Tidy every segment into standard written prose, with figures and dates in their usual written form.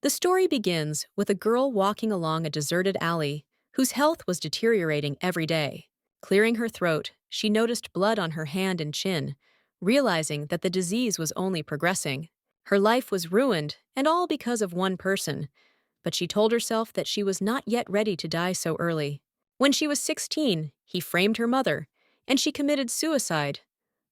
The story begins with a girl walking along a deserted alley whose health was deteriorating every day. Clearing her throat, she noticed blood on her hand and chin, realizing that the disease was only progressing. Her life was ruined, and all because of one person, but she told herself that she was not yet ready to die so early. When she was 16, he framed her mother, and she committed suicide.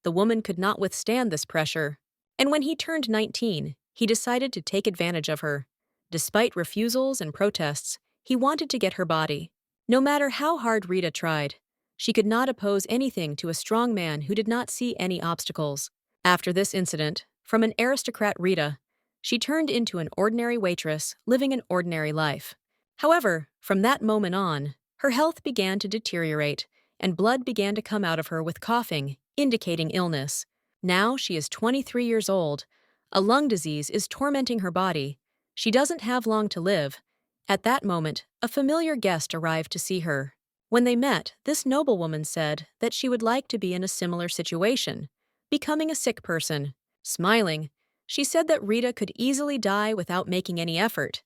The woman could not withstand this pressure, and when he turned 19, he decided to take advantage of her. Despite refusals and protests, he wanted to get her body. No matter how hard Rita tried, she could not oppose anything to a strong man who did not see any obstacles. After this incident, from an aristocrat Rita, she turned into an ordinary waitress living an ordinary life. However, from that moment on, her health began to deteriorate, and blood began to come out of her with coughing, indicating illness. Now she is 23 years old. A lung disease is tormenting her body. She doesn't have long to live. At that moment, a familiar guest arrived to see her. When they met, this noblewoman said that she would like to be in a similar situation, becoming a sick person. Smiling, she said that Rita could easily die without making any effort,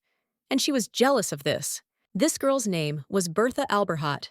and she was jealous of this. This girl's name was Bertha Alberhat,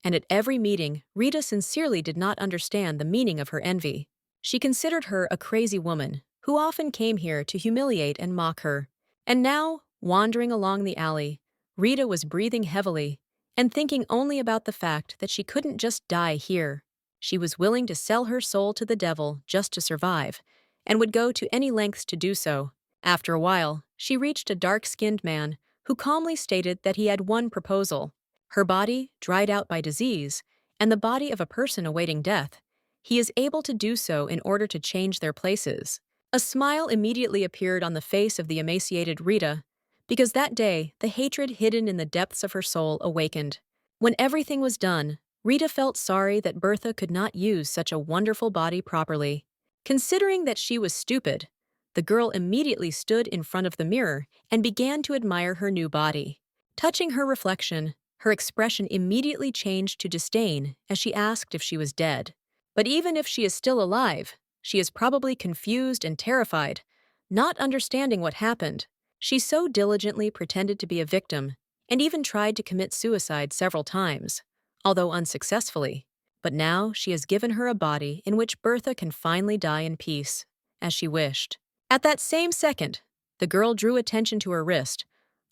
and at every meeting, Rita sincerely did not understand the meaning of her envy. She considered her a crazy woman, who often came here to humiliate and mock her. And now, wandering along the alley, Rita was breathing heavily and thinking only about the fact that she couldn't just die here. She was willing to sell her soul to the devil just to survive, and would go to any lengths to do so. After a while, she reached a dark-skinned man who calmly stated that he had one proposal. Her body, dried out by disease, and the body of a person awaiting death, he is able to do so in order to change their places. A smile immediately appeared on the face of the emaciated Rita, because that day the hatred hidden in the depths of her soul awakened. When everything was done, Rita felt sorry that Bertha could not use such a wonderful body properly. Considering that she was stupid, the girl immediately stood in front of the mirror and began to admire her new body. Touching her reflection, her expression immediately changed to disdain as she asked if she was dead. But even if she is still alive, she is probably confused and terrified, not understanding what happened. She so diligently pretended to be a victim and even tried to commit suicide several times, although unsuccessfully. But now she has given her a body in which Bertha can finally die in peace, as she wished. At that same second, the girl drew attention to her wrist,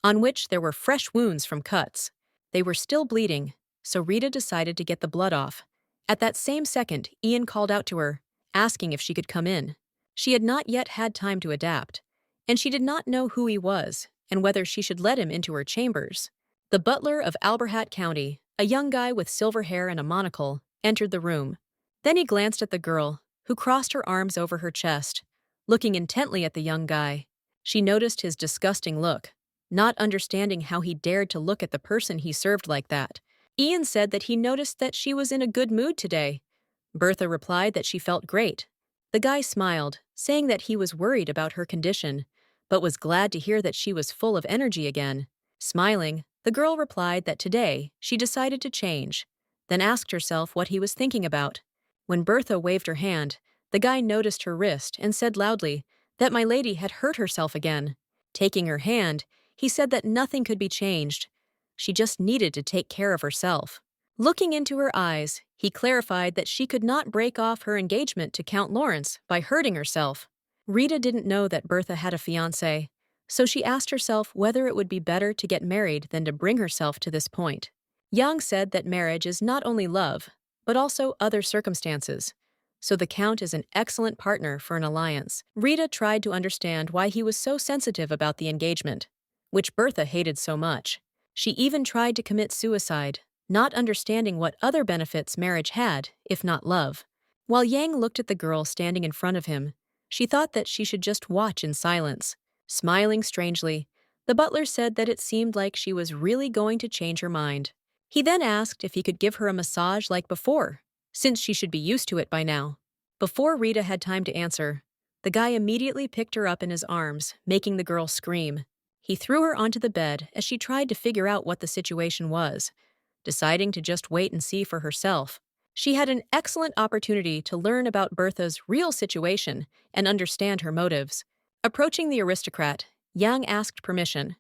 on which there were fresh wounds from cuts. They were still bleeding, so Rita decided to get the blood off. At that same second, Ian called out to her, asking if she could come in. She had not yet had time to adapt, and she did not know who he was and whether she should let him into her chambers. The butler of Alberhat County, a young guy with silver hair and a monocle, entered the room. Then he glanced at the girl, who crossed her arms over her chest, looking intently at the young guy. She noticed his disgusting look, not understanding how he dared to look at the person he served like that. Ian said that he noticed that she was in a good mood today. Bertha replied that she felt great. The guy smiled, saying that he was worried about her condition, but was glad to hear that she was full of energy again. Smiling, the girl replied that today she decided to change, then asked herself what he was thinking about. When Bertha waved her hand, the guy noticed her wrist and said loudly that my lady had hurt herself again. Taking her hand, he said that nothing could be changed. She just needed to take care of herself. Looking into her eyes, he clarified that she could not break off her engagement to Count Lawrence by hurting herself. Rita didn't know that Bertha had a fiancé, so she asked herself whether it would be better to get married than to bring herself to this point. Young said that marriage is not only love, but also other circumstances, so the Count is an excellent partner for an alliance. Rita tried to understand why he was so sensitive about the engagement, which Bertha hated so much. She even tried to commit suicide, not understanding what other benefits marriage had, if not love. While Yang looked at the girl standing in front of him, she thought that she should just watch in silence. Smiling strangely, the butler said that it seemed like she was really going to change her mind. He then asked if he could give her a massage like before, since she should be used to it by now. Before Rita had time to answer, the guy immediately picked her up in his arms, making the girl scream. He threw her onto the bed as she tried to figure out what the situation was, deciding to just wait and see for herself. She had an excellent opportunity to learn about Bertha's real situation and understand her motives. Approaching the aristocrat, Yang asked permission,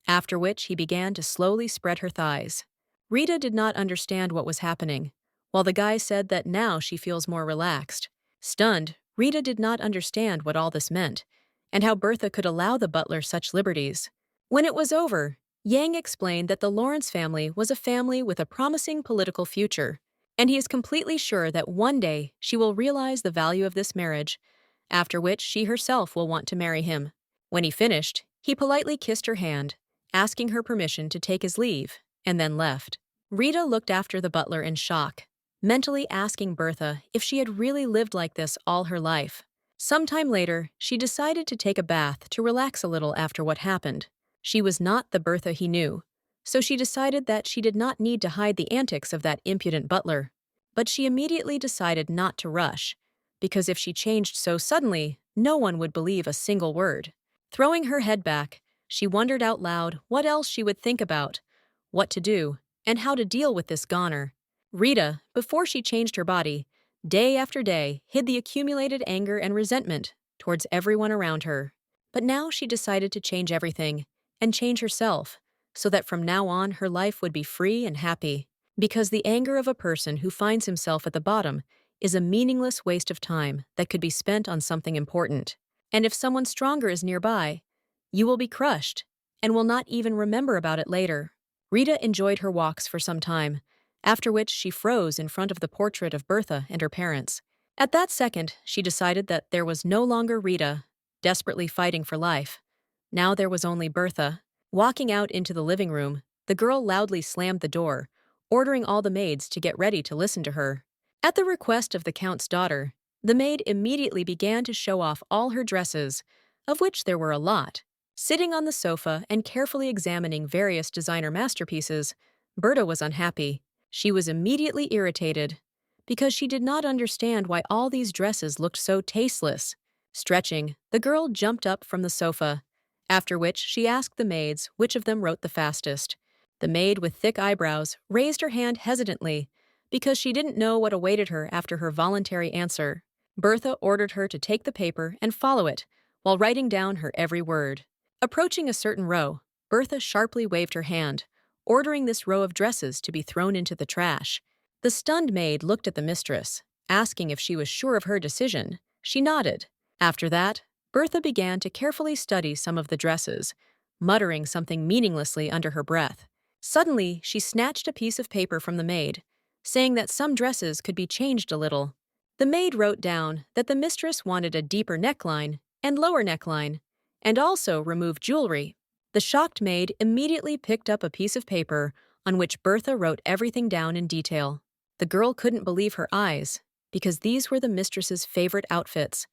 after which he began to slowly spread her thighs. Rita did not understand what was happening, while the guy said that now she feels more relaxed. Stunned, Rita did not understand what all this meant, and how Bertha could allow the butler such liberties. When it was over, Yang explained that the Lawrence family was a family with a promising political future, and he is completely sure that one day she will realize the value of this marriage, after which she herself will want to marry him. When he finished, he politely kissed her hand, asking her permission to take his leave, and then left. Rita looked after the butler in shock, mentally asking Bertha if she had really lived like this all her life. Sometime later, she decided to take a bath to relax a little after what happened. She was not the Bertha he knew, so she decided that she did not need to hide the antics of that impudent butler. But she immediately decided not to rush, because if she changed so suddenly, no one would believe a single word. Throwing her head back, she wondered out loud what else she would think about, what to do, and how to deal with this goner. Rita, before she changed her body, day after day hid the accumulated anger and resentment towards everyone around her. But now she decided to change everything, and change herself, so that from now on her life would be free and happy. Because the anger of a person who finds himself at the bottom is a meaningless waste of time that could be spent on something important. And if someone stronger is nearby, you will be crushed and will not even remember about it later. Rita enjoyed her walks for some time, after which she froze in front of the portrait of Bertha and her parents. At that second, she decided that there was no longer Rita, desperately fighting for life. Now there was only Bertha. Walking out into the living room, the girl loudly slammed the door, ordering all the maids to get ready to listen to her. At the request of the Count's daughter, the maid immediately began to show off all her dresses, of which there were a lot. Sitting on the sofa and carefully examining various designer masterpieces, Berta was unhappy. She was immediately irritated, because she did not understand why all these dresses looked so tasteless. Stretching, the girl jumped up from the sofa, after which she asked the maids which of them wrote the fastest. The maid with thick eyebrows raised her hand hesitantly, because she didn't know what awaited her after her voluntary answer. Bertha ordered her to take the paper and follow it, while writing down her every word. Approaching a certain row, Bertha sharply waved her hand, ordering this row of dresses to be thrown into the trash. The stunned maid looked at the mistress, asking if she was sure of her decision. She nodded. After that, Bertha began to carefully study some of the dresses, muttering something meaninglessly under her breath. Suddenly, she snatched a piece of paper from the maid, saying that some dresses could be changed a little. The maid wrote down that the mistress wanted a deeper neckline and lower neckline, and also remove jewelry. The shocked maid immediately picked up a piece of paper on which Bertha wrote everything down in detail. The girl couldn't believe her eyes, because these were the mistress's favorite outfits,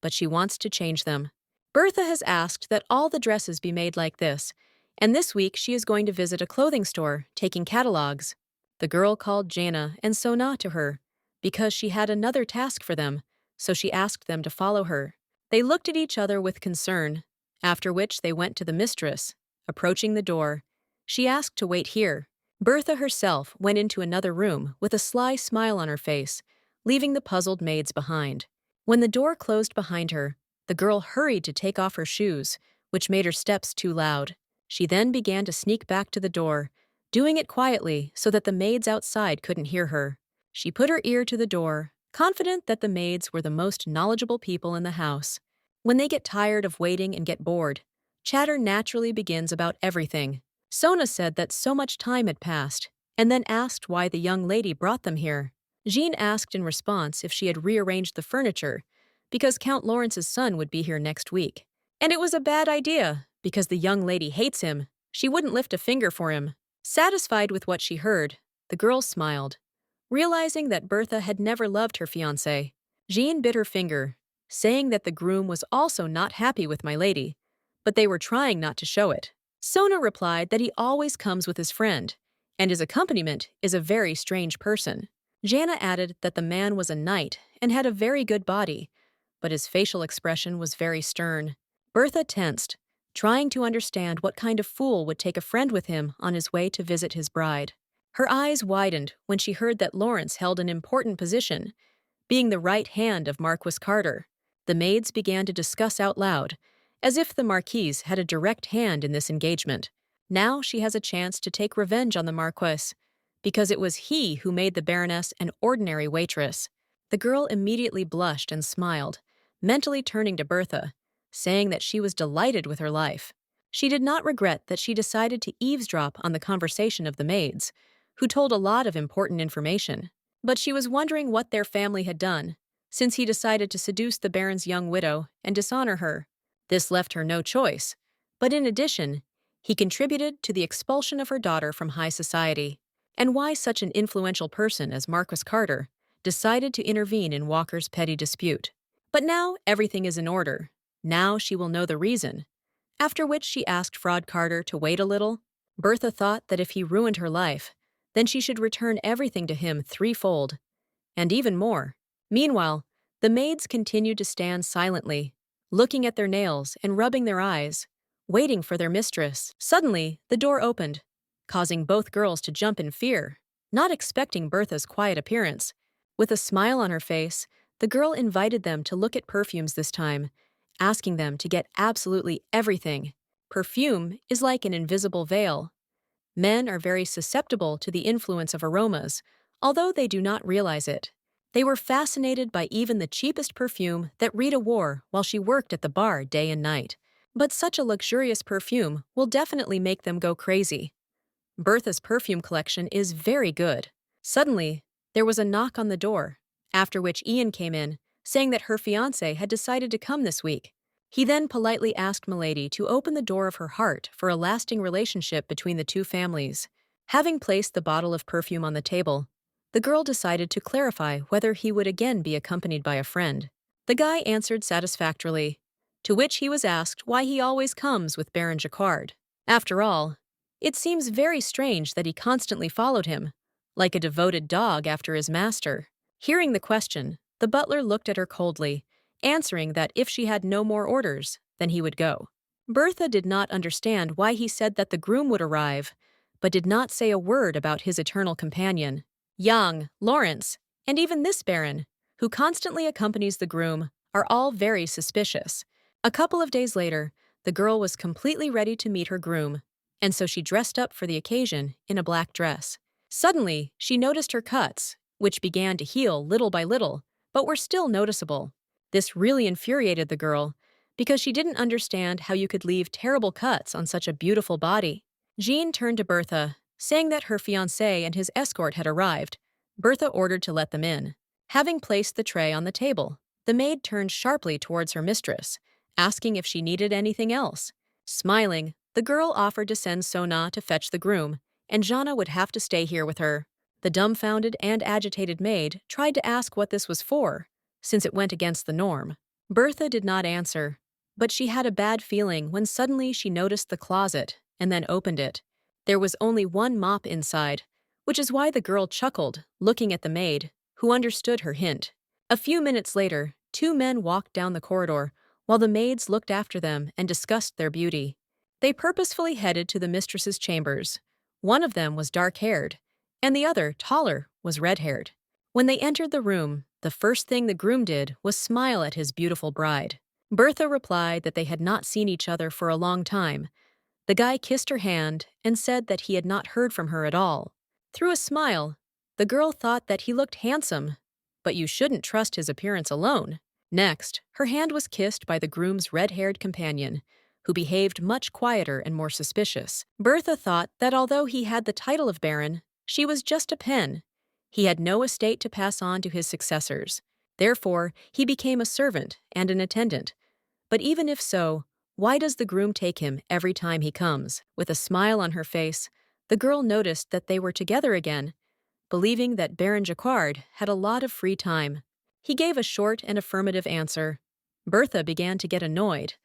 but she wants to change them. Bertha has asked that all the dresses be made like this, and this week she is going to visit a clothing store, taking catalogs. The girl called Jana and Sona to her, because she had another task for them, so she asked them to follow her. They looked at each other with concern, after which they went to the mistress. Approaching the door, she asked to wait here. Bertha herself went into another room with a sly smile on her face, leaving the puzzled maids behind. When the door closed behind her, the girl hurried to take off her shoes, which made her steps too loud. She then began to sneak back to the door, doing it quietly so that the maids outside couldn't hear her. She put her ear to the door, confident that the maids were the most knowledgeable people in the house. When they get tired of waiting and get bored, chatter naturally begins about everything. Sona said that so much time had passed, and then asked why the young lady brought them here. Jean asked in response if she had rearranged the furniture, because Count Lawrence's son would be here next week. And it was a bad idea, because the young lady hates him. She wouldn't lift a finger for him. Satisfied with what she heard, the girl smiled, realizing that Bertha had never loved her fiancé. Jean bit her finger, saying that the groom was also not happy with my lady, but they were trying not to show it. Sona replied that he always comes with his friend, and his accompaniment is a very strange person. Jana added that the man was a knight and had a very good body, but his facial expression was very stern. Bertha tensed, trying to understand what kind of fool would take a friend with him on his way to visit his bride. Her eyes widened when she heard that Lawrence held an important position, being the right hand of Marquis Carter. The maids began to discuss out loud, as if the Marquise had a direct hand in this engagement. Now she has a chance to take revenge on the Marquis, because it was he who made the Baroness an ordinary waitress. The girl immediately blushed and smiled, mentally turning to Bertha, saying that she was delighted with her life. She did not regret that she decided to eavesdrop on the conversation of the maids, who told a lot of important information. But she was wondering what their family had done, since he decided to seduce the Baron's young widow and dishonor her. This left her no choice. But in addition, he contributed to the expulsion of her daughter from high society, and why such an influential person as Marquis Carter decided to intervene in Walker's petty dispute. But now everything is in order. Now she will know the reason. After which she asked Fraud Carter to wait a little. Bertha thought that if he ruined her life, then she should return everything to him threefold, and even more. Meanwhile, the maids continued to stand silently, looking at their nails and rubbing their eyes, waiting for their mistress. Suddenly, the door opened, causing both girls to jump in fear, not expecting Bertha's quiet appearance. With a smile on her face, the girl invited them to look at perfumes this time, asking them to get absolutely everything. Perfume is like an invisible veil. Men are very susceptible to the influence of aromas, although they do not realize it. They were fascinated by even the cheapest perfume that Rita wore while she worked at the bar day and night. But such a luxurious perfume will definitely make them go crazy. Bertha's perfume collection is very good. Suddenly, there was a knock on the door, after which Ian came in, saying that her fiancé had decided to come this week. He then politely asked Milady to open the door of her heart for a lasting relationship between the two families. Having placed the bottle of perfume on the table, the girl decided to clarify whether he would again be accompanied by a friend. The guy answered satisfactorily, to which he was asked why he always comes with Baron Jacquard. After all, it seems very strange that he constantly followed him, like a devoted dog after his master. Hearing the question, the butler looked at her coldly, answering that if she had no more orders, then he would go. Bertha did not understand why he said that the groom would arrive, but did not say a word about his eternal companion. Young, Lawrence, and even this baron, who constantly accompanies the groom, are all very suspicious. A couple of days later, the girl was completely ready to meet her groom, and so she dressed up for the occasion in a black dress. Suddenly, she noticed her cuts, which began to heal little by little, but were still noticeable. This really infuriated the girl, because she didn't understand how you could leave terrible cuts on such a beautiful body. Jean turned to Bertha, saying that her fiancé and his escort had arrived. Bertha ordered to let them in. Having placed the tray on the table, the maid turned sharply towards her mistress, asking if she needed anything else. Smiling, the girl offered to send Sona to fetch the groom, and Jana would have to stay here with her. The dumbfounded and agitated maid tried to ask what this was for, since it went against the norm. Bertha did not answer, but she had a bad feeling when suddenly she noticed the closet and then opened it. There was only one mop inside, which is why the girl chuckled, looking at the maid, who understood her hint. A few minutes later, two men walked down the corridor, while the maids looked after them and discussed their beauty. They purposefully headed to the mistress's chambers. One of them was dark-haired, and the other, taller, was red-haired. When they entered the room, the first thing the groom did was smile at his beautiful bride. Bertha replied that they had not seen each other for a long time. The guy kissed her hand and said that he had not heard from her at all. Through a smile, the girl thought that he looked handsome, but you shouldn't trust his appearance alone. Next, her hand was kissed by the groom's red-haired companion, who behaved much quieter and more suspicious. Bertha thought that although he had the title of baron, she was just a pen. He had no estate to pass on to his successors. Therefore, he became a servant and an attendant. But even if so, why does the groom take him every time he comes? With a smile on her face, the girl noticed that they were together again, believing that Baron Jacquard had a lot of free time. He gave a short and affirmative answer. Bertha began to get annoyed,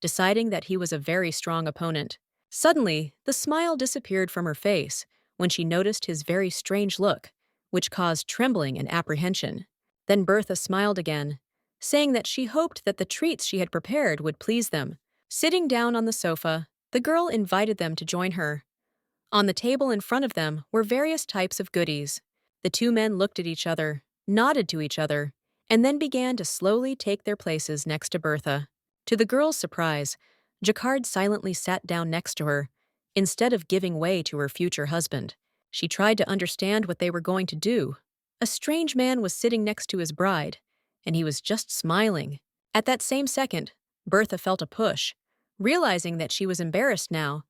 deciding that he was a very strong opponent. Suddenly, the smile disappeared from her face when she noticed his very strange look, which caused trembling and apprehension. Then Bertha smiled again, saying that she hoped that the treats she had prepared would please them. Sitting down on the sofa, the girl invited them to join her. On the table in front of them were various types of goodies. The two men looked at each other, nodded to each other, and then began to slowly take their places next to Bertha. To the girl's surprise, Jacquard silently sat down next to her, instead of giving way to her future husband. She tried to understand what they were going to do. A strange man was sitting next to his bride, and he was just smiling. At that same second, Bertha felt a push, realizing that she was embarrassed now,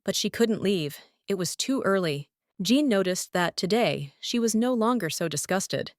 but she couldn't leave. It was too early. Jean noticed that today she was no longer so disgusted,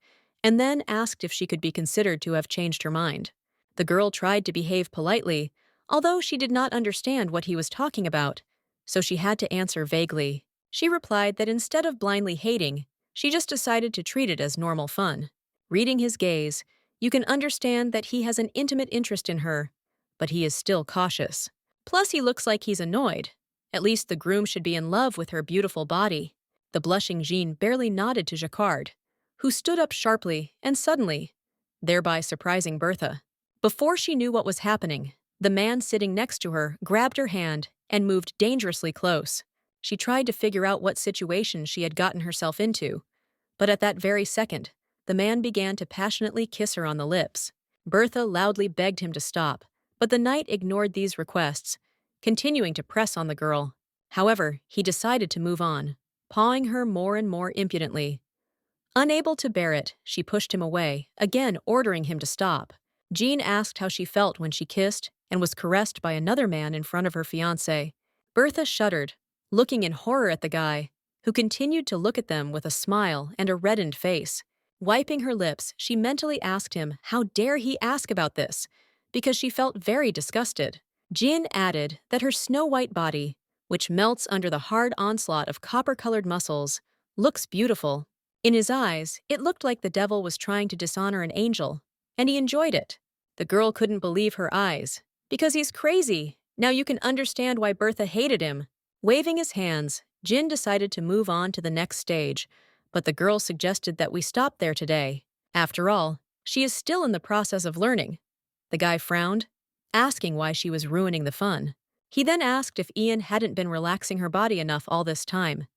and then asked if she could be considered to have changed her mind. The girl tried to behave politely, although she did not understand what he was talking about, so she had to answer vaguely. She replied that instead of blindly hating, she just decided to treat it as normal fun. Reading his gaze, you can understand that he has an intimate interest in her, but he is still cautious. Plus, he looks like he's annoyed. At least the groom should be in love with her beautiful body. The blushing Jean barely nodded to Jacquard, who stood up sharply and suddenly, thereby surprising Bertha. Before she knew what was happening, the man sitting next to her grabbed her hand and moved dangerously close. She tried to figure out what situation she had gotten herself into, but at that very second, the man began to passionately kiss her on the lips. Bertha loudly begged him to stop, but the knight ignored these requests, continuing to press on the girl. However, he decided to move on, pawing her more and more impudently. Unable to bear it, she pushed him away, again ordering him to stop. Jean asked how she felt when she kissed and was caressed by another man in front of her fiancé. Bertha shuddered, looking in horror at the guy, who continued to look at them with a smile and a reddened face. Wiping her lips, she mentally asked him how dare he ask about this, because she felt very disgusted. Jean added that her snow-white body, which melts under the hard onslaught of copper-colored muscles, looks beautiful. In his eyes, it looked like the devil was trying to dishonor an angel, and he enjoyed it. The girl couldn't believe her eyes. Because he's crazy. Now you can understand why Bertha hated him. Waving his hands, Jin decided to move on to the next stage, but the girl suggested that we stop there today. After all, she is still in the process of learning. The guy frowned, asking why she was ruining the fun. He then asked if Ian hadn't been relaxing her body enough all this time.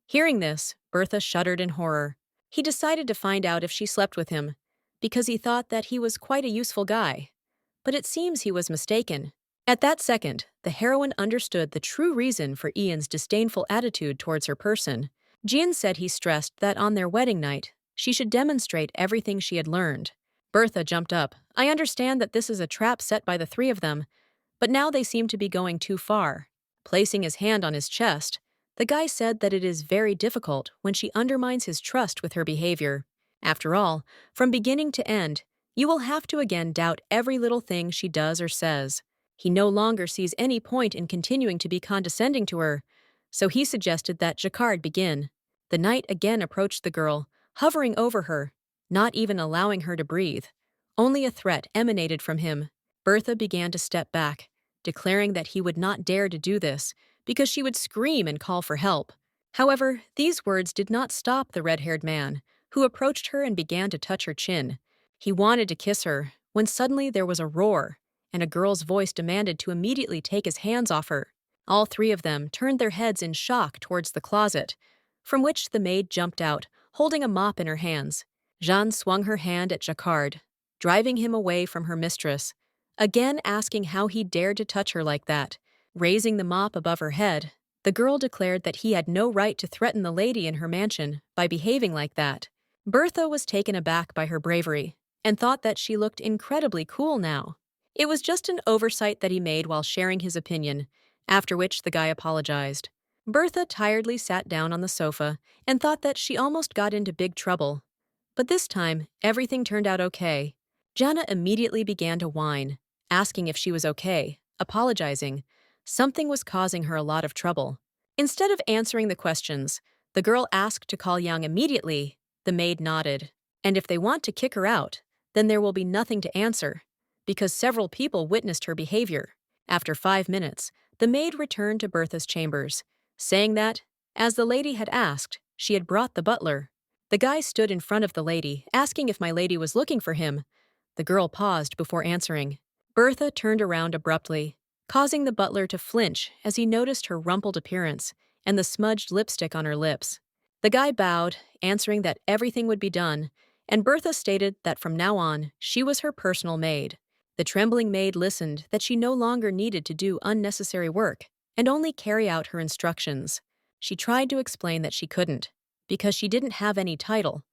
Hearing this, Bertha shuddered in horror. He decided to find out if she slept with him, because he thought that he was quite a useful guy. But it seems he was mistaken. At that second, the heroine understood the true reason for Ian's disdainful attitude towards her person. Jian said he stressed that on their wedding night, she should demonstrate everything she had learned. Bertha jumped up. I understand that this is a trap set by the three of them, but now they seem to be going too far. Placing his hand on his chest, the guy said that it is very difficult when she undermines his trust with her behavior. After all, from beginning to end, you will have to again doubt every little thing she does or says. He no longer sees any point in continuing to be condescending to her, so he suggested that Jacquard begin. The knight again approached the girl, hovering over her, not even allowing her to breathe. Only a threat emanated from him. Bertha began to step back, declaring that he would not dare to do this because she would scream and call for help. However, these words did not stop the red-haired man, who approached her and began to touch her chin. He wanted to kiss her, when suddenly there was a roar, and a girl's voice demanded to immediately take his hands off her. All three of them turned their heads in shock towards the closet, from which the maid jumped out, holding a mop in her hands. Jeanne swung her hand at Jacquard, driving him away from her mistress, again asking how he dared to touch her like that. Raising the mop above her head, the girl declared that he had no right to threaten the lady in her mansion by behaving like that. Bertha was taken aback by her bravery and thought that she looked incredibly cool now. It was just an oversight that he made while sharing his opinion, after which the guy apologized. Bertha tiredly sat down on the sofa and thought that she almost got into big trouble. But this time, everything turned out okay. Jana immediately began to whine, asking if she was okay, apologizing. Something was causing her a lot of trouble. Instead of answering the questions, the girl asked to call Yang immediately. The maid nodded. And if they want to kick her out, then there will be nothing to answer, because several people witnessed her behavior. After 5 minutes, the maid returned to Bertha's chambers, saying that, as the lady had asked, she had brought the butler. The guy stood in front of the lady, asking if my lady was looking for him. The girl paused before answering. Bertha turned around abruptly, causing the butler to flinch as he noticed her rumpled appearance and the smudged lipstick on her lips. The guy bowed, answering that everything would be done, and Bertha stated that from now on, she was her personal maid. The trembling maid listened that she no longer needed to do unnecessary work and only carry out her instructions. She tried to explain that she couldn't, because she didn't have any title.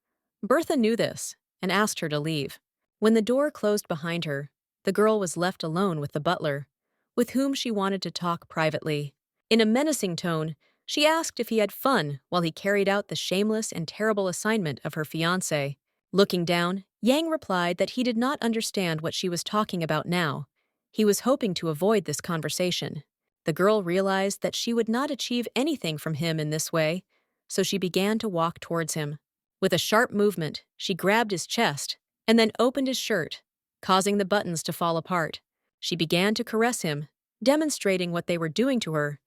Bertha knew this and asked her to leave. When the door closed behind her, the girl was left alone with the butler, with whom she wanted to talk privately. In a menacing tone, she asked if he had fun while he carried out the shameless and terrible assignment of her fiancé. Looking down, Yang replied that he did not understand what she was talking about now. He was hoping to avoid this conversation. The girl realized that she would not achieve anything from him in this way, so she began to walk towards him. With a sharp movement, she grabbed his chest and then opened his shirt, causing the buttons to fall apart. She began to caress him, demonstrating what they were doing to her,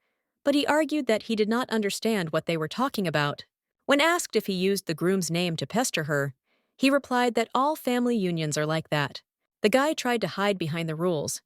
but he argued that he did not understand what they were talking about. When asked if he used the groom's name to pester her, he replied that all family unions are like that. The guy tried to hide behind the rules,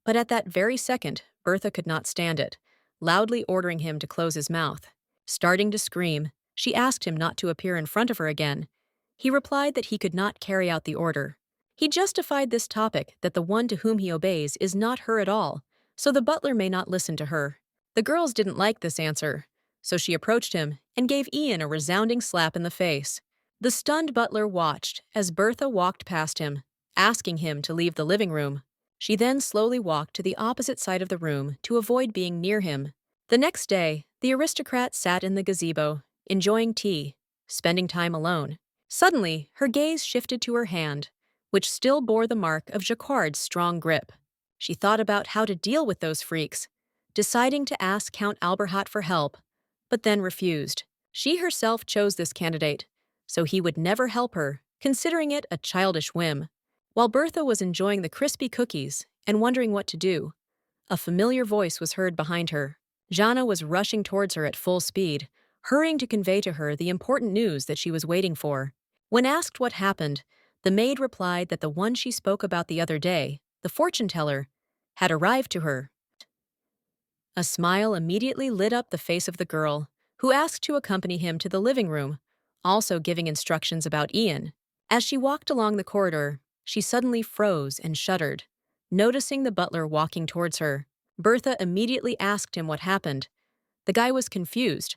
but at that very second, Bertha could not stand it, loudly ordering him to close his mouth. Starting to scream, she asked him not to appear in front of her again. He replied that he could not carry out the order. He justified this topic that the one to whom he obeys is not her at all, so the butler may not listen to her. The girls didn't like this answer, so she approached him and gave Ian a resounding slap in the face. The stunned butler watched as Bertha walked past him, asking him to leave the living room. She then slowly walked to the opposite side of the room to avoid being near him. The next day, the aristocrat sat in the gazebo, enjoying tea, spending time alone. Suddenly, her gaze shifted to her hand, which still bore the mark of Jacquard's strong grip. She thought about how to deal with those freaks, deciding to ask Count Alberhat for help, but then refused. She herself chose this candidate, so he would never help her, considering it a childish whim. While Bertha was enjoying the crispy cookies and wondering what to do, a familiar voice was heard behind her. Jana was rushing towards her at full speed, hurrying to convey to her the important news that she was waiting for. When asked what happened, the maid replied that the one she spoke about the other day, the fortune-teller, had arrived to her. A smile immediately lit up the face of the girl, who asked to accompany him to the living room, also giving instructions about Ian. As she walked along the corridor, she suddenly froze and shuddered, noticing the butler walking towards her. Bertha immediately asked him what happened. The guy was confused,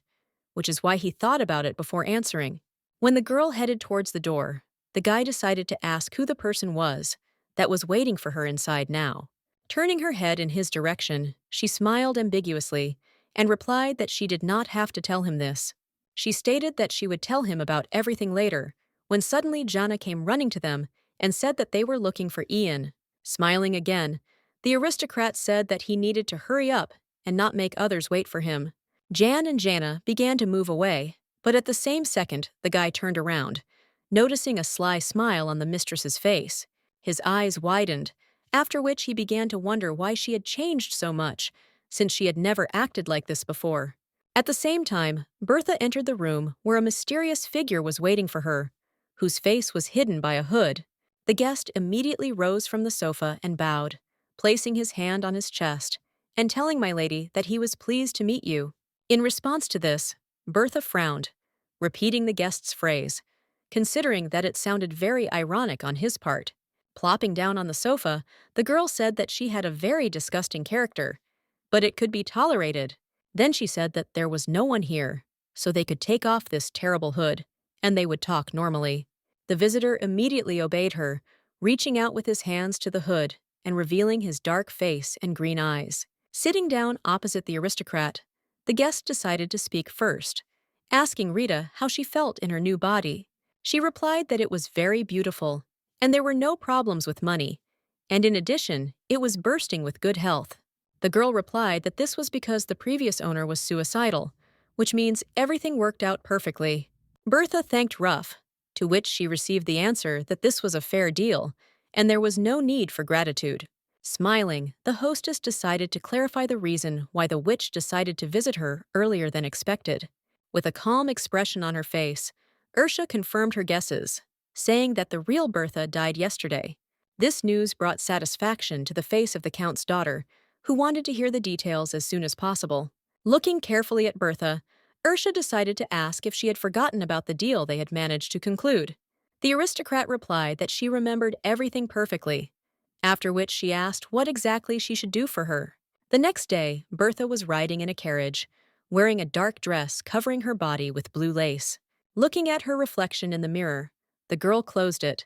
which is why he thought about it before answering. When the girl headed towards the door, the guy decided to ask who the person was that was waiting for her inside now. Turning her head in his direction, she smiled ambiguously and replied that she did not have to tell him this. She stated that she would tell him about everything later, when suddenly Jana came running to them and said that they were looking for Ian. Smiling again, the aristocrat said that he needed to hurry up and not make others wait for him. Jan and Jana began to move away, but at the same second, the guy turned around, noticing a sly smile on the mistress's face. His eyes widened, after which he began to wonder why she had changed so much, since she had never acted like this before. At the same time, Bertha entered the room where a mysterious figure was waiting for her, whose face was hidden by a hood. The guest immediately rose from the sofa and bowed, placing his hand on his chest and telling my lady that he was pleased to meet you. In response to this, Bertha frowned, repeating the guest's phrase, considering that it sounded very ironic on his part. Plopping down on the sofa, the girl said that she had a very disgusting character, but it could be tolerated. Then she said that there was no one here, so they could take off this terrible hood, and they would talk normally. The visitor immediately obeyed her, reaching out with his hands to the hood and revealing his dark face and green eyes. Sitting down opposite the aristocrat, the guest decided to speak first, asking Rita how she felt in her new body. She replied that it was very beautiful, and there were no problems with money, and in addition, it was bursting with good health. The girl replied that this was because the previous owner was suicidal, which means everything worked out perfectly. Bertha thanked Ruff, to which she received the answer that this was a fair deal, and there was no need for gratitude. Smiling, the hostess decided to clarify the reason why the witch decided to visit her earlier than expected. With a calm expression on her face, Ursha confirmed her guesses, saying that the real Bertha died yesterday. This news brought satisfaction to the face of the Count's daughter, who wanted to hear the details as soon as possible. Looking carefully at Bertha, Ursha decided to ask if she had forgotten about the deal they had managed to conclude. The aristocrat replied that she remembered everything perfectly, after which she asked what exactly she should do for her. The next day, Bertha was riding in a carriage, wearing a dark dress covering her body with blue lace. Looking at her reflection in the mirror, the girl closed it,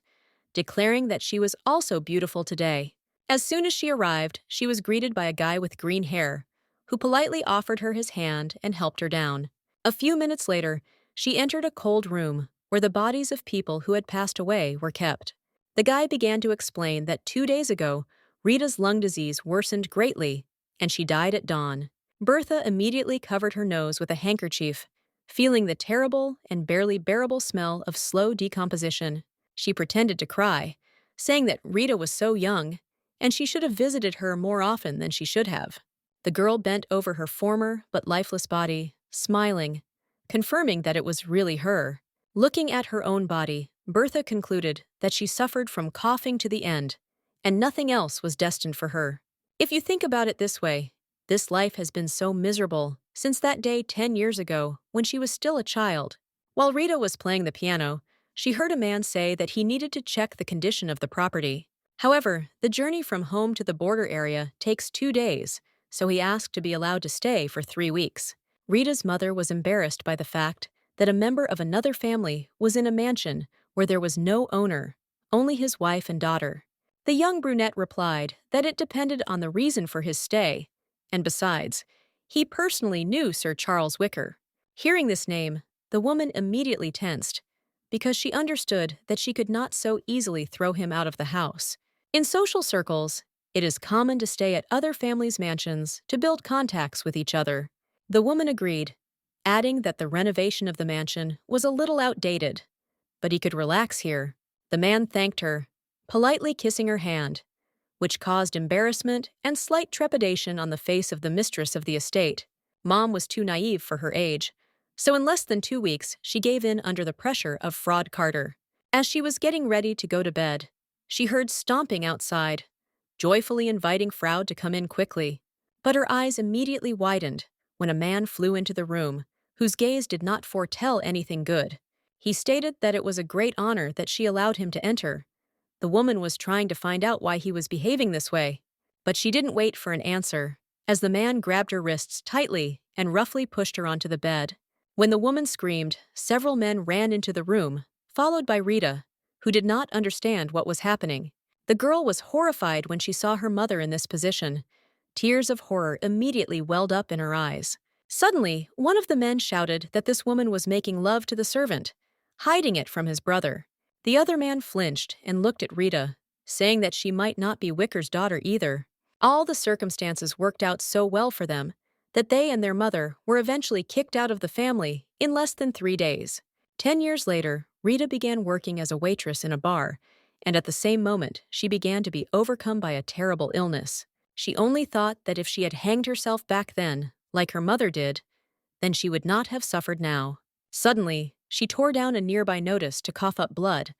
declaring that she was also beautiful today. As soon as she arrived, she was greeted by a guy with green hair, who politely offered her his hand and helped her down. A few minutes later, she entered a cold room where the bodies of people who had passed away were kept. The guy began to explain that 2 days ago, Rita's lung disease worsened greatly, and she died at dawn. Bertha immediately covered her nose with a handkerchief, feeling the terrible and barely bearable smell of slow decomposition. She pretended to cry, saying that Rita was so young, and she should have visited her more often than she should have. The girl bent over her former but lifeless body, smiling, confirming that it was really her. Looking at her own body, Bertha concluded that she suffered from coughing to the end, and nothing else was destined for her. If you think about it this way, this life has been so miserable since that day 10 years ago when she was still a child. While Rita was playing the piano, she heard a man say that he needed to check the condition of the property. However, the journey from home to the border area takes 2 days, so he asked to be allowed to stay for 3 weeks. Rita's mother was embarrassed by the fact that a member of another family was in a mansion where there was no owner, only his wife and daughter. The young brunette replied that it depended on the reason for his stay, and besides, he personally knew Sir Charles Wicker. Hearing this name, the woman immediately tensed, because she understood that she could not so easily throw him out of the house. In social circles, it is common to stay at other families' mansions to build contacts with each other. The woman agreed, adding that the renovation of the mansion was a little outdated, but he could relax here. The man thanked her, politely kissing her hand, which caused embarrassment and slight trepidation on the face of the mistress of the estate. Mom was too naive for her age, so in less than 2 weeks she gave in under the pressure of Fraud Carter. As she was getting ready to go to bed, she heard stomping outside, joyfully inviting Fraud to come in quickly. But her eyes immediately widened when a man flew into the room, whose gaze did not foretell anything good. He stated that it was a great honor that she allowed him to enter. The woman was trying to find out why he was behaving this way, but she didn't wait for an answer, as the man grabbed her wrists tightly and roughly pushed her onto the bed. When the woman screamed, several men ran into the room, followed by Rita, who did not understand what was happening. The girl was horrified when she saw her mother in this position. Tears of horror immediately welled up in her eyes. Suddenly, one of the men shouted that this woman was making love to the servant, hiding it from his brother. The other man flinched and looked at Rita, saying that she might not be Wicker's daughter either. All the circumstances worked out so well for them that they and their mother were eventually kicked out of the family in less than 3 days. 10 years later, Rita began working as a waitress in a bar, and at the same moment, she began to be overcome by a terrible illness. She only thought that if she had hanged herself back then, like her mother did, then she would not have suffered now. Suddenly, she tore down a nearby notice to cough up blood.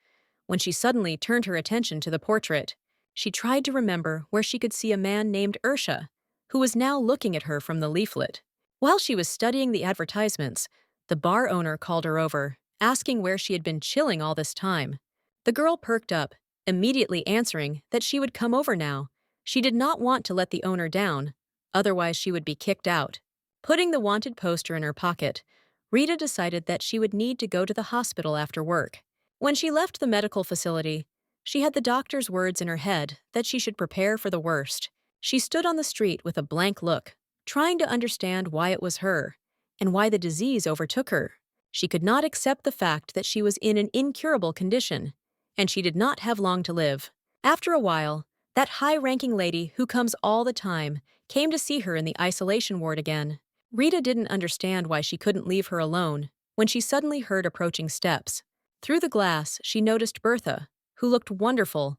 When she suddenly turned her attention to the portrait, she tried to remember where she could see a man named Ursha, who was now looking at her from the leaflet. While she was studying the advertisements, the bar owner called her over, asking where she had been chilling all this time. The girl perked up, immediately answering that she would come over now. She did not want to let the owner down, otherwise she would be kicked out. Putting the wanted poster in her pocket, Rita decided that she would need to go to the hospital after work. When she left the medical facility, she had the doctor's words in her head that she should prepare for the worst. She stood on the street with a blank look, trying to understand why it was her, and why the disease overtook her. She could not accept the fact that she was in an incurable condition, and she did not have long to live. After a while, that high-ranking lady who comes all the time came to see her in the isolation ward again. Rita didn't understand why she couldn't leave her alone when she suddenly heard approaching steps. Through the glass, she noticed Bertha, who looked wonderful,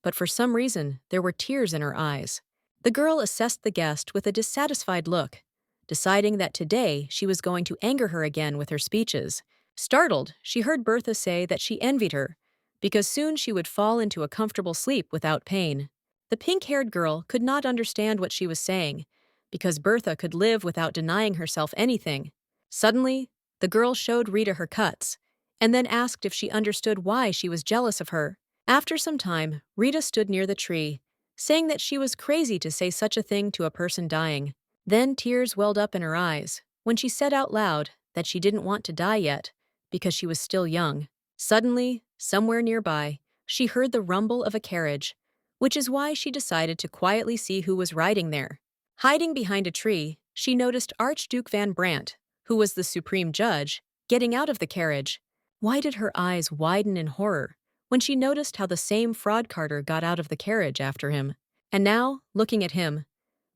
but for some reason there were tears in her eyes. The girl assessed the guest with a dissatisfied look, deciding that today she was going to anger her again with her speeches. Startled, she heard Bertha say that she envied her, because soon she would fall into a comfortable sleep without pain. The pink-haired girl could not understand what she was saying, because Bertha could live without denying herself anything. Suddenly, the girl showed Rita her cuts, and then asked if she understood why she was jealous of her. After some time, Rita stood near the tree, saying that she was crazy to say such a thing to a person dying. Then tears welled up in her eyes when she said out loud that she didn't want to die yet because she was still young. Suddenly, somewhere nearby, she heard the rumble of a carriage, which is why she decided to quietly see who was riding there. Hiding behind a tree, she noticed Archduke Van Brandt, who was the supreme judge, getting out of the carriage. Why did her eyes widen in horror when she noticed how the same fraud carter got out of the carriage after him? And now, looking at him,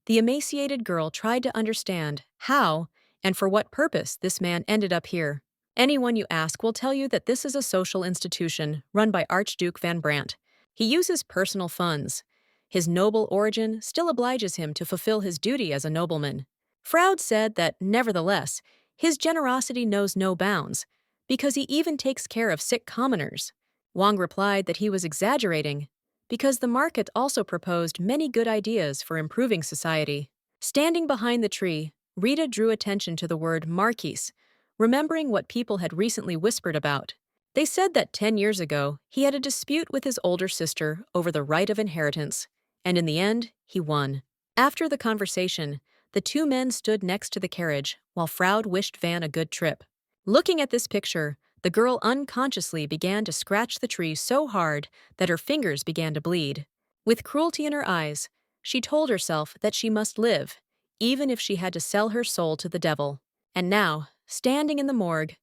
the emaciated girl tried to understand how and for what purpose this man ended up here. Anyone you ask will tell you that this is a social institution run by Archduke Van Brandt. He uses personal funds. His noble origin still obliges him to fulfill his duty as a nobleman. Froude said that, nevertheless, his generosity knows no bounds, because he even takes care of sick commoners. Wang replied that he was exaggerating, because the market also proposed many good ideas for improving society. Standing behind the tree, Rita drew attention to the word Marquise, remembering what people had recently whispered about. They said that 10 years ago, he had a dispute with his older sister over the right of inheritance, and in the end, he won. After the conversation, the two men stood next to the carriage while Froude wished Van a good trip. Looking at this picture, the girl unconsciously began to scratch the tree so hard that her fingers began to bleed. With cruelty in her eyes, she told herself that she must live, even if she had to sell her soul to the devil. And now, standing in the morgue,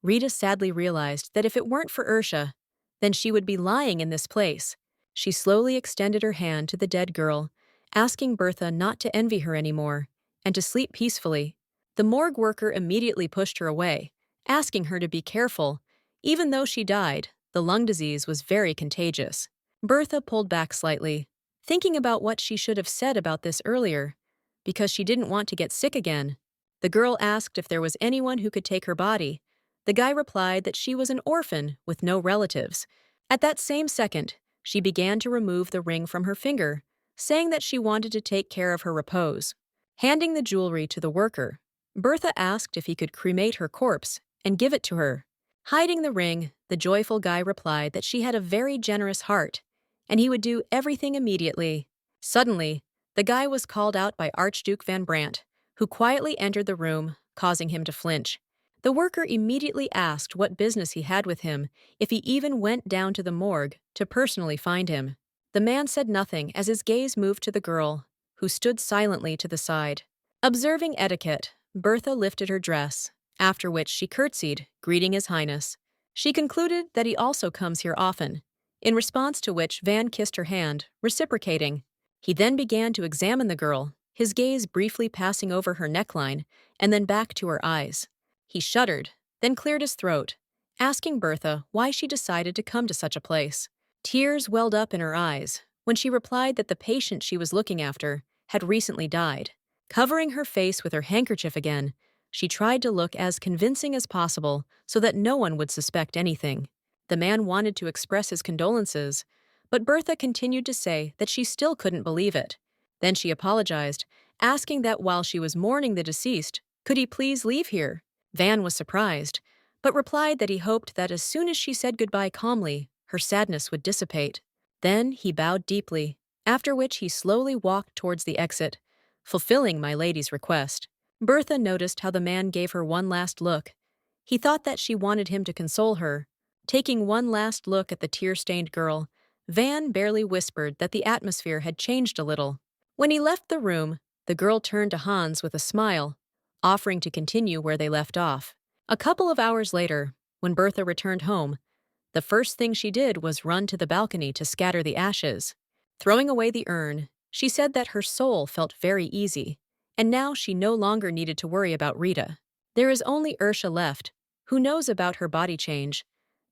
Rita sadly realized that if it weren't for Ursha, then she would be lying in this place. She slowly extended her hand to the dead girl, asking Bertha not to envy her anymore and to sleep peacefully. The morgue worker immediately pushed her away, asking her to be careful. Even though she died, the lung disease was very contagious. Bertha pulled back slightly, thinking about what she should have said about this earlier, because she didn't want to get sick again. The girl asked if there was anyone who could take her body. The guy replied that she was an orphan with no relatives. At that same second, she began to remove the ring from her finger, saying that she wanted to take care of her repose. Handing the jewelry to the worker, Bertha asked if he could cremate her corpse and give it to her. Hiding the ring, the joyful guy replied that she had a very generous heart, and he would do everything immediately. Suddenly, the guy was called out by Archduke Van Brandt, who quietly entered the room, causing him to flinch. The worker immediately asked what business he had with him, if he even went down to the morgue to personally find him. The man said nothing as his gaze moved to the girl, who stood silently to the side. Observing etiquette, Bertha lifted her dress, after which she curtsied, greeting His Highness. She concluded that he also comes here often, in response to which Van kissed her hand, reciprocating. He then began to examine the girl, his gaze briefly passing over her neckline and then back to her eyes. He shuddered, then cleared his throat, asking Bertha why she decided to come to such a place. Tears welled up in her eyes when she replied that the patient she was looking after had recently died. Covering her face with her handkerchief again, she tried to look as convincing as possible so that no one would suspect anything. The man wanted to express his condolences, but Bertha continued to say that she still couldn't believe it. Then she apologized, asking that while she was mourning the deceased, could he please leave here? Van was surprised, but replied that he hoped that as soon as she said goodbye calmly, her sadness would dissipate. Then he bowed deeply, after which he slowly walked towards the exit, fulfilling my lady's request. Bertha noticed how the man gave her one last look. He thought that she wanted him to console her. Taking one last look at the tear-stained girl, Van barely whispered that the atmosphere had changed a little. When he left the room, the girl turned to Hans with a smile, offering to continue where they left off. A couple of hours later, when Bertha returned home, the first thing she did was run to the balcony to scatter the ashes. Throwing away the urn, she said that her soul felt very easy, and now she no longer needed to worry about Rita. There is only Ursha left, who knows about her body change,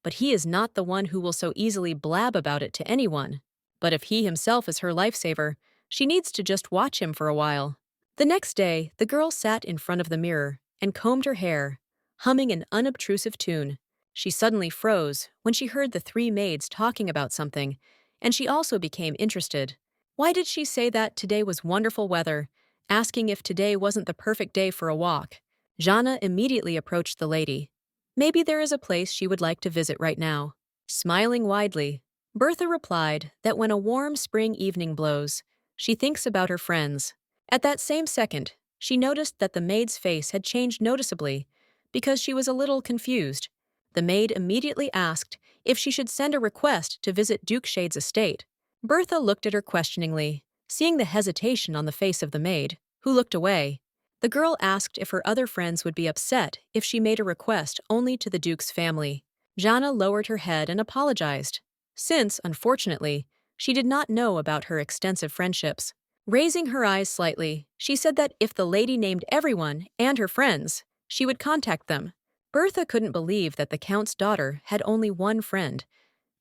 but he is not the one who will so easily blab about it to anyone. But if he himself is her lifesaver, she needs to just watch him for a while. The next day, the girl sat in front of the mirror and combed her hair, humming an unobtrusive tune. She suddenly froze when she heard the three maids talking about something, and she also became interested. Why did she say that today was wonderful weather, asking if today wasn't the perfect day for a walk? Jana immediately approached the lady. Maybe there is a place she would like to visit right now. Smiling widely, Bertha replied that when a warm spring evening blows, she thinks about her friends. At that same second, she noticed that the maid's face had changed noticeably because she was a little confused. The maid immediately asked if she should send a request to visit Duke Shade's estate. Bertha looked at her questioningly, seeing the hesitation on the face of the maid, who looked away. The girl asked if her other friends would be upset if she made a request only to the Duke's family. Jana lowered her head and apologized, since, unfortunately, she did not know about her extensive friendships. Raising her eyes slightly, she said that if the lady named everyone and her friends, she would contact them. Bertha couldn't believe that the Count's daughter had only one friend,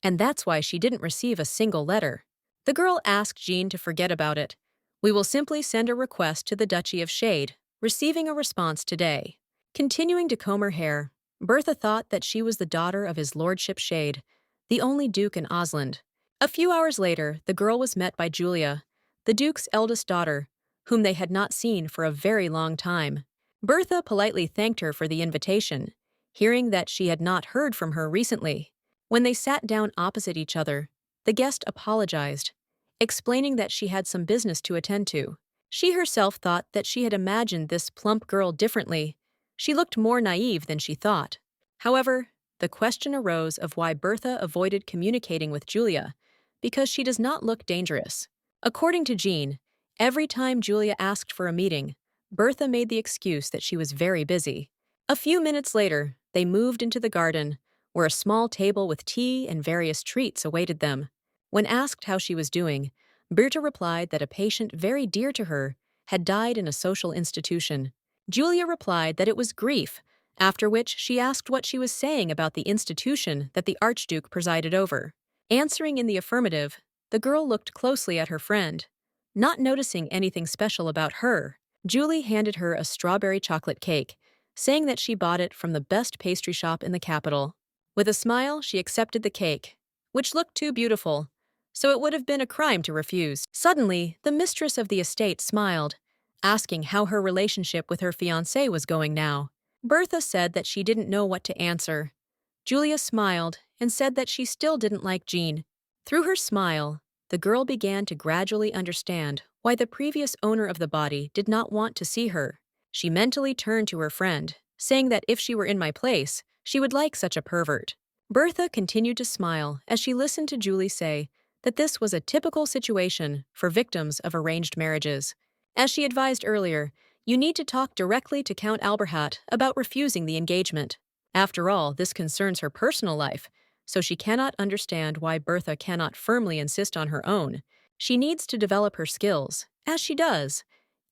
and that's why she didn't receive a single letter. The girl asked Jean to forget about it. We will simply send a request to the Duchy of Shade, receiving a response today. Continuing to comb her hair, Bertha thought that she was the daughter of his lordship Shade, the only duke in Osland. A few hours later, the girl was met by Julia, the duke's eldest daughter, whom they had not seen for a very long time. Bertha politely thanked her for the invitation, hearing that she had not heard from her recently. When they sat down opposite each other, the guest apologized, explaining that she had some business to attend to. She herself thought that she had imagined this plump girl differently. She looked more naive than she thought. However, the question arose of why Bertha avoided communicating with Julia, because she does not look dangerous. According to Jean, every time Julia asked for a meeting, Bertha made the excuse that she was very busy. A few minutes later, they moved into the garden, where a small table with tea and various treats awaited them. When asked how she was doing, Bertha replied that a patient very dear to her had died in a social institution. Julia replied that it was grief, after which she asked what she was saying about the institution that the Archduke presided over. Answering in the affirmative, the girl looked closely at her friend. Not noticing anything special about her, Julie handed her a strawberry chocolate cake, saying that she bought it from the best pastry shop in the capital. With a smile, she accepted the cake, which looked too beautiful, so it would have been a crime to refuse. Suddenly, the mistress of the estate smiled, asking how her relationship with her fiancé was going now. Bertha said that she didn't know what to answer. Julia smiled and said that she still didn't like Jean. Through her smile, the girl began to gradually understand why the previous owner of the body did not want to see her. She mentally turned to her friend, saying that if she were in my place, she would like such a pervert. Bertha continued to smile as she listened to Julie say that this was a typical situation for victims of arranged marriages. As she advised earlier, you need to talk directly to Count Alberhat about refusing the engagement. After all, this concerns her personal life, so she cannot understand why Bertha cannot firmly insist on her own. She needs to develop her skills, as she does.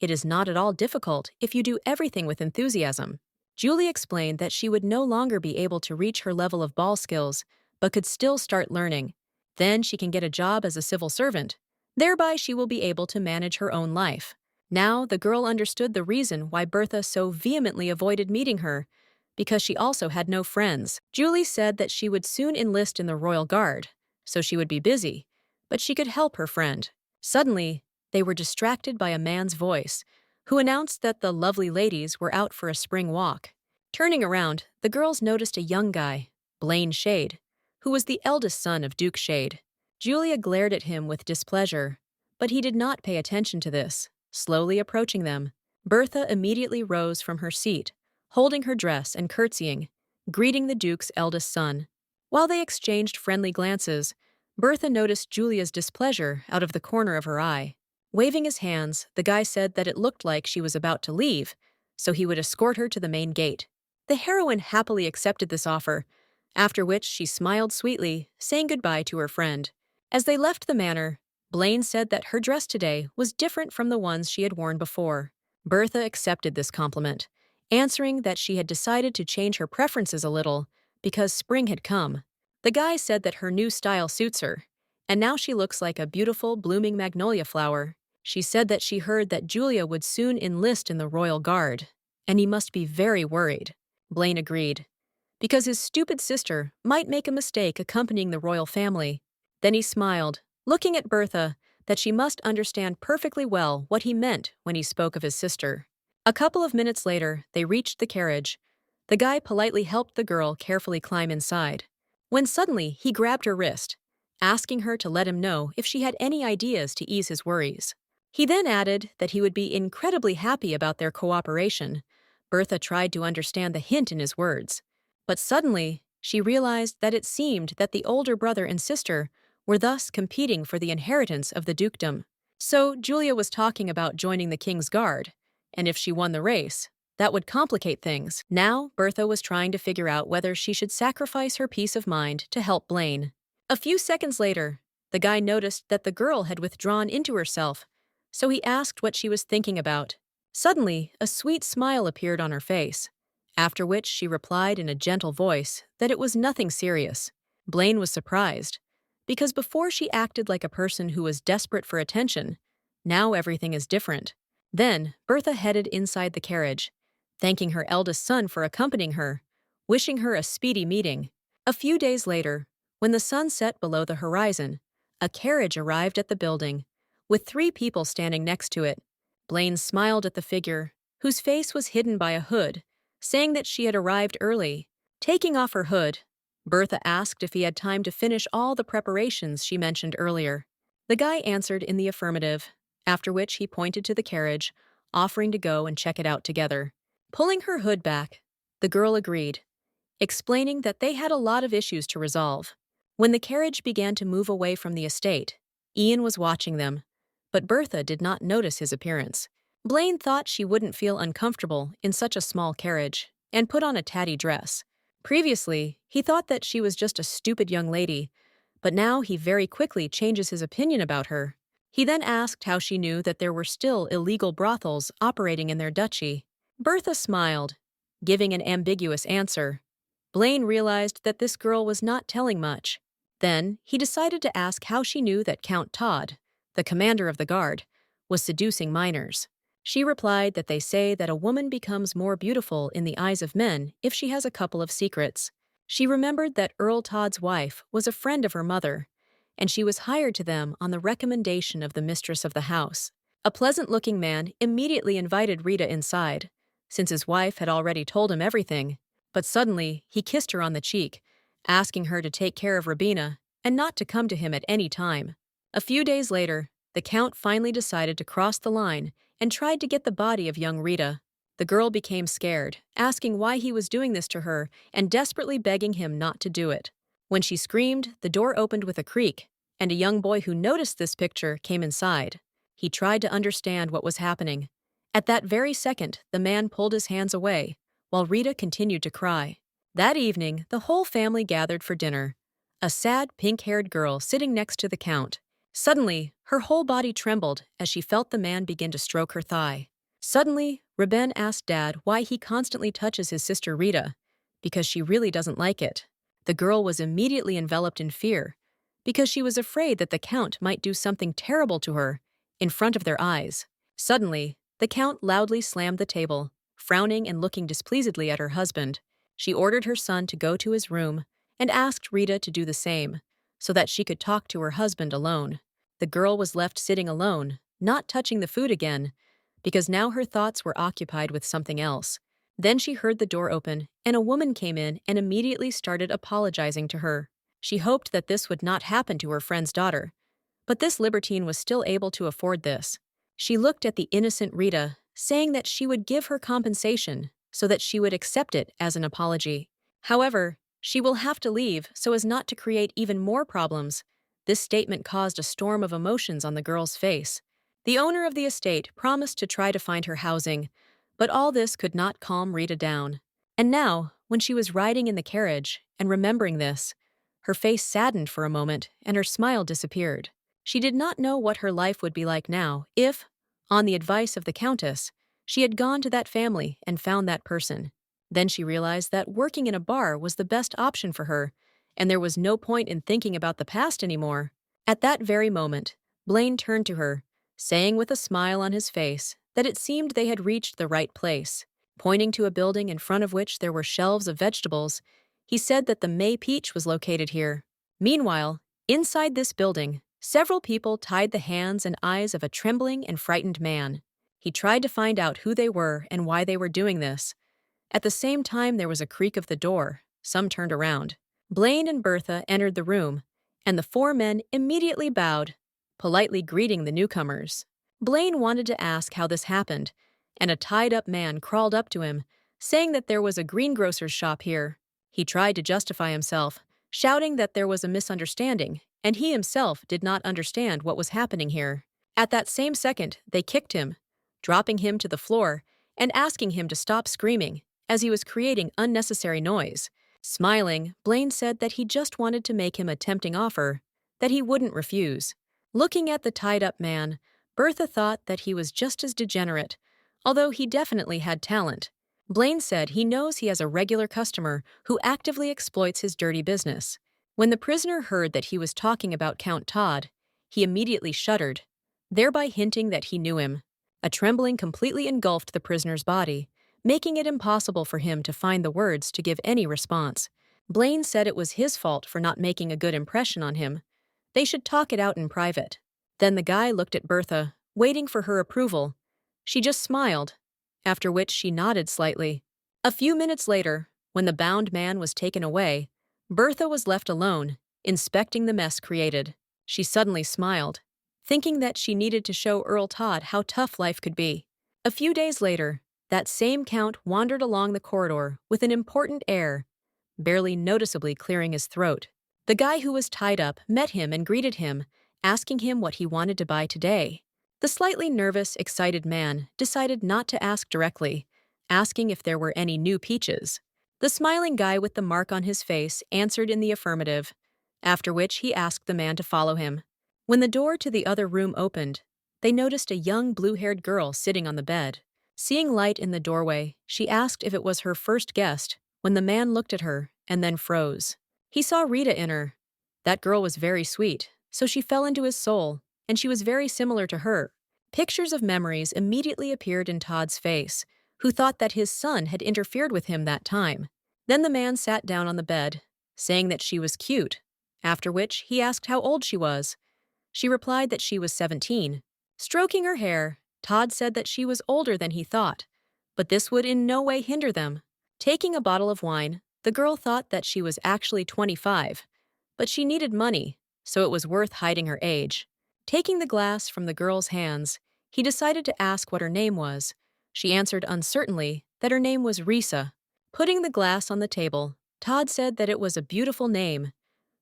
It is not at all difficult if you do everything with enthusiasm. Julie explained that she would no longer be able to reach her level of ball skills, but could still start learning. Then she can get a job as a civil servant. Thereby she will be able to manage her own life. Now the girl understood the reason why Bertha so vehemently avoided meeting her, because she also had no friends. Julie said that she would soon enlist in the Royal Guard, so she would be busy, but she could help her friend. Suddenly, they were distracted by a man's voice, who announced that the lovely ladies were out for a spring walk. Turning around, the girls noticed a young guy, Blaine Shade, who was the eldest son of Duke Shade. Julia glared at him with displeasure, but he did not pay attention to this. Slowly approaching them, Bertha immediately rose from her seat, holding her dress and curtsying, greeting the Duke's eldest son. While they exchanged friendly glances, Bertha noticed Julia's displeasure out of the corner of her eye. Waving his hands, the guy said that it looked like she was about to leave, so he would escort her to the main gate. The heroine happily accepted this offer, after which she smiled sweetly, saying goodbye to her friend. As they left the manor, Blaine said that her dress today was different from the ones she had worn before. Bertha accepted this compliment, answering that she had decided to change her preferences a little because spring had come. The guy said that her new style suits her, and now she looks like a beautiful blooming magnolia flower. She said that she heard that Julia would soon enlist in the Royal Guard, and he must be very worried. Blaine agreed, because his stupid sister might make a mistake accompanying the royal family. Then he smiled, looking at Bertha, that she must understand perfectly well what he meant when he spoke of his sister. A couple of minutes later, they reached the carriage. The guy politely helped the girl carefully climb inside, when suddenly he grabbed her wrist, asking her to let him know if she had any ideas to ease his worries. He then added that he would be incredibly happy about their cooperation. Bertha tried to understand the hint in his words, but suddenly she realized that it seemed that the older brother and sister were thus competing for the inheritance of the dukedom. So Julia was talking about joining the king's guard, and if she won the race, that would complicate things. Now Bertha was trying to figure out whether she should sacrifice her peace of mind to help Blaine. A few seconds later, the guy noticed that the girl had withdrawn into herself, so he asked what she was thinking about. Suddenly, a sweet smile appeared on her face, after which she replied in a gentle voice that it was nothing serious. Blaine was surprised, because before she acted like a person who was desperate for attention, now everything is different. Then, Bertha headed inside the carriage, thanking her eldest son for accompanying her, wishing her a speedy meeting. A few days later, when the sun set below the horizon, a carriage arrived at the building, with 3 people standing next to it. Blaine smiled at the figure, whose face was hidden by a hood, saying that she had arrived early. Taking off her hood, Bertha asked if he had time to finish all the preparations she mentioned earlier. The guy answered in the affirmative, after which he pointed to the carriage, offering to go and check it out together. Pulling her hood back, the girl agreed, explaining that they had a lot of issues to resolve. When the carriage began to move away from the estate, Ian was watching them, but Bertha did not notice his appearance. Blaine thought she wouldn't feel uncomfortable in such a small carriage and put on a tatty dress. Previously, he thought that she was just a stupid young lady, but now he very quickly changes his opinion about her. He then asked how she knew that there were still illegal brothels operating in their duchy. Bertha smiled, giving an ambiguous answer. Blaine realized that this girl was not telling much. Then, he decided to ask how she knew that Count Todd, the commander of the guard, was seducing minors. She replied that they say that a woman becomes more beautiful in the eyes of men if she has a couple of secrets. She remembered that Earl Todd's wife was a friend of her mother, and she was hired to them on the recommendation of the mistress of the house. A pleasant-looking man immediately invited Rita inside, since his wife had already told him everything, but suddenly he kissed her on the cheek, asking her to take care of Rabina and not to come to him at any time. A few days later, the Count finally decided to cross the line and tried to get the body of young Rita. The girl became scared, asking why he was doing this to her and desperately begging him not to do it. When she screamed, the door opened with a creak, and a young boy who noticed this picture came inside. He tried to understand what was happening. At that very second, the man pulled his hands away, while Rita continued to cry. That evening, the whole family gathered for dinner. A sad, pink-haired girl sitting next to the Count. Suddenly, her whole body trembled as she felt the man begin to stroke her thigh. Suddenly, Ruben asked Dad why he constantly touches his sister Rita, because she really doesn't like it. The girl was immediately enveloped in fear, because she was afraid that the Count might do something terrible to her in front of their eyes. Suddenly, the Count loudly slammed the table, frowning and looking displeasedly at her husband. She ordered her son to go to his room and asked Rita to do the same, so that she could talk to her husband alone. The girl was left sitting alone, not touching the food again, because now her thoughts were occupied with something else. Then she heard the door open, and a woman came in and immediately started apologizing to her. She hoped that this would not happen to her friend's daughter, but this libertine was still able to afford this. She looked at the innocent Rita, saying that she would give her compensation so that she would accept it as an apology. However, she will have to leave so as not to create even more problems. This statement caused a storm of emotions on the girl's face. The owner of the estate promised to try to find her housing, but all this could not calm Rita down. And now, when she was riding in the carriage and remembering this, her face saddened for a moment and her smile disappeared. She did not know what her life would be like now if, on the advice of the Countess, she had gone to that family and found that person. Then she realized that working in a bar was the best option for her, and there was no point in thinking about the past anymore. At that very moment, Blaine turned to her, saying with a smile on his face that it seemed they had reached the right place. Pointing to a building in front of which there were shelves of vegetables, he said that the May Peach was located here. Meanwhile, inside this building, several people tied the hands and eyes of a trembling and frightened man. He tried to find out who they were and why they were doing this. At the same time, there was a creak of the door. Some turned around. Blaine and Bertha entered the room, and the four men immediately bowed, politely greeting the newcomers. Blaine wanted to ask how this happened, and a tied-up man crawled up to him, saying that there was a greengrocer's shop here. He tried to justify himself, shouting that there was a misunderstanding, and he himself did not understand what was happening here. At that same second, they kicked him, dropping him to the floor and asking him to stop screaming, as he was creating unnecessary noise. Smiling, Blaine said that he just wanted to make him a tempting offer that he wouldn't refuse. Looking at the tied-up man, Bertha thought that he was just as degenerate, although he definitely had talent. Blaine said he knows he has a regular customer who actively exploits his dirty business. When the prisoner heard that he was talking about Count Todd, he immediately shuddered, thereby hinting that he knew him. A trembling completely engulfed the prisoner's body, making it impossible for him to find the words to give any response. Blaine said it was his fault for not making a good impression on him. They should talk it out in private. Then the guy looked at Bertha, waiting for her approval. She just smiled, after which she nodded slightly. A few minutes later, when the bound man was taken away, Bertha was left alone, inspecting the mess created. She suddenly smiled, thinking that she needed to show Earl Todd how tough life could be. A few days later, that same count wandered along the corridor with an important air, barely noticeably clearing his throat. The guy who was tied up met him and greeted him, asking him what he wanted to buy today. The slightly nervous, excited man decided not to ask directly, asking if there were any new peaches. The smiling guy with the mark on his face answered in the affirmative, after which he asked the man to follow him. When the door to the other room opened, they noticed a young blue-haired girl sitting on the bed. Seeing light in the doorway, she asked if it was her first guest, when the man looked at her and then froze. He saw Rita in her. That girl was very sweet, so she fell into his soul, and she was very similar to her. Pictures of memories immediately appeared in Todd's face, who thought that his son had interfered with him that time. Then the man sat down on the bed, saying that she was cute, after which he asked how old she was. She replied that she was 17. Stroking her hair, Todd said that she was older than he thought, but this would in no way hinder them. Taking a bottle of wine, the girl thought that she was actually 25, but she needed money, so it was worth hiding her age. Taking the glass from the girl's hands, he decided to ask what her name was. She answered uncertainly that her name was Risa. Putting the glass on the table, Todd said that it was a beautiful name,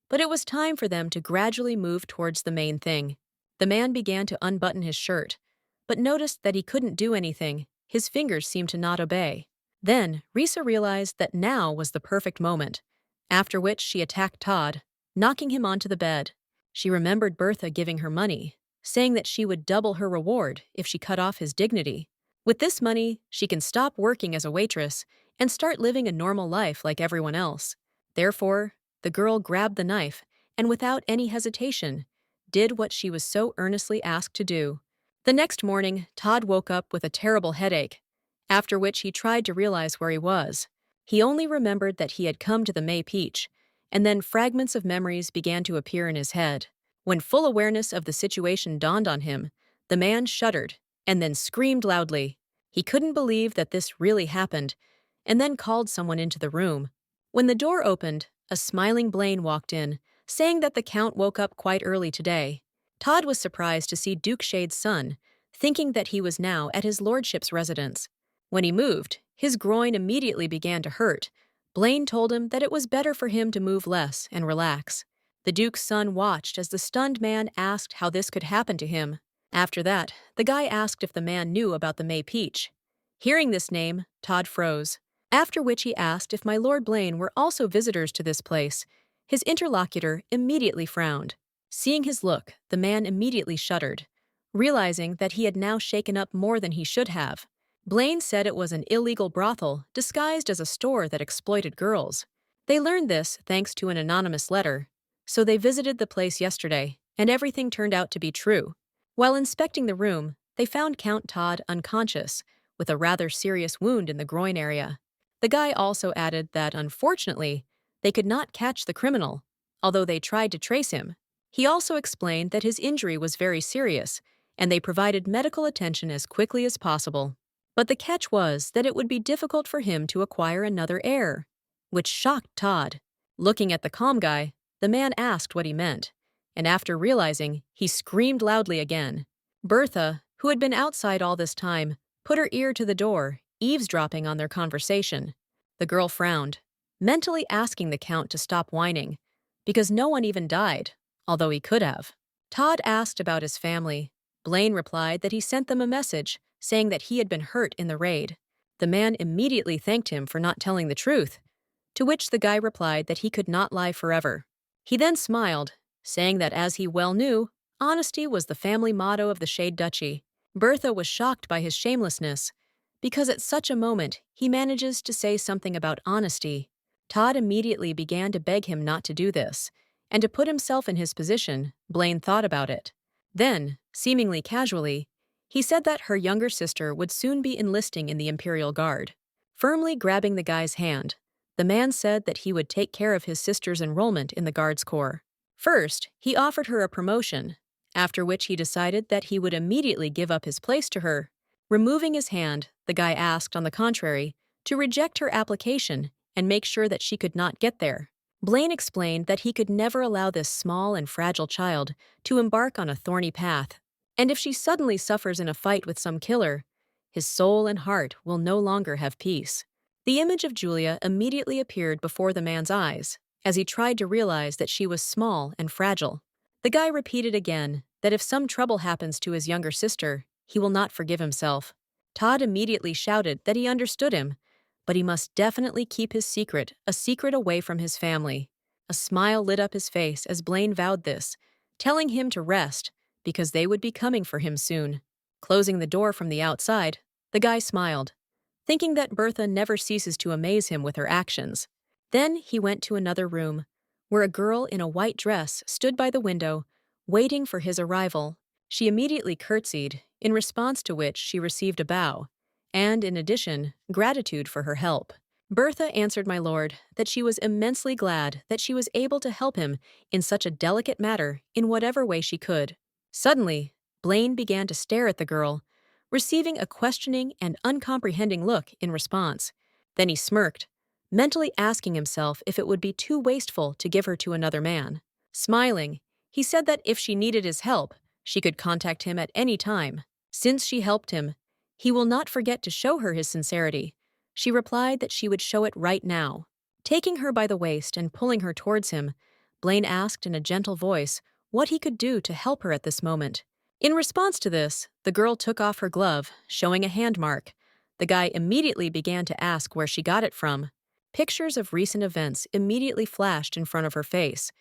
but it was time for them to gradually move towards the main thing. The man began to unbutton his shirt, but noticed that he couldn't do anything. His fingers seemed to not obey. Then, Risa realized that now was the perfect moment, after which she attacked Todd, knocking him onto the bed. She remembered Bertha giving her money, saying that she would double her reward if she cut off his dignity. With this money, she can stop working as a waitress and start living a normal life like everyone else. Therefore, the girl grabbed the knife and without any hesitation, did what she was so earnestly asked to do. The next morning, Todd woke up with a terrible headache, after which he tried to realize where he was. He only remembered that he had come to the May Peach, and then fragments of memories began to appear in his head. When full awareness of the situation dawned on him, the man shuddered and then screamed loudly. He couldn't believe that this really happened, and then called someone into the room. When the door opened, a smiling Blaine walked in, saying that the Count woke up quite early today. Todd was surprised to see Duke Shade's son, thinking that he was now at his lordship's residence. When he moved, his groin immediately began to hurt. Blaine told him that it was better for him to move less and relax. The Duke's son watched as the stunned man asked how this could happen to him. After that, the guy asked if the man knew about the May Peach. Hearing this name, Todd froze, after which he asked if my Lord Blaine were also visitors to this place. His interlocutor immediately frowned. Seeing his look, the man immediately shuddered, realizing that he had now shaken up more than he should have. Blaine said it was an illegal brothel disguised as a store that exploited girls. They learned this thanks to an anonymous letter, so they visited the place yesterday, and everything turned out to be true. While inspecting the room, they found Count Todd unconscious, with a rather serious wound in the groin area. The guy also added that, unfortunately, they could not catch the criminal, although they tried to trace him. He also explained that his injury was very serious, and they provided medical attention as quickly as possible. But the catch was that it would be difficult for him to acquire another heir, which shocked Todd. Looking at the calm guy, The man asked what he meant, and after realizing, he screamed loudly again. Bertha, who had been outside all this time, put her ear to the door, eavesdropping on their conversation. The girl frowned, mentally asking the Count to stop whining, because no one even died, although he could have. Todd asked about his family. Blaine replied that he sent them a message saying that he had been hurt in the raid. The man immediately thanked him for not telling the truth, to which the guy replied that he could not lie forever. He then smiled, saying that as he well knew, honesty was the family motto of the Shade Duchy. Bertha was shocked by his shamelessness, because at such a moment he manages to say something about honesty. Todd immediately began to beg him not to do this, and to put himself in his position. Blaine thought about it. Then, seemingly casually, he said that her younger sister would soon be enlisting in the Imperial Guard. Firmly grabbing the guy's hand, the man said that he would take care of his sister's enrollment in the Guards Corps. First, he offered her a promotion, after which he decided that he would immediately give up his place to her. Removing his hand, the guy asked, on the contrary, to reject her application and make sure that she could not get there. Blaine explained that he could never allow this small and fragile child to embark on a thorny path, and if she suddenly suffers in a fight with some killer, his soul and heart will no longer have peace. The image of Julia immediately appeared before the man's eyes, as he tried to realize that she was small and fragile. The guy repeated again that if some trouble happens to his younger sister, he will not forgive himself. Todd immediately shouted that he understood him, but he must definitely keep his secret a secret away from his family. A smile lit up his face as Blaine vowed this, telling him to rest because they would be coming for him soon. Closing the door from the outside, the guy smiled, thinking that Bertha never ceases to amaze him with her actions. Then he went to another room, where a girl in a white dress stood by the window, waiting for his arrival. She immediately curtsied, in response to which she received a bow, and, in addition, gratitude for her help. Bertha answered my lord that she was immensely glad that she was able to help him in such a delicate matter in whatever way she could. Suddenly, Blaine began to stare at the girl, receiving a questioning and uncomprehending look in response. Then he smirked, mentally asking himself if it would be too wasteful to give her to another man. Smiling, he said that if she needed his help, she could contact him at any time. Since she helped him, he will not forget to show her his sincerity. She replied that she would show it right now. Taking her by the waist and pulling her towards him, Blaine asked in a gentle voice what he could do to help her at this moment. In response to this, the girl took off her glove, showing a hand mark. The guy immediately began to ask where she got it from. Pictures of recent events immediately flashed in front of her face.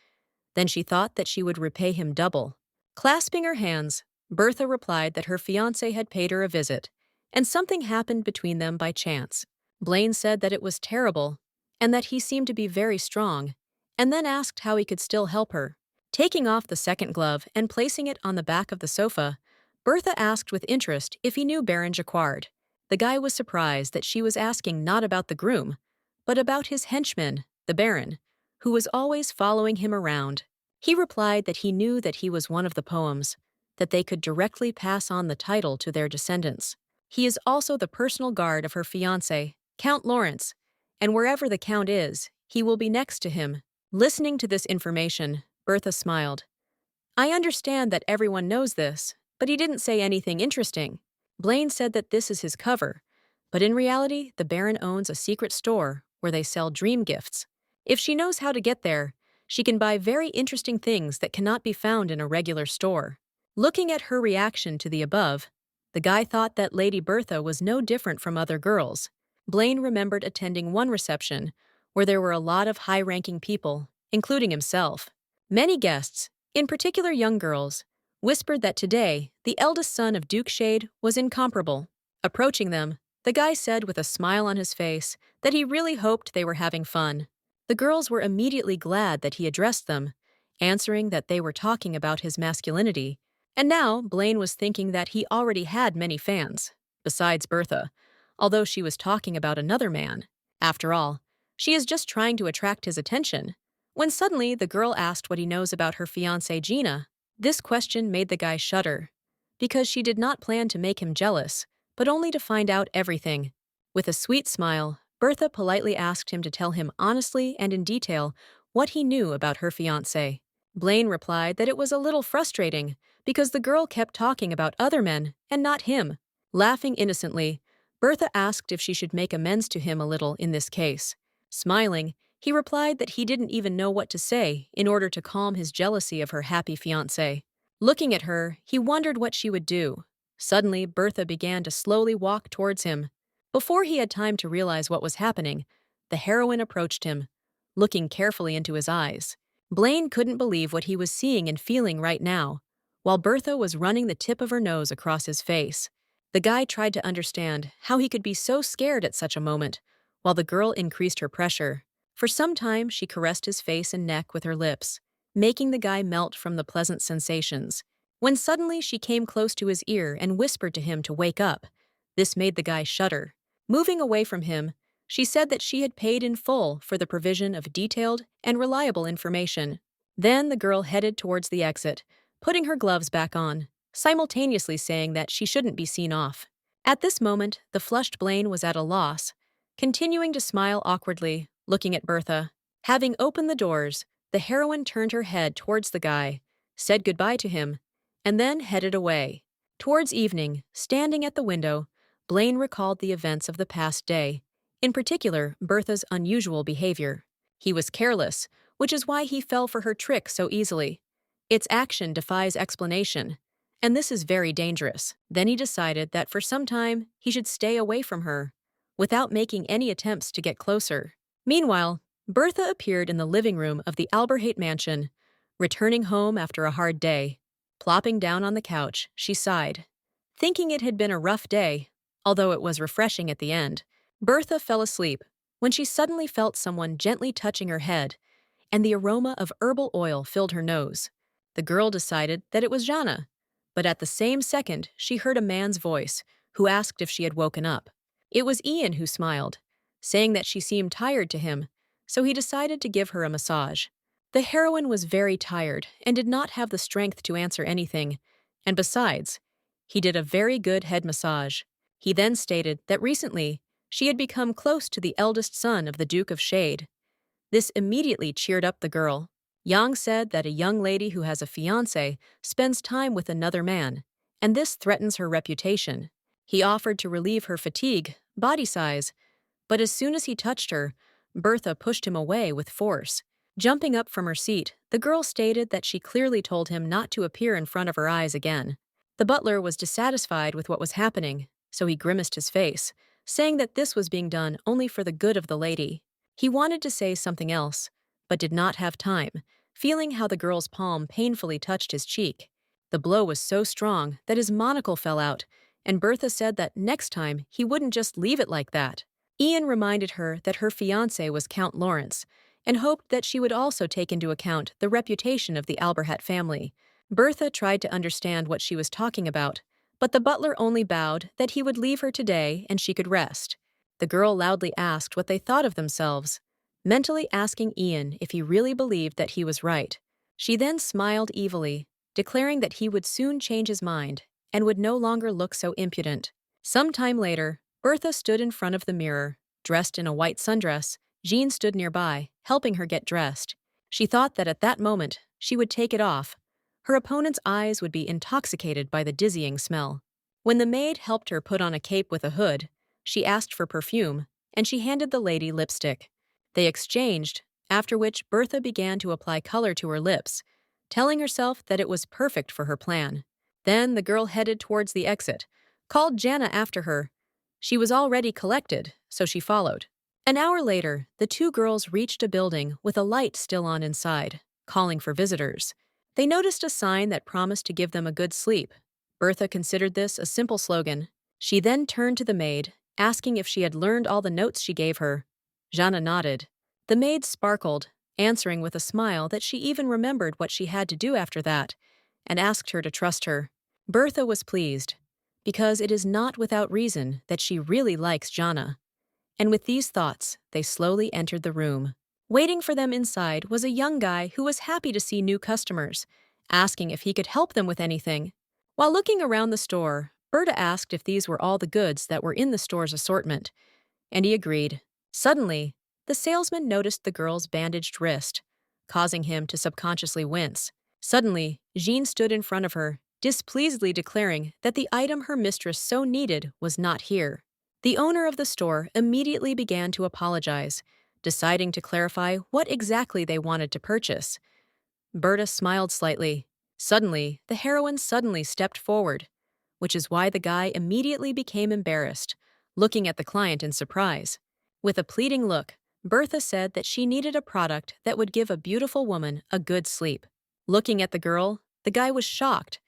Then she thought that she would repay him double. Clasping her hands, Bertha replied that her fiancé had paid her a visit, and something happened between them by chance. Blaine said that it was terrible, and that he seemed to be very strong, and then asked how he could still help her. Taking off the second glove and placing it on the back of the sofa, Bertha asked with interest if he knew Baron Jacquard. The guy was surprised that she was asking not about the groom, but about his henchman, the Baron, who was always following him around. He replied that he knew that he was one of the poems, that they could directly pass on the title to their descendants. He is also the personal guard of her fiancé, Count Lawrence, and wherever the Count is, he will be next to him. Listening to this information, Bertha smiled. I understand that everyone knows this, but he didn't say anything interesting. Blaine said that this is his cover, but in reality, the Baron owns a secret store where they sell dream gifts. If she knows how to get there, she can buy very interesting things that cannot be found in a regular store. Looking at her reaction to the above, the guy thought that Lady Bertha was no different from other girls. Blaine remembered attending one reception where there were a lot of high-ranking people, including himself. Many guests, in particular young girls, whispered that today the eldest son of Duke Shade was incomparable. Approaching them, the guy said with a smile on his face that he really hoped they were having fun. The girls were immediately glad that he addressed them, answering that they were talking about his masculinity. And now Blaine was thinking that he already had many fans, besides Bertha, although she was talking about another man. After all, she is just trying to attract his attention. When suddenly the girl asked what he knows about her fiancée Gina. This question made the guy shudder, because she did not plan to make him jealous, but only to find out everything. With a sweet smile, Bertha politely asked him to tell him honestly and in detail what he knew about her fiancé. Blaine replied that it was a little frustrating because the girl kept talking about other men and not him. Laughing innocently, Bertha asked if she should make amends to him a little in this case. Smiling, he replied that he didn't even know what to say in order to calm his jealousy of her happy fiancé. Looking at her, he wondered what she would do. Suddenly, Bertha began to slowly walk towards him. Before he had time to realize what was happening, the heroine approached him, looking carefully into his eyes. Blaine couldn't believe what he was seeing and feeling right now, while Bertha was running the tip of her nose across his face. The guy tried to understand how he could be so scared at such a moment, while the girl increased her pressure. For some time, she caressed his face and neck with her lips, making the guy melt from the pleasant sensations. When suddenly she came close to his ear and whispered to him to wake up. This made the guy shudder. Moving away from him, she said that she had paid in full for the provision of detailed and reliable information. Then the girl headed towards the exit, putting her gloves back on, simultaneously saying that she shouldn't be seen off. At this moment, the flushed Blaine was at a loss, continuing to smile awkwardly, looking at Bertha. Having opened the doors, the heroine turned her head towards the guy, said goodbye to him, and then headed away. Towards evening, standing at the window, Blaine recalled the events of the past day, in particular Bertha's unusual behavior. He was careless, which is why he fell for her trick so easily. Its action defies explanation, and this is very dangerous. Then he decided that for some time he should stay away from her, without making any attempts to get closer. Meanwhile, Bertha appeared in the living room of the Alberhat mansion, returning home after a hard day. Plopping down on the couch, she sighed. Thinking it had been a rough day, although it was refreshing at the end, Bertha fell asleep when she suddenly felt someone gently touching her head, and the aroma of herbal oil filled her nose. The girl decided that it was Jana, but at the same second she heard a man's voice, who asked if she had woken up. It was Ian who smiled, saying that she seemed tired to him, so he decided to give her a massage. The heroine was very tired and did not have the strength to answer anything, and besides, he did a very good head massage. He then stated that recently she had become close to the eldest son of the Duke of Shade. This immediately cheered up the girl. Yang said that a young lady who has a fiancé spends time with another man, and this threatens her reputation. He offered to relieve her fatigue, body size, but as soon as he touched her, Bertha pushed him away with force. Jumping up from her seat, the girl stated that she clearly told him not to appear in front of her eyes again. The butler was dissatisfied with what was happening, so he grimaced his face, saying that this was being done only for the good of the lady. He wanted to say something else, but did not have time, feeling how the girl's palm painfully touched his cheek. The blow was so strong that his monocle fell out, and Bertha said that next time he wouldn't just leave it like that. Ian reminded her that her fiancé was Count Lawrence, and hoped that she would also take into account the reputation of the Alberhat family. Bertha tried to understand what she was talking about, but the butler only bowed that he would leave her today and she could rest. The girl loudly asked what they thought of themselves, mentally asking Ian if he really believed that he was right. She then smiled evilly, declaring that he would soon change his mind and would no longer look so impudent. Some time later, Bertha stood in front of the mirror, dressed in a white sundress. Jean stood nearby, helping her get dressed. She thought that at that moment, she would take it off. Her opponent's eyes would be intoxicated by the dizzying smell. When the maid helped her put on a cape with a hood, she asked for perfume, and she handed the lady lipstick. They exchanged, after which Bertha began to apply color to her lips, telling herself that it was perfect for her plan. Then the girl headed towards the exit, called Jana after her. She was already collected, so she followed. An hour later, the two girls reached a building with a light still on inside, calling for visitors. They noticed a sign that promised to give them a good sleep. Bertha considered this a simple slogan. She then turned to the maid, asking if she had learned all the notes she gave her. Jana nodded. The maid sparkled, answering with a smile that she even remembered what she had to do after that, and asked her to trust her. Bertha was pleased, because it is not without reason that she really likes Jana. And with these thoughts, they slowly entered the room. Waiting for them inside was a young guy who was happy to see new customers, asking if he could help them with anything. While looking around the store, Berta asked if these were all the goods that were in the store's assortment, and he agreed. Suddenly, the salesman noticed the girl's bandaged wrist. causing him to subconsciously wince. Suddenly, Jean stood in front of her, displeasedly declaring that the item her mistress so needed was not here. The owner of the store immediately began to apologize, deciding to clarify what exactly they wanted to purchase. Berta smiled slightly. Suddenly, the heroine suddenly stepped forward, which is why the guy immediately became embarrassed, looking at the client in surprise. With a pleading look, Bertha said that she needed a product that would give a beautiful woman a good sleep. Looking at the girl, the guy was shocked,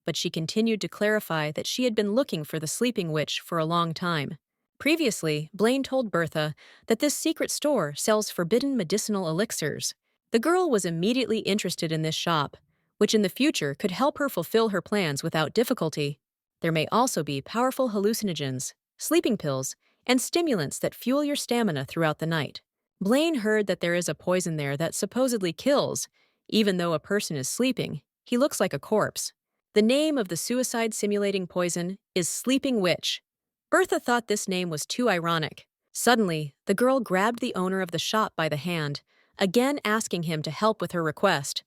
but she continued to clarify that she had been looking for the sleeping witch for a long time. Previously, Blaine told Bertha that this secret store sells forbidden medicinal elixirs. The girl was immediately interested in this shop, which in the future could help her fulfill her plans without difficulty. There may also be powerful hallucinogens, sleeping pills, and stimulants that fuel your stamina throughout the night. Blaine heard that there is a poison there that supposedly kills. Even though a person is sleeping, he looks like a corpse. The name of the suicide-simulating poison is Sleeping Witch. Bertha thought this name was too ironic. Suddenly, the girl grabbed the owner of the shop by the hand, again asking him to help with her request,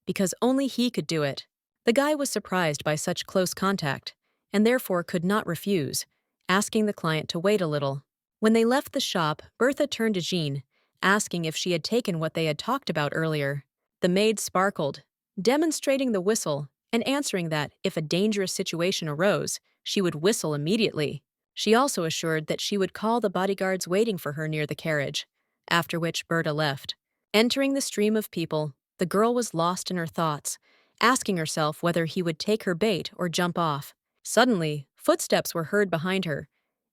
because only he could do it. The guy was surprised by such close contact, and therefore could not refuse, asking the client to wait a little. When they left the shop, Bertha turned to Jean, asking if she had taken what they had talked about earlier. The maid sparkled, demonstrating the whistle and answering that if a dangerous situation arose, she would whistle immediately. She also assured that she would call the bodyguards waiting for her near the carriage, after which Berta left. Entering the stream of people, the girl was lost in her thoughts, asking herself whether he would take her bait or jump off. Suddenly, footsteps were heard behind her,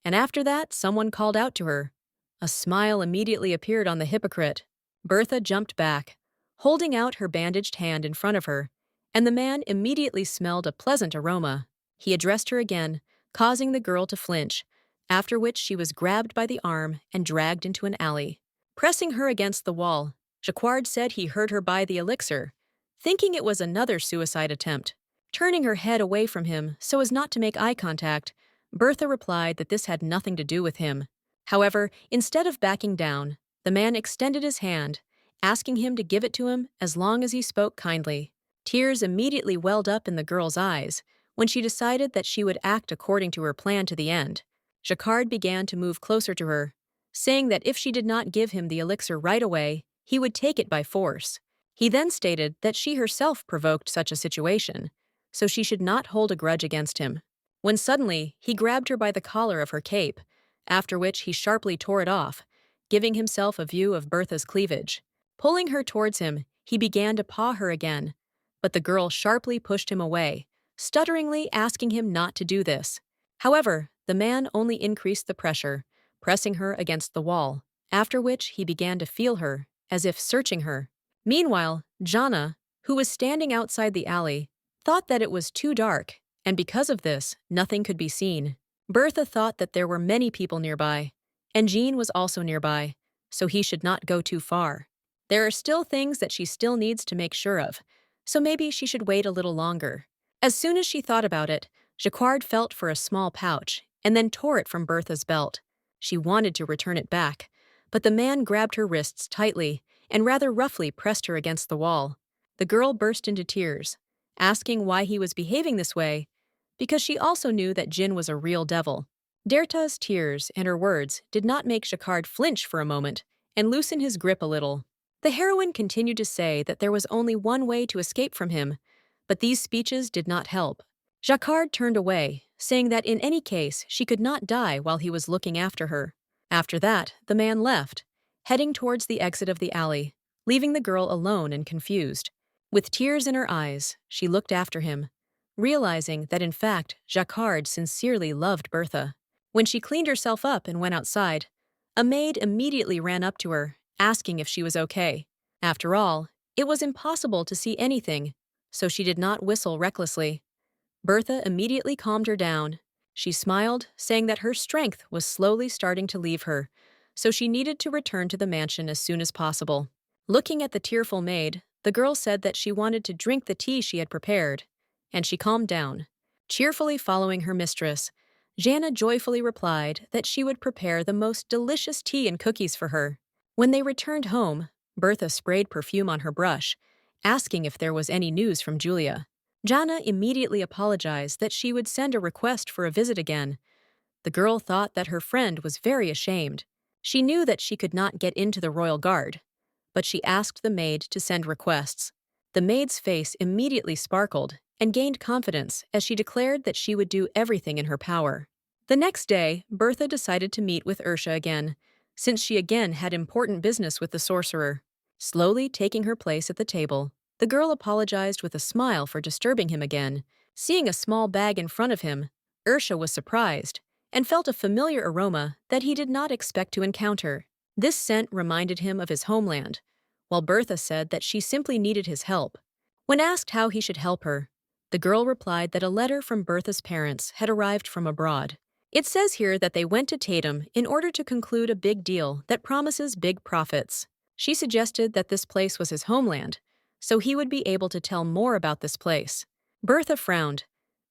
and after that someone called out to her. A smile immediately appeared on the hypocrite. Bertha jumped back, holding out her bandaged hand in front of her, and the man immediately smelled a pleasant aroma. He addressed her again, causing the girl to flinch, after which she was grabbed by the arm and dragged into an alley. Pressing her against the wall, Jacquard said he heard her buy the elixir, thinking it was another suicide attempt. Turning her head away from him so as not to make eye contact, Bertha replied that this had nothing to do with him. However, instead of backing down, the man extended his hand, asking him to give it to him as long as he spoke kindly. Tears immediately welled up in the girl's eyes when she decided that she would act according to her plan to the end. Jacquard began to move closer to her, saying that if she did not give him the elixir right away, he would take it by force. He then stated that she herself provoked such a situation, so she should not hold a grudge against him. When suddenly, he grabbed her by the collar of her cape, after which he sharply tore it off, giving himself a view of Bertha's cleavage. Pulling her towards him, he began to paw her again, but the girl sharply pushed him away, stutteringly asking him not to do this. However, the man only increased the pressure, pressing her against the wall, after which he began to feel her, as if searching her. Meanwhile, Jana, who was standing outside the alley, thought that it was too dark, and because of this, nothing could be seen. Bertha thought that there were many people nearby, and Jean was also nearby, so he should not go too far. There are still things that she still needs to make sure of, so maybe she should wait a little longer. As soon as she thought about it, Jacquard felt for a small pouch and then tore it from Bertha's belt. She wanted to return it back, but the man grabbed her wrists tightly and rather roughly pressed her against the wall. The girl burst into tears, asking why he was behaving this way, because she also knew that Jin was a real devil. Bertha's tears and her words did not make Jacquard flinch for a moment and loosen his grip a little. The heroine continued to say that there was only one way to escape from him, but these speeches did not help. Jacquard turned away, saying that in any case she could not die while he was looking after her. After that, the man left, heading towards the exit of the alley, leaving the girl alone and confused. With tears in her eyes, she looked after him, realizing that in fact Jacquard sincerely loved Bertha. When she cleaned herself up and went outside, a maid immediately ran up to her, asking if she was okay. After all, it was impossible to see anything, so she did not whistle recklessly. Bertha immediately calmed her down. She smiled, saying that her strength was slowly starting to leave her, so she needed to return to the mansion as soon as possible. Looking at the tearful maid, the girl said that she wanted to drink the tea she had prepared, and she calmed down. Cheerfully following her mistress, Jana joyfully replied that she would prepare the most delicious tea and cookies for her. When they returned home, Bertha sprayed perfume on her brush, asking if there was any news from Julia. Jana immediately apologized that she would send a request for a visit again. The girl thought that her friend was very ashamed. She knew that she could not get into the royal guard, but she asked the maid to send requests. The maid's face immediately sparkled and gained confidence as she declared that she would do everything in her power. The next day, Bertha decided to meet with Ursha again, since she again had important business with the sorcerer. Slowly taking her place at the table, the girl apologized with a smile for disturbing him again. Seeing a small bag in front of him, Ursha was surprised and felt a familiar aroma that he did not expect to encounter. This scent reminded him of his homeland, while Bertha said that she simply needed his help. When asked how he should help her, the girl replied that a letter from Bertha's parents had arrived from abroad. It says here that they went to Tatum in order to conclude a big deal that promises big profits. She suggested that this place was his homeland, so he would be able to tell more about this place. Bertha frowned,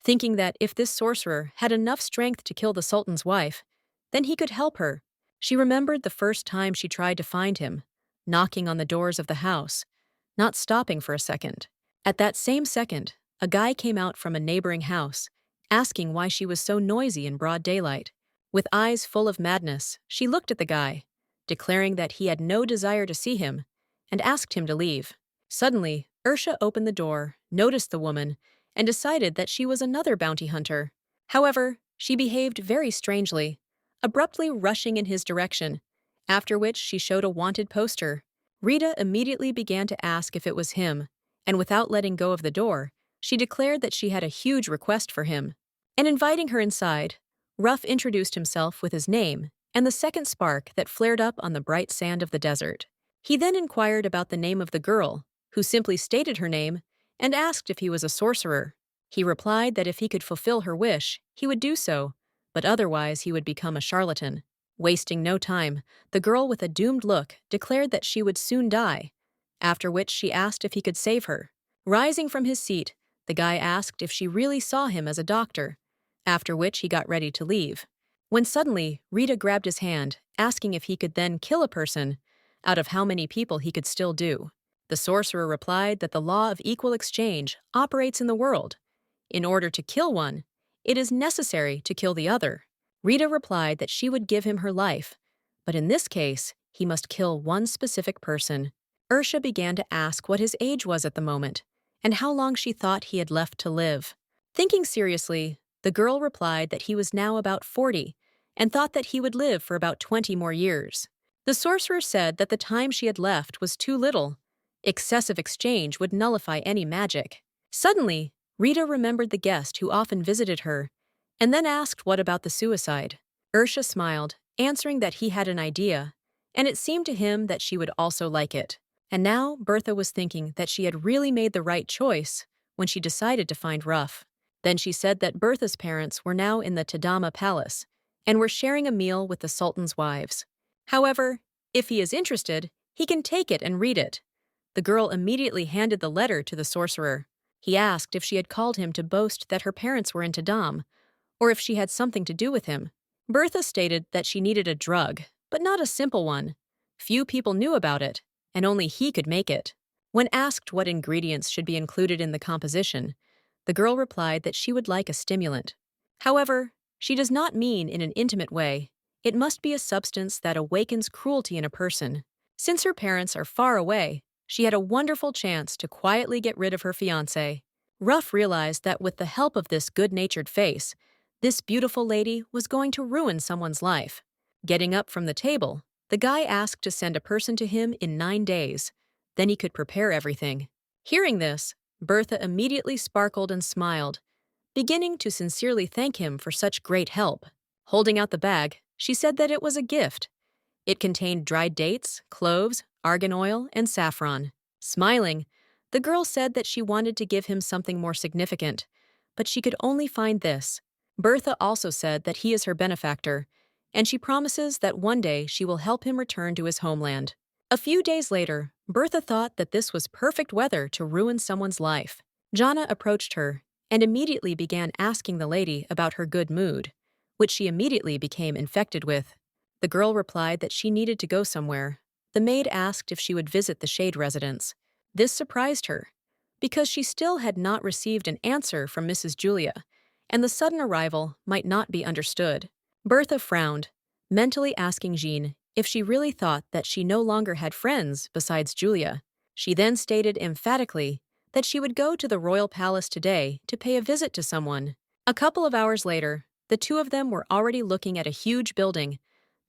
thinking that if this sorcerer had enough strength to kill the Sultan's wife, then he could help her. She remembered the first time she tried to find him, knocking on the doors of the house, not stopping for a second. At that same second, a guy came out from a neighboring house, asking why she was so noisy in broad daylight. With eyes full of madness, she looked at the guy, declaring that he had no desire to see him, and asked him to leave. Suddenly, Ursha opened the door, noticed the woman, and decided that she was another bounty hunter. However, she behaved very strangely, abruptly rushing in his direction, after which she showed a wanted poster. Rita immediately began to ask if it was him, and without letting go of the door, she declared that she had a huge request for him. And inviting her inside, Ruff introduced himself with his name and the second spark that flared up on the bright sand of the desert. He then inquired about the name of the girl, who simply stated her name and asked if he was a sorcerer. He replied that if he could fulfill her wish, he would do so, but otherwise he would become a charlatan. Wasting no time, the girl with a doomed look declared that she would soon die, after which she asked if he could save her. Rising from his seat, the guy asked if she really saw him as a doctor, after which he got ready to leave. When suddenly, Rita grabbed his hand, asking if he could then kill a person, out of how many people he could still do. The sorcerer replied that the law of equal exchange operates in the world. In order to kill one, it is necessary to kill the other. Rita replied that she would give him her life, but in this case, he must kill one specific person. Ursha began to ask what his age was at the moment, and how long she thought he had left to live. Thinking seriously, the girl replied that he was now about 40, and thought that he would live for about 20 more years. The sorcerer said that the time she had left was too little. Excessive exchange would nullify any magic. Suddenly, Rita remembered the guest who often visited her, and then asked what about the suicide. Ursha smiled, answering that he had an idea, and it seemed to him that she would also like it. And now Bertha was thinking that she had really made the right choice when she decided to find Ruff. Then she said that Bertha's parents were now in the Tadama Palace and were sharing a meal with the Sultan's wives. However, if he is interested, he can take it and read it. The girl immediately handed the letter to the sorcerer. He asked if she had called him to boast that her parents were in Tadam, or if she had something to do with him. Bertha stated that she needed a drug, but not a simple one. Few people knew about it, and only he could make it. When asked what ingredients should be included in the composition, the girl replied that she would like a stimulant. However, she does not mean in an intimate way. It must be a substance that awakens cruelty in a person. Since her parents are far away, she had a wonderful chance to quietly get rid of her fiancé. Ruff realized that with the help of this good-natured face, this beautiful lady was going to ruin someone's life. Getting up from the table, the guy asked to send a person to him in 9 days. Then he could prepare everything. Hearing this, Bertha immediately sparkled and smiled, beginning to sincerely thank him for such great help. Holding out the bag, she said that it was a gift. It contained dried dates, cloves, argan oil, and saffron. Smiling, the girl said that she wanted to give him something more significant, but she could only find this. Bertha also said that he is her benefactor, and she promises that one day she will help him return to his homeland. A few days later, Bertha thought that this was perfect weather to ruin someone's life. Jana approached her and immediately began asking the lady about her good mood, which she immediately became infected with. The girl replied that she needed to go somewhere, the maid asked if she would visit the shade residence. This surprised her, because she still had not received an answer from Mrs. Julia, and the sudden arrival might not be understood. Bertha frowned, mentally asking Jean if she really thought that she no longer had friends besides Julia. She then stated emphatically that she would go to the royal palace today to pay a visit to someone. A couple of hours later, the two of them were already looking at a huge building,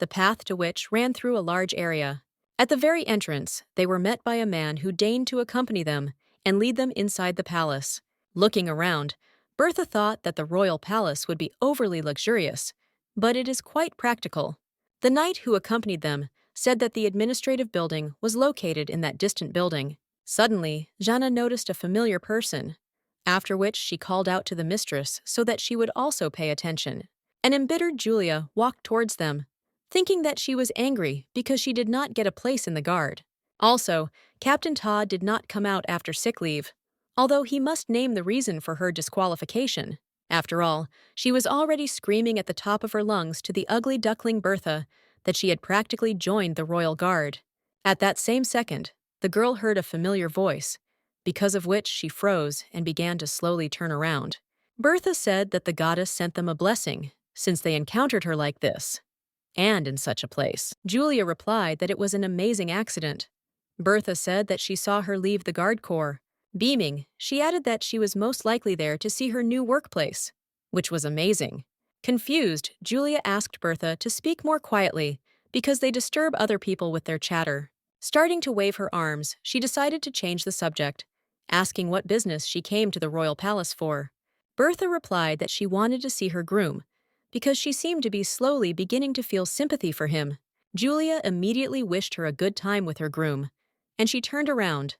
the path to which ran through a large area. At the very entrance, they were met by a man who deigned to accompany them and lead them inside the palace. Looking around, Bertha thought that the royal palace would be overly luxurious, but it is quite practical. The knight who accompanied them said that the administrative building was located in that distant building. Suddenly, Jana noticed a familiar person, after which she called out to the mistress so that she would also pay attention. An embittered Julia walked towards them, thinking that she was angry because she did not get a place in the guard. Also, Captain Todd did not come out after sick leave, although he must name the reason for her disqualification. After all, she was already screaming at the top of her lungs to the ugly duckling Bertha that she had practically joined the royal guard. At that same second, the girl heard a familiar voice, because of which she froze and began to slowly turn around. Bertha said that the goddess sent them a blessing, since they encountered her like this, and in such a place. Julia replied that it was an amazing accident. Bertha said that she saw her leave the guard corps. Beaming, she added that she was most likely there to see her new workplace, which was amazing. Confused, Julia asked Bertha to speak more quietly because they disturb other people with their chatter. Starting to wave her arms, she decided to change the subject, asking what business she came to the royal palace for. Bertha replied that she wanted to see her groom, because she seemed to be slowly beginning to feel sympathy for him. Julia immediately wished her a good time with her groom, and she turned around,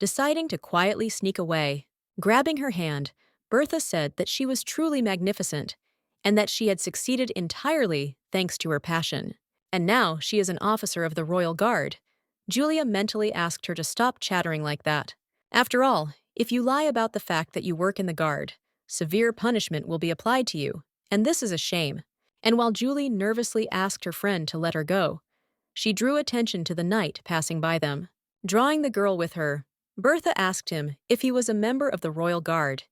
deciding to quietly sneak away. Grabbing her hand, Bertha said that she was truly magnificent, and that she had succeeded entirely thanks to her passion. And now she is an officer of the royal guard. Julia mentally asked her to stop chattering like that. After all, if you lie about the fact that you work in the guard, severe punishment will be applied to you, and this is a shame. And while Julie nervously asked her friend to let her go, she drew attention to the knight passing by them. Drawing the girl with her, Bertha asked him if he was a member of the royal guard.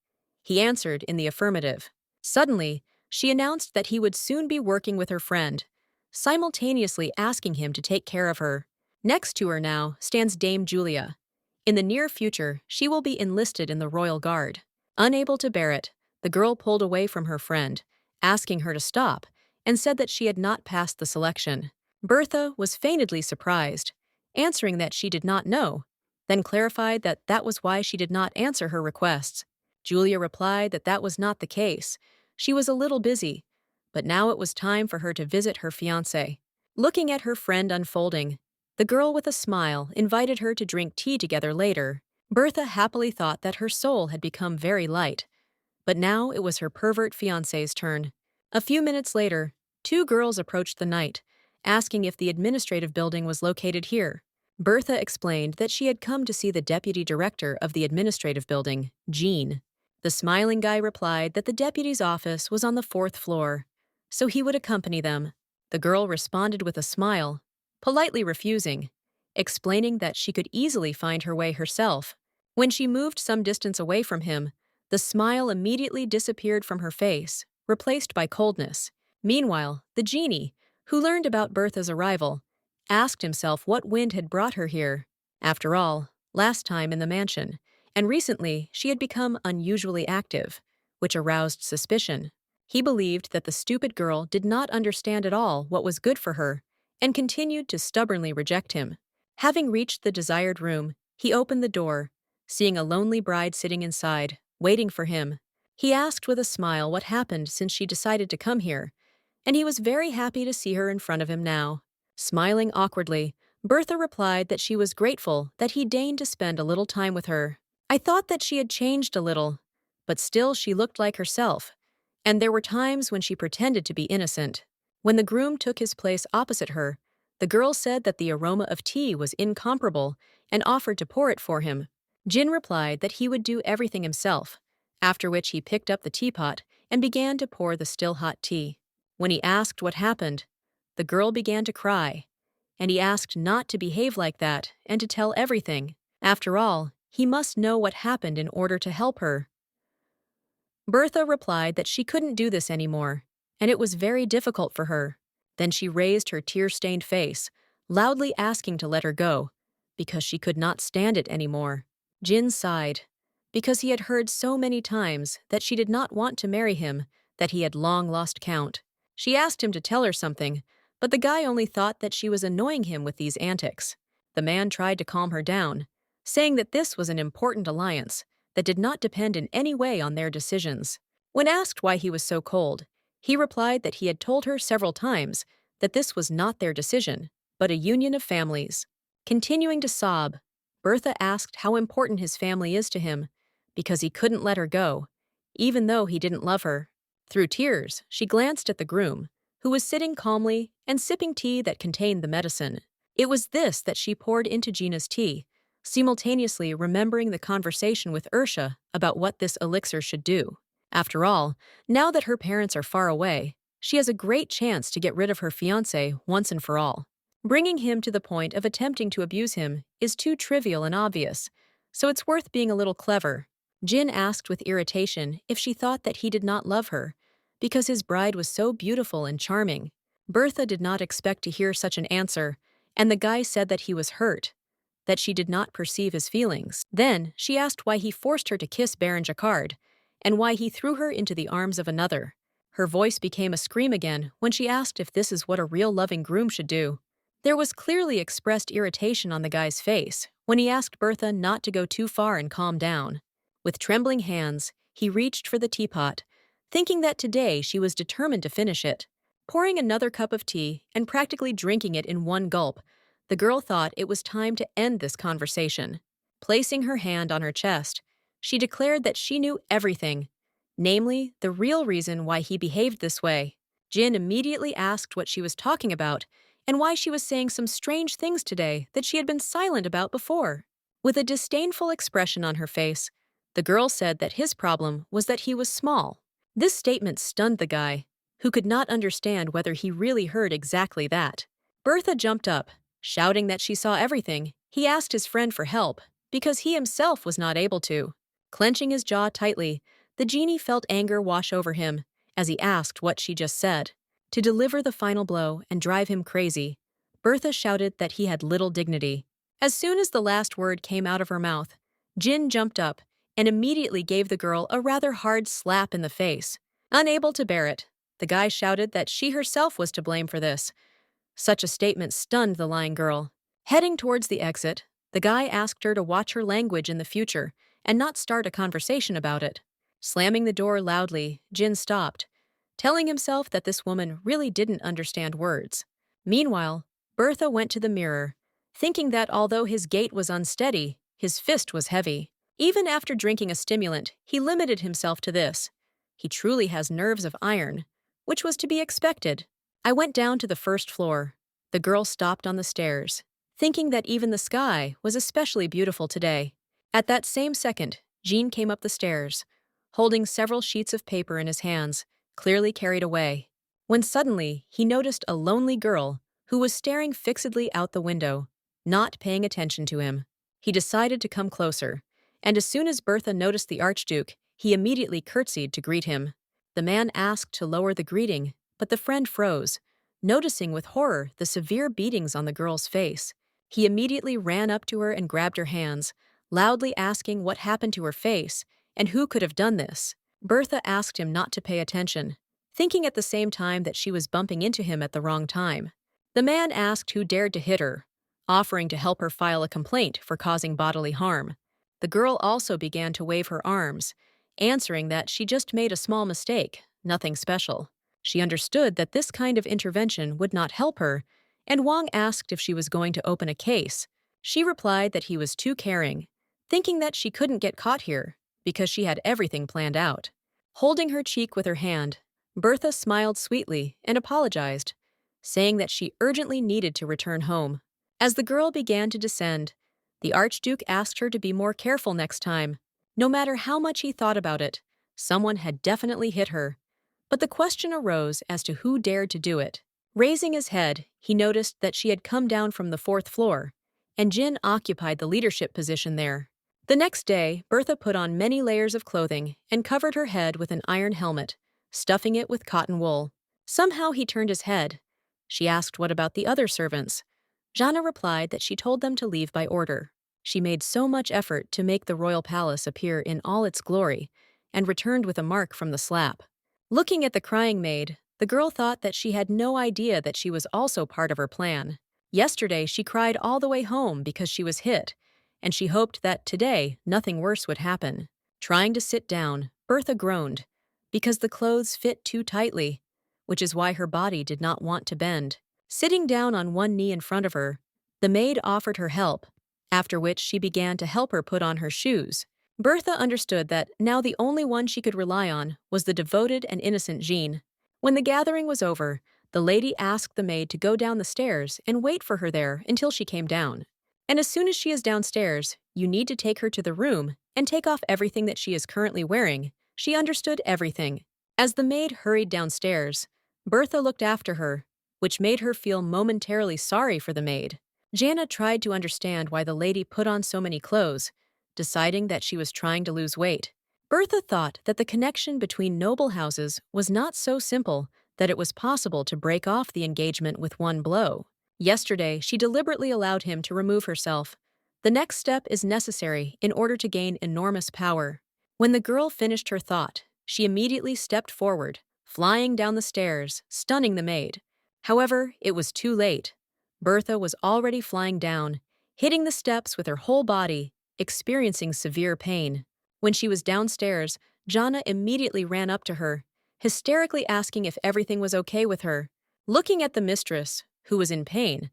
He answered in the affirmative. Suddenly, she announced that he would soon be working with her friend, simultaneously asking him to take care of her. Next to her now stands Dame Julia. In the near future, she will be enlisted in the royal guard. Unable to bear it, the girl pulled away from her friend, asking her to stop, and said that she had not passed the selection. Bertha was feignedly surprised, answering that she did not know, then clarified that that was why she did not answer her requests. Julia replied that that was not the case. She was a little busy, but now it was time for her to visit her fiancé. Looking at her friend unfolding, the girl with a smile invited her to drink tea together later. Bertha happily thought that her soul had become very light, but now it was her pervert fiancé's turn. A few minutes later, two girls approached the knight, asking if the administrative building was located here. Bertha explained that she had come to see the deputy director of the administrative building, Jean. The smiling guy replied that the deputy's office was on the 4th floor, so he would accompany them. The girl responded with a smile, politely refusing, explaining that she could easily find her way herself. When she moved some distance away from him, the smile immediately disappeared from her face, replaced by coldness. Meanwhile, the genie, who learned about Bertha's arrival, asked himself what wind had brought her here. After all, last time in the mansion, and recently she had become unusually active, which aroused suspicion. He believed that the stupid girl did not understand at all what was good for her, and continued to stubbornly reject him. Having reached the desired room, he opened the door, seeing a lonely bride sitting inside, waiting for him. He asked with a smile what happened since she decided to come here, and he was very happy to see her in front of him now. Smiling awkwardly, Bertha replied that she was grateful that he deigned to spend a little time with her. I thought that she had changed a little, but still she looked like herself, and there were times when she pretended to be innocent. When the groom took his place opposite her, the girl said that the aroma of tea was incomparable and offered to pour it for him. Jin replied that he would do everything himself, after which he picked up the teapot and began to pour the still hot tea. When he asked what happened, the girl began to cry, and he asked not to behave like that and to tell everything. After all, he must know what happened in order to help her. Bertha replied that she couldn't do this anymore, and it was very difficult for her. Then she raised her tear-stained face, loudly asking to let her go, because she could not stand it anymore. Jin sighed, because he had heard so many times that she did not want to marry him that he had long lost count. She asked him to tell her something, but the guy only thought that she was annoying him with these antics. The man tried to calm her down, saying that this was an important alliance that did not depend in any way on their decisions. When asked why he was so cold, he replied that he had told her several times that this was not their decision, but a union of families. Continuing to sob, Bertha asked how important his family is to him, because he couldn't let her go, even though he didn't love her. Through tears, she glanced at the groom, who was sitting calmly and sipping tea that contained the medicine. It was this that she poured into Gina's tea, simultaneously remembering the conversation with Ursha about what this elixir should do. After all, now that her parents are far away, she has a great chance to get rid of her fiancé once and for all. Bringing him to the point of attempting to abuse him is too trivial and obvious, so it's worth being a little clever. Jin asked with irritation if she thought that he did not love her, because his bride was so beautiful and charming. Bertha did not expect to hear such an answer, and the guy said that he was hurt, that she did not perceive his feelings. Then she asked why he forced her to kiss Baron Jacquard, and why he threw her into the arms of another. Her voice became a scream again when she asked if this is what a real loving groom should do. There was clearly expressed irritation on the guy's face when he asked Bertha not to go too far and calm down. With trembling hands, he reached for the teapot, thinking that today she was determined to finish it. Pouring another cup of tea and practically drinking it in one gulp, the girl thought it was time to end this conversation. Placing her hand on her chest, she declared that she knew everything, namely, the real reason why he behaved this way. Jin immediately asked what she was talking about and why she was saying some strange things today that she had been silent about before. With a disdainful expression on her face, the girl said that his problem was that he was small. This statement stunned the guy, who could not understand whether he really heard exactly that. Bertha jumped up, shouting that she saw everything. He asked his friend for help, because he himself was not able to. Clenching his jaw tightly, the genie felt anger wash over him as he asked what she just said. To deliver the final blow and drive him crazy, Bertha shouted that he had little dignity. As soon as the last word came out of her mouth, Jin jumped up and immediately gave the girl a rather hard slap in the face. Unable to bear it, the guy shouted that she herself was to blame for this. Such a statement stunned the lying girl. Heading towards the exit, the guy asked her to watch her language in the future and not start a conversation about it. Slamming the door loudly, Jin stopped, telling himself that this woman really didn't understand words. Meanwhile, Bertha went to the mirror, thinking that although his gait was unsteady, his fist was heavy. Even after drinking a stimulant, he limited himself to this. He truly has nerves of iron, which was to be expected. I went down to the first floor. The girl stopped on the stairs, thinking that even the sky was especially beautiful today. At that same second, Jean came up the stairs, holding several sheets of paper in his hands, clearly carried away. When suddenly, he noticed a lonely girl who was staring fixedly out the window, not paying attention to him. He decided to come closer, and as soon as Bertha noticed the Archduke, he immediately curtsied to greet him. The man asked to lower the greeting, but the friend froze, noticing with horror the severe beatings on the girl's face. He immediately ran up to her and grabbed her hands, loudly asking what happened to her face and who could have done this. Bertha asked him not to pay attention, thinking at the same time that she was bumping into him at the wrong time. The man asked who dared to hit her, offering to help her file a complaint for causing bodily harm. The girl also began to wave her arms, answering that she just made a small mistake, nothing special. She understood that this kind of intervention would not help her, and Wang asked if she was going to open a case. She replied that he was too caring, thinking that she couldn't get caught here because she had everything planned out. Holding her cheek with her hand, Bertha smiled sweetly and apologized, saying that she urgently needed to return home. As the girl began to descend, the Archduke asked her to be more careful next time. No matter how much he thought about it, someone had definitely hit her. But the question arose as to who dared to do it. Raising his head, he noticed that she had come down from the fourth floor, and Jin occupied the leadership position there. The next day, Bertha put on many layers of clothing and covered her head with an iron helmet, stuffing it with cotton wool. Somehow he turned his head. She asked what about the other servants. Jana replied that she told them to leave by order. She made so much effort to make the royal palace appear in all its glory, and returned with a mark from the slap. Looking at the crying maid, the girl thought that she had no idea that she was also part of her plan. Yesterday she cried all the way home because she was hit, and she hoped that today nothing worse would happen. Trying to sit down, Bertha groaned, because the clothes fit too tightly, which is why her body did not want to bend. Sitting down on one knee in front of her, the maid offered her help, after which she began to help her put on her shoes. Bertha understood that now the only one she could rely on was the devoted and innocent Jean. When the gathering was over, the lady asked the maid to go down the stairs and wait for her there until she came down. And as soon as she is downstairs, you need to take her to the room and take off everything that she is currently wearing. She understood everything. As the maid hurried downstairs, Bertha looked after her, which made her feel momentarily sorry for the maid. Jana tried to understand why the lady put on so many clothes, deciding that she was trying to lose weight. Bertha thought that the connection between noble houses was not so simple that it was possible to break off the engagement with one blow. Yesterday, she deliberately allowed him to remove herself. The next step is necessary in order to gain enormous power. When the girl finished her thought, she immediately stepped forward, flying down the stairs, stunning the maid. However, it was too late. Bertha was already flying down, hitting the steps with her whole body, experiencing severe pain. When she was downstairs, Jana immediately ran up to her, hysterically asking if everything was okay with her. Looking at the mistress, who was in pain,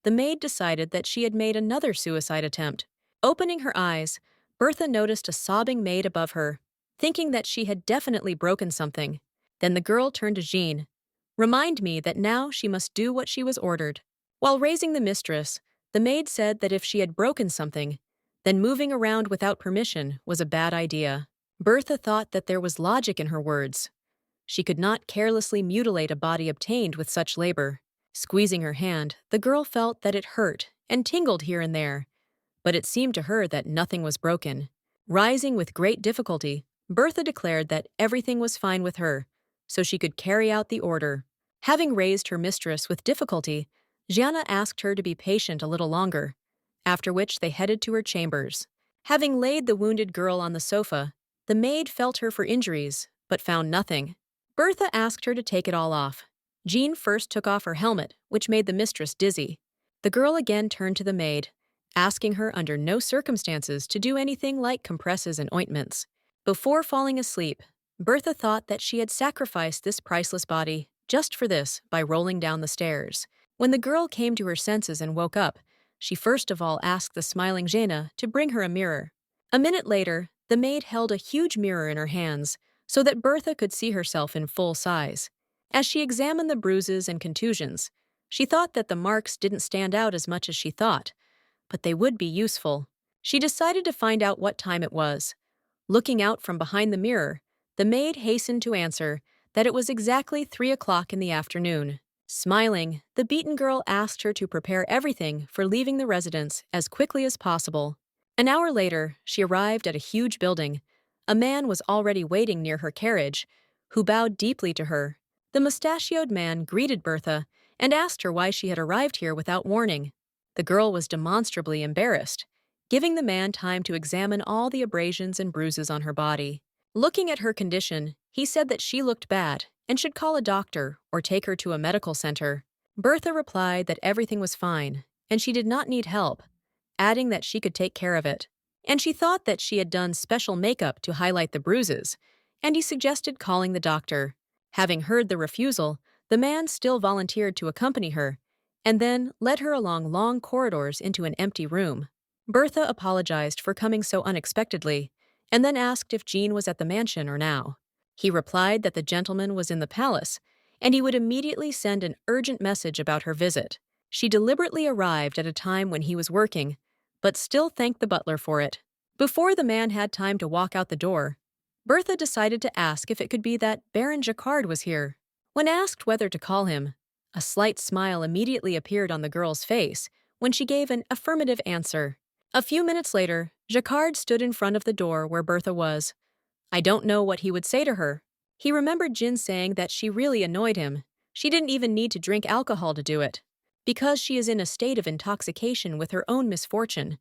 the maid decided that she had made another suicide attempt. Opening her eyes, Bertha noticed a sobbing maid above her, thinking that she had definitely broken something. Then the girl turned to Jean. Remind me that now she must do what she was ordered. While raising the mistress, the maid said that if she had broken something, then moving around without permission was a bad idea. Bertha thought that there was logic in her words. She could not carelessly mutilate a body obtained with such labor. Squeezing her hand, the girl felt that it hurt and tingled here and there, but it seemed to her that nothing was broken. Rising with great difficulty, Bertha declared that everything was fine with her, so she could carry out the order. Having raised her mistress with difficulty, Gianna asked her to be patient a little longer, after which they headed to her chambers. Having laid the wounded girl on the sofa, the maid felt her for injuries, but found nothing. Bertha asked her to take it all off. Jean first took off her helmet, which made the mistress dizzy. The girl again turned to the maid, asking her under no circumstances to do anything like compresses and ointments. Before falling asleep, Bertha thought that she had sacrificed this priceless body just for this by rolling down the stairs. When the girl came to her senses and woke up, she first of all asked the smiling Jana to bring her a mirror. A minute later, the maid held a huge mirror in her hands so that Bertha could see herself in full size. As she examined the bruises and contusions, she thought that the marks didn't stand out as much as she thought, but they would be useful. She decided to find out what time it was. Looking out from behind the mirror, the maid hastened to answer that it was exactly 3 o'clock in the afternoon. Smiling, the beaten girl asked her to prepare everything for leaving the residence as quickly as possible. An hour later, she arrived at a huge building. A man was already waiting near her carriage, who bowed deeply to her. The mustachioed man greeted Bertha and asked her why she had arrived here without warning. The girl was demonstrably embarrassed, giving the man time to examine all the abrasions and bruises on her body. Looking at her condition, he said that she looked bad and should call a doctor or take her to a medical center. Bertha replied that everything was fine and she did not need help, adding that she could take care of it. And she thought that she had done special makeup to highlight the bruises, and he suggested calling the doctor. Having heard the refusal, the man still volunteered to accompany her, and then led her along long corridors into an empty room. Bertha apologized for coming so unexpectedly, and then asked if Jean was at the mansion or now. He replied that the gentleman was in the palace, and he would immediately send an urgent message about her visit. She deliberately arrived at a time when he was working, but still thanked the butler for it. Before the man had time to walk out the door, Bertha decided to ask if it could be that Baron Jacquard was here. When asked whether to call him, A slight smile immediately appeared on the girl's face when she gave an affirmative answer. A few minutes later, Jacquard stood in front of the door where Bertha was. I don't know what he would say to her. He remembered Jin saying that she really annoyed him. She didn't even need to drink alcohol to do it. Because she is in a state of intoxication with her own misfortune,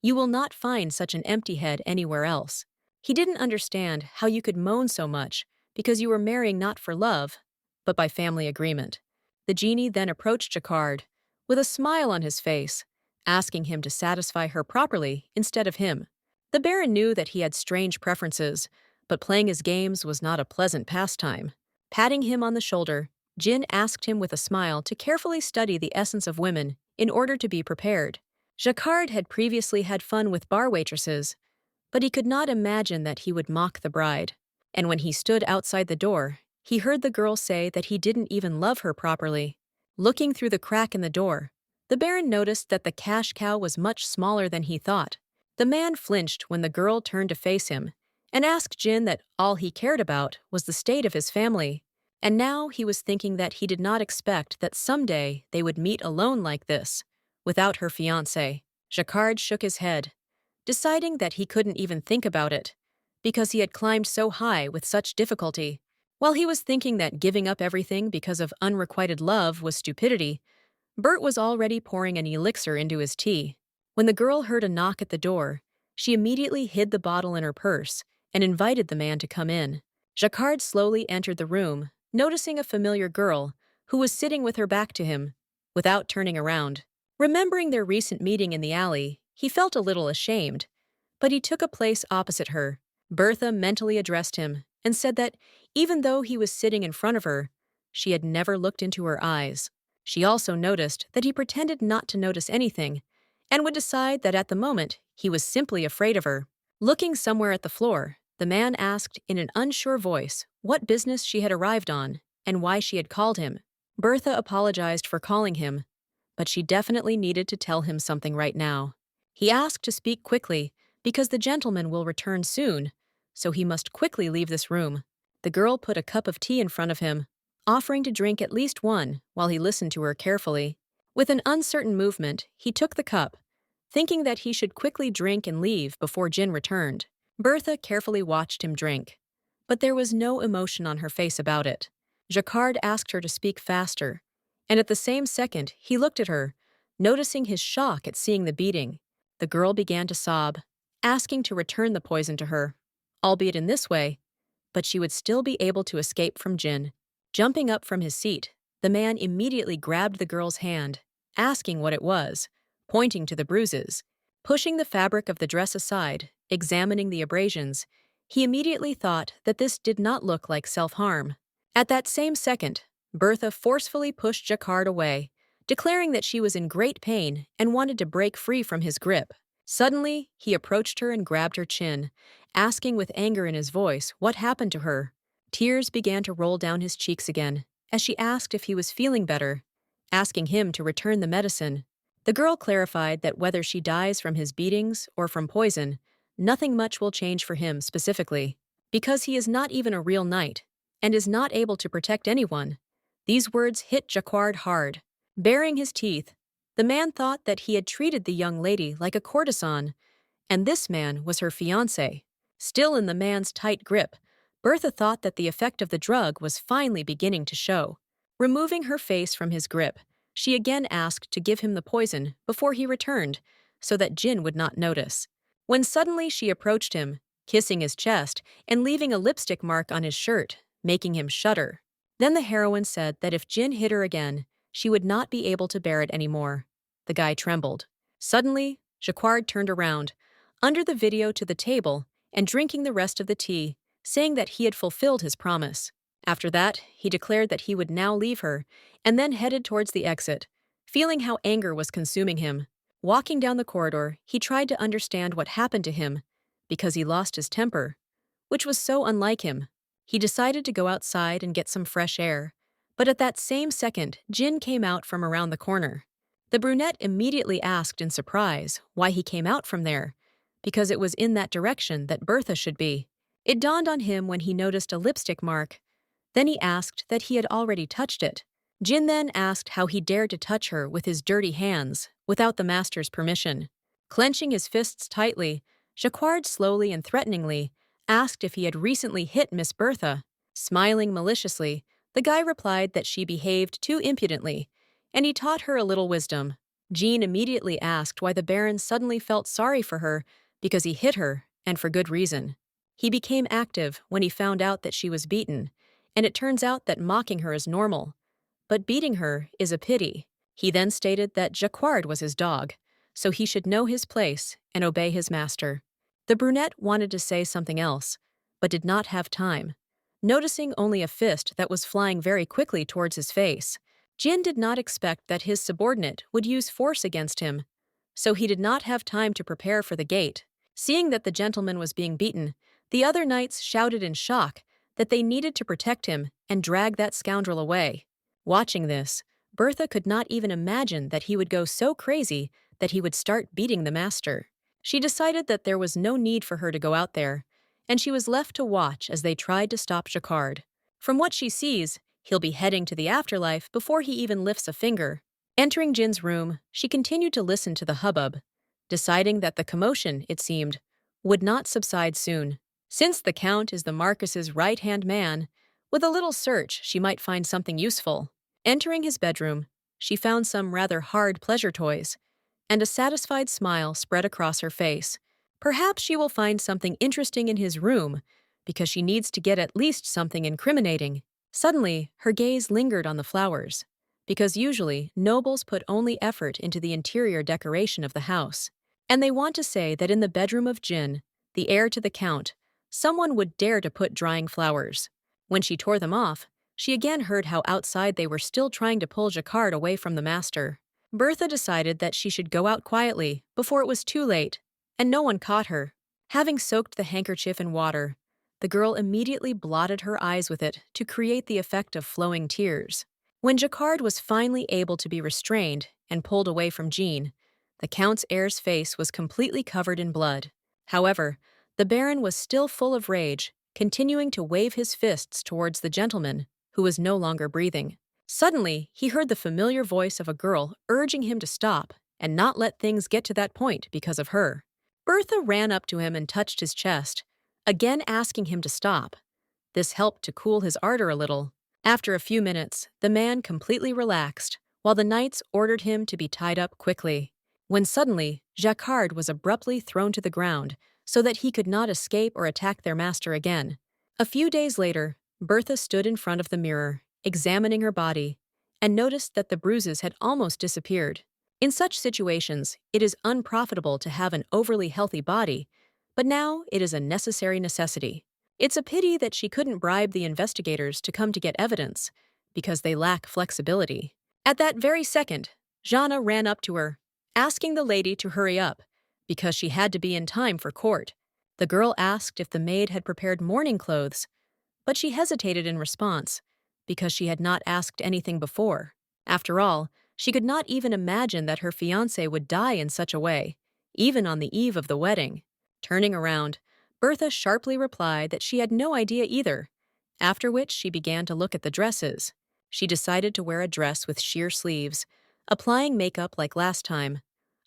you will not find such an empty head anywhere else. He didn't understand how you could moan so much because you were marrying not for love, but by family agreement. The genie then approached Jacquard with a smile on his face, asking him to satisfy her properly instead of him. The Baron knew that he had strange preferences, but playing his games was not a pleasant pastime. Patting him on the shoulder, Jin asked him with a smile to carefully study the essence of women in order to be prepared. Jacquard had previously had fun with bar waitresses, but he could not imagine that he would mock the bride. And when he stood outside the door, he heard the girl say that he didn't even love her properly. Looking through the crack in the door, the Baron noticed that the cash cow was much smaller than he thought. The man flinched when the girl turned to face him and asked Jin that all he cared about was the state of his family. And now he was thinking that he did not expect that someday they would meet alone like this, without her fiancé. Jacquard shook his head, deciding that he couldn't even think about it, because he had climbed so high with such difficulty. While he was thinking that giving up everything because of unrequited love was stupidity, Bert was already pouring an elixir into his tea. When the girl heard a knock at the door, she immediately hid the bottle in her purse and invited the man to come in. Jacquard slowly entered the room, noticing a familiar girl who was sitting with her back to him, without turning around. Remembering their recent meeting in the alley, he felt a little ashamed, but he took a place opposite her. Bertha mentally addressed him and said that even though he was sitting in front of her, she had never looked into her eyes. She also noticed that he pretended not to notice anything and would decide that at the moment he was simply afraid of her. Looking somewhere at the floor, the man asked in an unsure voice what business she had arrived on and why she had called him. Bertha apologized for calling him, but she definitely needed to tell him something right now. He asked to speak quickly because the gentleman will return soon, so he must quickly leave this room. The girl put a cup of tea in front of him, offering to drink at least one while he listened to her carefully. With an uncertain movement, he took the cup, thinking that he should quickly drink and leave before Jin returned. Bertha carefully watched him drink, but there was no emotion on her face about it. Jacquard asked her to speak faster, and at the same second he looked at her, noticing his shock at seeing the beating. The girl began to sob, asking to return the poison to her, albeit in this way, but she would still be able to escape from Jin. Jumping up from his seat, the man immediately grabbed the girl's hand, asking what it was, pointing to the bruises. Pushing the fabric of the dress aside, examining the abrasions, he immediately thought that this did not look like self-harm. At that same second, Bertha forcefully pushed Jacquard away, declaring that she was in great pain and wanted to break free from his grip. Suddenly, he approached her and grabbed her chin, asking with anger in his voice what happened to her. Tears began to roll down his cheeks again as she asked if he was feeling better, asking him to return the medicine. The girl clarified that whether she dies from his beatings or from poison, nothing much will change for him specifically, because he is not even a real knight and is not able to protect anyone. These words hit Jacquard hard. Baring his teeth, the man thought that he had treated the young lady like a courtesan, and this man was her fiancé. Still in the man's tight grip, Bertha thought that the effect of the drug was finally beginning to show. Removing her face from his grip, she again asked to give him the poison before he returned, so that Jin would not notice. When suddenly she approached him, kissing his chest and leaving a lipstick mark on his shirt, making him shudder. Then the heroine said that if Jin hit her again, she would not be able to bear it anymore. The guy trembled. Suddenly, Jacquard turned around, under the video to the table, and drinking the rest of the tea, saying that he had fulfilled his promise. After that, he declared that he would now leave her, and then headed towards the exit, feeling how anger was consuming him. Walking down the corridor, he tried to understand what happened to him, because he lost his temper, which was so unlike him. He decided to go outside and get some fresh air, but at that same second, Jin came out from around the corner. The brunette immediately asked in surprise why he came out from there, because it was in that direction that Bertha should be. It dawned on him when he noticed a lipstick mark. Then he asked that he had already touched it, Jin then asked how he dared to touch her with his dirty hands without the master's permission. Clenching his fists tightly, Jacquard slowly and threateningly asked if he had recently hit Miss Bertha. Smiling maliciously, the guy replied that she behaved too impudently, and he taught her a little wisdom. Jean immediately asked why the Baron suddenly felt sorry for her because he hit her, and for good reason. He became active when he found out that she was beaten, and it turns out that mocking her is normal. But beating her is a pity. He then stated that Jacquard was his dog, so he should know his place and obey his master. The brunette wanted to say something else, but did not have time. Noticing only a fist that was flying very quickly towards his face, Jin did not expect that his subordinate would use force against him, so he did not have time to prepare for the gate. Seeing that the gentleman was being beaten, the other knights shouted in shock that they needed to protect him and drag that scoundrel away. Watching this, Bertha could not even imagine that he would go so crazy that he would start beating the master. She decided that there was no need for her to go out there, and she was left to watch as they tried to stop Jacquard. From what she sees, he'll be heading to the afterlife before he even lifts a finger. Entering Jin's room, she continued to listen to the hubbub, deciding that the commotion, it seemed, would not subside soon. Since the Count is the Marquis's right-hand man, with a little search she might find something useful. Entering his bedroom, she found some rather hard pleasure toys, and a satisfied smile spread across her face. Perhaps she will find something interesting in his room, because she needs to get at least something incriminating. Suddenly, her gaze lingered on the flowers, because usually nobles put only effort into the interior decoration of the house. And they want to say that in the bedroom of Jin, the heir to the Count, someone would dare to put drying flowers. When she tore them off, she again heard how outside they were still trying to pull Jacquard away from the master. Bertha decided that she should go out quietly before it was too late, and no one caught her. Having soaked the handkerchief in water, the girl immediately blotted her eyes with it to create the effect of flowing tears. When Jacquard was finally able to be restrained and pulled away from Jean, the Count's heir's face was completely covered in blood. However, the Baron was still full of rage, continuing to wave his fists towards the gentleman, who was no longer breathing. Suddenly, he heard the familiar voice of a girl urging him to stop and not let things get to that point because of her. Bertha ran up to him and touched his chest, again asking him to stop. This helped to cool his ardor a little. After a few minutes, the man completely relaxed, while the knights ordered him to be tied up quickly. When suddenly, Jacquard was abruptly thrown to the ground so that he could not escape or attack their master again. A few days later, Bertha stood in front of the mirror, examining her body, and noticed that the bruises had almost disappeared. In such situations, it is unprofitable to have an overly healthy body, but now it is a necessary necessity. It's a pity that she couldn't bribe the investigators to come to get evidence, because they lack flexibility. At that very second, Jana ran up to her, asking the lady to hurry up, because she had to be in time for court. The girl asked if the maid had prepared mourning clothes, but she hesitated in response, because she had not asked anything before. After all, she could not even imagine that her fiancé would die in such a way, even on the eve of the wedding. Turning around, Bertha sharply replied that she had no idea either, after which she began to look at the dresses. She decided to wear a dress with sheer sleeves, applying makeup like last time,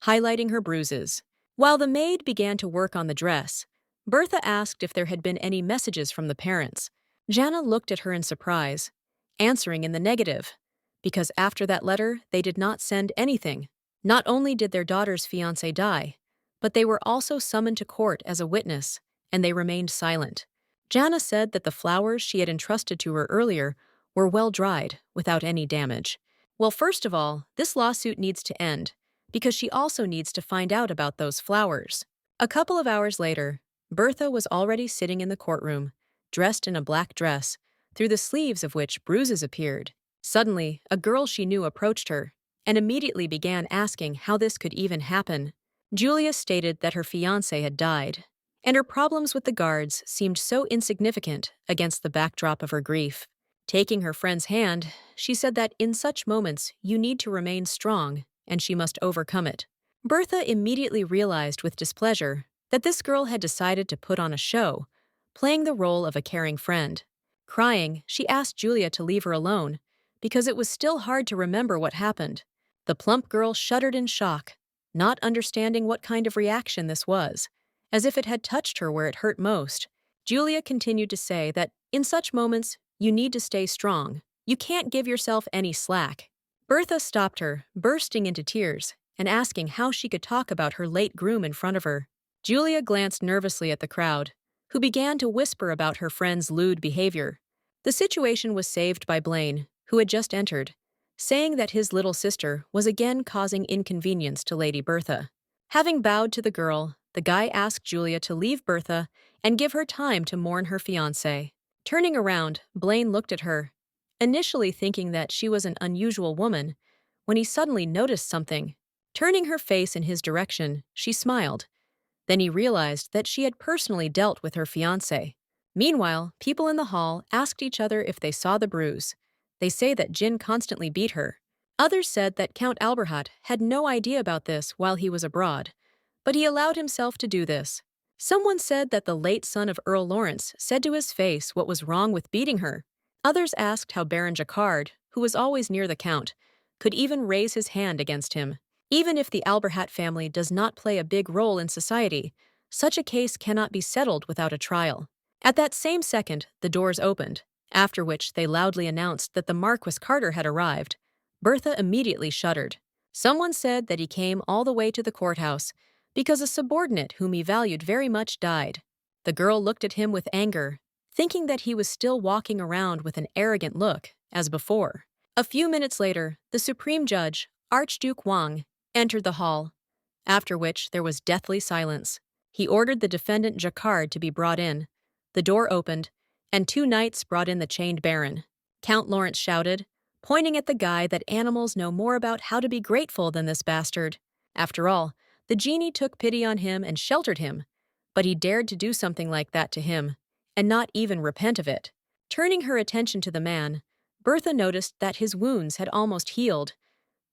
highlighting her bruises. While the maid began to work on the dress, Bertha asked if there had been any messages from the parents. Jana looked at her in surprise, answering in the negative, because after that letter they did not send anything. Not only did their daughter's fiancé die, but they were also summoned to court as a witness, and they remained silent. Jana said that the flowers she had entrusted to her earlier were well dried, without any damage. Well, first of all, this lawsuit needs to end, because she also needs to find out about those flowers. A couple of hours later, Bertha was already sitting in the courtroom, dressed in a black dress, through the sleeves of which bruises appeared. Suddenly, a girl she knew approached her, and immediately began asking how this could even happen. Julia stated that her fiancé had died, and her problems with the guards seemed so insignificant against the backdrop of her grief. Taking her friend's hand, she said that in such moments you need to remain strong, and she must overcome it. Bertha immediately realized with displeasure that this girl had decided to put on a show, playing the role of a caring friend. Crying, she asked Julia to leave her alone, because it was still hard to remember what happened. The plump girl shuddered in shock, not understanding what kind of reaction this was, as if it had touched her where it hurt most. Julia continued to say that, in such moments, you need to stay strong. You can't give yourself any slack. Bertha stopped her, bursting into tears, and asking how she could talk about her late groom in front of her. Julia glanced nervously at the crowd, who began to whisper about her friend's lewd behavior. The situation was saved by Blaine, who had just entered, saying that his little sister was again causing inconvenience to Lady Bertha. Having bowed to the girl, the guy asked Julia to leave Bertha and give her time to mourn her fiancé. Turning around, Blaine looked at her, initially thinking that she was an unusual woman, when he suddenly noticed something. Turning her face in his direction, she smiled. Then he realized that she had personally dealt with her fiancé. Meanwhile, people in the hall asked each other if they saw the bruise. They say that Jin constantly beat her. Others said that Count Alberhat had no idea about this while he was abroad, but he allowed himself to do this. Someone said that the late son of Earl Lawrence said to his face what was wrong with beating her. Others asked how Baron Jacquard, who was always near the Count, could even raise his hand against him. Even if the Alberhat family does not play a big role in society, such a case cannot be settled without a trial. At that same second, the doors opened, after which they loudly announced that the Marquis Carter had arrived. Bertha immediately shuddered. Someone said that he came all the way to the courthouse because a subordinate whom he valued very much died. The girl looked at him with anger, thinking that he was still walking around with an arrogant look, as before. A few minutes later, the Supreme Judge, Archduke Wang, entered the hall, after which there was deathly silence. He ordered the defendant Jacquard to be brought in. The door opened, and 2 knights brought in the chained baron. Count Lawrence shouted, pointing at the guy, that animals know more about how to be grateful than this bastard. After all, the genie took pity on him and sheltered him, but he dared to do something like that to him, and not even repent of it. Turning her attention to the man, Bertha noticed that his wounds had almost healed.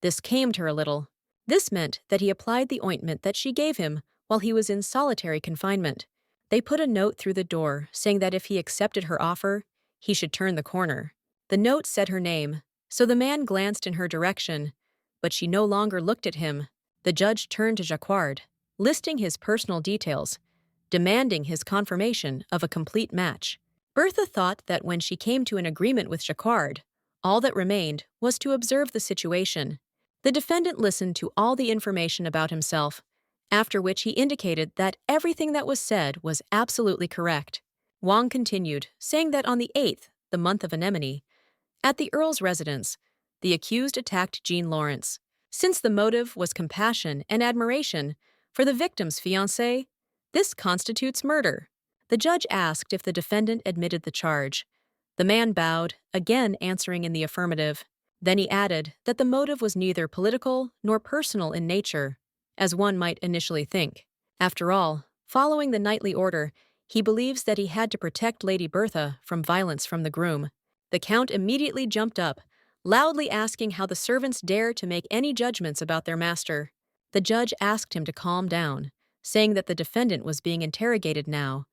This calmed her a little. This meant that he applied the ointment that she gave him while he was in solitary confinement. They put a note through the door saying that if he accepted her offer, he should turn the corner. The note said her name, so the man glanced in her direction, but she no longer looked at him. The judge turned to Jacquard, listing his personal details, demanding his confirmation of a complete match. Bertha thought that when she came to an agreement with Jacquard, all that remained was to observe the situation. The defendant listened to all the information about himself, after which he indicated that everything that was said was absolutely correct. Wang continued, saying that on the 8th, the month of Anemone, at the Earl's residence, the accused attacked Jean Lawrence. Since the motive was compassion and admiration for the victim's fiancé, this constitutes murder. The judge asked if the defendant admitted the charge. The man bowed, again answering in the affirmative. Then he added that the motive was neither political nor personal in nature, as one might initially think. After all, following the knightly order, he believes that he had to protect Lady Bertha from violence from the groom. The Count immediately jumped up, loudly asking how the servants dare to make any judgments about their master. The judge asked him to calm down, saying that the defendant was being interrogated now,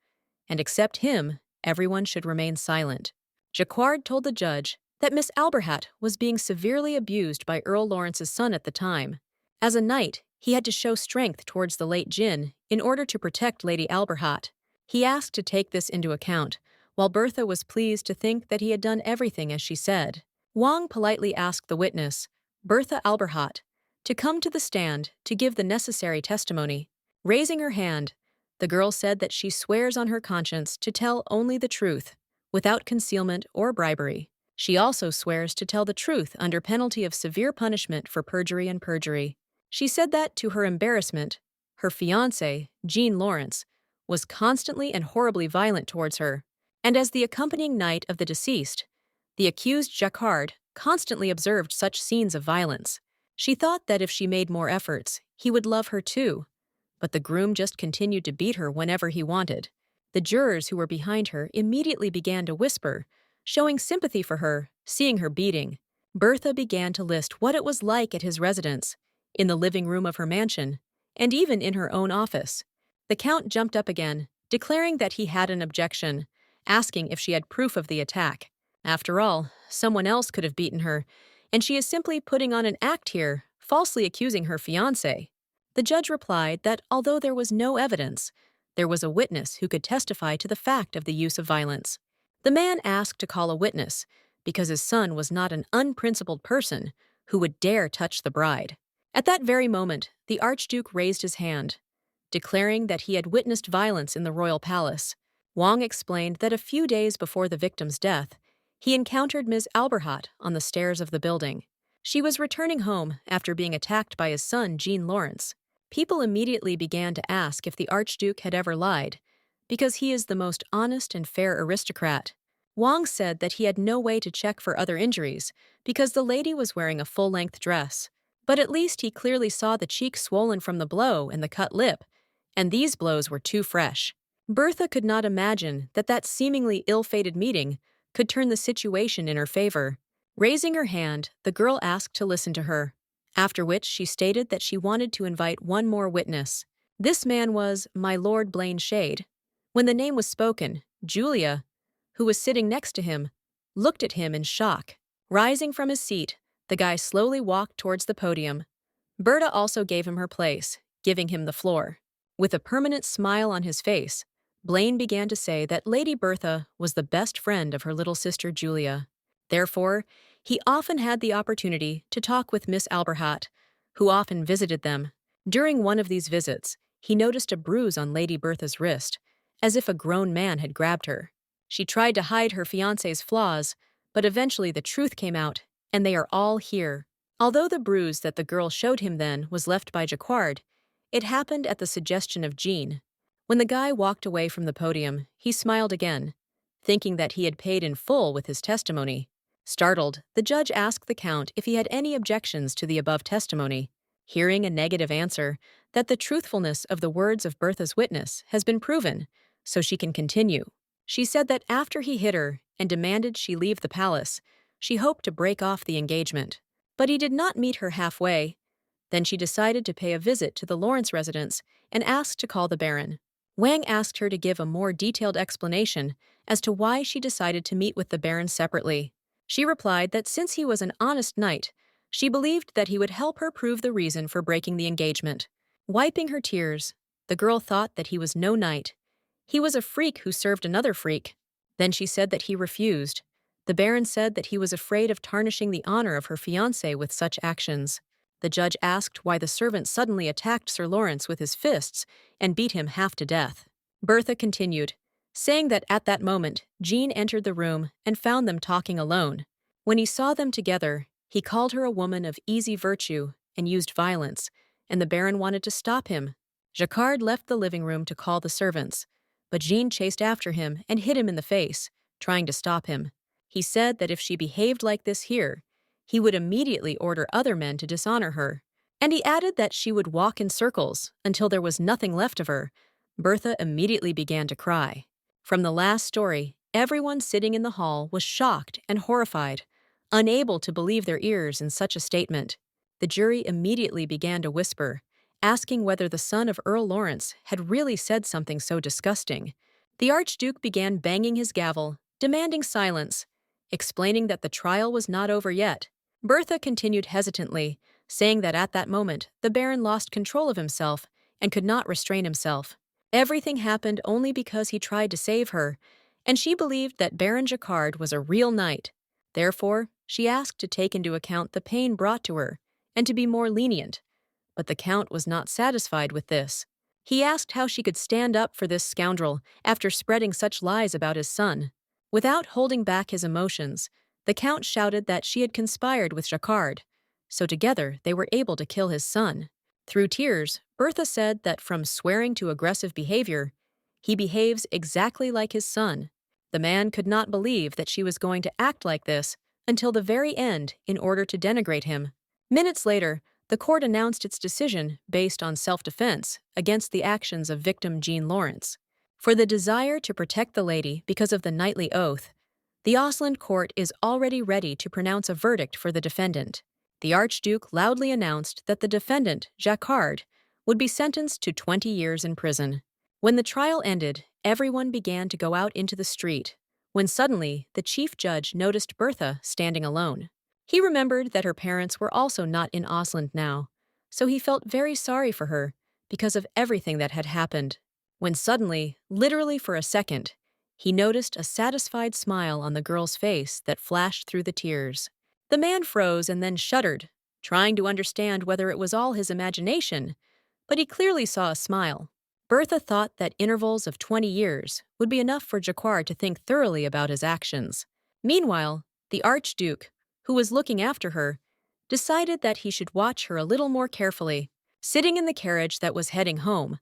and except him, everyone should remain silent. Jacquard told the judge that Miss Alberhat was being severely abused by Earl Lawrence's son at the time. As a knight, he had to show strength towards the late Jin in order to protect Lady Alberhat. He asked to take this into account, while Bertha was pleased to think that he had done everything as she said. Wang politely asked the witness, Bertha Alberhat, to come to the stand to give the necessary testimony. Raising her hand, the girl said that she swears on her conscience to tell only the truth, without concealment or bribery. She also swears to tell the truth under penalty of severe punishment for perjury and perjury. She said that, to her embarrassment, her fiancé, Jean Lawrence, was constantly and horribly violent towards her, and as the accompanying knight of the deceased, the accused Jacquard constantly observed such scenes of violence. She thought that if she made more efforts, he would love her too, but the groom just continued to beat her whenever he wanted. The jurors who were behind her immediately began to whisper, showing sympathy for her, seeing her beating. Bertha began to list what it was like at his residence, in the living room of her mansion, and even in her own office. The Count jumped up again, declaring that he had an objection, asking if she had proof of the attack. After all, someone else could have beaten her, and she is simply putting on an act here, falsely accusing her fiancé. The judge replied that although there was no evidence, there was a witness who could testify to the fact of the use of violence. The man asked to call a witness because his son was not an unprincipled person who would dare touch the bride. At that very moment, the Archduke raised his hand, declaring that he had witnessed violence in the royal palace. Wang explained that a few days before the victim's death, he encountered Ms. Alberhat on the stairs of the building. She was returning home after being attacked by his son, Jean Lawrence. People immediately began to ask if the Archduke had ever lied, because he is the most honest and fair aristocrat. Wang said that he had no way to check for other injuries because the lady was wearing a full-length dress. But at least he clearly saw the cheek swollen from the blow and the cut lip, and these blows were too fresh. Bertha could not imagine that that seemingly ill-fated meeting could turn the situation in her favor. Raising her hand, the girl asked to listen to her, after which she stated that she wanted to invite one more witness. This man was my Lord Blaine Shade. When the name was spoken, Julia, who was sitting next to him, looked at him in shock. Rising from his seat, the guy slowly walked towards the podium. Berta also gave him her place, giving him the floor. With a permanent smile on his face, Blaine began to say that Lady Bertha was the best friend of her little sister Julia. Therefore, he often had the opportunity to talk with Miss Alberhat, who often visited them. During one of these visits, he noticed a bruise on Lady Bertha's wrist, as if a grown man had grabbed her. She tried to hide her fiancé's flaws, but eventually the truth came out, and they are all here. Although the bruise that the girl showed him then was left by Jacquard, it happened at the suggestion of Jean. When the guy walked away from the podium, he smiled again, thinking that he had paid in full with his testimony. Startled, the judge asked the Count if he had any objections to the above testimony. Hearing a negative answer, that the truthfulness of the words of Bertha's witness has been proven, so she can continue. She said that after he hit her and demanded she leave the palace, she hoped to break off the engagement. But he did not meet her halfway. Then she decided to pay a visit to the Lawrence residence and asked to call the Baron. Wang asked her to give a more detailed explanation as to why she decided to meet with the Baron separately. She replied that since he was an honest knight, she believed that he would help her prove the reason for breaking the engagement. Wiping her tears, the girl thought that he was no knight. He was a freak who served another freak. Then she said that he refused. The Baron said that he was afraid of tarnishing the honor of her fiancé with such actions. The judge asked why the servant suddenly attacked Sir Lawrence with his fists and beat him half to death. Bertha continued, saying that at that moment, Jean entered the room and found them talking alone. When he saw them together, he called her a woman of easy virtue and used violence, and the Baron wanted to stop him. Jacquard left the living room to call the servants, but Jean chased after him and hit him in the face, trying to stop him. He said that if she behaved like this here, he would immediately order other men to dishonor her. And he added that she would walk in circles until there was nothing left of her. Bertha immediately began to cry. From the last story, everyone sitting in the hall was shocked and horrified, unable to believe their ears in such a statement. The jury immediately began to whisper, asking whether the son of Earl Lawrence had really said something so disgusting. The Archduke began banging his gavel, demanding silence, explaining that the trial was not over yet. Bertha continued hesitantly, saying that at that moment the Baron lost control of himself and could not restrain himself. Everything happened only because he tried to save her, and she believed that Baron Jacquard was a real knight. Therefore, she asked to take into account the pain brought to her and to be more lenient. But the Count was not satisfied with this. He asked how she could stand up for this scoundrel after spreading such lies about his son. Without holding back his emotions, the Count shouted that she had conspired with Jacquard, so together they were able to kill his son. Through tears, Bertha said that from swearing to aggressive behavior, he behaves exactly like his son. The man could not believe that she was going to act like this until the very end in order to denigrate him. Minutes later, the court announced its decision based on self-defense against the actions of victim Jean Lawrence. For the desire to protect the lady because of the knightly oath, the Osland court is already ready to pronounce a verdict for the defendant. The Archduke loudly announced that the defendant, Jacquard, would be sentenced to 20 years in prison. When the trial ended, everyone began to go out into the street, when suddenly the chief judge noticed Bertha standing alone. He remembered that her parents were also not in Osland now, so he felt very sorry for her because of everything that had happened. When suddenly, literally for a second, he noticed a satisfied smile on the girl's face that flashed through the tears. The man froze and then shuddered, trying to understand whether it was all his imagination, but he clearly saw a smile. Bertha thought that intervals of 20 years would be enough for Jacquard to think thoroughly about his actions. Meanwhile, the Archduke, who was looking after her, decided that he should watch her a little more carefully. Sitting in the carriage that was heading home,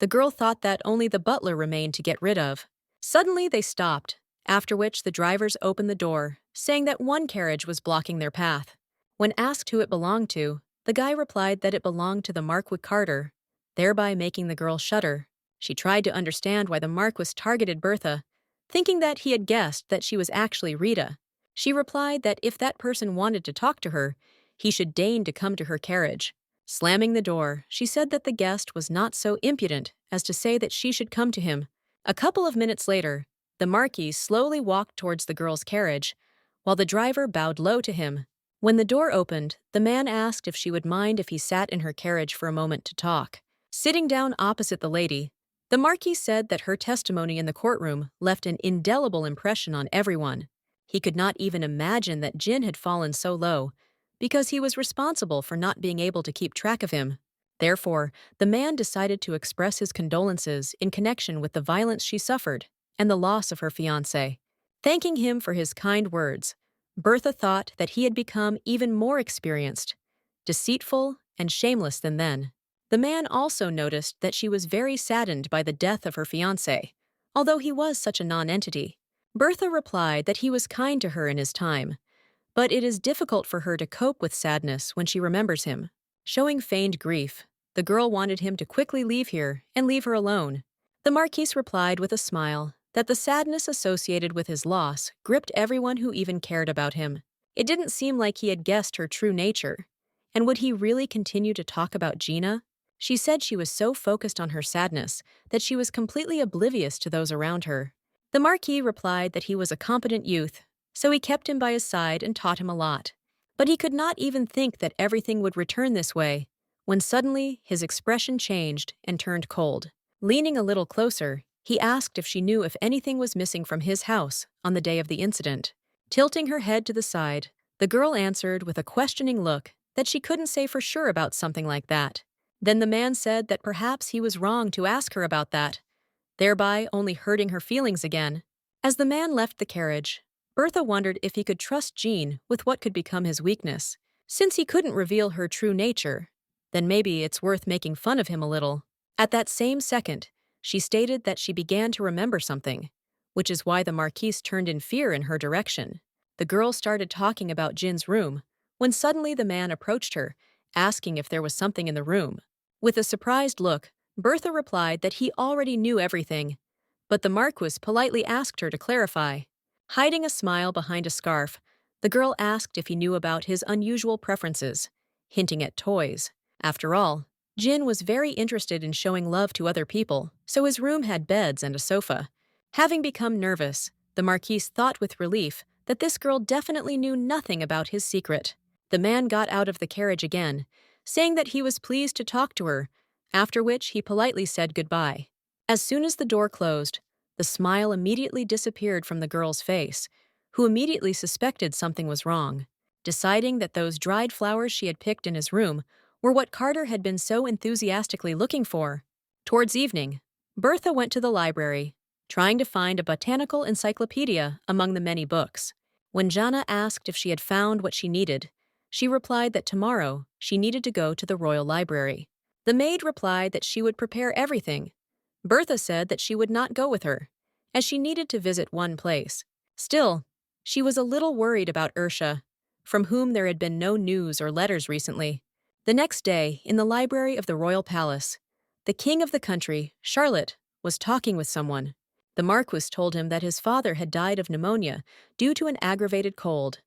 the girl thought that only the butler remained to get rid of. Suddenly they stopped, after which the drivers opened the door, saying that one carriage was blocking their path. When asked who it belonged to, the guy replied that it belonged to the Marquis Carter, thereby making the girl shudder. She tried to understand why the Marquis targeted Bertha, thinking that he had guessed that she was actually Rita. She replied that if that person wanted to talk to her, he should deign to come to her carriage. Slamming the door, she said that the guest was not so impudent as to say that she should come to him. A couple of minutes later, the Marquis slowly walked towards the girl's carriage, while the driver bowed low to him. When the door opened, the man asked if she would mind if he sat in her carriage for a moment to talk. Sitting down opposite the lady, the Marquis said that her testimony in the courtroom left an indelible impression on everyone. He could not even imagine that Jin had fallen so low, because he was responsible for not being able to keep track of him. Therefore, the man decided to express his condolences in connection with the violence she suffered and the loss of her fiancé. Thanking him for his kind words, Bertha thought that he had become even more experienced, deceitful, and shameless than then. The man also noticed that she was very saddened by the death of her fiancé, although he was such a non-entity. Bertha replied that he was kind to her in his time, but it is difficult for her to cope with sadness when she remembers him. Showing feigned grief, the girl wanted him to quickly leave here and leave her alone. The Marquise replied with a smile that the sadness associated with his loss gripped everyone who even cared about him. It didn't seem like he had guessed her true nature. And would he really continue to talk about Gina? She said she was so focused on her sadness that she was completely oblivious to those around her. The Marquis replied that he was a competent youth, so he kept him by his side and taught him a lot. But he could not even think that everything would return this way, when suddenly his expression changed and turned cold. Leaning a little closer, he asked if she knew if anything was missing from his house on the day of the incident. Tilting her head to the side, the girl answered with a questioning look that she couldn't say for sure about something like that. Then the man said that perhaps he was wrong to ask her about that, thereby only hurting her feelings again. As the man left the carriage, Bertha wondered if he could trust Jean with what could become his weakness. Since he couldn't reveal her true nature, then maybe it's worth making fun of him a little. At that same second, she stated that she began to remember something, which is why the Marquise turned in fear in her direction. The girl started talking about Jin's room, when suddenly the man approached her, asking if there was something in the room. With a surprised look, Bertha replied that he already knew everything, but the Marquis politely asked her to clarify. Hiding a smile behind a scarf, the girl asked if he knew about his unusual preferences, hinting at toys. After all, Jin was very interested in showing love to other people, so his room had beds and a sofa. Having become nervous, the Marquise thought with relief that this girl definitely knew nothing about his secret. The man got out of the carriage again, saying that he was pleased to talk to her, after which he politely said goodbye. As soon as the door closed, the smile immediately disappeared from the girl's face, who immediately suspected something was wrong. Deciding that those dried flowers she had picked in his room were what Carter had been so enthusiastically looking for. Towards evening, Bertha went to the library, trying to find a botanical encyclopedia among the many books. When Jana asked if she had found what she needed, she replied that tomorrow she needed to go to the Royal Library. The maid replied that she would prepare everything. Bertha said that she would not go with her, as she needed to visit one place. Still, she was a little worried about Ursha, from whom there had been no news or letters recently. The next day, in the library of the royal palace, the king of the country, Charlotte, was talking with someone. The Marquis told him that his father had died of pneumonia due to an aggravated cold,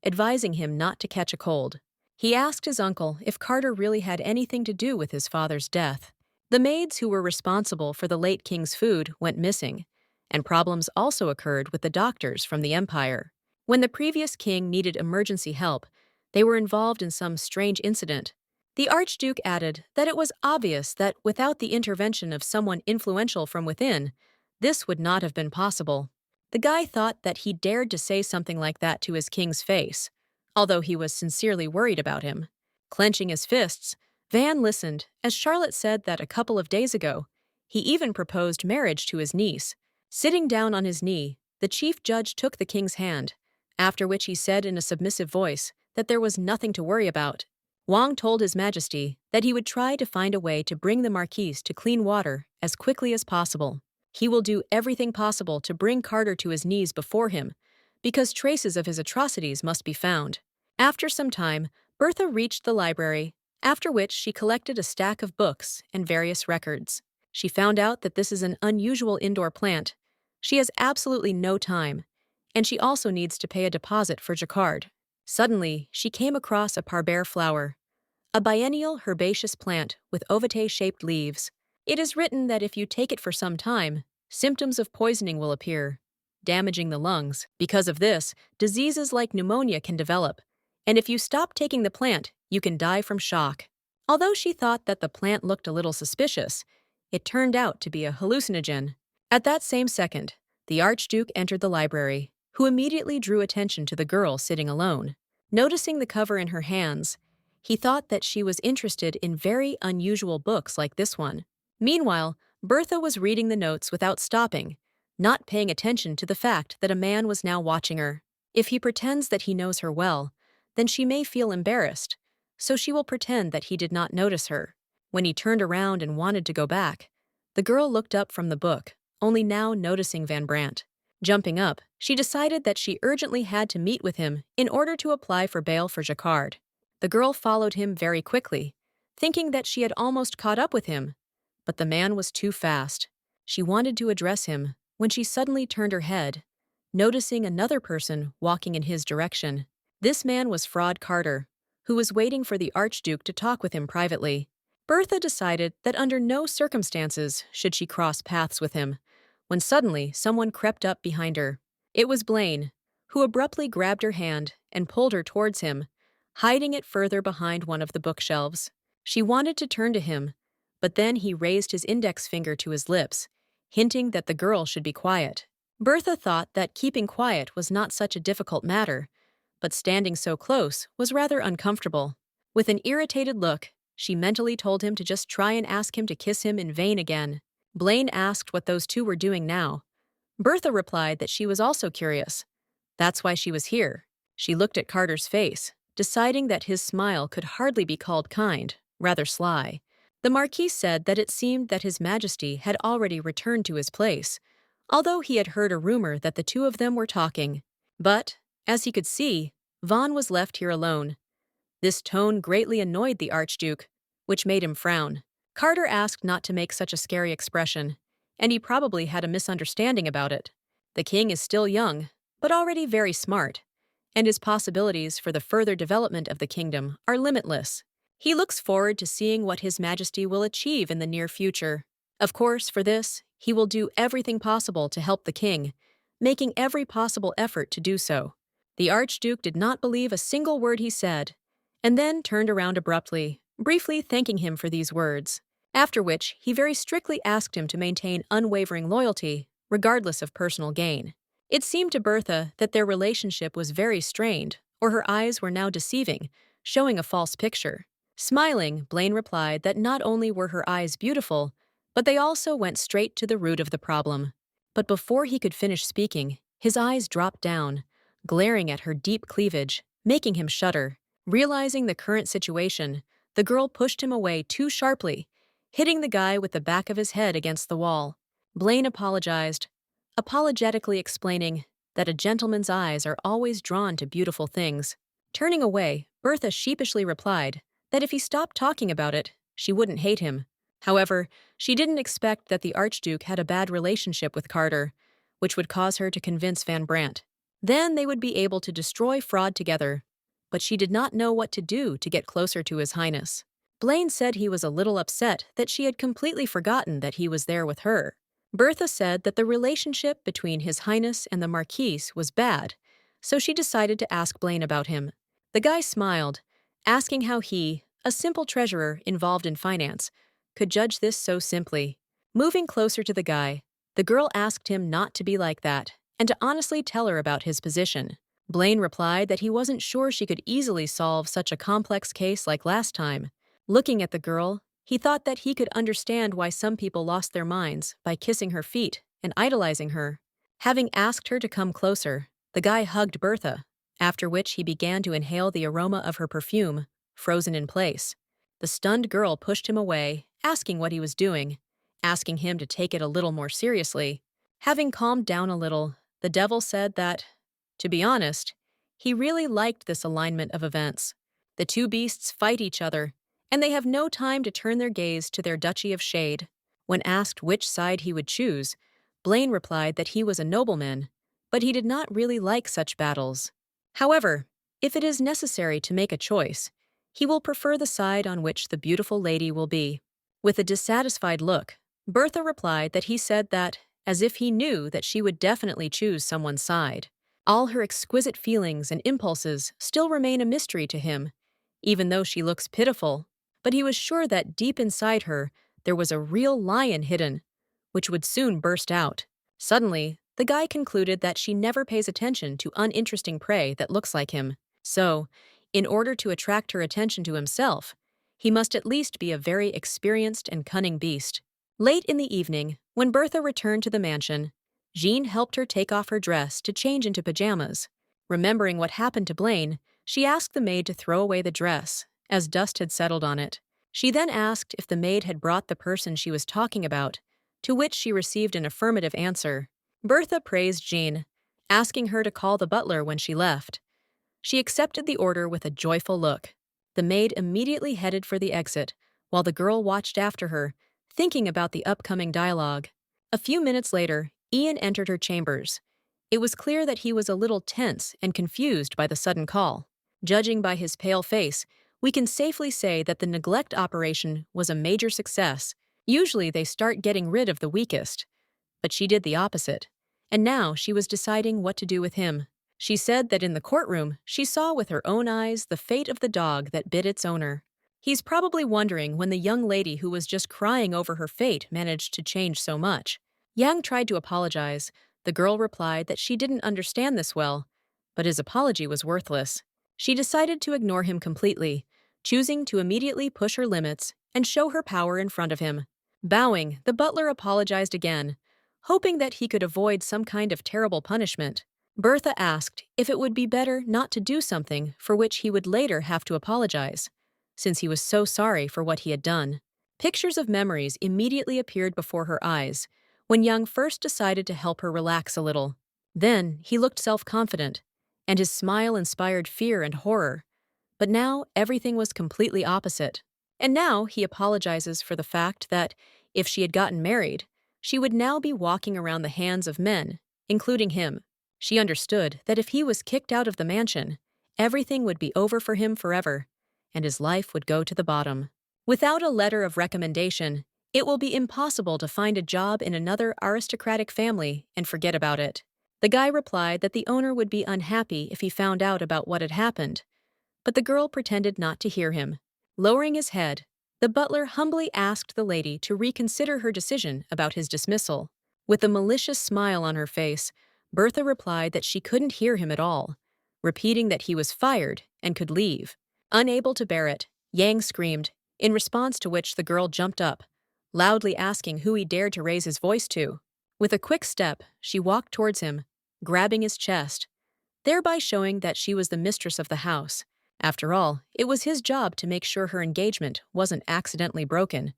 advising him not to catch a cold. He asked his uncle if Carter really had anything to do with his father's death. The maids who were responsible for the late king's food went missing, and problems also occurred with the doctors from the empire. When the previous king needed emergency help, they were involved in some strange incident. The Archduke added that it was obvious that without the intervention of someone influential from within, this would not have been possible. The guy thought that he dared to say something like that to his king's face, although he was sincerely worried about him. Clenching his fists, Van listened as Charlotte said that a couple of days ago, he even proposed marriage to his niece. Sitting down on his knee, the chief judge took the king's hand, after which he said in a submissive voice that there was nothing to worry about. Wang told His Majesty that he would try to find a way to bring the Marquise to clean water as quickly as possible. He will do everything possible to bring Carter to his knees before him, because traces of his atrocities must be found. After some time, Bertha reached the library, after which she collected a stack of books and various records. She found out that this is an unusual indoor plant. She has absolutely no time, and she also needs to pay a deposit for Jacquard. Suddenly, she came across a parberre flower, a biennial herbaceous plant with ovate-shaped leaves. It is written that if you take it for some time, symptoms of poisoning will appear, damaging the lungs. Because of this, diseases like pneumonia can develop, and if you stop taking the plant, you can die from shock. Although she thought that the plant looked a little suspicious, it turned out to be a hallucinogen. At that same second, the Archduke entered the library, who immediately drew attention to the girl sitting alone. Noticing the cover in her hands, he thought that she was interested in very unusual books like this one. Meanwhile, Bertha was reading the notes without stopping, not paying attention to the fact that a man was now watching her. If he pretends that he knows her well, then she may feel embarrassed, so she will pretend that he did not notice her. When he turned around and wanted to go back, the girl looked up from the book, only now noticing Van Brandt. Jumping up, she decided that she urgently had to meet with him in order to apply for bail for Jacquard. The girl followed him very quickly, thinking that she had almost caught up with him, but the man was too fast. She wanted to address him when she suddenly turned her head, noticing another person walking in his direction. This man was Fraud Carter, who was waiting for the Archduke to talk with him privately. Bertha decided that under no circumstances should she cross paths with him, when suddenly someone crept up behind her. It was Blaine, who abruptly grabbed her hand and pulled her towards him, hiding it further behind one of the bookshelves. She wanted to turn to him, but then he raised his index finger to his lips, hinting that the girl should be quiet. Bertha thought that keeping quiet was not such a difficult matter, but standing so close was rather uncomfortable. With an irritated look, she mentally told him to just try and ask him to kiss him in vain again. Blaine asked what those two were doing now. Bertha replied that she was also curious. That's why she was here. She looked at Carter's face, deciding that his smile could hardly be called kind, rather sly. The Marquis said that it seemed that His Majesty had already returned to his place, although he had heard a rumor that the two of them were talking. But, as he could see, Vaughn was left here alone. This tone greatly annoyed the Archduke, which made him frown. Carter asked not to make such a scary expression, and he probably had a misunderstanding about it. The king is still young, but already very smart, and his possibilities for the further development of the kingdom are limitless. He looks forward to seeing what His Majesty will achieve in the near future. Of course, for this, he will do everything possible to help the king, making every possible effort to do so. The Archduke did not believe a single word he said, and then turned around abruptly, briefly thanking him for these words, after which he very strictly asked him to maintain unwavering loyalty, regardless of personal gain. It seemed to Bertha that their relationship was very strained, or her eyes were now deceiving, showing a false picture. Smiling, Blaine replied that not only were her eyes beautiful, but they also went straight to the root of the problem. But before he could finish speaking, his eyes dropped down, glaring at her deep cleavage, making him shudder. Realizing the current situation, the girl pushed him away too sharply, hitting the guy with the back of his head against the wall. Blaine apologized, apologetically explaining that a gentleman's eyes are always drawn to beautiful things. Turning away, Bertha sheepishly replied that if he stopped talking about it, she wouldn't hate him. However, she didn't expect that the Archduke had a bad relationship with Carter, which would cause her to convince Van Brandt. Then they would be able to destroy Fraud together. But she did not know what to do to get closer to His Highness. Blaine said he was a little upset that she had completely forgotten that he was there with her. Bertha said that the relationship between His Highness and the Marquise was bad, so she decided to ask Blaine about him. The guy smiled, asking how he, a simple treasurer involved in finance, could judge this so simply. Moving closer to the guy, the girl asked him not to be like that and to honestly tell her about his position. Blaine replied that he wasn't sure she could easily solve such a complex case like last time. Looking at the girl, he thought that he could understand why some people lost their minds by kissing her feet and idolizing her. Having asked her to come closer, the guy hugged Bertha, after which he began to inhale the aroma of her perfume, frozen in place. The stunned girl pushed him away, asking what he was doing, asking him to take it a little more seriously. Having calmed down a little, the devil said that, to be honest, he really liked this alignment of events. The two beasts fight each other, and they have no time to turn their gaze to their duchy of shade. When asked which side he would choose, Blaine replied that he was a nobleman, but he did not really like such battles. However, if it is necessary to make a choice, he will prefer the side on which the beautiful lady will be. With a dissatisfied look, Bertha replied that he said that, as if he knew that she would definitely choose someone's side. All her exquisite feelings and impulses still remain a mystery to him, even though she looks pitiful, but he was sure that deep inside her there was a real lion hidden, which would soon burst out. Suddenly, the guy concluded that she never pays attention to uninteresting prey that looks like him. So, in order to attract her attention to himself, he must at least be a very experienced and cunning beast. Late in the evening, when Bertha returned to the mansion, Jean helped her take off her dress to change into pajamas. Remembering what happened to Blaine, she asked the maid to throw away the dress, as dust had settled on it. She then asked if the maid had brought the person she was talking about, to which she received an affirmative answer. Bertha praised Jean, asking her to call the butler when she left. She accepted the order with a joyful look. The maid immediately headed for the exit, while the girl watched after her, thinking about the upcoming dialogue. A few minutes later, Ian entered her chambers. It was clear that he was a little tense and confused by the sudden call. Judging by his pale face, we can safely say that the neglect operation was a major success. Usually they start getting rid of the weakest, but she did the opposite, and now she was deciding what to do with him. She said that in the courtroom, she saw with her own eyes the fate of the dog that bit its owner. He's probably wondering when the young lady who was just crying over her fate managed to change so much. Yang tried to apologize. The girl replied that she didn't understand this well, but his apology was worthless. She decided to ignore him completely, choosing to immediately push her limits and show her power in front of him. Bowing, the butler apologized again, hoping that he could avoid some kind of terrible punishment. Bertha asked if it would be better not to do something for which he would later have to apologize, since he was so sorry for what he had done. Pictures of memories immediately appeared before her eyes when Young first decided to help her relax a little. Then he looked self-confident, and his smile inspired fear and horror. But now everything was completely opposite. And now he apologizes for the fact that, if she had gotten married, she would now be walking around the hands of men, including him. She understood that if he was kicked out of the mansion, everything would be over for him forever, and his life would go to the bottom. Without a letter of recommendation, it will be impossible to find a job in another aristocratic family and forget about it. The guy replied that the owner would be unhappy if he found out about what had happened, but the girl pretended not to hear him. Lowering his head, the butler humbly asked the lady to reconsider her decision about his dismissal. With a malicious smile on her face, Bertha replied that she couldn't hear him at all, repeating that he was fired and could leave. Unable to bear it, Yang screamed, in response to which the girl jumped up, loudly asking who he dared to raise his voice to. With a quick step, she walked towards him, grabbing his chest, thereby showing that she was the mistress of the house. After all, it was his job to make sure her engagement wasn't accidentally broken.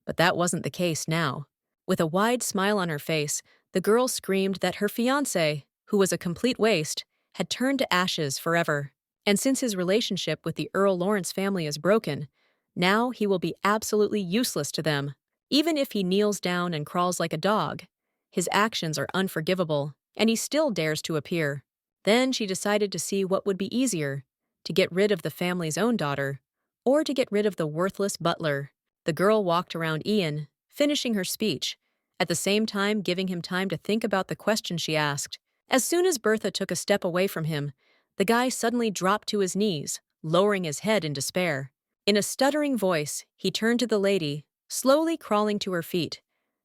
But that wasn't the case now. With a wide smile on her face, the girl screamed that her fiancé, who was a complete waste, had turned to ashes forever. And since his relationship with the Earl Lawrence family is broken, now he will be absolutely useless to them. Even if he kneels down and crawls like a dog, his actions are unforgivable, and he still dares to appear. Then she decided to see what would be easier, to get rid of the family's own daughter, or to get rid of the worthless butler. The girl walked around Ian, finishing her speech, at the same time giving him time to think about the question she asked. As soon as Bertha took a step away from him, the guy suddenly dropped to his knees, lowering his head in despair. In a stuttering voice, he turned to the lady, slowly crawling to her feet,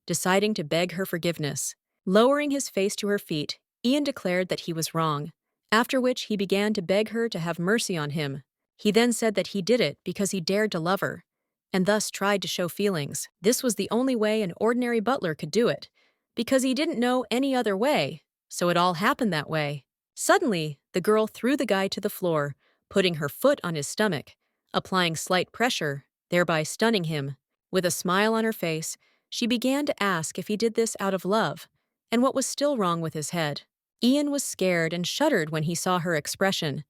deciding to beg her forgiveness. Lowering his face to her feet, Ian declared that he was wrong, after which he began to beg her to have mercy on him. He then said that he did it because he dared to love her, and thus tried to show feelings. This was the only way an ordinary butler could do it, because he didn't know any other way, so it all happened that way. Suddenly, the girl threw the guy to the floor, putting her foot on his stomach, applying slight pressure, thereby stunning him. With a smile on her face, she began to ask if he did this out of love, and what was still wrong with his head. Ian was scared and shuddered when he saw her expression,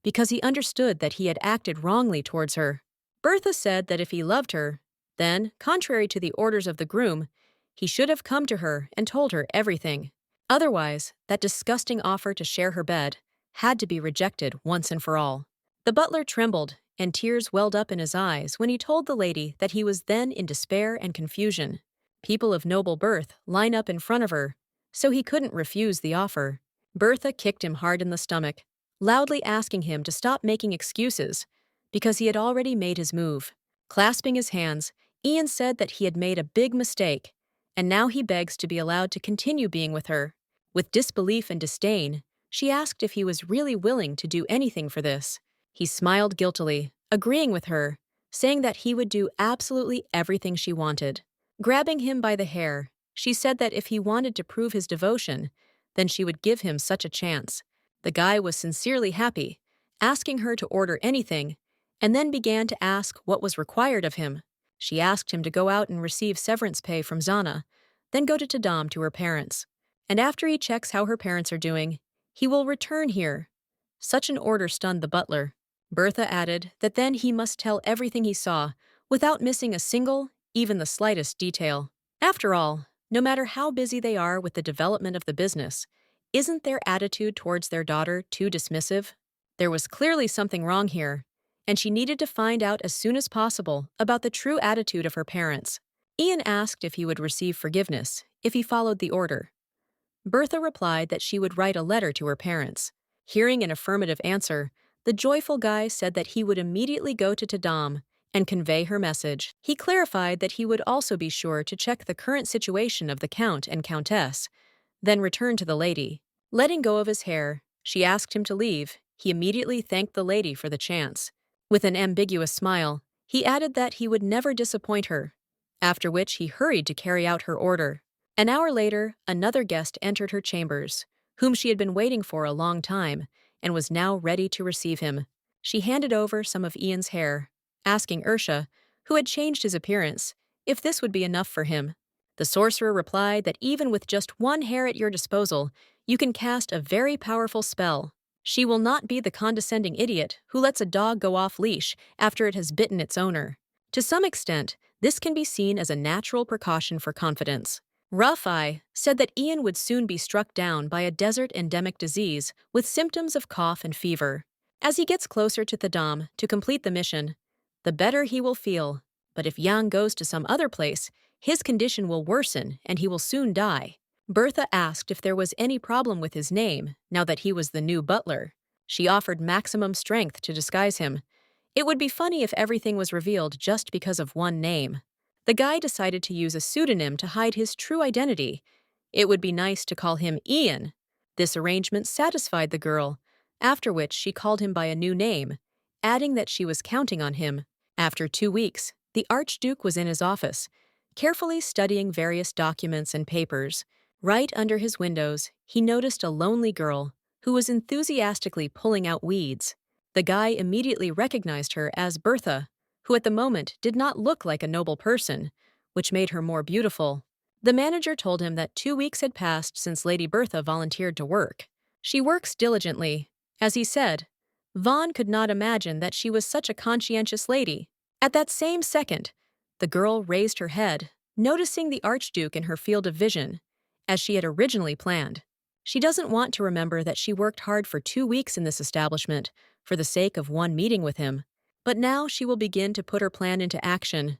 because he understood that he had acted wrongly towards her. Bertha said that if he loved her, then, contrary to the orders of the groom, he should have come to her and told her everything. Otherwise, that disgusting offer to share her bed had to be rejected once and for all. The butler trembled, and tears welled up in his eyes when he told the lady that he was then in despair and confusion. People of noble birth line up in front of her, so he couldn't refuse the offer. Bertha kicked him hard in the stomach, loudly asking him to stop making excuses, because he had already made his move. Clasping his hands, Ian said that he had made a big mistake, and now he begs to be allowed to continue being with her. With disbelief and disdain, she asked if he was really willing to do anything for this. He smiled guiltily, agreeing with her, saying that he would do absolutely everything she wanted. Grabbing him by the hair, she said that if he wanted to prove his devotion, then she would give him such a chance. The guy was sincerely happy, asking her to order anything, and then began to ask what was required of him. She asked him to go out and receive severance pay from Zana, then go to Tadam to her parents. And after he checks how her parents are doing, he will return here. Such an order stunned the butler. Bertha added that then he must tell everything he saw, without missing a single, even the slightest detail. After all, no matter how busy they are with the development of the business, isn't their attitude towards their daughter too dismissive? There was clearly something wrong here, and she needed to find out as soon as possible about the true attitude of her parents. Ian asked if he would receive forgiveness if he followed the order. Bertha replied that she would write a letter to her parents. Hearing an affirmative answer, the joyful guy said that he would immediately go to Tadam and convey her message. He clarified that he would also be sure to check the current situation of the Count and Countess, then return to the lady. Letting go of his hair, she asked him to leave. He immediately thanked the lady for the chance. With an ambiguous smile, he added that he would never disappoint her, after which he hurried to carry out her order. An hour later, another guest entered her chambers, whom she had been waiting for a long time, and was now ready to receive him. She handed over some of Ian's hair, asking Ursha, who had changed his appearance, if this would be enough for him. The sorcerer replied that even with just one hair at your disposal, you can cast a very powerful spell. She will not be the condescending idiot who lets a dog go off leash after it has bitten its owner. To some extent, this can be seen as a natural precaution for confidence. Rough Eye said that Ian would soon be struck down by a desert endemic disease with symptoms of cough and fever. As he gets closer to Thadam to complete the mission, the better he will feel. But if Yang goes to some other place, his condition will worsen and he will soon die. Bertha asked if there was any problem with his name now that he was the new butler. She offered maximum strength to disguise him. It would be funny if everything was revealed just because of one name. The guy decided to use a pseudonym to hide his true identity. It would be nice to call him Ian. This arrangement satisfied the girl, after which she called him by a new name, adding that she was counting on him. After 2 weeks, the Archduke was in his office, carefully studying various documents and papers. Right under his windows, he noticed a lonely girl who was enthusiastically pulling out weeds. The guy immediately recognized her as Bertha, who at the moment did not look like a noble person, which made her more beautiful. The manager told him that 2 weeks had passed since Lady Bertha volunteered to work. She works diligently. As he said, Vaughn could not imagine that she was such a conscientious lady. At that same second, the girl raised her head, noticing the Archduke in her field of vision, as she had originally planned. She doesn't want to remember that she worked hard for 2 weeks in this establishment for the sake of one meeting with him. But now she will begin to put her plan into action.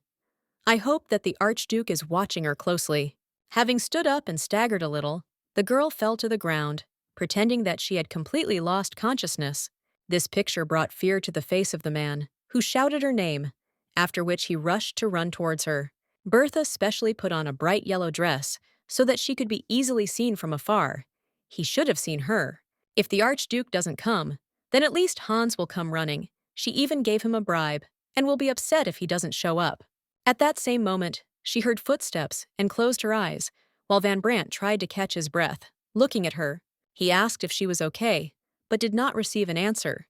I hope that the Archduke is watching her closely. Having stood up and staggered a little, the girl fell to the ground, pretending that she had completely lost consciousness. This picture brought fear to the face of the man, who shouted her name, after which he rushed to run towards her. Bertha specially put on a bright yellow dress so that she could be easily seen from afar. He should have seen her. If the Archduke doesn't come, then at least Hans will come running. She even gave him a bribe and will be upset if he doesn't show up. At that same moment, she heard footsteps and closed her eyes, while Van Brandt tried to catch his breath, looking at her. He asked if she was okay, but did not receive an answer.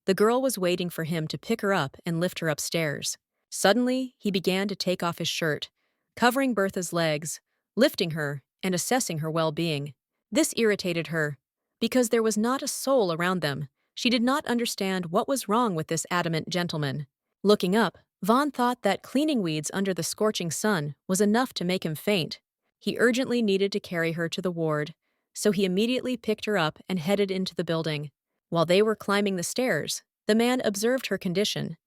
The girl was waiting for him to pick her up and lift her upstairs. Suddenly, he began to take off his shirt, covering Bertha's legs, lifting her, and assessing her well-being. This irritated her, because there was not a soul around them. She did not understand what was wrong with this adamant gentleman. Looking up, Vaughn thought that cleaning weeds under the scorching sun was enough to make him faint. He urgently needed to carry her to the ward, so he immediately picked her up and headed into the building. While they were climbing the stairs, the man observed her condition,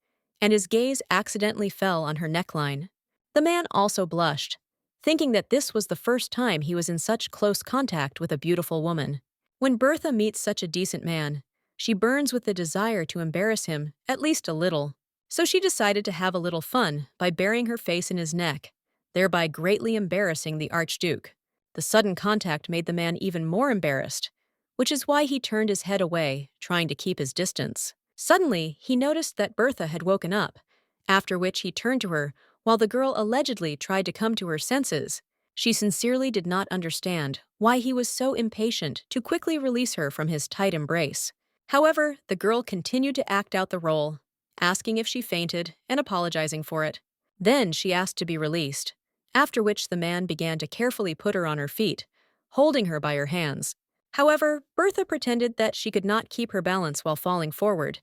and his gaze accidentally fell on her neckline. The man also blushed, thinking that this was the first time he was in such close contact with a beautiful woman. When Bertha meets such a decent man, she burns with the desire to embarrass him, at least a little. So she decided to have a little fun by burying her face in his neck, thereby greatly embarrassing the Archduke. The sudden contact made the man even more embarrassed, which is why he turned his head away, trying to keep his distance. Suddenly, he noticed that Bertha had woken up, after which he turned to her while the girl allegedly tried to come to her senses. She sincerely did not understand why he was so impatient to quickly release her from his tight embrace. However, the girl continued to act out the role, asking if she fainted and apologizing for it. Then she asked to be released, after which the man began to carefully put her on her feet, holding her by her hands. However, Bertha pretended that she could not keep her balance while falling forward,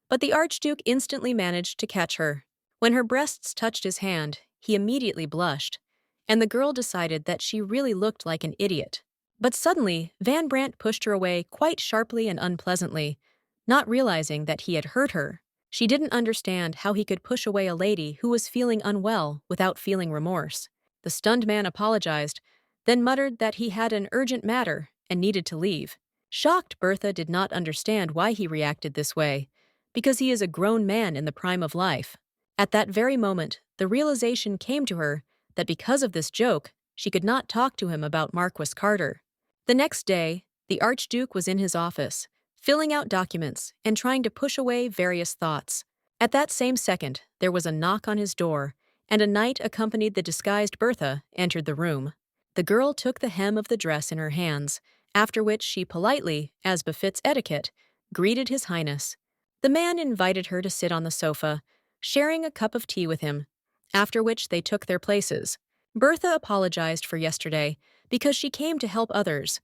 but the Archduke instantly managed to catch her. When her breasts touched his hand, he immediately blushed, and the girl decided that she really looked like an idiot. But suddenly, Van Brandt pushed her away quite sharply and unpleasantly, not realizing that he had hurt her. She didn't understand how he could push away a lady who was feeling unwell without feeling remorse. The stunned man apologized, then muttered that he had an urgent matter and needed to leave. Shocked, Bertha did not understand why he reacted this way, because he is a grown man in the prime of life. At that very moment, the realization came to her that because of this joke, she could not talk to him about Marquis Carter. The next day, the Archduke was in his office, filling out documents and trying to push away various thoughts. At that same second, there was a knock on his door, and a knight accompanied the disguised Bertha entered the room. The girl took the hem of the dress in her hands, after which she politely, as befits etiquette, greeted His Highness. The man invited her to sit on the sofa, sharing a cup of tea with him, after which they took their places. Bertha apologized for yesterday because she came to help others,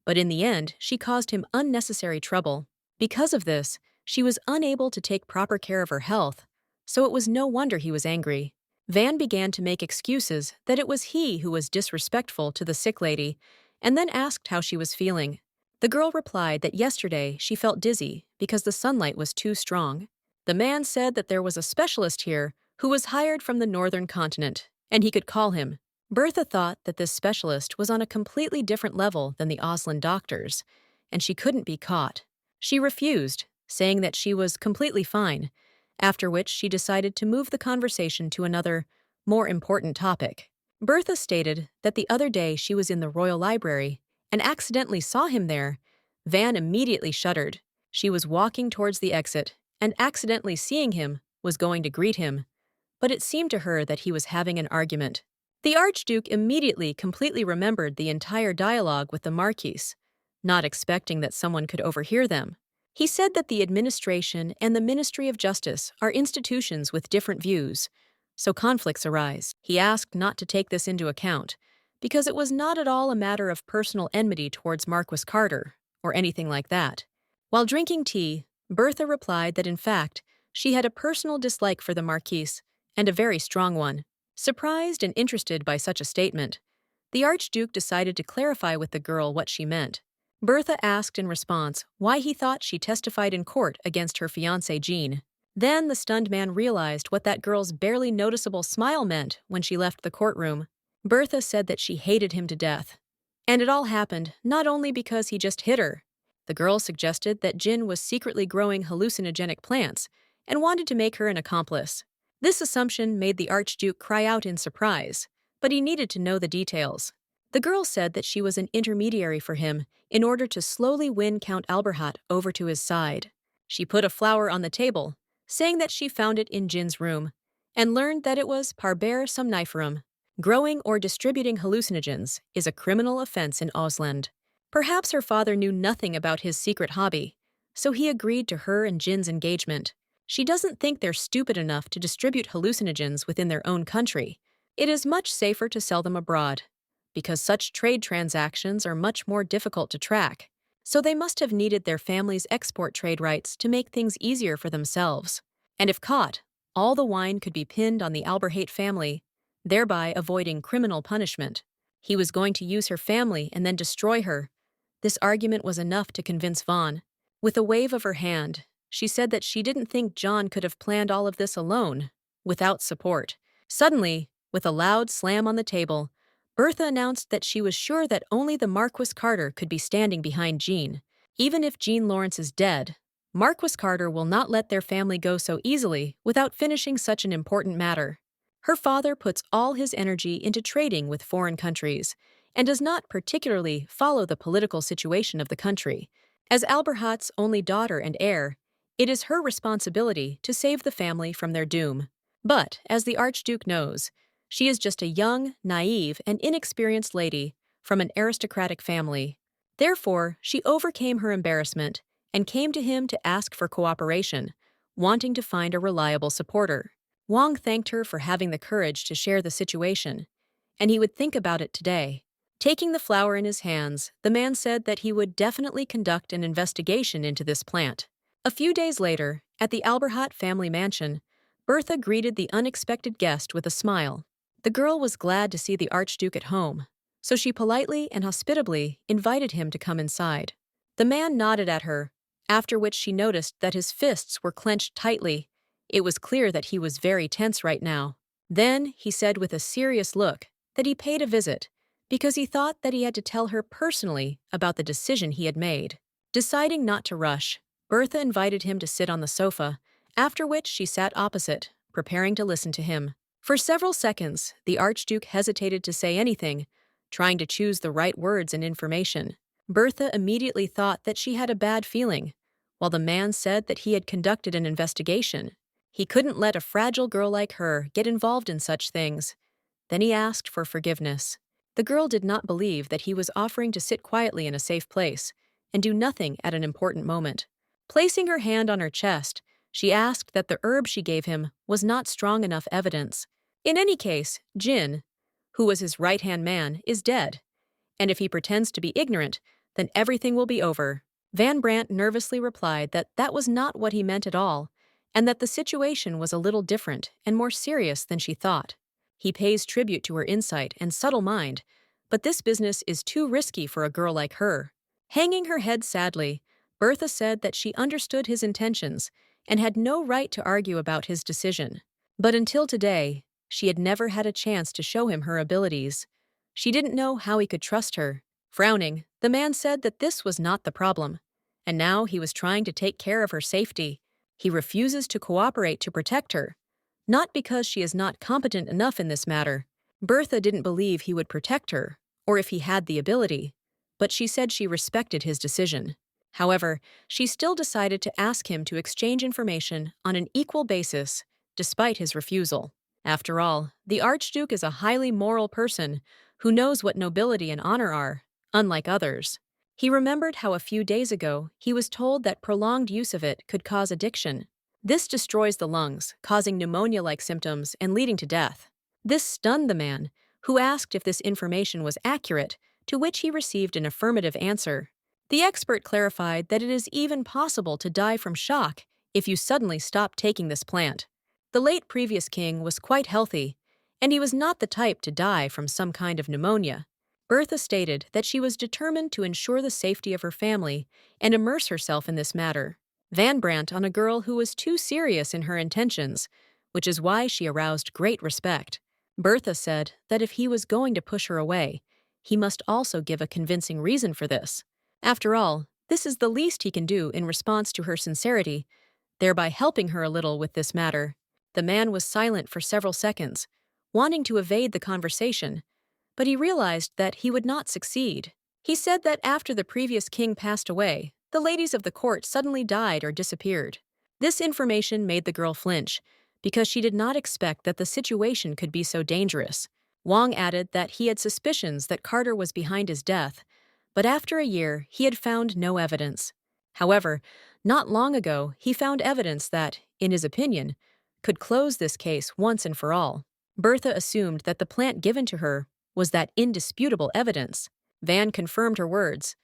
but in the end, she caused him unnecessary trouble. Because of this, she was unable to take proper care of her health, so it was no wonder he was angry. Van began to make excuses that it was he who was disrespectful to the sick lady, and then asked how she was feeling. The girl replied that yesterday she felt dizzy because the sunlight was too strong. The man said that there was a specialist here who was hired from the northern continent, and he could call him. Bertha thought that this specialist was on a completely different level than the Oslan doctors, and she couldn't be caught. She refused, saying that she was completely fine, after which she decided to move the conversation to another, more important topic. Bertha stated that the other day she was in the Royal Library and accidentally saw him there. Van immediately shuddered. She was walking towards the exit and accidentally seeing him was going to greet him, but it seemed to her that he was having an argument. The Archduke immediately completely remembered the entire dialogue with the Marquise, not expecting that someone could overhear them. He said that the administration and the Ministry of Justice are institutions with different views, so conflicts arise. He asked not to take this into account, because it was not at all a matter of personal enmity towards Marquis Carter, or anything like that. While drinking tea, Bertha replied that in fact, she had a personal dislike for the Marquise, and a very strong one. Surprised and interested by such a statement, the Archduke decided to clarify with the girl what she meant. Bertha asked in response why he thought she testified in court against her fiancé Jean. Then the stunned man realized what that girl's barely noticeable smile meant when she left the courtroom. Bertha said that she hated him to death. And it all happened not only because he just hit her. The girl suggested that Jin was secretly growing hallucinogenic plants and wanted to make her an accomplice. This assumption made the Archduke cry out in surprise, but he needed to know the details. The girl said that she was an intermediary for him in order to slowly win Count Alberhat over to his side. She put a flower on the table, saying that she found it in Jin's room, and learned that it was Parber somniferum. Growing or distributing hallucinogens is a criminal offense in Ausland. Perhaps her father knew nothing about his secret hobby, so he agreed to her and Jin's engagement. She doesn't think they're stupid enough to distribute hallucinogens within their own country. It is much safer to sell them abroad, because such trade transactions are much more difficult to track. So they must have needed their family's export trade rights to make things easier for themselves. And if caught, all the wine could be pinned on the Alberhat family, thereby avoiding criminal punishment. He was going to use her family and then destroy her. This argument was enough to convince Vaughn. With a wave of her hand, she said that she didn't think John could have planned all of this alone, without support. Suddenly, with a loud slam on the table, Bertha announced that she was sure that only the Marquis Carter could be standing behind Jean. Even if Jean Lawrence is dead, Marquis Carter will not let their family go so easily without finishing such an important matter. Her father puts all his energy into trading with foreign countries and does not particularly follow the political situation of the country. As Alberhat's only daughter and heir, it is her responsibility to save the family from their doom. But, as the Archduke knows, she is just a young, naive, and inexperienced lady from an aristocratic family. Therefore, she overcame her embarrassment and came to him to ask for cooperation, wanting to find a reliable supporter. Wang thanked her for having the courage to share the situation, and he would think about it today. Taking the flower in his hands, the man said that he would definitely conduct an investigation into this plant. A few days later, at the Alberhat family mansion, Bertha greeted the unexpected guest with a smile. The girl was glad to see the Archduke at home, so she politely and hospitably invited him to come inside. The man nodded at her, after which she noticed that his fists were clenched tightly. It was clear that he was very tense right now. Then he said with a serious look that he paid a visit because he thought that he had to tell her personally about the decision he had made. Deciding not to rush, Bertha invited him to sit on the sofa, after which she sat opposite, preparing to listen to him. For several seconds, the Archduke hesitated to say anything, trying to choose the right words and information. Bertha immediately thought that she had a bad feeling, while the man said that he had conducted an investigation. He couldn't let a fragile girl like her get involved in such things. Then he asked for forgiveness. The girl did not believe that he was offering to sit quietly in a safe place and do nothing at an important moment. Placing her hand on her chest, she asked that the herb she gave him was not strong enough evidence. In any case, Jin, who was his right-hand man, is dead, and if he pretends to be ignorant, then everything will be over. Van Brandt nervously replied that that was not what he meant at all, and that the situation was a little different and more serious than she thought. He pays tribute to her insight and subtle mind, but this business is too risky for a girl like her. Hanging her head sadly, Bertha said that she understood his intentions and had no right to argue about his decision. But until today, she had never had a chance to show him her abilities. She didn't know how he could trust her. Frowning, the man said that this was not the problem, and now he was trying to take care of her safety. He refuses to cooperate to protect her, not because she is not competent enough in this matter. Bertha didn't believe he would protect her, or if he had the ability, but she said she respected his decision. However, she still decided to ask him to exchange information on an equal basis, despite his refusal. After all, the Archduke is a highly moral person who knows what nobility and honor are, unlike others. He remembered how a few days ago he was told that prolonged use of it could cause addiction. This destroys the lungs, causing pneumonia-like symptoms and leading to death. This stunned the man, who asked if this information was accurate, to which he received an affirmative answer. The expert clarified that it is even possible to die from shock if you suddenly stop taking this plant. The late previous king was quite healthy, and he was not the type to die from some kind of pneumonia. Bertha stated that she was determined to ensure the safety of her family and immerse herself in this matter. Van Brandt on a girl who was too serious in her intentions, which is why she aroused great respect. Bertha said that if he was going to push her away, he must also give a convincing reason for this. After all, this is the least he can do in response to her sincerity, thereby helping her a little with this matter. The man was silent for several seconds, wanting to evade the conversation, but he realized that he would not succeed. He said that after the previous king passed away, the ladies of the court suddenly died or disappeared. This information made the girl flinch, because she did not expect that the situation could be so dangerous. Wang added that he had suspicions that Carter was behind his death, but after a year, he had found no evidence. However, not long ago, he found evidence that, in his opinion, could close this case once and for all. Bertha assumed that the plant given to her was that indisputable evidence. Van confirmed her words.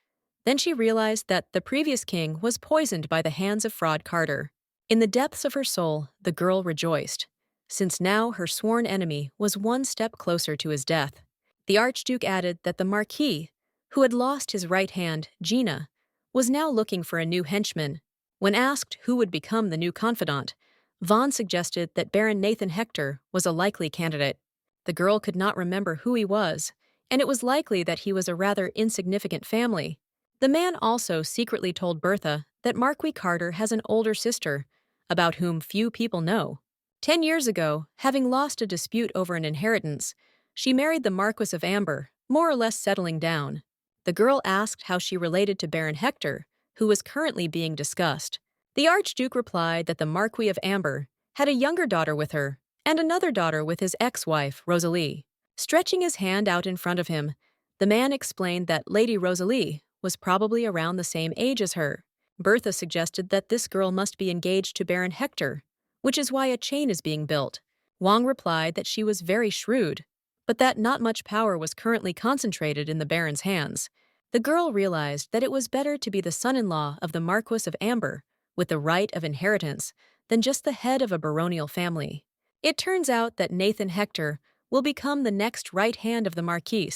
Then she realized that the previous king was poisoned by the hands of fraud Carter. In the depths of her soul, the girl rejoiced, since now her sworn enemy was one step closer to his death. The Archduke added that the Marquis, who had lost his right hand, Gina, was now looking for a new henchman. When asked who would become the new confidant, Vaughn suggested that Baron Nathan Hector was a likely candidate. The girl could not remember who he was, and it was likely that he was a rather insignificant family. The man also secretly told Bertha that Marquis Carter has an older sister, about whom few people know. 10 years ago, having lost a dispute over an inheritance, she married the Marquis of Amber, more or less settling down. The girl asked how she related to Baron Hector, who was currently being discussed. The Archduke replied that the Marquis of Amber had a younger daughter with her, and another daughter with his ex-wife, Rosalie. Stretching his hand out in front of him, the man explained that Lady Rosalie was probably around the same age as her. Bertha suggested that this girl must be engaged to Baron Hector, which is why a chain is being built. Wang replied that she was very shrewd, but that not much power was currently concentrated in the Baron's hands. The girl realized that it was better to be the son-in-law of the Marquis of Amber, with the right of inheritance, than just the head of a baronial family. It turns out that Nathan Hector will become the next right hand of the Marquis,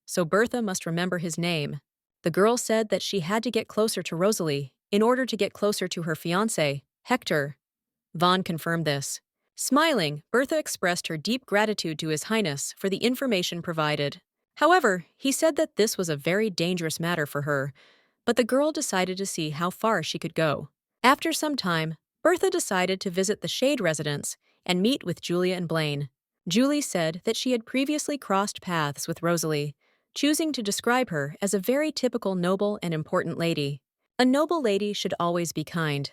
so Bertha must remember his name. The girl said that she had to get closer to Rosalie in order to get closer to her fiancé, Hector. Vaughn confirmed this. Smiling, Bertha expressed her deep gratitude to His Highness for the information provided. However, he said that this was a very dangerous matter for her, but the girl decided to see how far she could go. After some time, Bertha decided to visit the Shade residence and meet with Julia and Blaine. Julie said that she had previously crossed paths with Rosalie, choosing to describe her as a very typical noble and important lady. A noble lady should always be kind,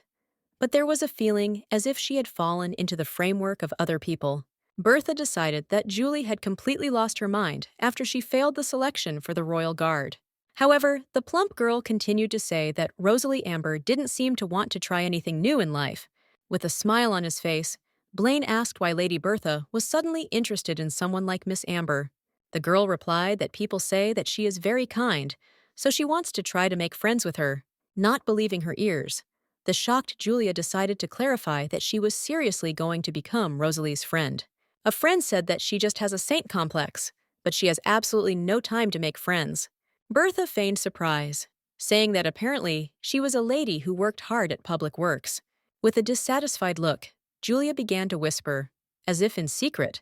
but there was a feeling as if she had fallen into the framework of other people. Bertha decided that Julie had completely lost her mind after she failed the selection for the Royal Guard. However, the plump girl continued to say that Rosalie Amber didn't seem to want to try anything new in life. With a smile on his face, Blaine asked why Lady Bertha was suddenly interested in someone like Miss Amber. The girl replied that people say that she is very kind, so she wants to try to make friends with her. Not believing her ears, the shocked Julia decided to clarify that she was seriously going to become Rosalie's friend. A friend said that she just has a saint complex, but she has absolutely no time to make friends. Bertha feigned surprise, saying that apparently she was a lady who worked hard at public works. With a dissatisfied look, Julia began to whisper, as if in secret,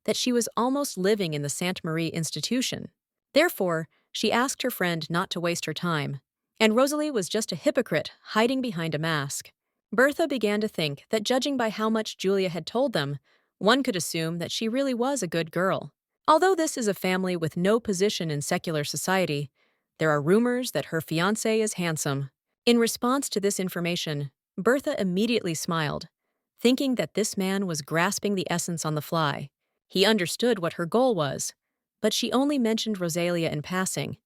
that she was almost living in the Sainte Marie institution. Therefore, she asked her friend not to waste her time, and Rosalie was just a hypocrite hiding behind a mask. Bertha began to think that judging by how much Julia had told them, one could assume that she really was a good girl. Although this is a family with no position in secular society, there are rumors that her fiancé is handsome. In response to this information, Bertha immediately smiled, thinking that this man was grasping the essence on the fly. He understood what her goal was, but she only mentioned Rosalia in passing,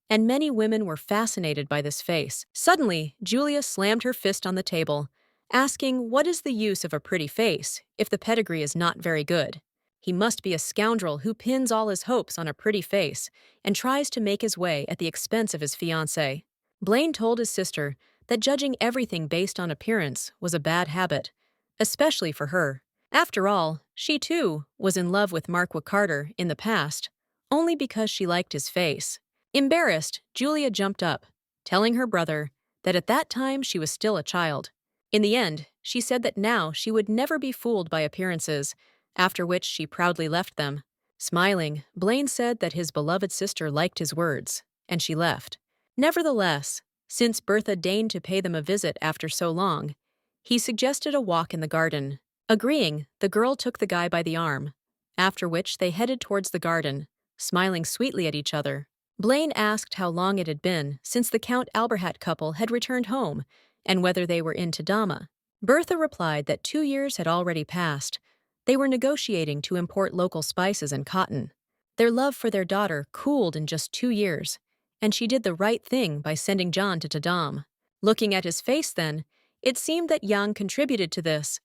and many women were fascinated by this face. Suddenly, Julia slammed her fist on the table, asking what is the use of a pretty face if the pedigree is not very good. He must be a scoundrel who pins all his hopes on a pretty face and tries to make his way at the expense of his fiancée. Blaine told his sister that judging everything based on appearance was a bad habit, especially for her. After all, she too was in love with Marquis Carter in the past, only because she liked his face. Embarrassed, Julia jumped up, telling her brother that at that time she was still a child. In the end, she said that now she would never be fooled by appearances, after which she proudly left them. Smiling, Blaine said that his beloved sister liked his words, and she left. Nevertheless, since Bertha deigned to pay them a visit after so long, he suggested a walk in the garden. Agreeing, the girl took the guy by the arm, after which they headed towards the garden, smiling sweetly at each other. Blaine asked how long it had been since the Count Alberhat couple had returned home and whether they were in Tadama. Bertha replied that 2 years had already passed. They were negotiating to import local spices and cotton. Their love for their daughter cooled in just 2 years, and she did the right thing by sending John to Tadam. Looking at his face then, it seemed that Yang contributed to this,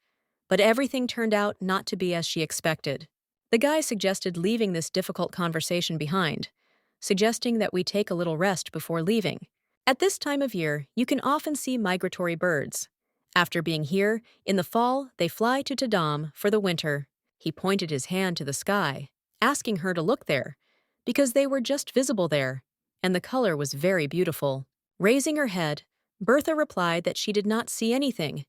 but everything turned out not to be as she expected. The guy suggested leaving this difficult conversation behind, suggesting that we take a little rest before leaving. At this time of year, you can often see migratory birds. After being here, in the fall, they fly to Tadam for the winter. He pointed his hand to the sky, asking her to look there, because they were just visible there, and the color was very beautiful. Raising her head, Bertha replied that she did not see anything,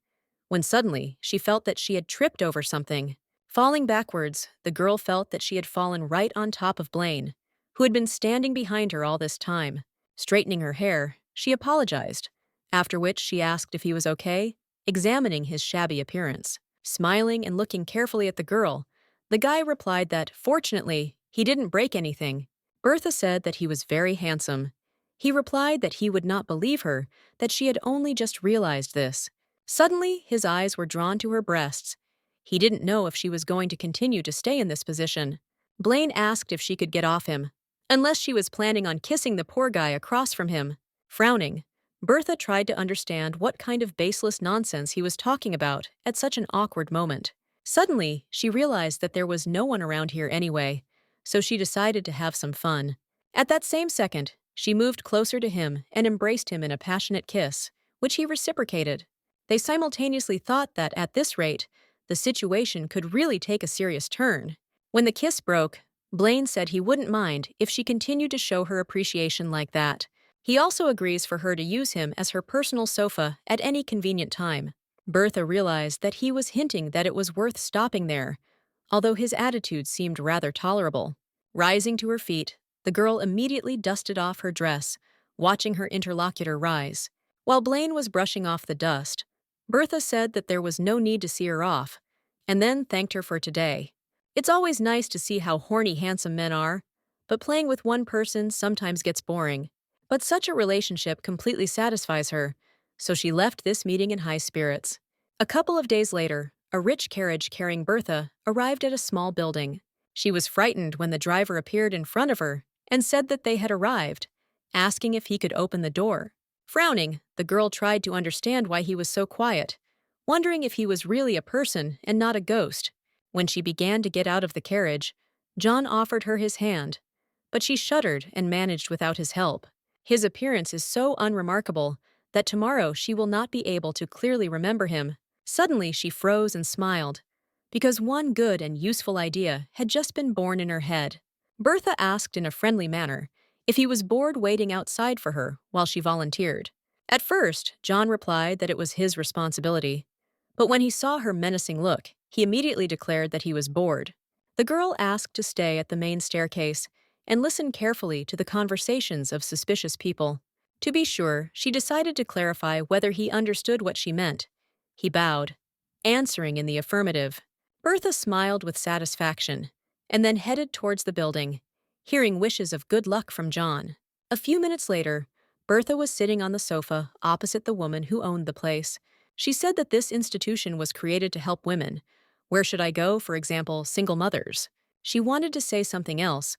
when suddenly she felt that she had tripped over something. Falling backwards, the girl felt that she had fallen right on top of Blaine, who had been standing behind her all this time. Straightening her hair, she apologized, after which she asked if he was okay, examining his shabby appearance. Smiling and looking carefully at the girl, the guy replied that, fortunately, he didn't break anything. Bertha said that he was very handsome. He replied that he would not believe her, that she had only just realized this. Suddenly, his eyes were drawn to her breasts. He didn't know if she was going to continue to stay in this position. Blaine asked if she could get off him, unless she was planning on kissing the poor guy across from him. Frowning, Bertha tried to understand what kind of baseless nonsense he was talking about at such an awkward moment. Suddenly, she realized that there was no one around here anyway, so she decided to have some fun. At that same second, she moved closer to him and embraced him in a passionate kiss, which he reciprocated. They simultaneously thought that, at this rate, the situation could really take a serious turn. When the kiss broke, Blaine said he wouldn't mind if she continued to show her appreciation like that. He also agrees for her to use him as her personal sofa at any convenient time. Bertha realized that he was hinting that it was worth stopping there, although his attitude seemed rather tolerable. Rising to her feet, the girl immediately dusted off her dress, watching her interlocutor rise. While Blaine was brushing off the dust, Bertha said that there was no need to see her off, and then thanked her for today. It's always nice to see how horny handsome men are, but playing with one person sometimes gets boring. But such a relationship completely satisfies her, so she left this meeting in high spirits. A couple of days later, a rich carriage carrying Bertha arrived at a small building. She was frightened when the driver appeared in front of her and said that they had arrived, asking if he could open the door. Frowning, the girl tried to understand why he was so quiet, wondering if he was really a person and not a ghost. When she began to get out of the carriage, John offered her his hand, but she shuddered and managed without his help. His appearance is so unremarkable that tomorrow she will not be able to clearly remember him. Suddenly she froze and smiled, because one good and useful idea had just been born in her head. Bertha asked in a friendly manner if he was bored waiting outside for her while she volunteered. At first, John replied that it was his responsibility, but when he saw her menacing look, he immediately declared that he was bored. The girl asked to stay at the main staircase and listen carefully to the conversations of suspicious people. To be sure, she decided to clarify whether he understood what she meant. He bowed, answering in the affirmative. Bertha smiled with satisfaction, and then headed towards the building, hearing wishes of good luck from John. A few minutes later, Bertha was sitting on the sofa opposite the woman who owned the place. She said that this institution was created to help women. Where should I go, for example, single mothers? She wanted to say something else,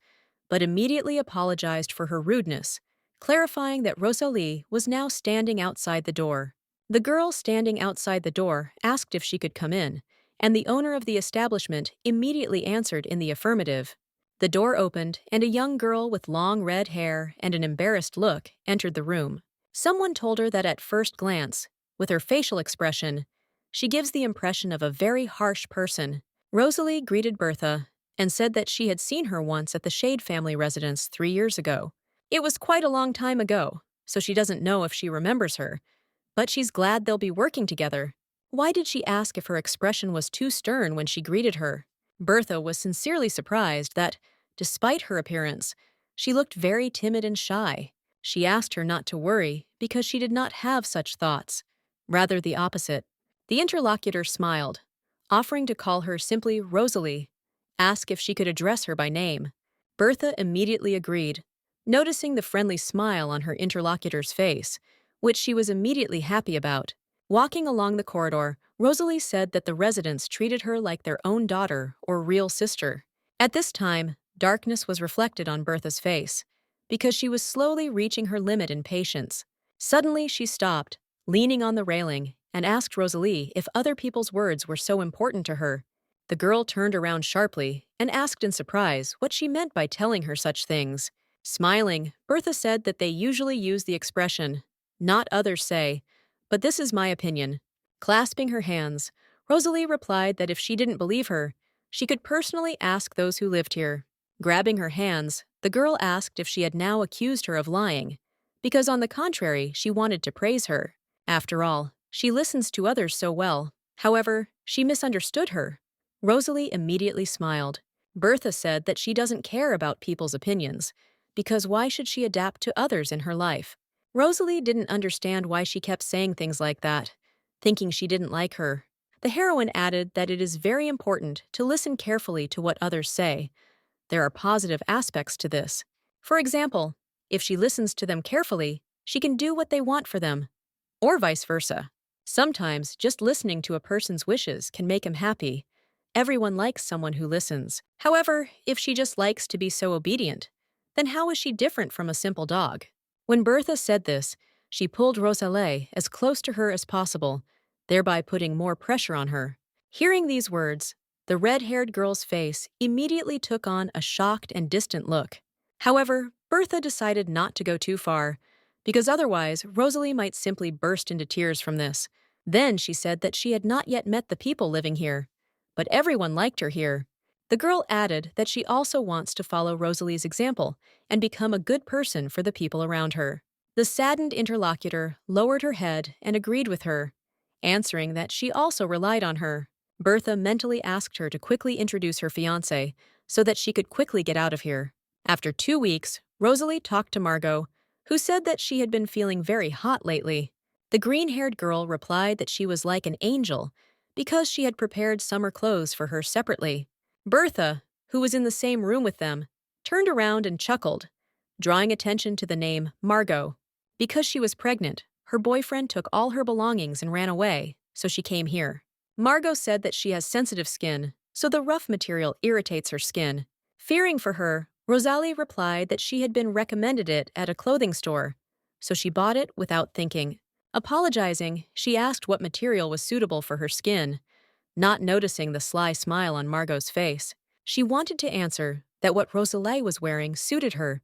but immediately apologized for her rudeness, clarifying that Rosalie was now standing outside the door. The girl standing outside the door asked if she could come in, and the owner of the establishment immediately answered in the affirmative. The door opened, and a young girl with long red hair and an embarrassed look entered the room. Someone told her that at first glance, with her facial expression, she gives the impression of a very harsh person. Rosalie greeted Bertha and said that she had seen her once at the Shade family residence 3 years ago. It was quite a long time ago, so she doesn't know if she remembers her, but she's glad they'll be working together. Why did she ask if her expression was too stern when she greeted her? Bertha was sincerely surprised that, Despite her appearance, she looked very timid and shy. She asked her not to worry because she did not have such thoughts. Rather the opposite. The interlocutor smiled, offering to call her simply Rosalie, ask if she could address her by name. Bertha immediately agreed, noticing the friendly smile on her interlocutor's face, which she was immediately happy about. Walking along the corridor, Rosalie said that the residents treated her like their own daughter or real sister. At this time, darkness was reflected on Bertha's face, because she was slowly reaching her limit in patience. Suddenly she stopped, leaning on the railing, and asked Rosalie if other people's words were so important to her. The girl turned around sharply and asked in surprise what she meant by telling her such things. Smiling, Bertha said that they usually use the expression, "Not others say, but this is my opinion." Clasping her hands, Rosalie replied that if she didn't believe her, she could personally ask those who lived here. Grabbing her hands, the girl asked if she had now accused her of lying, because on the contrary, she wanted to praise her. After all, she listens to others so well. However, she misunderstood her. Rosalie immediately smiled. Bertha said that she doesn't care about people's opinions, because why should she adapt to others in her life? Rosalie didn't understand why she kept saying things like that, thinking she didn't like her. The heroine added that it is very important to listen carefully to what others say. There are positive aspects to this. For example, if she listens to them carefully, she can do what they want for them, or vice versa. Sometimes just listening to a person's wishes can make him happy. Everyone likes someone who listens. However, if she just likes to be so obedient, then how is she different from a simple dog? When Bertha said this, she pulled Rosalie as close to her as possible, thereby putting more pressure on her. Hearing these words, the red-haired girl's face immediately took on a shocked and distant look. However, Bertha decided not to go too far, because otherwise Rosalie might simply burst into tears from this. Then she said that she had not yet met the people living here, but everyone liked her here. The girl added that she also wants to follow Rosalie's example and become a good person for the people around her. The saddened interlocutor lowered her head and agreed with her, answering that she also relied on her. Bertha mentally asked her to quickly introduce her fiancé so that she could quickly get out of here. After 2 weeks, Rosalie talked to Margot, who said that she had been feeling very hot lately. The green-haired girl replied that she was like an angel because she had prepared summer clothes for her separately. Bertha, who was in the same room with them, turned around and chuckled, drawing attention to the name Margot. Because she was pregnant, her boyfriend took all her belongings and ran away, so she came here. Margot said that she has sensitive skin, so the rough material irritates her skin. Fearing for her, Rosalie replied that she had been recommended it at a clothing store, so she bought it without thinking. Apologizing, she asked what material was suitable for her skin, not noticing the sly smile on Margot's face. She wanted to answer that what Rosalie was wearing suited her,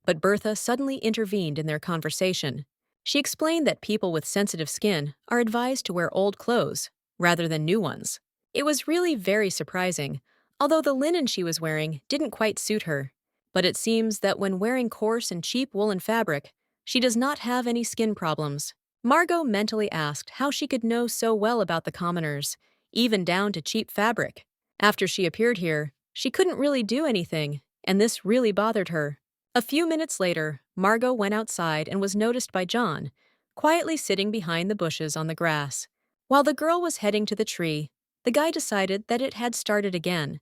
but Bertha suddenly intervened in their conversation. She explained that people with sensitive skin are advised to wear old clothes rather than new ones. It was really very surprising, although the linen she was wearing didn't quite suit her. But it seems that when wearing coarse and cheap woolen fabric, she does not have any skin problems. Margot mentally asked how she could know so well about the commoners, even down to cheap fabric. After she appeared here, she couldn't really do anything, and this really bothered her. A few minutes later, Margot went outside and was noticed by John, quietly sitting behind the bushes on the grass. While the girl was heading to the tree, the guy decided that it had started again,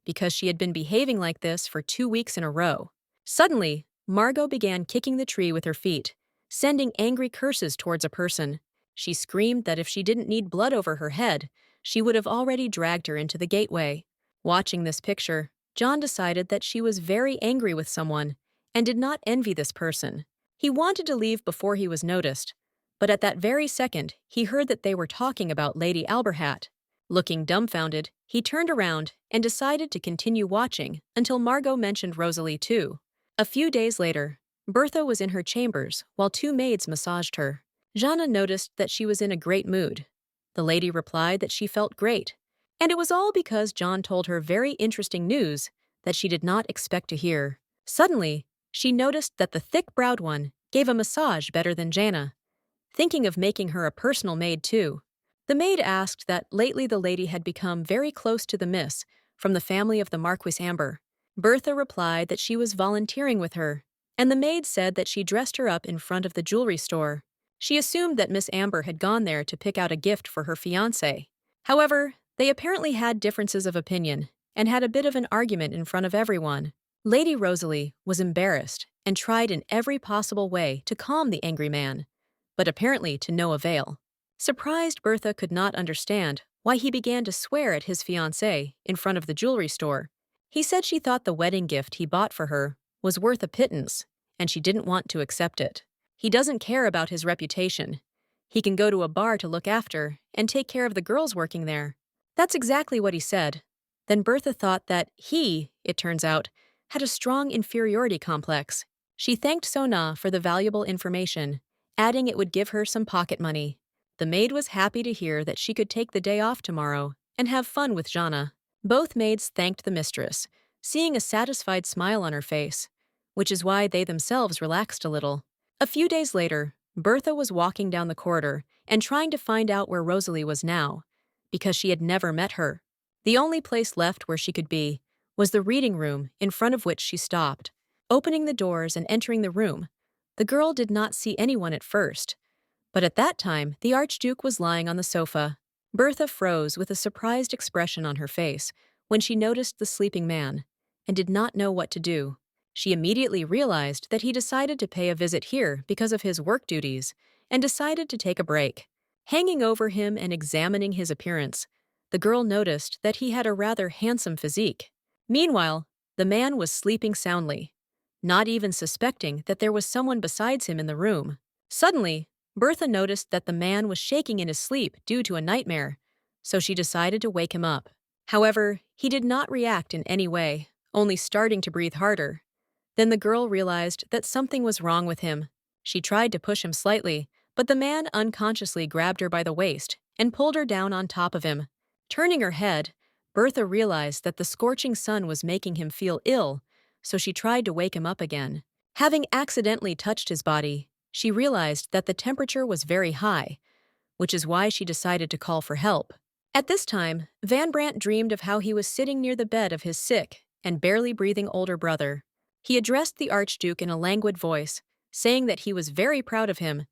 because she had been behaving like this for 2 weeks in a row. Suddenly, Margot began kicking the tree with her feet, sending angry curses towards a person. She screamed that if she didn't need blood over her head, she would have already dragged her into the gateway. Watching this picture, John decided that she was very angry with someone and did not envy this person. He wanted to leave before he was noticed, but at that very second, he heard that they were talking about Lady Alberhat. Looking dumbfounded, he turned around and decided to continue watching until Margot mentioned Rosalie too. A few days later, Bertha was in her chambers while 2 maids massaged her. Jana noticed that she was in a great mood. The lady replied that she felt great, and it was all because John told her very interesting news that she did not expect to hear. Suddenly, she noticed that the thick-browed one gave a massage better than Jana, thinking of making her a personal maid too. The maid asked that lately the lady had become very close to the miss from the family of the Marquis Amber, Bertha replied that she was volunteering with her, and the maid said that she dressed her up in front of the jewelry store. She assumed that Miss Amber had gone there to pick out a gift for her fiancé. However, they apparently had differences of opinion and had a bit of an argument in front of everyone. Lady Rosalie was embarrassed and tried in every possible way to calm the angry man, but apparently to no avail. Surprised, Bertha could not understand why he began to swear at his fiancé in front of the jewelry store. He said she thought the wedding gift he bought for her was worth a pittance, and she didn't want to accept it. He doesn't care about his reputation. He can go to a bar to look after and take care of the girls working there. That's exactly what he said. Then Bertha thought that he, it turns out, had a strong inferiority complex. She thanked Sona for the valuable information, adding it would give her some pocket money. The maid was happy to hear that she could take the day off tomorrow and have fun with Jana. Both maids thanked the mistress, seeing a satisfied smile on her face, which is why they themselves relaxed a little. A few days later, Bertha was walking down the corridor and trying to find out where Rosalie was now, because she had never met her. The only place left where she could be was the reading room in front of which she stopped. Opening the doors and entering the room, the girl did not see anyone at first, but at that time the Archduke was lying on the sofa. Bertha froze with a surprised expression on her face when she noticed the sleeping man, and did not know what to do. She immediately realized that he decided to pay a visit here because of his work duties, and decided to take a break. Hanging over him and examining his appearance, the girl noticed that he had a rather handsome physique. Meanwhile, the man was sleeping soundly, not even suspecting that there was someone besides him in the room. Suddenly, Bertha noticed that the man was shaking in his sleep due to a nightmare, so she decided to wake him up. However, he did not react in any way, only starting to breathe harder. Then the girl realized that something was wrong with him. She tried to push him slightly, but the man unconsciously grabbed her by the waist and pulled her down on top of him. Turning her head, Bertha realized that the scorching sun was making him feel ill, so she tried to wake him up again. Having accidentally touched his body, she realized that the temperature was very high, which is why she decided to call for help. At this time, Van Brandt dreamed of how he was sitting near the bed of his sick and barely breathing older brother. He addressed the Archduke in a languid voice, saying that he was very proud of him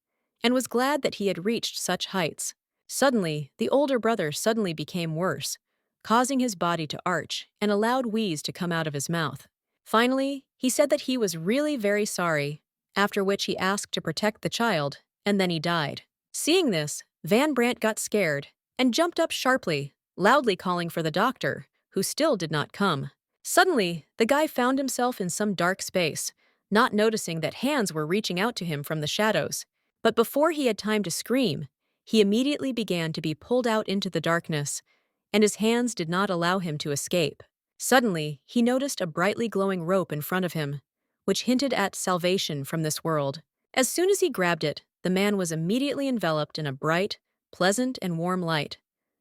and was glad that he had reached such heights. Suddenly, the older brother suddenly became worse, causing his body to arch and a loud wheeze to come out of his mouth. Finally, he said that he was really very sorry, after which he asked to protect the child, and then he died. Seeing this, Van Brandt got scared and jumped up sharply, loudly calling for the doctor, who still did not come. Suddenly, the guy found himself in some dark space, not noticing that hands were reaching out to him from the shadows. But before he had time to scream, he immediately began to be pulled out into the darkness, and his hands did not allow him to escape. Suddenly, he noticed a brightly glowing rope in front of him, which hinted at salvation from this world. As soon as he grabbed it, the man was immediately enveloped in a bright, pleasant, and warm light,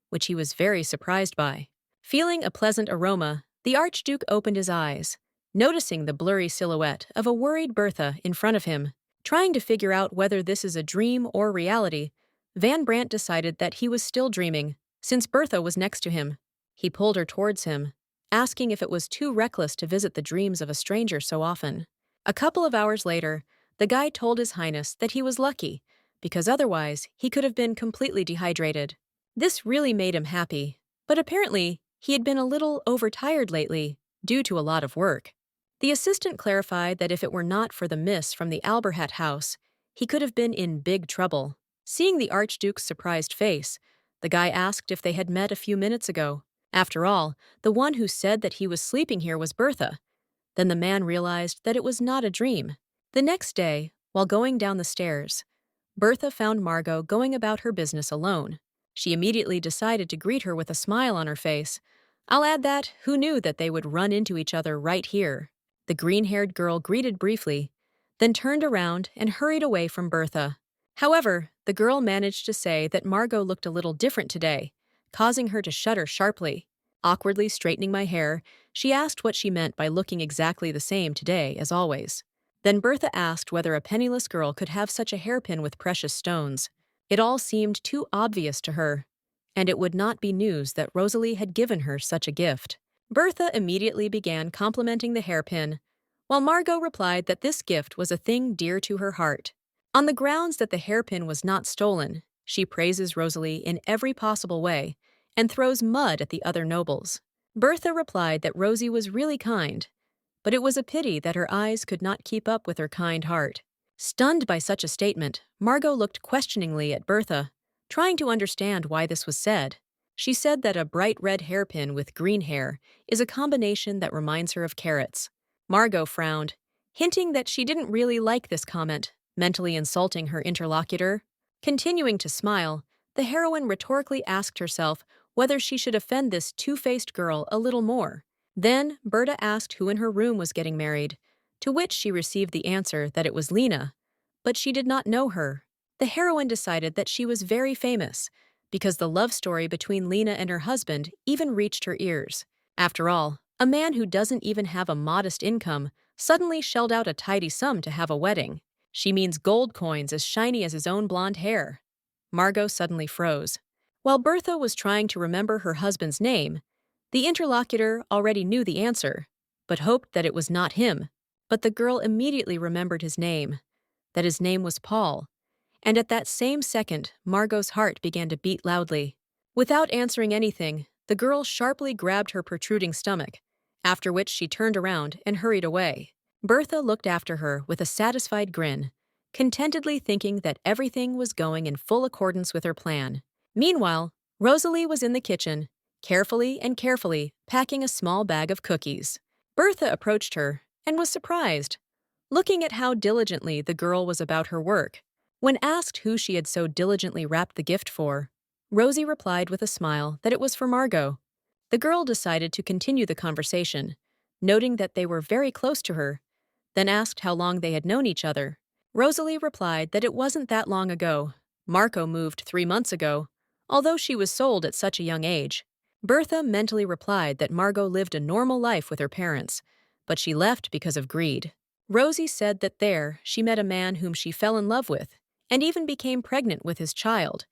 which he was very surprised by. Feeling a pleasant aroma, the Archduke opened his eyes, noticing the blurry silhouette of a worried Bertha in front of him. Trying to figure out whether this is a dream or reality, Van Brandt decided that he was still dreaming, since Bertha was next to him. He pulled her towards him, asking if it was too reckless to visit the dreams of a stranger so often. A couple of hours later, the guy told His Highness that he was lucky, because otherwise he could have been completely dehydrated. This really made him happy, but apparently he had been a little overtired lately due to a lot of work. The assistant clarified that if it were not for the miss from the Alberhat house, he could have been in big trouble. Seeing the Archduke's surprised face, the guy asked if they had met a few minutes ago. After all, the one who said that he was sleeping here was Bertha. Then the man realized that it was not a dream. The next day, while going down the stairs, Bertha found Margot going about her business alone. She immediately decided to greet her with a smile on her face. I'll add that, who knew that they would run into each other right here? The green-haired girl greeted briefly, then turned around and hurried away from Bertha. However, the girl managed to say that Margot looked a little different today, causing her to shudder sharply. Awkwardly straightening my hair, she asked what she meant by looking exactly the same today as always. Then Bertha asked whether a penniless girl could have such a hairpin with precious stones. It all seemed too obvious to her, and it would not be news that Rosalie had given her such a gift. Bertha immediately began complimenting the hairpin, while Margot replied that this gift was a thing dear to her heart. On the grounds that the hairpin was not stolen, she praises Rosalie in every possible way and throws mud at the other nobles. Bertha replied that Rosie was really kind, but it was a pity that her eyes could not keep up with her kind heart. Stunned by such a statement, Margot looked questioningly at Bertha, trying to understand why this was said. She said that a bright red hairpin with green hair is a combination that reminds her of carrots. Margot frowned, hinting that she didn't really like this comment, mentally insulting her interlocutor. Continuing to smile, the heroine rhetorically asked herself whether she should offend this two-faced girl a little more. Then, Berta asked who in her room was getting married, to which she received the answer that it was Lena, but she did not know her. The heroine decided that she was very famous, because the love story between Lena and her husband even reached her ears. After all, a man who doesn't even have a modest income suddenly shelled out a tidy sum to have a wedding. She means gold coins as shiny as his own blonde hair. Margot suddenly froze. While Bertha was trying to remember her husband's name, the interlocutor already knew the answer, but hoped that it was not him. But the girl immediately remembered his name, that his name was Paul, and at that same second, Margot's heart began to beat loudly. Without answering anything, the girl sharply grabbed her protruding stomach, after which she turned around and hurried away. Bertha looked after her with a satisfied grin, contentedly thinking that everything was going in full accordance with her plan. Meanwhile, Rosalie was in the kitchen, carefully packing a small bag of cookies. Bertha approached her and was surprised, looking at how diligently the girl was about her work. When asked who she had so diligently wrapped the gift for, Rosie replied with a smile that it was for Margot. The girl decided to continue the conversation, noting that they were very close to her, then asked how long they had known each other. Rosalie replied that it wasn't that long ago. Marco moved 3 months ago, although she was sold at such a young age. Bertha mentally replied that Margot lived a normal life with her parents, but she left because of greed. Rosie said that there she met a man whom she fell in love with, and even became pregnant with his child,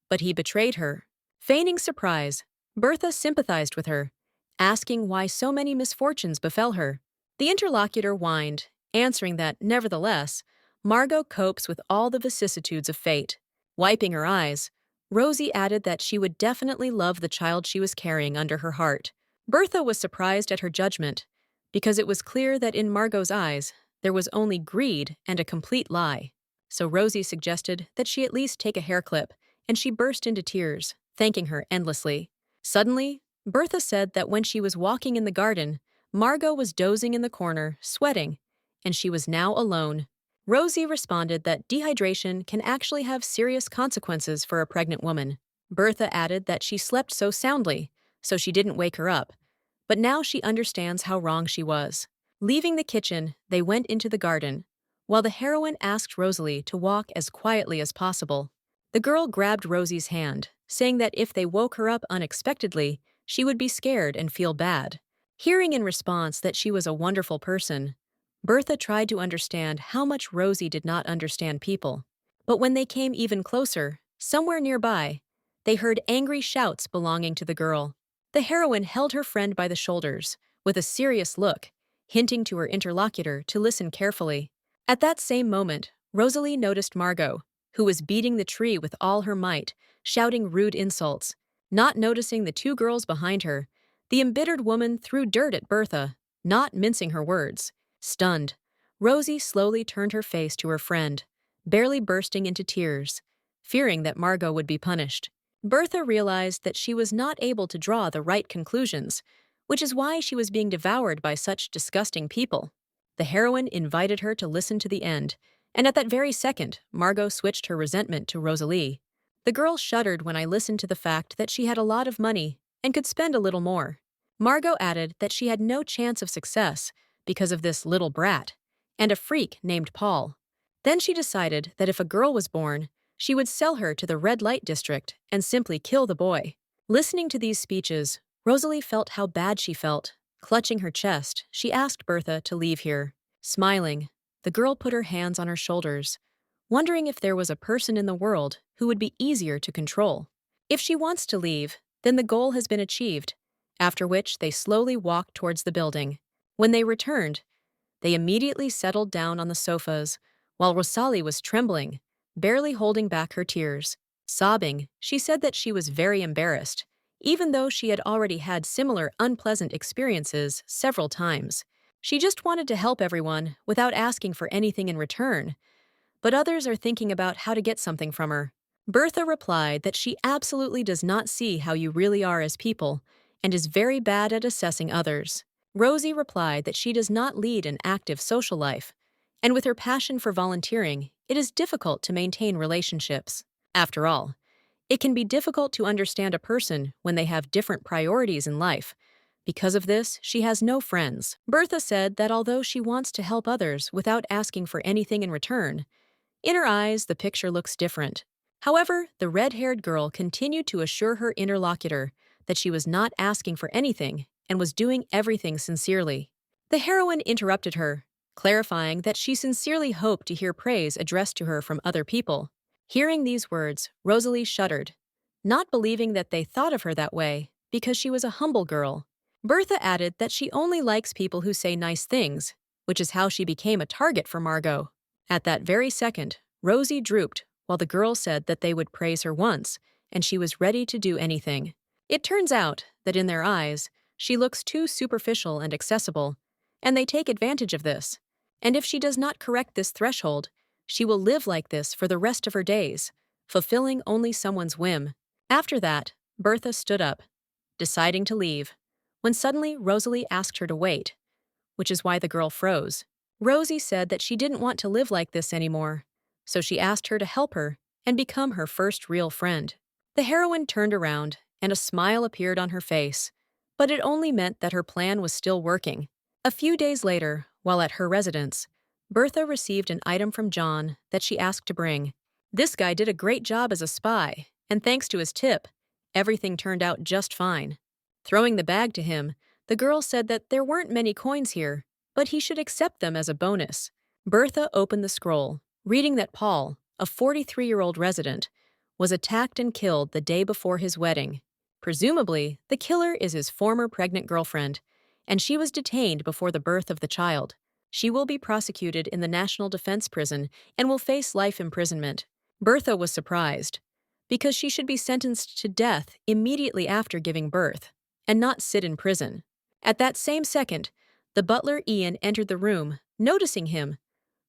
but he betrayed her. Feigning surprise, Bertha sympathized with her, asking why so many misfortunes befell her. The interlocutor whined, answering that, nevertheless, Margot copes with all the vicissitudes of fate. Wiping her eyes, Rosie added that she would definitely love the child she was carrying under her heart. Bertha was surprised at her judgment, because it was clear that in Margot's eyes, there was only greed and a complete lie. So Rosie suggested that she at least take a hair clip, and she burst into tears, thanking her endlessly. Suddenly, Bertha said that when she was walking in the garden, Margot was dozing in the corner, sweating, and she was now alone. Rosie responded that dehydration can actually have serious consequences for a pregnant woman. Bertha added that she slept so soundly, so she didn't wake her up, but now she understands how wrong she was. Leaving the kitchen, they went into the garden, while the heroine asked Rosalie to walk as quietly as possible. The girl grabbed Rosie's hand, saying that if they woke her up unexpectedly, she would be scared and feel bad. Hearing in response that she was a wonderful person, Bertha tried to understand how much Rosie did not understand people. But when they came even closer, somewhere nearby, they heard angry shouts belonging to the girl. The heroine held her friend by the shoulders, with a serious look, hinting to her interlocutor to listen carefully. At that same moment, Rosalie noticed Margot, who was beating the tree with all her might, shouting rude insults. Not noticing the 2 girls behind her, the embittered woman threw dirt at Bertha, not mincing her words. Stunned, Rosie slowly turned her face to her friend, barely bursting into tears, fearing that Margot would be punished. Bertha realized that she was not able to draw the right conclusions, which is why she was being devoured by such disgusting people. The heroine invited her to listen to the end, and at that very second, Margot switched her resentment to Rosalie. The girl shuddered when I listened to the fact that she had a lot of money and could spend a little more. Margot added that she had no chance of success because of this little brat and a freak named Paul. Then she decided that if a girl was born, she would sell her to the red light district and simply kill the boy. Listening to these speeches, Rosalie felt how bad she felt. Clutching her chest, she asked Bertha to leave here. Smiling, the girl put her hands on her shoulders, wondering if there was a person in the world who would be easier to control. If she wants to leave, then the goal has been achieved, after which they slowly walked towards the building. When they returned, they immediately settled down on the sofas, while Rosalie was trembling, barely holding back her tears. Sobbing, she said that she was very embarrassed, even though she had already had similar unpleasant experiences several times. She just wanted to help everyone without asking for anything in return, but others are thinking about how to get something from her. Bertha replied that she absolutely does not see how you really are as people and is very bad at assessing others. Rosie replied that she does not lead an active social life, and with her passion for volunteering, it is difficult to maintain relationships. After all, it can be difficult to understand a person when they have different priorities in life. Because of this, she has no friends. Bertha said that although she wants to help others without asking for anything in return, in her eyes the picture looks different. However, the red-haired girl continued to assure her interlocutor that she was not asking for anything and was doing everything sincerely. The heroine interrupted her, clarifying that she sincerely hoped to hear praise addressed to her from other people. Hearing these words, Rosalie shuddered, not believing that they thought of her that way because she was a humble girl. Bertha added that she only likes people who say nice things, which is how she became a target for Margot. At that very second, Rosie drooped while the girl said that they would praise her once, and she was ready to do anything. It turns out that in their eyes, she looks too superficial and accessible, and they take advantage of this. And if she does not correct this threshold, she will live like this for the rest of her days, fulfilling only someone's whim. After that, Bertha stood up, deciding to leave, when suddenly Rosalie asked her to wait, which is why the girl froze. Rosie said that she didn't want to live like this anymore, so she asked her to help her and become her first real friend. The heroine turned around, and a smile appeared on her face, but it only meant that her plan was still working. A few days later, while at her residence, Bertha received an item from John that she asked to bring. This guy did a great job as a spy, and thanks to his tip, everything turned out just fine. Throwing the bag to him, the girl said that there weren't many coins here, but he should accept them as a bonus. Bertha opened the scroll, reading that Paul, a 43-year-old resident, was attacked and killed the day before his wedding. Presumably, the killer is his former pregnant girlfriend, and she was detained before the birth of the child. She will be prosecuted in the National Defense Prison and will face life imprisonment. Bertha was surprised, because she should be sentenced to death immediately after giving birth, and not sit in prison. At that same second, the butler Ian entered the room, noticing him.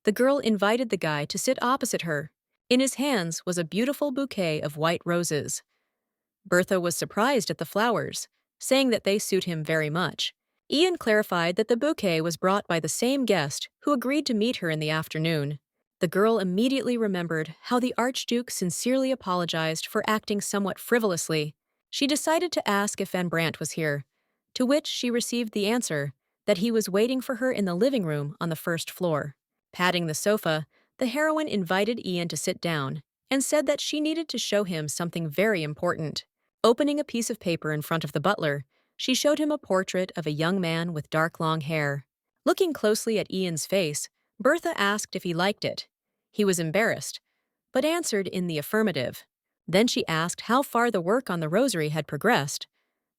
The girl invited the guy to sit opposite her. In his hands was a beautiful bouquet of white roses. Bertha was surprised at the flowers, saying that they suit him very much. Ian clarified that the bouquet was brought by the same guest who agreed to meet her in the afternoon. The girl immediately remembered how the Archduke sincerely apologized for acting somewhat frivolously. She decided to ask if Van Brandt was here, to which she received the answer that he was waiting for her in the living room on the first floor. Patting the sofa, the heroine invited Ian to sit down and said that she needed to show him something very important. Opening a piece of paper in front of the butler, she showed him a portrait of a young man with dark long hair. Looking closely at Ian's face, Bertha asked if he liked it. He was embarrassed, but answered in the affirmative. Then she asked how far the work on the rosary had progressed.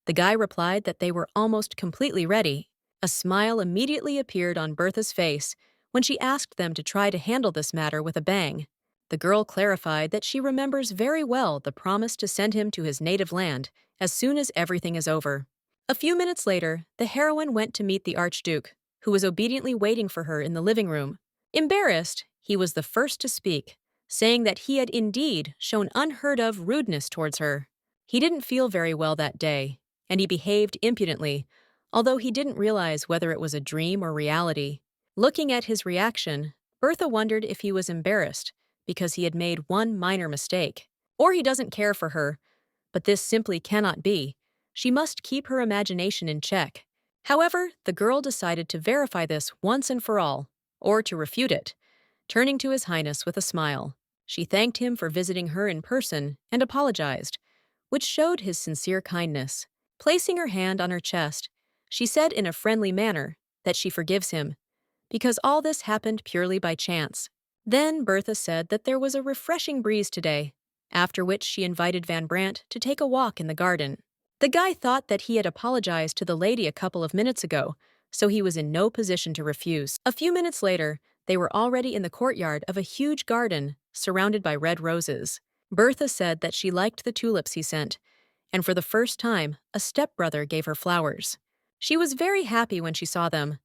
The guy replied that they were almost completely ready. A smile immediately appeared on Bertha's face when she asked them to try to handle this matter with a bang. The girl clarified that she remembers very well the promise to send him to his native land as soon as everything is over. A few minutes later, the heroine went to meet the Archduke, who was obediently waiting for her in the living room. Embarrassed, he was the first to speak, saying that he had indeed shown unheard-of rudeness towards her. He didn't feel very well that day, and he behaved impudently, although he didn't realize whether it was a dream or reality. Looking at his reaction, Bertha wondered if he was embarrassed because he had made one minor mistake, or he doesn't care for her, but this simply cannot be. She must keep her imagination in check. However, the girl decided to verify this once and for all, or to refute it, turning to His Highness with a smile. She thanked him for visiting her in person and apologized, which showed his sincere kindness. Placing her hand on her chest, she said in a friendly manner that she forgives him, because all this happened purely by chance. Then Bertha said that there was a refreshing breeze today, after which she invited Van Brandt to take a walk in the garden. The guy thought that he had apologized to the lady a couple of minutes ago, so he was in no position to refuse. A few minutes later, they were already in the courtyard of a huge garden surrounded by red roses. Bertha said that she liked the tulips he sent, and for the first time, a stepbrother gave her flowers. She was very happy when she saw them.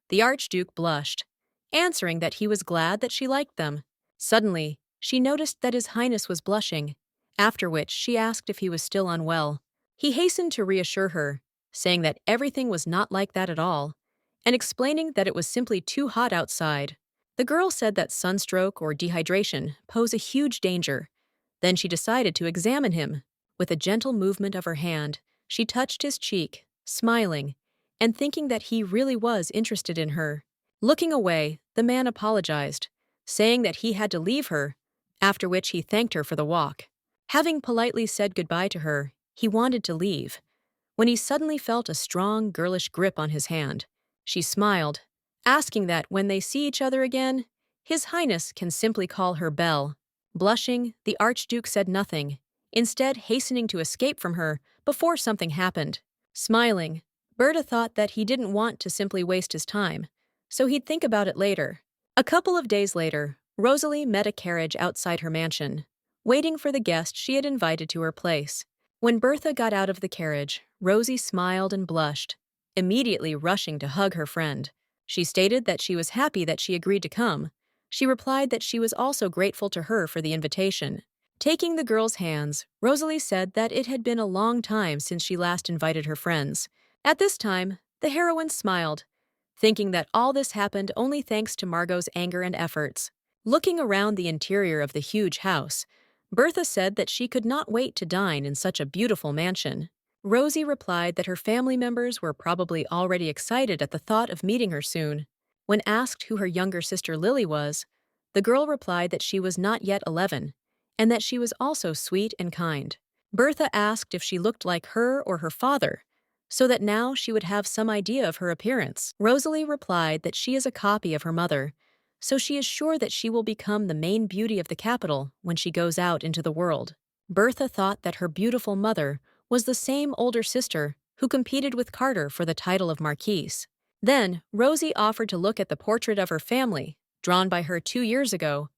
The Archduke blushed, answering that he was glad that she liked them. Suddenly, she noticed that His Highness was blushing, after which she asked if he was still unwell. He hastened to reassure her, saying that everything was not like that at all, and explaining that it was simply too hot outside. The girl said that sunstroke or dehydration pose a huge danger. Then she decided to examine him. With a gentle movement of her hand, she touched his cheek, smiling, and thinking that he really was interested in her. Looking away, the man apologized, saying that he had to leave her, after which he thanked her for the walk. Having politely said goodbye to her, he wanted to leave, when he suddenly felt a strong, girlish grip on his hand. She smiled, asking that when they see each other again, His Highness can simply call her Belle. Blushing, the Archduke said nothing, instead hastening to escape from her before something happened. Smiling, Berta thought that he didn't want to simply waste his time, so he'd think about it later. A couple of days later, Rosalie met a carriage outside her mansion, waiting for the guest she had invited to her place. When Bertha got out of the carriage, Rosie smiled and blushed, immediately rushing to hug her friend. She stated that she was happy that she agreed to come. She replied that she was also grateful to her for the invitation. Taking the girl's hands, Rosalie said that it had been a long time since she last invited her friends. At this time, the heroine smiled, thinking that all this happened only thanks to Margot's anger and efforts. Looking around the interior of the huge house, Bertha said that she could not wait to dine in such a beautiful mansion. Rosie replied that her family members were probably already excited at the thought of meeting her soon. When asked who her younger sister Lily was, the girl replied that she was not yet 11, and that she was also sweet and kind. Bertha asked if she looked like her or her father, so that now she would have some idea of her appearance. Rosalie replied that she is a copy of her mother, so she is sure that she will become the main beauty of the capital when she goes out into the world. Bertha thought that her beautiful mother was the same older sister who competed with Carter for the title of Marquise. Then, Rosie offered to look at the portrait of her family, drawn by her 2 years ago.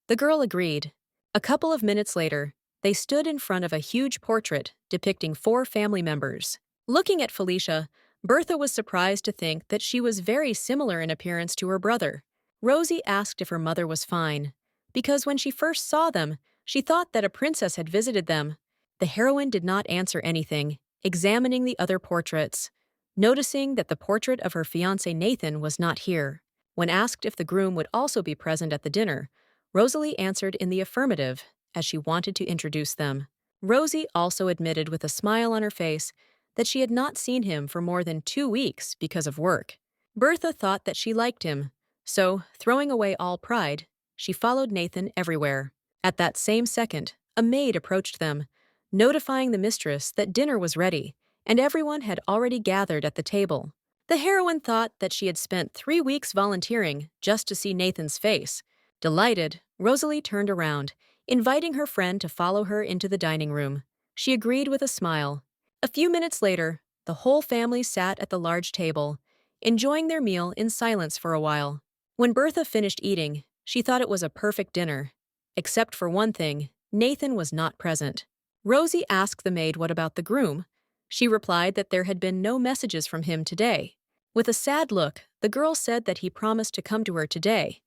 The girl agreed. A couple of minutes later, they stood in front of a huge portrait depicting 4 family members. Looking at Felicia, Bertha was surprised to think that she was very similar in appearance to her brother. Rosie asked if her mother was fine, because when she first saw them, she thought that a princess had visited them. The heroine did not answer anything, examining the other portraits, noticing that the portrait of her fiancé Nathan was not here. When asked if the groom would also be present at the dinner, Rosalie answered in the affirmative, as she wanted to introduce them. Rosie also admitted with a smile on her face that she had not seen him for more than 2 weeks because of work. Bertha thought that she liked him, so, throwing away all pride, she followed Nathan everywhere. At that same second, a maid approached them, notifying the mistress that dinner was ready, and everyone had already gathered at the table. The heroine thought that she had spent 3 weeks volunteering just to see Nathan's face. Delighted, Rosalie turned around, inviting her friend to follow her into the dining room. She agreed with a smile. A few minutes later, the whole family sat at the large table, enjoying their meal in silence for a while. When Bertha finished eating, she thought it was a perfect dinner. Except for one thing, Nathan was not present. Rosie asked the maid what about the groom. She replied that there had been no messages from him today. With a sad look, the girl said that he promised to come to her today,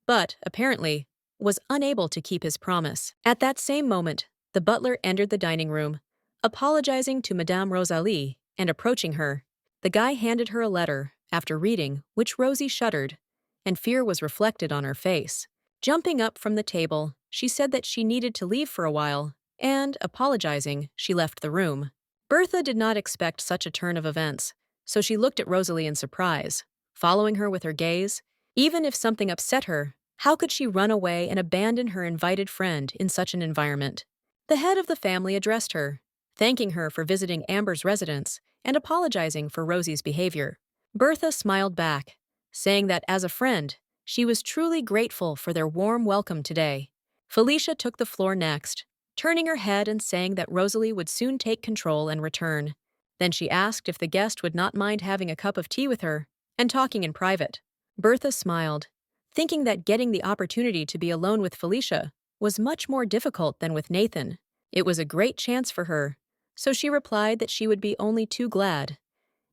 but, apparently, was unable to keep his promise. At that same moment, the butler entered the dining room, apologizing to Madame Rosalie and approaching her. The guy handed her a letter, after reading, which Rosie shuddered, and fear was reflected on her face. Jumping up from the table, she said that she needed to leave for a while, and, apologizing, she left the room. Bertha did not expect such a turn of events, so she looked at Rosalie in surprise, following her with her gaze. Even if something upset her, how could she run away and abandon her invited friend in such an environment? The head of the family addressed her, thanking her for visiting Amber's residence and apologizing for Rosie's behavior. Bertha smiled back, saying that as a friend, she was truly grateful for their warm welcome today. Felicia took the floor next, turning her head and saying that Rosalie would soon take control and return. Then she asked if the guest would not mind having a cup of tea with her and talking in private. Bertha smiled, thinking that getting the opportunity to be alone with Felicia was much more difficult than with Nathan. It was a great chance for her, so she replied that she would be only too glad,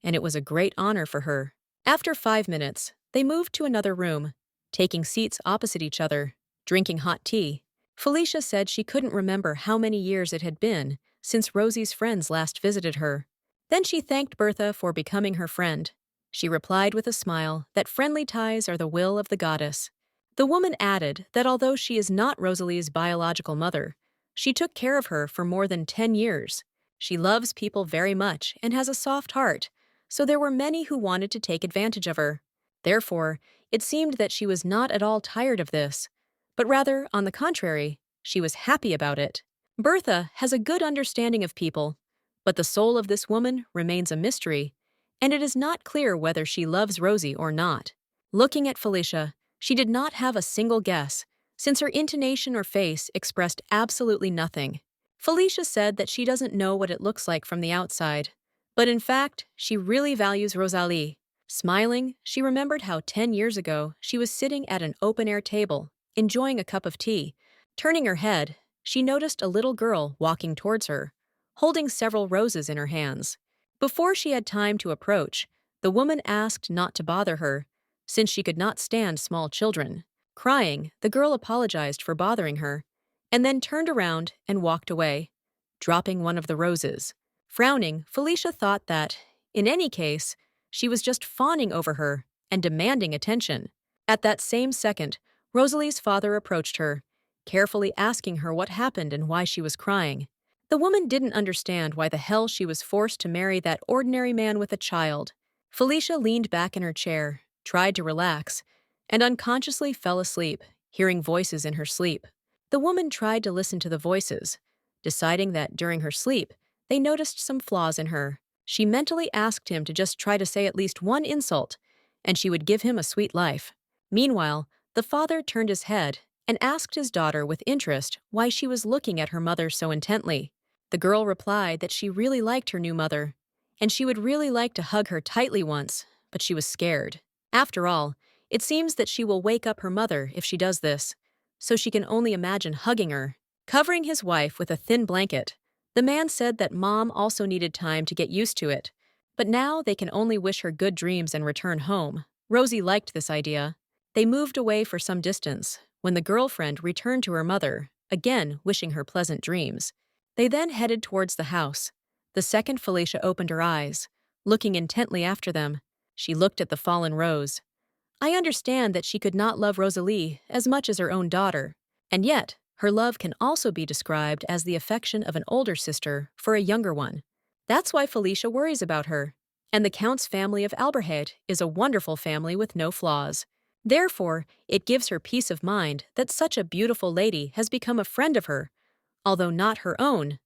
and it was a great honor for her. After 5 minutes, they moved to another room, taking seats opposite each other, drinking hot tea. Felicia said she couldn't remember how many years it had been since Rosie's friends last visited her. Then she thanked Bertha for becoming her friend. She replied with a smile that friendly ties are the will of the goddess. The woman added that although she is not Rosalie's biological mother, she took care of her for more than 10 years. She loves people very much and has a soft heart, so there were many who wanted to take advantage of her. Therefore, it seemed that she was not at all tired of this, but rather, on the contrary, she was happy about it. Bertha has a good understanding of people, but the soul of this woman remains a mystery, and it is not clear whether she loves Rosie or not. Looking at Felicia, she did not have a single guess, since her intonation or face expressed absolutely nothing. Felicia said that she doesn't know what it looks like from the outside, but in fact, she really values Rosalie. Smiling, she remembered how 10 years ago she was sitting at an open-air table, enjoying a cup of tea. Turning her head, she noticed a little girl walking towards her, holding several roses in her hands. Before she had time to approach, the woman asked not to bother her, since she could not stand small children. Crying, the girl apologized for bothering her, and then turned around and walked away, dropping one of the roses. Frowning, Felicia thought that, in any case, she was just fawning over her and demanding attention. At that same second, Rosalie's father approached her, carefully asking her what happened and why she was crying. The woman didn't understand why the hell she was forced to marry that ordinary man with a child. Felicia leaned back in her chair, tried to relax, and unconsciously fell asleep, hearing voices in her sleep. The woman tried to listen to the voices, deciding that during her sleep, they noticed some flaws in her. She mentally asked him to just try to say at least one insult, and she would give him a sweet life. Meanwhile, the father turned his head and asked his daughter with interest why she was looking at her mother so intently. The girl replied that she really liked her new mother, and she would really like to hug her tightly once, but she was scared. After all, it seems that she will wake up her mother if she does this, so she can only imagine hugging her. Covering his wife with a thin blanket, the man said that Mom also needed time to get used to it, but now they can only wish her good dreams and return home. Rosie liked this idea. They moved away for some distance when the girlfriend returned to her mother, again wishing her pleasant dreams. They then headed towards the house. The second Felicia opened her eyes, looking intently after them, she looked at the fallen rose. I understand that she could not love Rosalie as much as her own daughter, and yet her love can also be described as the affection of an older sister for a younger one. That's why Felicia worries about her. And the Count's family of Alberhat is a wonderful family with no flaws. Therefore, it gives her peace of mind that such a beautiful lady has become a friend of her, although not her own,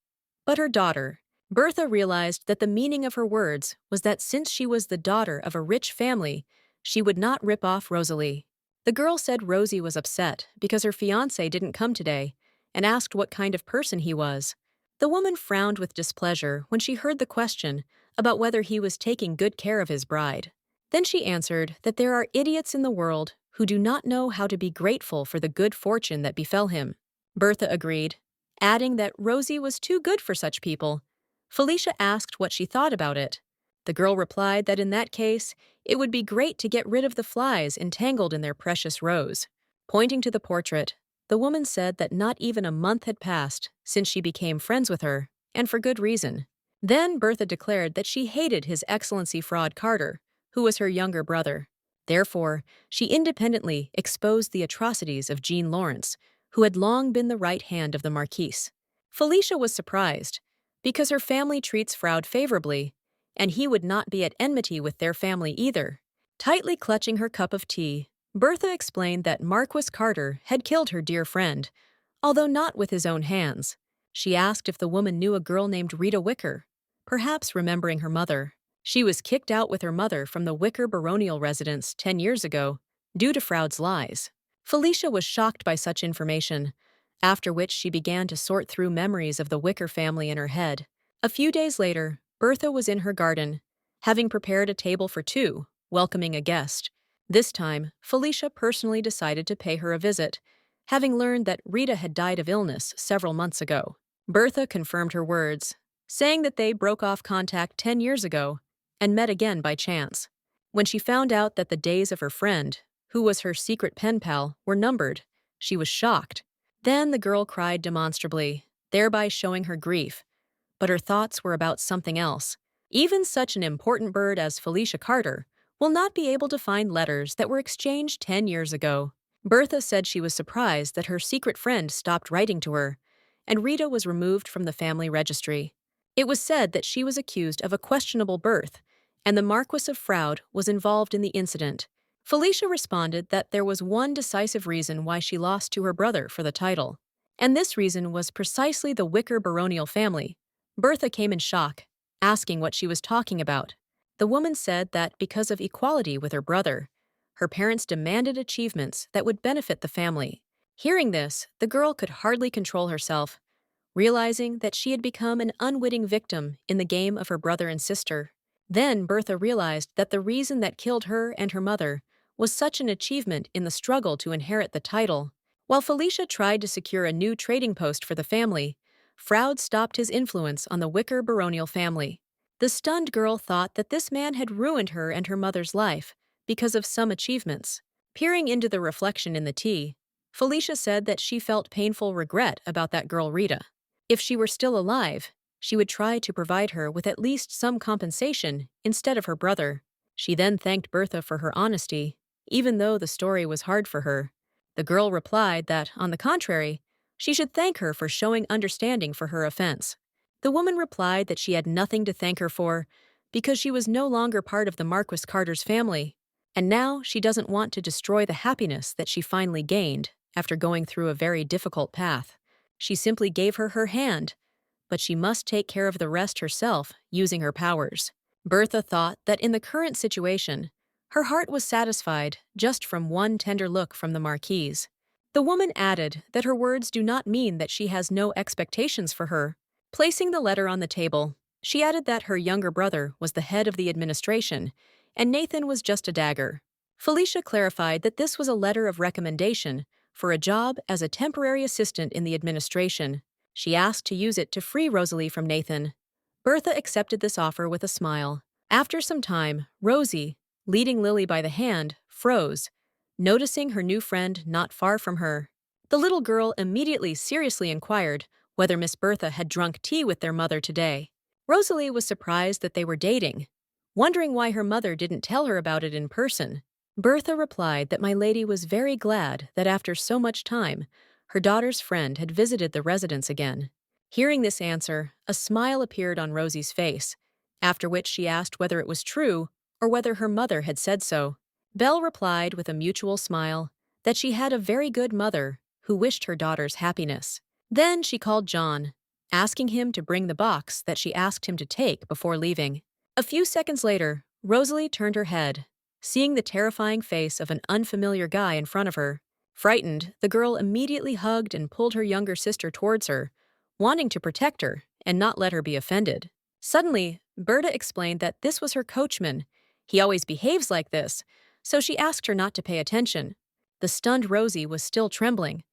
but her daughter. Bertha realized that the meaning of her words was that since she was the daughter of a rich family, she would not rip off Rosalie. The girl said Rosie was upset because her fiancé didn't come today and asked what kind of person he was. The woman frowned with displeasure when she heard the question about whether he was taking good care of his bride. Then she answered that there are idiots in the world who do not know how to be grateful for the good fortune that befell him. Bertha agreed, adding that Rosie was too good for such people. Felicia asked what she thought about it. The girl replied that in that case, it would be great to get rid of the flies entangled in their precious rose. Pointing to the portrait, the woman said that not even a month had passed since she became friends with her, and for good reason. Then Bertha declared that she hated His Excellency Fraud Carter, who was her younger brother. Therefore, she independently exposed the atrocities of Jean Lawrence, who had long been the right hand of the Marquise. Felicia was surprised, because her family treats Fraud favorably, and he would not be at enmity with their family either. Tightly clutching her cup of tea, Bertha explained that Marquis Carter had killed her dear friend, although not with his own hands. She asked if the woman knew a girl named Rita Wicker, perhaps remembering her mother. She was kicked out with her mother from the Wicker baronial residence 10 years ago, due to Fraud's lies. Felicia was shocked by such information, after which she began to sort through memories of the Wicker family in her head. A few days later, Bertha was in her garden, having prepared a table for two, welcoming a guest. This time, Felicia personally decided to pay her a visit, having learned that Rita had died of illness several months ago. Bertha confirmed her words, saying that they broke off contact 10 years ago and met again by chance. When she found out that the days of her friend, who was her secret pen pal, were numbered, she was shocked. Then the girl cried demonstrably, thereby showing her grief, but her thoughts were about something else. Even such an important bird as Felicia Carter will not be able to find letters that were exchanged 10 years ago. Bertha said she was surprised that her secret friend stopped writing to her, and Rita was removed from the family registry. It was said that she was accused of a questionable birth, and the Marquis of Froude was involved in the incident. Felicia responded that there was one decisive reason why she lost to her brother for the title, and this reason was precisely the Wicker baronial family. Bertha came in shock, asking what she was talking about. The woman said that because of equality with her brother, her parents demanded achievements that would benefit the family. Hearing this, the girl could hardly control herself, realizing that she had become an unwitting victim in the game of her brother and sister. Then Bertha realized that the reason that killed her and her mother was such an achievement in the struggle to inherit the title. While Felicia tried to secure a new trading post for the family, Froude stopped his influence on the Wicker baronial family. The stunned girl thought that this man had ruined her and her mother's life because of some achievements. Peering into the reflection in the tea, Felicia said that she felt painful regret about that girl Rita. If she were still alive, she would try to provide her with at least some compensation instead of her brother. She then thanked Bertha for her honesty, even though the story was hard for her. The girl replied that, on the contrary, she should thank her for showing understanding for her offense. The woman replied that she had nothing to thank her for because she was no longer part of the Marquis Carter's family, and now she doesn't want to destroy the happiness that she finally gained after going through a very difficult path. She simply gave her her hand, but she must take care of the rest herself using her powers. Bertha thought that in the current situation, her heart was satisfied just from one tender look from the Marquise. The woman added that her words do not mean that she has no expectations for her. Placing the letter on the table, she added that her younger brother was the head of the administration, and Nathan was just a dagger. Felicia clarified that this was a letter of recommendation for a job as a temporary assistant in the administration. She asked to use it to free Rosalie from Nathan. Bertha accepted this offer with a smile. After some time, Rosie, leading Lily by the hand, froze, noticing her new friend not far from her. The little girl immediately seriously inquired whether Miss Bertha had drunk tea with their mother today. Rosalie was surprised that they were dating, wondering why her mother didn't tell her about it in person. Bertha replied that my lady was very glad that after so much time, her daughter's friend had visited the residence again. Hearing this answer, a smile appeared on Rosie's face, after which she asked whether it was true or whether her mother had said so. Belle replied with a mutual smile that she had a very good mother who wished her daughter's happiness. Then she called John, asking him to bring the box that she asked him to take before leaving. A few seconds later, Rosalie turned her head, seeing the terrifying face of an unfamiliar guy in front of her. Frightened, the girl immediately hugged and pulled her younger sister towards her, wanting to protect her and not let her be offended. Suddenly, Berta explained that this was her coachman. He always behaves like this, so she asked her not to pay attention. The stunned Rosie was still trembling,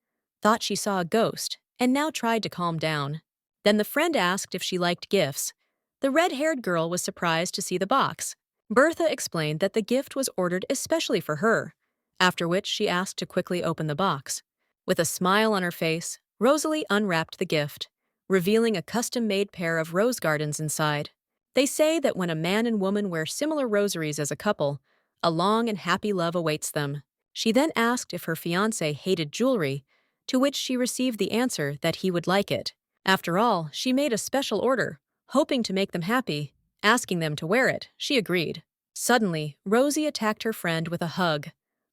thought she saw a ghost, and now tried to calm down. Then the friend asked if she liked gifts. The red-haired girl was surprised to see the box. Bertha explained that the gift was ordered especially for her, after which she asked to quickly open the box. With a smile on her face, Rosalie unwrapped the gift, revealing a custom-made pair of rose gardens inside. They say that when a man and woman wear similar rosaries as a couple, a long and happy love awaits them. She then asked if her fiancé hated jewelry, to which she received the answer that he would like it. After all, she made a special order, hoping to make them happy. Asking them to wear it, she agreed. Suddenly, Rosie attacked her friend with a hug,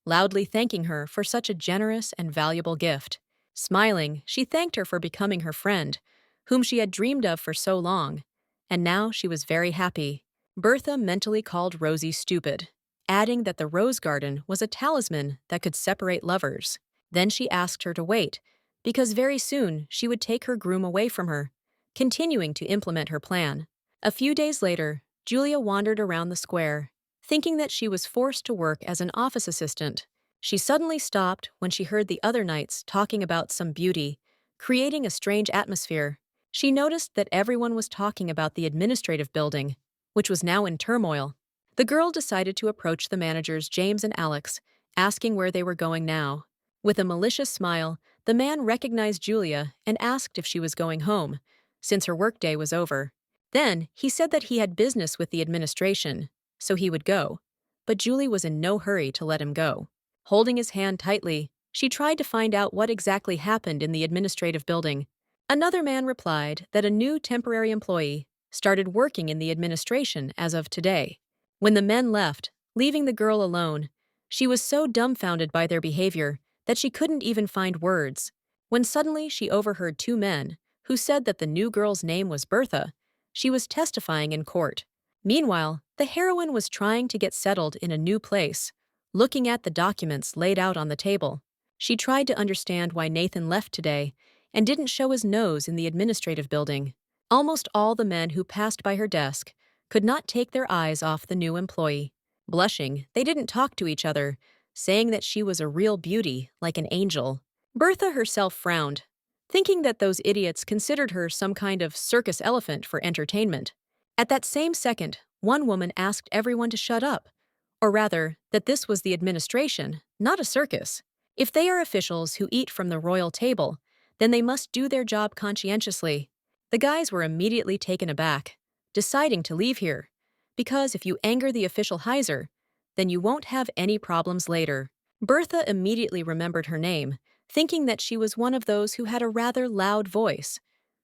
loudly thanking her for such a generous and valuable gift. Smiling, she thanked her for becoming her friend, whom she had dreamed of for so long, and now she was very happy. Bertha mentally called Rosie stupid, adding that the rose garden was a talisman that could separate lovers. Then she asked her to wait, because very soon she would take her groom away from her, continuing to implement her plan. A few days later, Julia wandered around the square, thinking that she was forced to work as an office assistant. She suddenly stopped when she heard the other knights talking about some beauty, creating a strange atmosphere. She noticed that everyone was talking about the administrative building, which was now in turmoil. The girl decided to approach the managers James and Alex, asking where they were going now. With a malicious smile, the man recognized Julia and asked if she was going home, since her workday was over. Then, he said that he had business with the administration, so he would go. But Julie was in no hurry to let him go. Holding his hand tightly, she tried to find out what exactly happened in the administrative building. Another man replied that a new temporary employee started working in the administration as of today. When the men left, leaving the girl alone, she was so dumbfounded by their behavior that she couldn't even find words. When suddenly she overheard two men, who said that the new girl's name was Bertha. She was testifying in court. Meanwhile, the heroine was trying to get settled in a new place, looking at the documents laid out on the table. She tried to understand why Nathan left today and didn't show his nose in the administrative building. Almost all the men who passed by her desk could not take their eyes off the new employee. Blushing, they didn't talk to each other, saying that she was a real beauty, like an angel. Bertha herself frowned, thinking that those idiots considered her some kind of circus elephant for entertainment. At that same second, one woman asked everyone to shut up, or rather, that this was the administration, not a circus. If they are officials who eat from the royal table, then they must do their job conscientiously. The guys were immediately taken aback, deciding to leave here, because if you anger the official Heiser, then you won't have any problems later. Bertha immediately remembered her name, thinking that she was one of those who had a rather loud voice,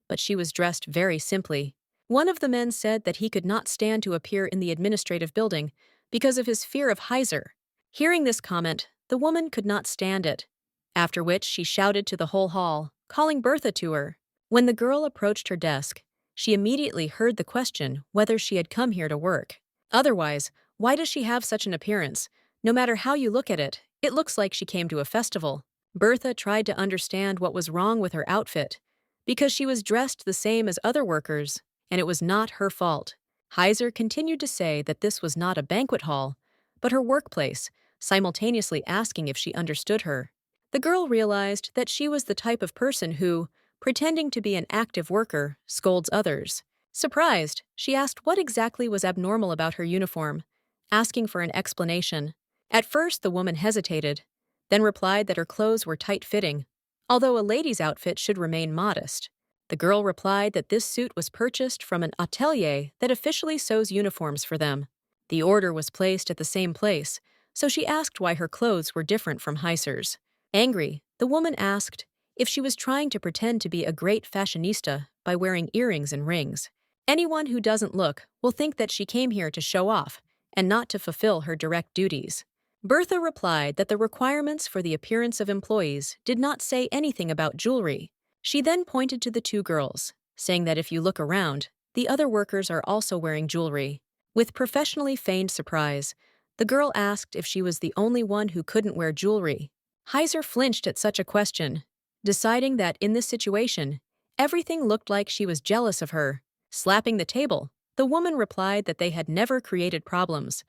but she was dressed very simply. One of the men said that he could not stand to appear in the administrative building because of his fear of Heiser. Hearing this comment, the woman could not stand it, after which she shouted to the whole hall, calling Bertha to her. When the girl approached her desk, she immediately heard the question whether she had come here to work. Otherwise, why does she have such an appearance? No matter how you look at it, it looks like she came to a festival. Bertha tried to understand what was wrong with her outfit, because she was dressed the same as other workers, and it was not her fault. Heiser continued to say that this was not a banquet hall, but her workplace, simultaneously asking if she understood her. The girl realized that she was the type of person who, pretending to be an active worker, scolds others. Surprised, she asked what exactly was abnormal about her uniform, asking for an explanation. At first, the woman hesitated, then replied that her clothes were tight-fitting, although a lady's outfit should remain modest. The girl replied that this suit was purchased from an atelier that officially sews uniforms for them. The order was placed at the same place, so she asked why her clothes were different from Heiser's. Angry, the woman asked if she was trying to pretend to be a great fashionista by wearing earrings and rings. Anyone who doesn't look will think that she came here to show off and not to fulfill her direct duties. Bertha replied that the requirements for the appearance of employees did not say anything about jewelry. She then pointed to the two girls, saying that if you look around, the other workers are also wearing jewelry. With professionally feigned surprise, the girl asked if she was the only one who couldn't wear jewelry. Heiser flinched at such a question, deciding that in this situation, everything looked like she was jealous of her. Slapping the table, the woman replied that they had never created problems,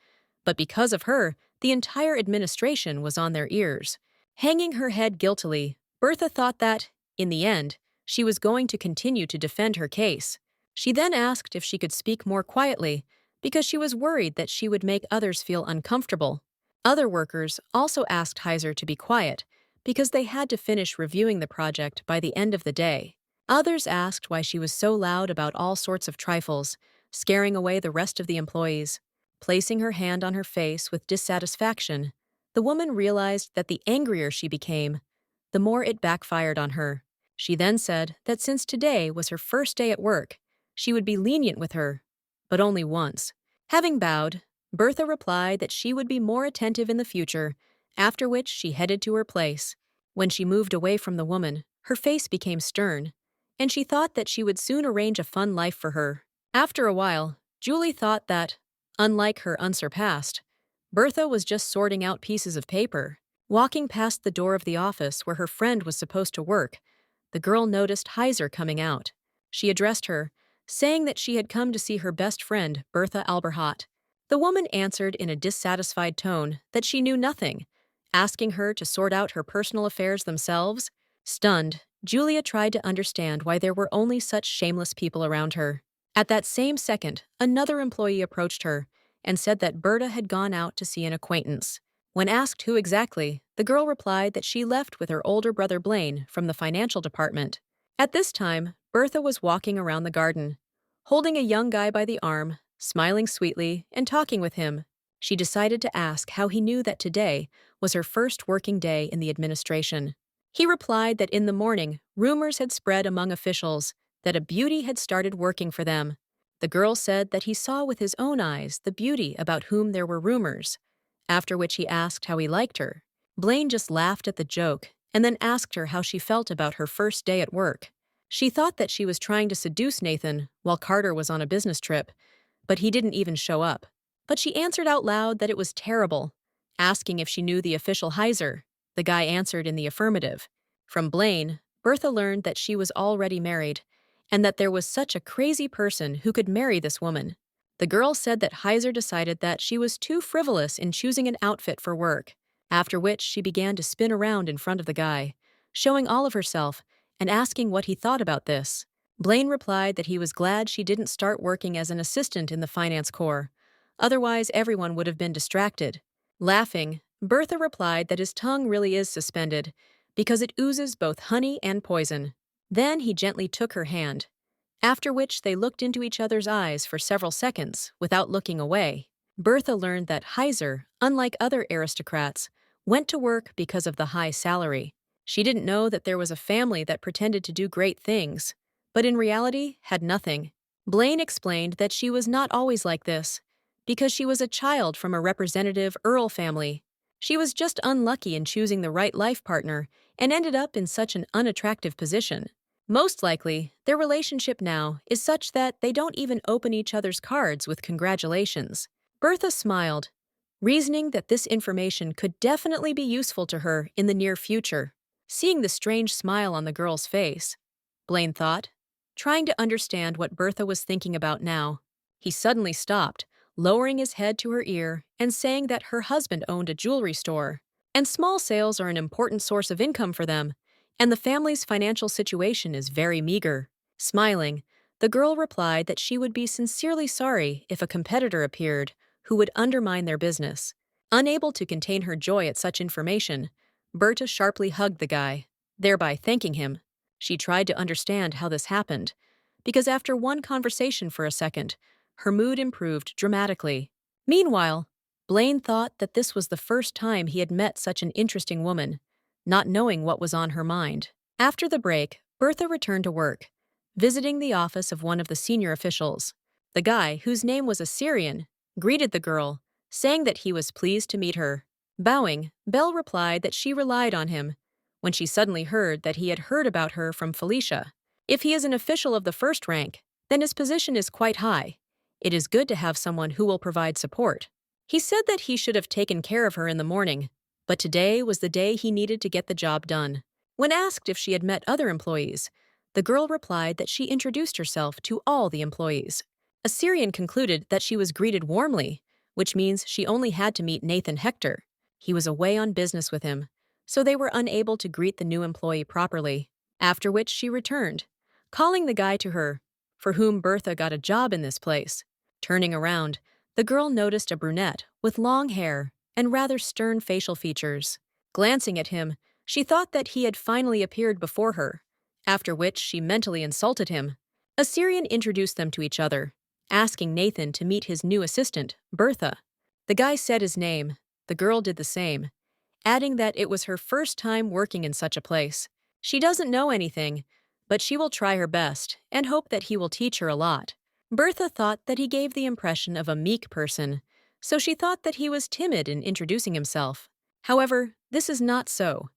but because of her, the entire administration was on their ears. Hanging her head guiltily, Bertha thought that, in the end, she was going to continue to defend her case. She then asked if she could speak more quietly, because she was worried that she would make others feel uncomfortable. Other workers also asked Heiser to be quiet, because they had to finish reviewing the project by the end of the day. Others asked why she was so loud about all sorts of trifles, scaring away the rest of the employees. Placing her hand on her face with dissatisfaction, the woman realized that the angrier she became, the more it backfired on her. She then said that since today was her first day at work, she would be lenient with her, but only once. Having bowed, Bertha replied that she would be more attentive in the future, after which she headed to her place. When she moved away from the woman, her face became stern, and she thought that she would soon arrange a fun life for her. After a while, Julie thought that, unlike her unsurpassed, Bertha was just sorting out pieces of paper. Walking past the door of the office where her friend was supposed to work, the girl noticed Heiser coming out. She addressed her, saying that she had come to see her best friend, Bertha Alberhat. The woman answered in a dissatisfied tone that she knew nothing, asking her to sort out her personal affairs themselves. Stunned, Julia tried to understand why there were only such shameless people around her. At that same second, another employee approached her and said that Berta had gone out to see an acquaintance. When asked who exactly, the girl replied that she left with her older brother Blaine from the financial department. At this time, Bertha was walking around the garden, holding a young guy by the arm, smiling sweetly, and talking with him. She decided to ask how he knew that today was her first working day in the administration. He replied that in the morning, rumors had spread among officials that a beauty had started working for them. The girl said that he saw with his own eyes the beauty about whom there were rumors, after which he asked how he liked her. Blaine just laughed at the joke and then asked her how she felt about her first day at work. She thought that she was trying to seduce Nathan while Carter was on a business trip, but he didn't even show up. But she answered out loud that it was terrible, asking if she knew the official Heiser. The guy answered in the affirmative. From Blaine, Bertha learned that she was already married, and that there was such a crazy person who could marry this woman. The girl said that Heiser decided that she was too frivolous in choosing an outfit for work, after which she began to spin around in front of the guy, showing all of herself and asking what he thought about this. Blaine replied that he was glad she didn't start working as an assistant in the finance corps, otherwise everyone would have been distracted. Laughing, Bertha replied that his tongue really is suspended because it oozes both honey and poison. Then he gently took her hand, after which they looked into each other's eyes for several seconds without looking away. Bertha learned that Heiser, unlike other aristocrats, went to work because of the high salary. She didn't know that there was a family that pretended to do great things, but in reality had nothing. Blaine explained that she was not always like this, because she was a child from a representative Earl family. She was just unlucky in choosing the right life partner and ended up in such an unattractive position. Most likely, their relationship now is such that they don't even open each other's cards with congratulations. Bertha smiled, reasoning that this information could definitely be useful to her in the near future. Seeing the strange smile on the girl's face, Blaine thought, trying to understand what Bertha was thinking about now. He suddenly stopped, lowering his head to her ear and saying that her husband owned a jewelry store, and small sales are an important source of income for them, and the family's financial situation is very meager. Smiling, the girl replied that she would be sincerely sorry if a competitor appeared who would undermine their business. Unable to contain her joy at such information, Bertha sharply hugged the guy, thereby thanking him. She tried to understand how this happened, because after one conversation for a second, her mood improved dramatically. Meanwhile, Blaine thought that this was the first time he had met such an interesting woman, not knowing what was on her mind. After the break, Bertha returned to work, visiting the office of one of the senior officials. The guy, whose name was Assyrian, greeted the girl, saying that he was pleased to meet her. Bowing, Belle replied that she relied on him, when she suddenly heard that he had heard about her from Felicia. If he is an official of the first rank, then his position is quite high. It is good to have someone who will provide support. He said that he should have taken care of her in the morning, but today was the day he needed to get the job done. When asked if she had met other employees, the girl replied that she introduced herself to all the employees. Assyrian concluded that she was greeted warmly, which means she only had to meet Nathan Hector. He was away on business with him, so they were unable to greet the new employee properly, after which she returned, calling the guy to her, for whom Bertha got a job in this place. Turning around, the girl noticed a brunette with long hair and rather stern facial features. Glancing at him, she thought that he had finally appeared before her, after which she mentally insulted him. Assyrian introduced them to each other, asking Nathan to meet his new assistant, Bertha. The guy said his name, the girl did the same, adding that it was her first time working in such a place. She doesn't know anything, but she will try her best and hope that he will teach her a lot. Bertha thought that he gave the impression of a meek person, so she thought that he was timid in introducing himself. However, this is not so.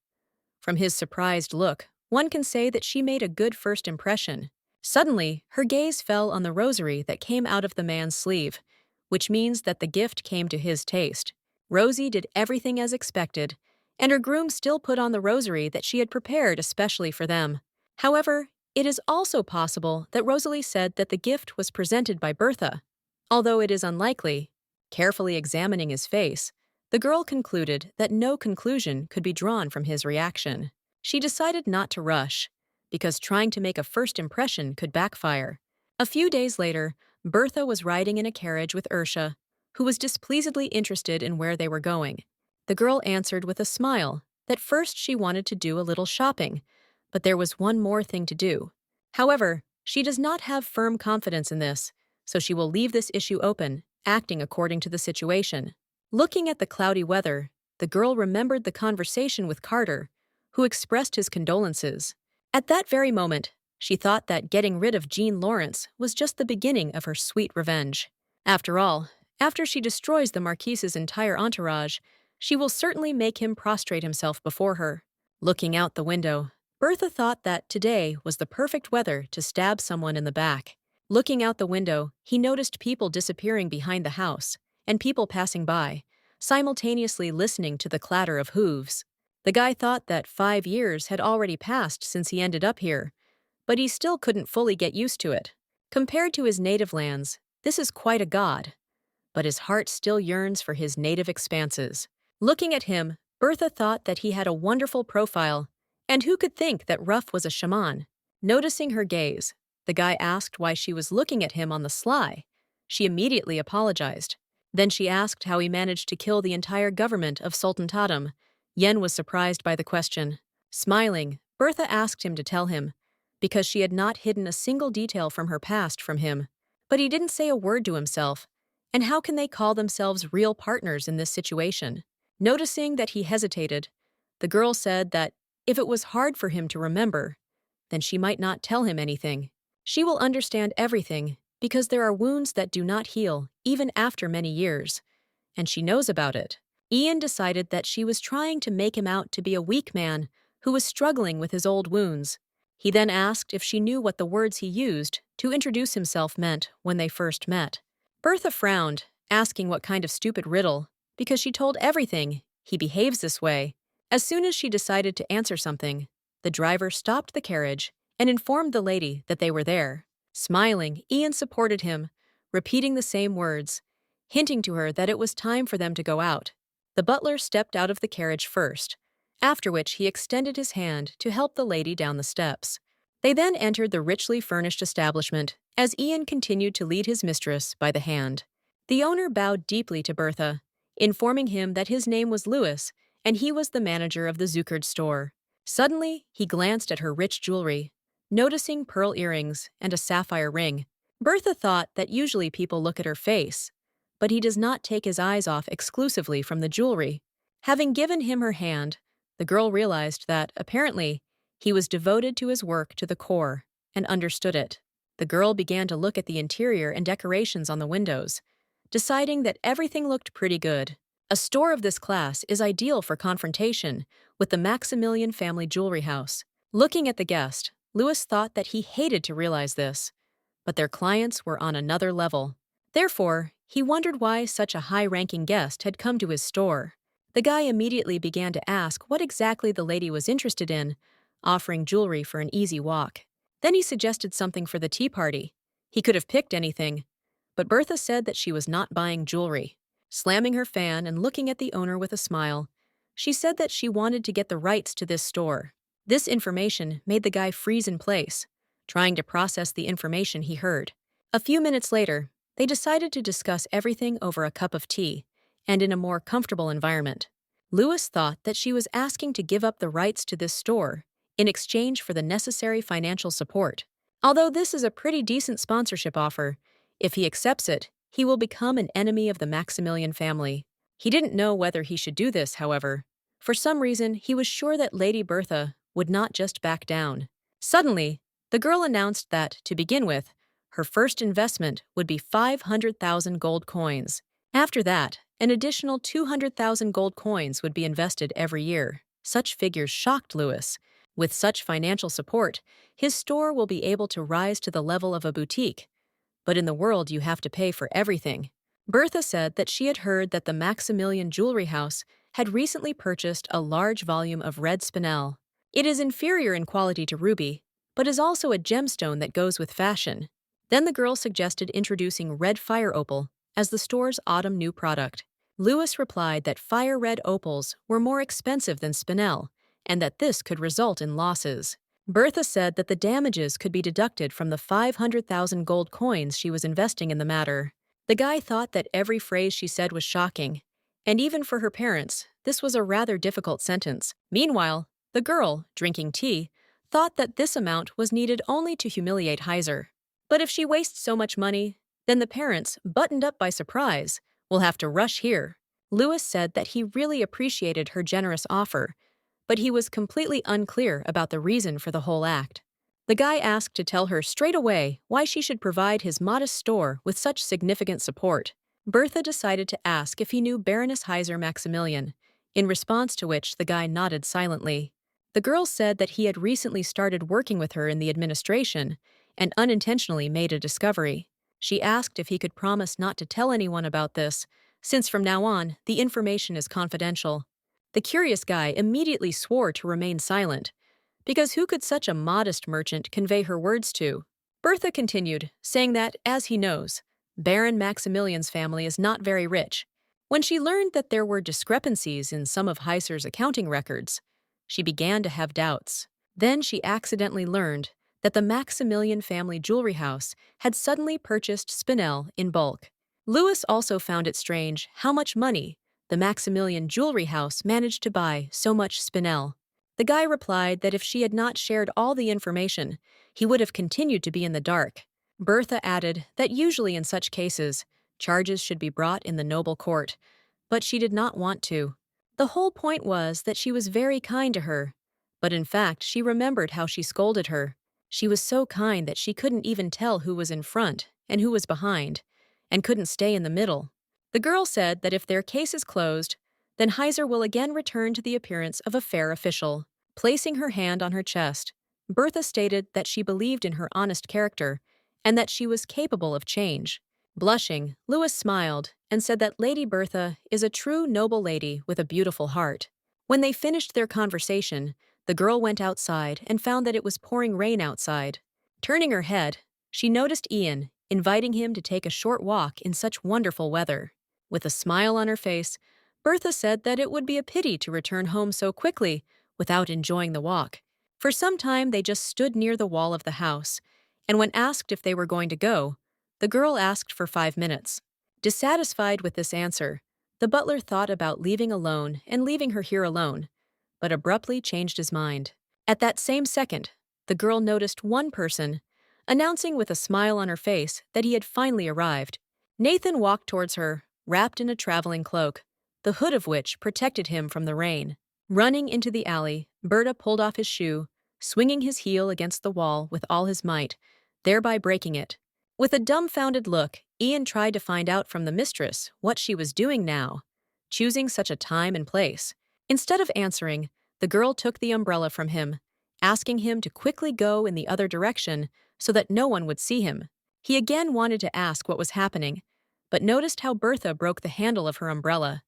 From his surprised look, one can say that she made a good first impression. Suddenly, her gaze fell on the rosary that came out of the man's sleeve, which means that the gift came to his taste. Rosie did everything as expected, and her groom still put on the rosary that she had prepared especially for them. However, it is also possible that Rosalie said that the gift was presented by Bertha. Although it is unlikely, carefully examining his face, the girl concluded that no conclusion could be drawn from his reaction. She decided not to rush, because trying to make a first impression could backfire. A few days later, Bertha was riding in a carriage with Ursha, who was displeasedly interested in where they were going. The girl answered with a smile that first she wanted to do a little shopping, but there was one more thing to do. However, she does not have firm confidence in this, so she will leave this issue open, acting according to the situation. Looking at the cloudy weather, the girl remembered the conversation with Carter, who expressed his condolences. At that very moment, she thought that getting rid of Jean Lawrence was just the beginning of her sweet revenge. After all, after she destroys the Marquise's entire entourage, she will certainly make him prostrate himself before her. Looking out the window, Bertha thought that today was the perfect weather to stab someone in the back. Looking out the window, he noticed people disappearing behind the house, and people passing by, simultaneously listening to the clatter of hooves. The guy thought that 5 years had already passed since he ended up here, but he still couldn't fully get used to it. Compared to his native lands, this is quite a god, but his heart still yearns for his native expanses. Looking at him, Bertha thought that he had a wonderful profile, and who could think that Ruff was a shaman? Noticing her gaze, the guy asked why she was looking at him on the sly. She immediately apologized. Then she asked how he managed to kill the entire government of Sultan Tatum. Yen was surprised by the question. Smiling, Bertha asked him to tell him, because she had not hidden a single detail from her past from him. But he didn't say a word to himself. And how can they call themselves real partners in this situation? Noticing that he hesitated, the girl said that if it was hard for him to remember, then she might not tell him anything. She will understand everything because there are wounds that do not heal even after many years, and she knows about it. Ian decided that she was trying to make him out to be a weak man who was struggling with his old wounds. He then asked if she knew what the words he used to introduce himself meant when they first met. Bertha frowned, asking what kind of stupid riddle, because she told everything, he behaves this way. As soon as she decided to answer something, the driver stopped the carriage and informed the lady that they were there. Smiling, Ian supported him, repeating the same words, hinting to her that it was time for them to go out. The butler stepped out of the carriage first, after which he extended his hand to help the lady down the steps. They then entered the richly furnished establishment as Ian continued to lead his mistress by the hand. The owner bowed deeply to Bertha, informing him that his name was Louis and he was the manager of the Zucard store. Suddenly, he glanced at her rich jewelry, noticing pearl earrings and a sapphire ring. Bertha thought that usually people look at her face, but he does not take his eyes off exclusively from the jewelry. Having given him her hand, the girl realized that, apparently, he was devoted to his work to the core and understood it. The girl began to look at the interior and decorations on the windows, deciding that everything looked pretty good. A store of this class is ideal for confrontation with the Maximilian family jewelry house. Looking at the guest, Louis thought that he hated to realize this, but their clients were on another level. Therefore, he wondered why such a high-ranking guest had come to his store. The guy immediately began to ask what exactly the lady was interested in, offering jewelry for an easy walk. Then he suggested something for the tea party. He could have picked anything, but Bertha said that she was not buying jewelry. Slamming her fan and looking at the owner with a smile, she said that she wanted to get the rights to this store. This information made the guy freeze in place, trying to process the information he heard. A few minutes later, they decided to discuss everything over a cup of tea and in a more comfortable environment. Louis thought that she was asking to give up the rights to this store in exchange for the necessary financial support. Although this is a pretty decent sponsorship offer, if he accepts it, he will become an enemy of the Maximilian family. He didn't know whether he should do this, however. For some reason, he was sure that Lady Bertha would not just back down. Suddenly, the girl announced that, to begin with, her first investment would be 500,000 gold coins. After that, an additional 200,000 gold coins would be invested every year. Such figures shocked Louis. With such financial support, his store will be able to rise to the level of a boutique. But in the world you have to pay for everything. Bertha said that she had heard that the Maximilian Jewelry House had recently purchased a large volume of red spinel. It is inferior in quality to ruby, but is also a gemstone that goes with fashion. Then the girl suggested introducing red fire opal as the store's autumn new product. Lewis replied that fire red opals were more expensive than spinel, and that this could result in losses. Bertha said that the damages could be deducted from the 500,000 gold coins she was investing in the matter. The guy thought that every phrase she said was shocking, and even for her parents, this was a rather difficult sentence. Meanwhile, the girl, drinking tea, thought that this amount was needed only to humiliate Heiser. But if she wastes so much money, then the parents, buttoned up by surprise, will have to rush here. Lewis said that he really appreciated her generous offer, but he was completely unclear about the reason for the whole act. The guy asked to tell her straight away why she should provide his modest store with such significant support. Bertha decided to ask if he knew Baroness Heiser Maximilian, in response to which the guy nodded silently. The girl said that he had recently started working with her in the administration and unintentionally made a discovery. She asked if he could promise not to tell anyone about this, since from now on, the information is confidential. The curious guy immediately swore to remain silent, because who could such a modest merchant convey her words to? Bertha continued, saying that, as he knows, Baron Maximilian's family is not very rich. When she learned that there were discrepancies in some of Heiser's accounting records, she began to have doubts. Then she accidentally learned that the Maximilian family jewelry house had suddenly purchased spinel in bulk. Lewis also found it strange how much money the Maximilian jewelry house managed to buy so much spinel. The guy replied that if she had not shared all the information, he would have continued to be in the dark. Bertha added that usually in such cases, charges should be brought in the noble court, but she did not want to. The whole point was that she was very kind to her, but in fact she remembered how she scolded her. She was so kind that she couldn't even tell who was in front and who was behind, and couldn't stay in the middle. The girl said that if their case is closed, then Heiser will again return to the appearance of a fair official. Placing her hand on her chest, Bertha stated that she believed in her honest character and that she was capable of change. Blushing, Lewis smiled and said that Lady Bertha is a true noble lady with a beautiful heart. When they finished their conversation, the girl went outside and found that it was pouring rain outside. Turning her head, she noticed Ian, inviting him to take a short walk in such wonderful weather. With a smile on her face, Bertha said that it would be a pity to return home so quickly without enjoying the walk. For some time they just stood near the wall of the house, and when asked if they were going to go, the girl asked for 5 minutes. Dissatisfied with this answer, the butler thought about leaving alone and leaving her here alone, but abruptly changed his mind. At that same second, the girl noticed one person, announcing with a smile on her face that he had finally arrived. Nathan walked towards her, wrapped in a traveling cloak, the hood of which protected him from the rain. Running into the alley, Berta pulled off his shoe, swinging his heel against the wall with all his might, thereby breaking it. With a dumbfounded look, Ian tried to find out from the mistress what she was doing now, choosing such a time and place. Instead of answering, the girl took the umbrella from him, asking him to quickly go in the other direction so that no one would see him. He again wanted to ask what was happening, but noticed how Bertha broke the handle of her umbrella,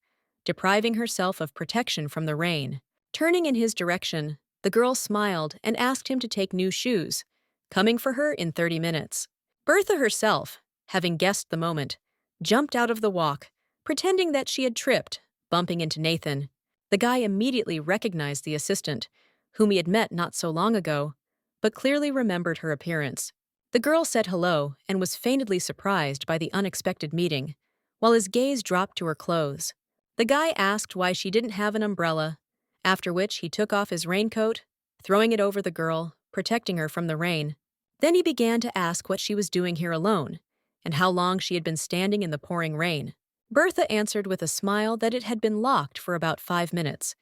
depriving herself of protection from the rain. Turning in his direction, the girl smiled and asked him to take new shoes, coming for her in 30 minutes. Bertha herself, having guessed the moment, jumped out of the walk, pretending that she had tripped, bumping into Nathan. The guy immediately recognized the assistant, whom he had met not so long ago, but clearly remembered her appearance. The girl said hello and was feignedly surprised by the unexpected meeting, while his gaze dropped to her clothes. The guy asked why she didn't have an umbrella, after which he took off his raincoat, throwing it over the girl, protecting her from the rain. Then he began to ask what she was doing here alone, and how long she had been standing in the pouring rain. Bertha answered with a smile that it had been locked for about 5 minutes,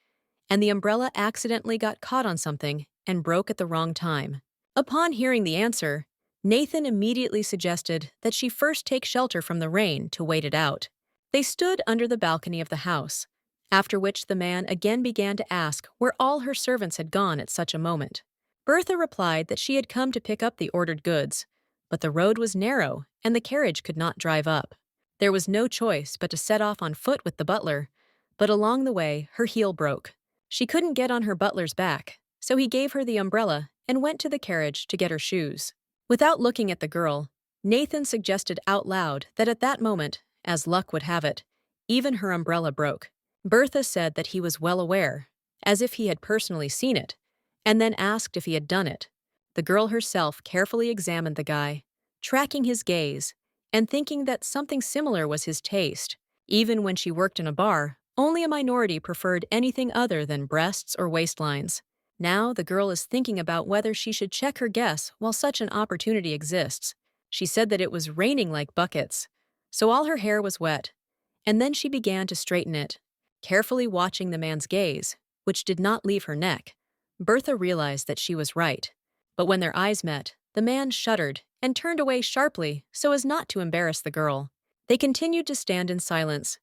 and the umbrella accidentally got caught on something and broke at the wrong time. Upon hearing the answer, Nathan immediately suggested that she first take shelter from the rain to wait it out. They stood under the balcony of the house, after which the man again began to ask where all her servants had gone at such a moment. Bertha replied that she had come to pick up the ordered goods, but the road was narrow and the carriage could not drive up. There was no choice but to set off on foot with the butler, but along the way her heel broke. She couldn't get on her butler's back, so he gave her the umbrella and went to the carriage to get her shoes. Without looking at the girl, Nathan suggested out loud that at that moment, as luck would have it, even her umbrella broke. Bertha said that he was well aware, as if he had personally seen it, and then asked if he had done it. The girl herself carefully examined the guy, tracking his gaze, and thinking that something similar was his taste. Even when she worked in a bar, only a minority preferred anything other than breasts or waistlines. Now the girl is thinking about whether she should check her guess while such an opportunity exists. She said that it was raining like buckets, so all her hair was wet, and then she began to straighten it, carefully watching the man's gaze, which did not leave her neck. Bertha realized that she was right. But when their eyes met, the man shuddered and turned away sharply so as not to embarrass the girl. They continued to stand in silence,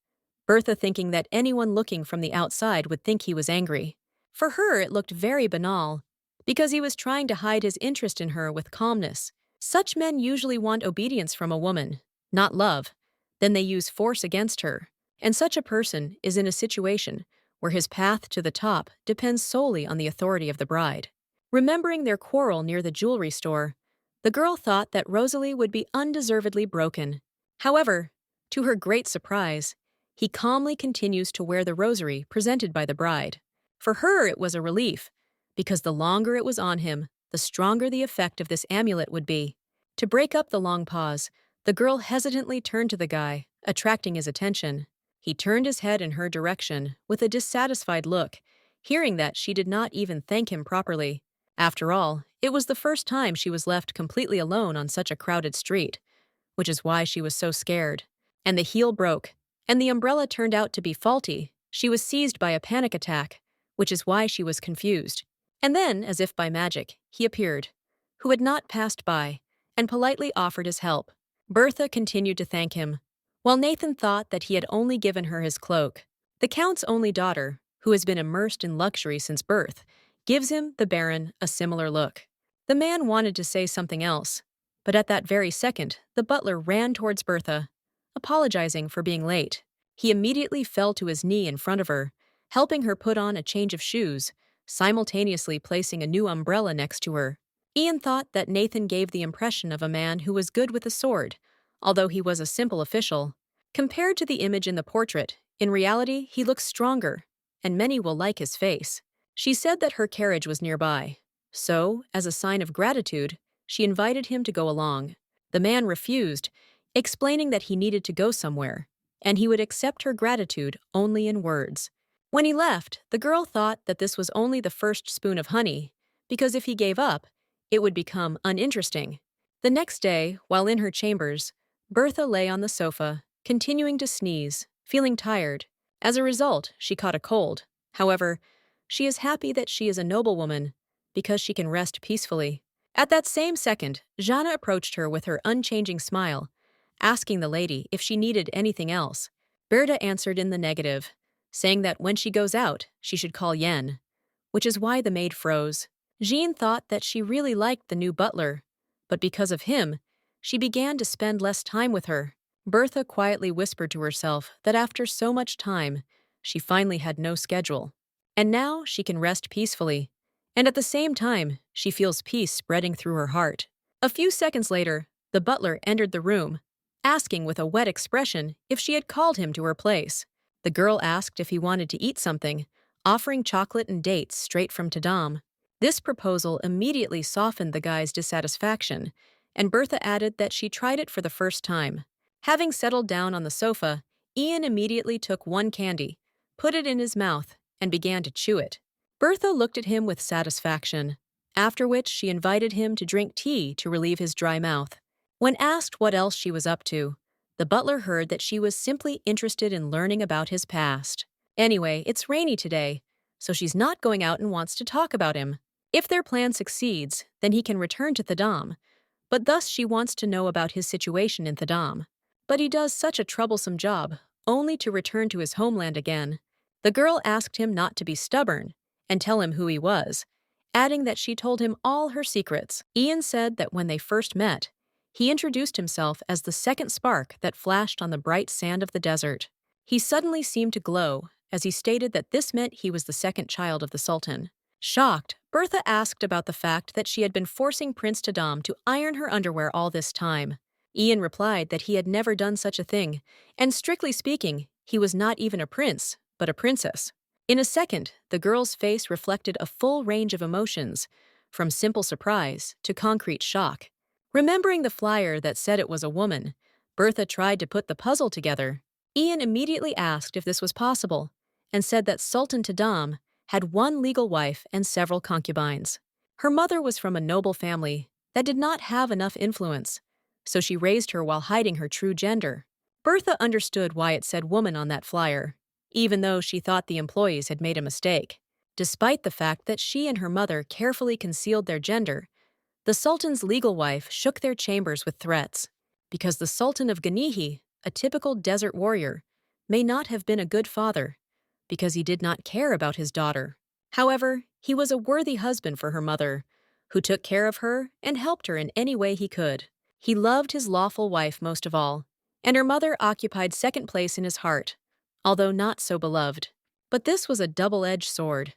Bertha thinking that anyone looking from the outside would think he was angry. For her, it looked very banal, because he was trying to hide his interest in her with calmness. Such men usually want obedience from a woman, not love. Then they use force against her. And such a person is in a situation where his path to the top depends solely on the authority of the bride. Remembering their quarrel near the jewelry store, the girl thought that Rosalie would be undeservedly broken. However, to her great surprise, he calmly continues to wear the rosary presented by the bride. For her, it was a relief, because the longer it was on him, the stronger the effect of this amulet would be. To break up the long pause, the girl hesitantly turned to the guy, attracting his attention. He turned his head in her direction with a dissatisfied look, hearing that she did not even thank him properly. After all, it was the first time she was left completely alone on such a crowded street, which is why she was so scared. And the heel broke, and the umbrella turned out to be faulty. She was seized by a panic attack, which is why she was confused. And then, as if by magic, he appeared, who had not passed by, and politely offered his help. Bertha continued to thank him, while Nathan thought that he had only given her his cloak. The Count's only daughter, who has been immersed in luxury since birth, gives him, the Baron, a similar look. The man wanted to say something else, but at that very second, the butler ran towards Bertha, apologizing for being late. He immediately fell to his knee in front of her, helping her put on a change of shoes, simultaneously placing a new umbrella next to her. Ian thought that Nathan gave the impression of a man who was good with a sword, although he was a simple official. Compared to the image in the portrait, in reality he looks stronger, and many will like his face. She said that her carriage was nearby, so, as a sign of gratitude, she invited him to go along. The man refused, explaining that he needed to go somewhere, and he would accept her gratitude only in words. When he left, the girl thought that this was only the first spoon of honey, because if he gave up, it would become uninteresting. The next day, while in her chambers, Bertha lay on the sofa, continuing to sneeze, feeling tired. As a result, she caught a cold. However, she is happy that she is a noblewoman, because she can rest peacefully. At that same second, Jana approached her with her unchanging smile, asking the lady if she needed anything else. Bertha answered in the negative, saying that when she goes out, she should call Yen, which is why the maid froze. Jean thought that she really liked the new butler, but because of him, she began to spend less time with her. Bertha quietly whispered to herself that after so much time, she finally had no schedule. And now she can rest peacefully, and at the same time, she feels peace spreading through her heart. A few seconds later, the butler entered the room, asking with a wet expression if she had called him to her place. The girl asked if he wanted to eat something, offering chocolate and dates straight from Tadam. This proposal immediately softened the guy's dissatisfaction, and Bertha added that she tried it for the first time. Having settled down on the sofa, Ian immediately took one candy, put it in his mouth, and began to chew it. Bertha looked at him with satisfaction, after which she invited him to drink tea to relieve his dry mouth. When asked what else she was up to, the butler heard that she was simply interested in learning about his past. Anyway, it's rainy today, so she's not going out and wants to talk about him. If their plan succeeds, then he can return to Thadam, but thus she wants to know about his situation in Thadam. But he does such a troublesome job, only to return to his homeland again. The girl asked him not to be stubborn and tell him who he was, adding that she told him all her secrets. Ian said that when they first met, he introduced himself as the second spark that flashed on the bright sand of the desert. He suddenly seemed to glow as he stated that this meant he was the second child of the Sultan. Shocked, Bertha asked about the fact that she had been forcing Prince Tadam to iron her underwear all this time. Ian replied that he had never done such a thing, and strictly speaking, he was not even a prince, but a princess. In a second, the girl's face reflected a full range of emotions, from simple surprise to concrete shock. Remembering the flyer that said it was a woman, Bertha tried to put the puzzle together. Ian immediately asked if this was possible, and said that Sultan Tadam had one legal wife and several concubines. Her mother was from a noble family that did not have enough influence, so she raised her while hiding her true gender. Bertha understood why it said woman on that flyer, even though she thought the employees had made a mistake. Despite the fact that she and her mother carefully concealed their gender, the Sultan's legal wife shook their chambers with threats, because the Sultan of Ganihi, a typical desert warrior, may not have been a good father, because he did not care about his daughter. However, he was a worthy husband for her mother, who took care of her and helped her in any way he could. He loved his lawful wife most of all, and her mother occupied second place in his heart, although not so beloved. But this was a double-edged sword,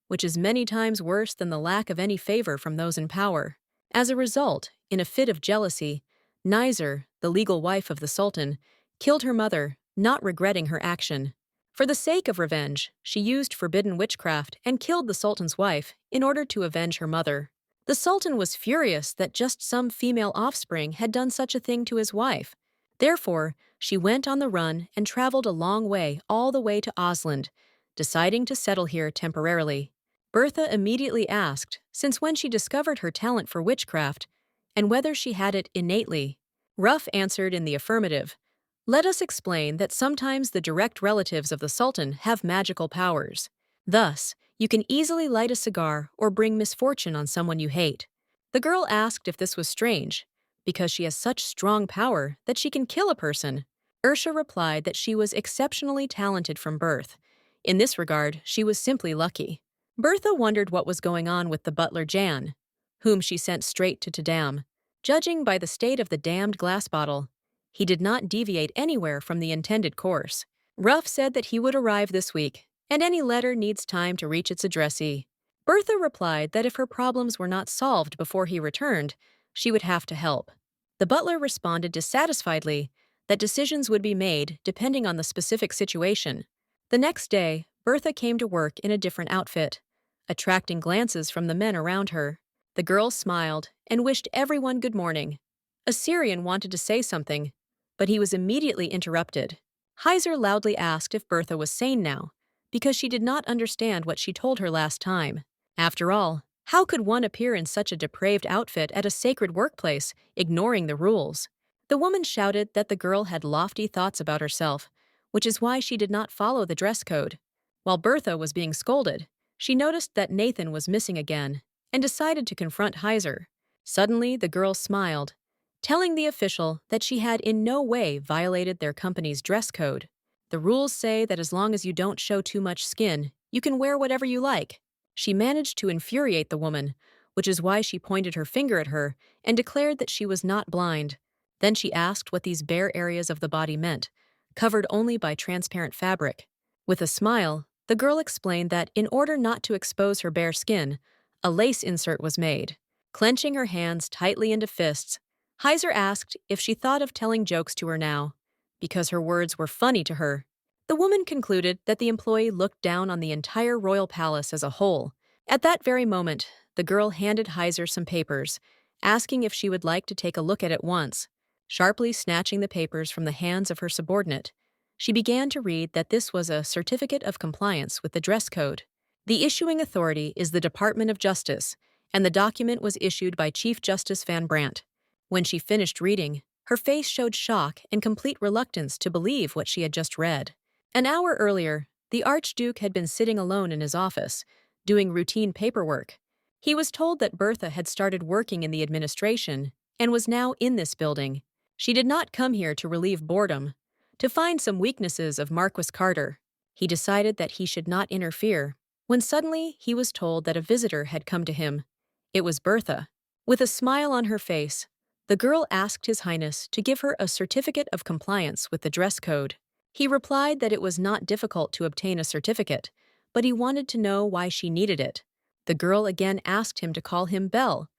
which is many times worse than the lack of any favor from those in power. As a result, in a fit of jealousy, Nizer, the legal wife of the Sultan, killed her mother, not regretting her action. For the sake of revenge, she used forbidden witchcraft and killed the Sultan's wife in order to avenge her mother. The Sultan was furious that just some female offspring had done such a thing to his wife. Therefore, she went on the run and traveled a long way all the way to Osland, deciding to settle here temporarily. Bertha immediately asked since when she discovered her talent for witchcraft and whether she had it innately. Ruff answered in the affirmative. Let us explain that sometimes the direct relatives of the Sultan have magical powers. Thus, you can easily light a cigar or bring misfortune on someone you hate. The girl asked if this was strange, because she has such strong power that she can kill a person. Ursha replied that she was exceptionally talented from birth. In this regard, she was simply lucky. Bertha wondered what was going on with the butler Jan, whom she sent straight to Tadam. Judging by the state of the damned glass bottle, he did not deviate anywhere from the intended course. Ruff said that he would arrive this week, and any letter needs time to reach its addressee. Bertha replied that if her problems were not solved before he returned, she would have to help. The butler responded dissatisfiedly that decisions would be made depending on the specific situation. The next day, Bertha came to work in a different outfit, attracting glances from the men around her. The girl smiled and wished everyone good morning. Assyrian wanted to say something, but he was immediately interrupted. Heiser loudly asked if Bertha was sane now, because she did not understand what she told her last time. After all, how could one appear in such a depraved outfit at a sacred workplace, ignoring the rules? The woman shouted that the girl had lofty thoughts about herself, which is why she did not follow the dress code. While Bertha was being scolded, she noticed that Nathan was missing again and decided to confront Heiser. Suddenly, the girl smiled, telling the official that she had in no way violated their company's dress code. The rules say that as long as you don't show too much skin, you can wear whatever you like. She managed to infuriate the woman, which is why she pointed her finger at her and declared that she was not blind. Then she asked what these bare areas of the body meant, covered only by transparent fabric. With a smile, the girl explained that in order not to expose her bare skin, a lace insert was made. Clenching her hands tightly into fists, Heiser asked if she thought of telling jokes to her now, because her words were funny to her. The woman concluded that the employee looked down on the entire royal palace as a whole. At that very moment, the girl handed Heiser some papers, asking if she would like to take a look at it once. Sharply snatching the papers from the hands of her subordinate, she began to read that this was a certificate of compliance with the dress code. The issuing authority is the Department of Justice, and the document was issued by Chief Justice Van Brandt. When she finished reading, her face showed shock and complete reluctance to believe what she had just read. An hour earlier, the Archduke had been sitting alone in his office, doing routine paperwork. He was told that Bertha had started working in the administration and was now in this building. She did not come here to relieve boredom, to find some weaknesses of Marquis Carter. He decided that he should not interfere, when suddenly he was told that a visitor had come to him. It was Bertha. With a smile on her face, the girl asked His Highness to give her a certificate of compliance with the dress code. He replied that it was not difficult to obtain a certificate, but he wanted to know why she needed it. The girl again asked him to call him Belle,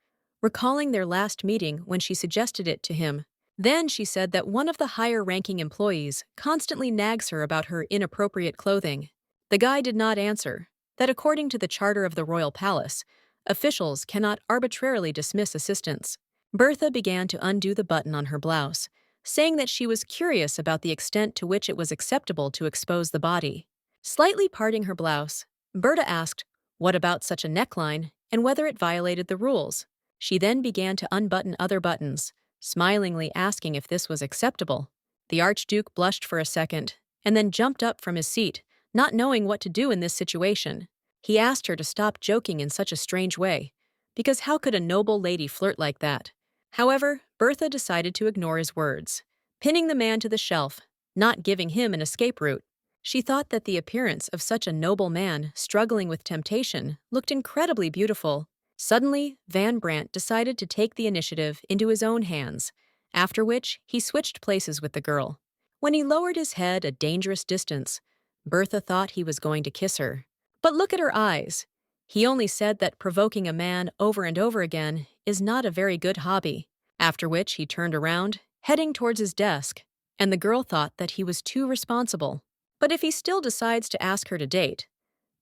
recalling their last meeting when she suggested it to him. Then she said that one of the higher-ranking employees constantly nags her about her inappropriate clothing. The guy did not answer, that according to the charter of the royal palace, officials cannot arbitrarily dismiss assistants. Bertha began to undo the button on her blouse, saying that she was curious about the extent to which it was acceptable to expose the body. Slightly parting her blouse, Berta asked, what about such a neckline, and whether it violated the rules. She then began to unbutton other buttons, smilingly asking if this was acceptable. The Archduke blushed for a second, and then jumped up from his seat, not knowing what to do in this situation. He asked her to stop joking in such a strange way, because how could a noble lady flirt like that? However, Bertha decided to ignore his words, pinning the man to the shelf, not giving him an escape route. She thought that the appearance of such a noble man struggling with temptation looked incredibly beautiful. Suddenly, Van Brandt decided to take the initiative into his own hands, after which he switched places with the girl. When he lowered his head a dangerous distance, Bertha thought he was going to kiss her. But look at her eyes. He only said that provoking a man over and over again is not a very good hobby. After which he turned around, heading towards his desk, and the girl thought that he was too responsible. But if he still decides to ask her to date,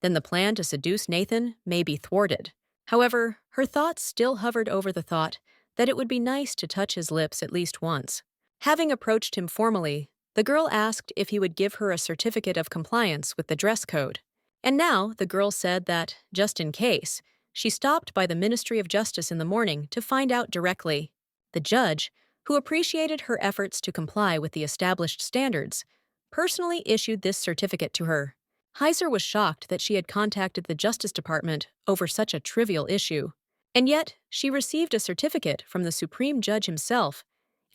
then the plan to seduce Nathan may be thwarted. However, her thoughts still hovered over the thought that it would be nice to touch his lips at least once. Having approached him formally, the girl asked if he would give her a certificate of compliance with the dress code. And now the girl said that, just in case, she stopped by the Ministry of Justice in the morning to find out directly. The judge, who appreciated her efforts to comply with the established standards, personally issued this certificate to her. Heiser was shocked that she had contacted the Justice Department over such a trivial issue. And yet, she received a certificate from the Supreme Judge himself,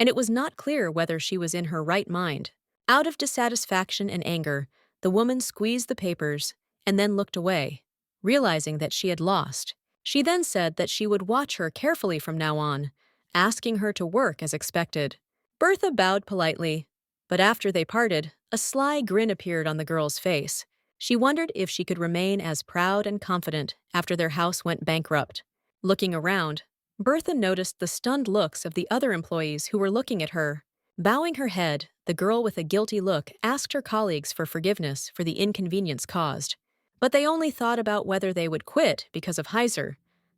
and it was not clear whether she was in her right mind. Out of dissatisfaction and anger, the woman squeezed the papers and then looked away, realizing that she had lost. She then said that she would watch her carefully from now on, asking her to work as expected. Bertha bowed politely, but after they parted, a sly grin appeared on the girl's face. She wondered if she could remain as proud and confident after their house went bankrupt. Looking around, Bertha noticed the stunned looks of the other employees who were looking at her. Bowing her head, the girl with a guilty look asked her colleagues for forgiveness for the inconvenience caused. But they only thought about whether they would quit because of Heiser.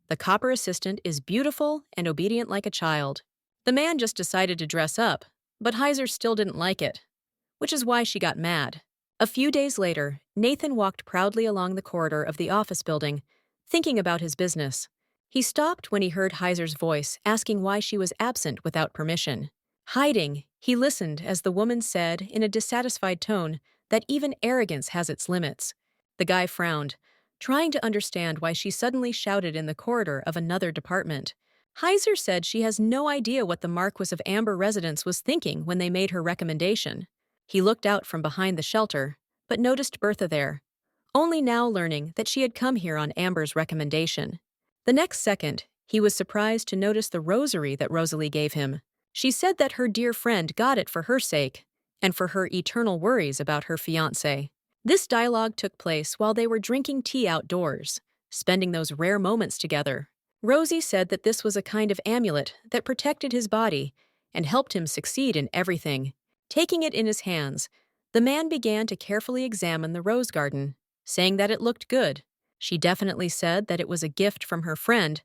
The copper assistant is beautiful and obedient like a child. The man just decided to dress up, but Heiser still didn't like it, which is why she got mad. A few days later, Nathan walked proudly along the corridor of the office building, thinking about his business. He stopped when he heard Heiser's voice asking why she was absent without permission. Hiding, he listened as the woman said in a dissatisfied tone that even arrogance has its limits. The guy frowned, trying to understand why she suddenly shouted in the corridor of another department. Heiser said she has no idea what the Marquis of Amber residence was thinking when they made her recommendation. He looked out from behind the shelter, but noticed Bertha there, only now learning that she had come here on Amber's recommendation. The next second, he was surprised to notice the rosary that Rosalie gave him. She said that her dear friend got it for her sake, and for her eternal worries about her fiancé. This dialogue took place while they were drinking tea outdoors, spending those rare moments together. Rosie said that this was a kind of amulet that protected his body and helped him succeed in everything. Taking it in his hands, the man began to carefully examine the rose garden, saying that it looked good. She definitely said that it was a gift from her friend.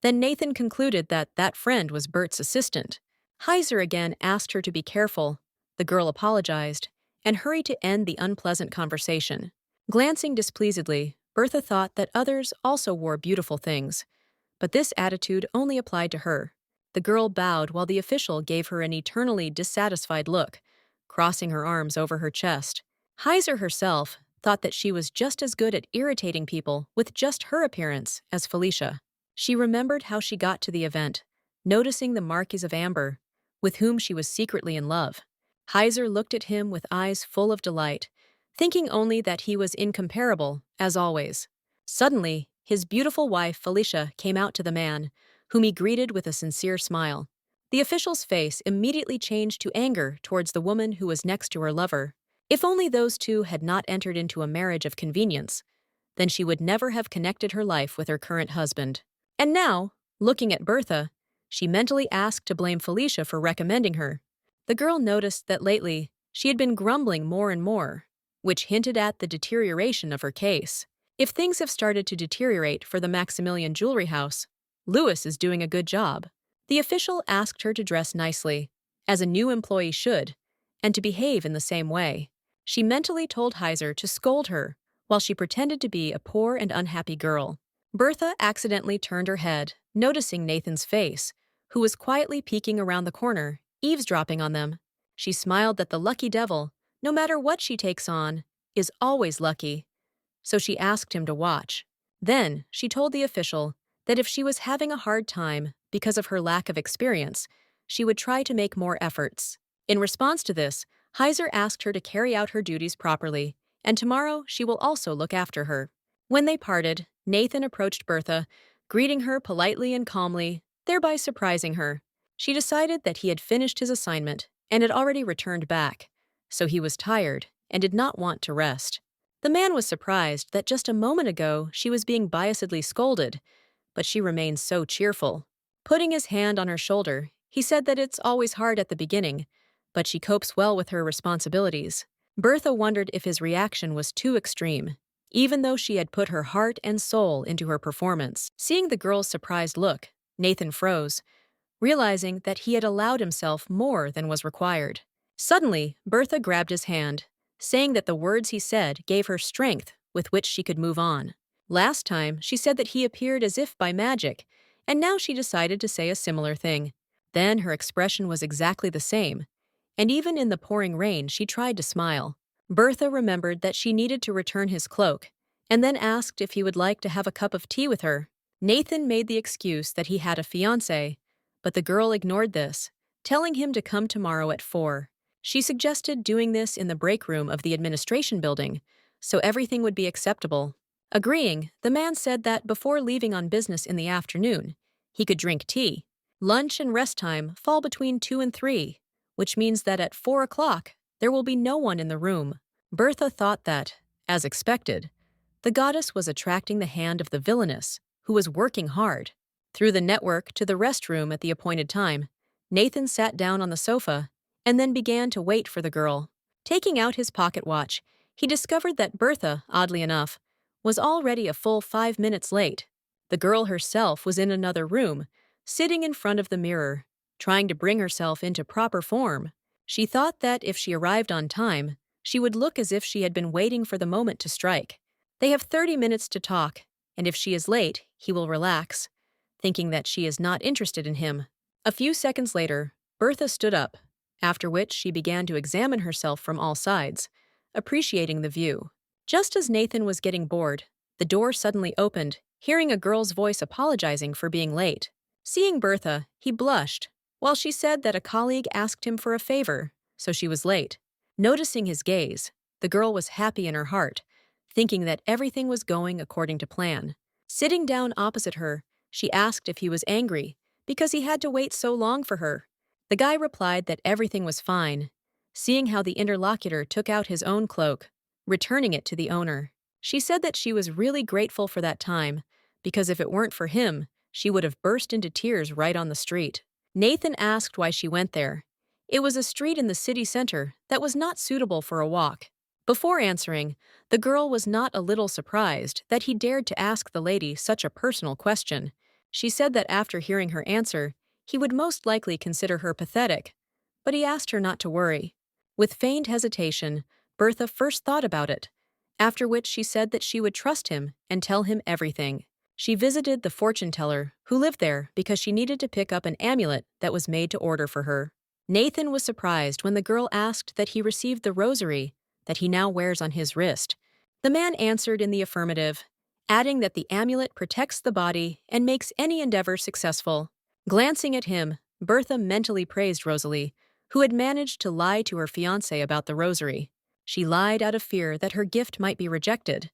Then Nathan concluded that that friend was Bert's assistant. Heiser again asked her to be careful. The girl apologized and hurried to end the unpleasant conversation. Glancing displeasedly, Bertha thought that others also wore beautiful things, but this attitude only applied to her. The girl bowed while the official gave her an eternally dissatisfied look, crossing her arms over her chest. Heiser herself thought that she was just as good at irritating people with just her appearance as Felicia. She remembered how she got to the event, noticing the Marquis of Amber, with whom she was secretly in love. Heiser looked at him with eyes full of delight, thinking only that he was incomparable, as always. Suddenly, his beautiful wife Felicia came out to the man, whom he greeted with a sincere smile. The official's face immediately changed to anger towards the woman who was next to her lover. If only those two had not entered into a marriage of convenience, then she would never have connected her life with her current husband. And now, looking at Bertha, she mentally asked to blame Felicia for recommending her. The girl noticed that lately, she had been grumbling more and more, which hinted at the deterioration of her case. If things have started to deteriorate for the Maximilian Jewelry House, Lewis is doing a good job. The official asked her to dress nicely, as a new employee should, and to behave in the same way. She mentally told Heiser to scold her while she pretended to be a poor and unhappy girl. Bertha accidentally turned her head, noticing Nathan's face, who was quietly peeking around the corner, eavesdropping on them. She smiled that the lucky devil, no matter what she takes on, is always lucky. So she asked him to watch. Then she told the official that if she was having a hard time because of her lack of experience, she would try to make more efforts. In response to this, Heiser asked her to carry out her duties properly, and tomorrow she will also look after her. When they parted, Nathan approached Bertha, greeting her politely and calmly, thereby surprising her. She decided that he had finished his assignment and had already returned back, so he was tired and did not want to rest. The man was surprised that just a moment ago she was being biasedly scolded, but she remained so cheerful. Putting his hand on her shoulder, he said that it's always hard at the beginning, but she copes well with her responsibilities. Bertha wondered if his reaction was too extreme, even though she had put her heart and soul into her performance. Seeing the girl's surprised look, Nathan froze, realizing that he had allowed himself more than was required. Suddenly, Bertha grabbed his hand, saying that the words he said gave her strength with which she could move on. Last time, she said that he appeared as if by magic, and now she decided to say a similar thing. Then her expression was exactly the same, and even in the pouring rain she tried to smile. Bertha remembered that she needed to return his cloak, and then asked if he would like to have a cup of tea with her. Nathan made the excuse that he had a fiancé, but the girl ignored this, telling him to come tomorrow at 4. She suggested doing this in the break room of the administration building, so everything would be acceptable. Agreeing, the man said that before leaving on business in the afternoon, he could drink tea. Lunch and rest time fall between 2 and 3, which means that at 4 o'clock, there will be no one in the room. Bertha thought that, as expected, the goddess was attracting the hand of the villainess, who was working hard. Through the network to the restroom at the appointed time, Nathan sat down on the sofa and then began to wait for the girl. Taking out his pocket watch, he discovered that Bertha, oddly enough, was already a full 5 minutes late. The girl herself was in another room, sitting in front of the mirror, trying to bring herself into proper form. She thought that if she arrived on time, she would look as if she had been waiting for the moment to strike. They have 30 minutes to talk, and if she is late, he will relax, thinking that she is not interested in him. A few seconds later, Bertha stood up, after which she began to examine herself from all sides, appreciating the view. Just as Nathan was getting bored, the door suddenly opened, hearing a girl's voice apologizing for being late. Seeing Bertha, he blushed, while she said that a colleague asked him for a favor, so she was late. Noticing his gaze, the girl was happy in her heart, thinking that everything was going according to plan. Sitting down opposite her, she asked if he was angry because he had to wait so long for her. The guy replied that everything was fine, seeing how the interlocutor took out his own cloak, returning it to the owner. She said that she was really grateful for that time, because if it weren't for him, she would have burst into tears right on the street. Nathan asked why she went there. It was a street in the city center that was not suitable for a walk. Before answering, the girl was not a little surprised that he dared to ask the lady such a personal question. She said that after hearing her answer, he would most likely consider her pathetic, but he asked her not to worry. With feigned hesitation, Bertha first thought about it, after which she said that she would trust him and tell him everything. She visited the fortune teller, who lived there because she needed to pick up an amulet that was made to order for her. Nathan was surprised when the girl asked that he received the rosary that he now wears on his wrist. The man answered in the affirmative, adding that the amulet protects the body and makes any endeavor successful. Glancing at him, Bertha mentally praised Rosalie, who had managed to lie to her fiancé about the rosary. She lied out of fear that her gift might be rejected,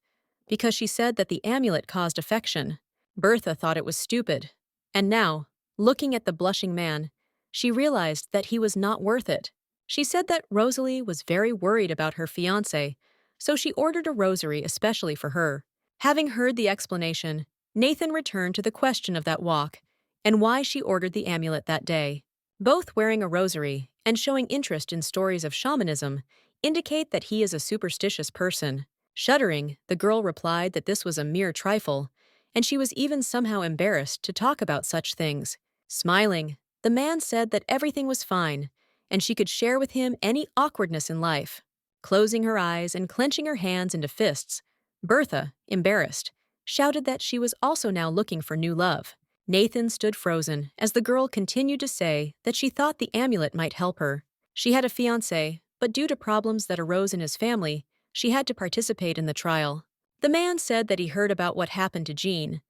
because she said that the amulet caused affection. Bertha thought it was stupid, and now, looking at the blushing man, she realized that he was not worth it. She said that Rosalie was very worried about her fiancé, so she ordered a rosary especially for her. Having heard the explanation, Nathan returned to the question of that walk and why she ordered the amulet that day. Both wearing a rosary and showing interest in stories of shamanism indicate that he is a superstitious person. Shuddering, the girl replied that this was a mere trifle, and she was even somehow embarrassed to talk about such things. Smiling, the man said that everything was fine, and she could share with him any awkwardness in life. Closing her eyes and clenching her hands into fists, Bertha, embarrassed, shouted that she was also now looking for new love. Nathan stood frozen as the girl continued to say that she thought the amulet might help her. She had a fiancé, but due to problems that arose in his family, she had to participate in the trial. The man said that he heard about what happened to Jean,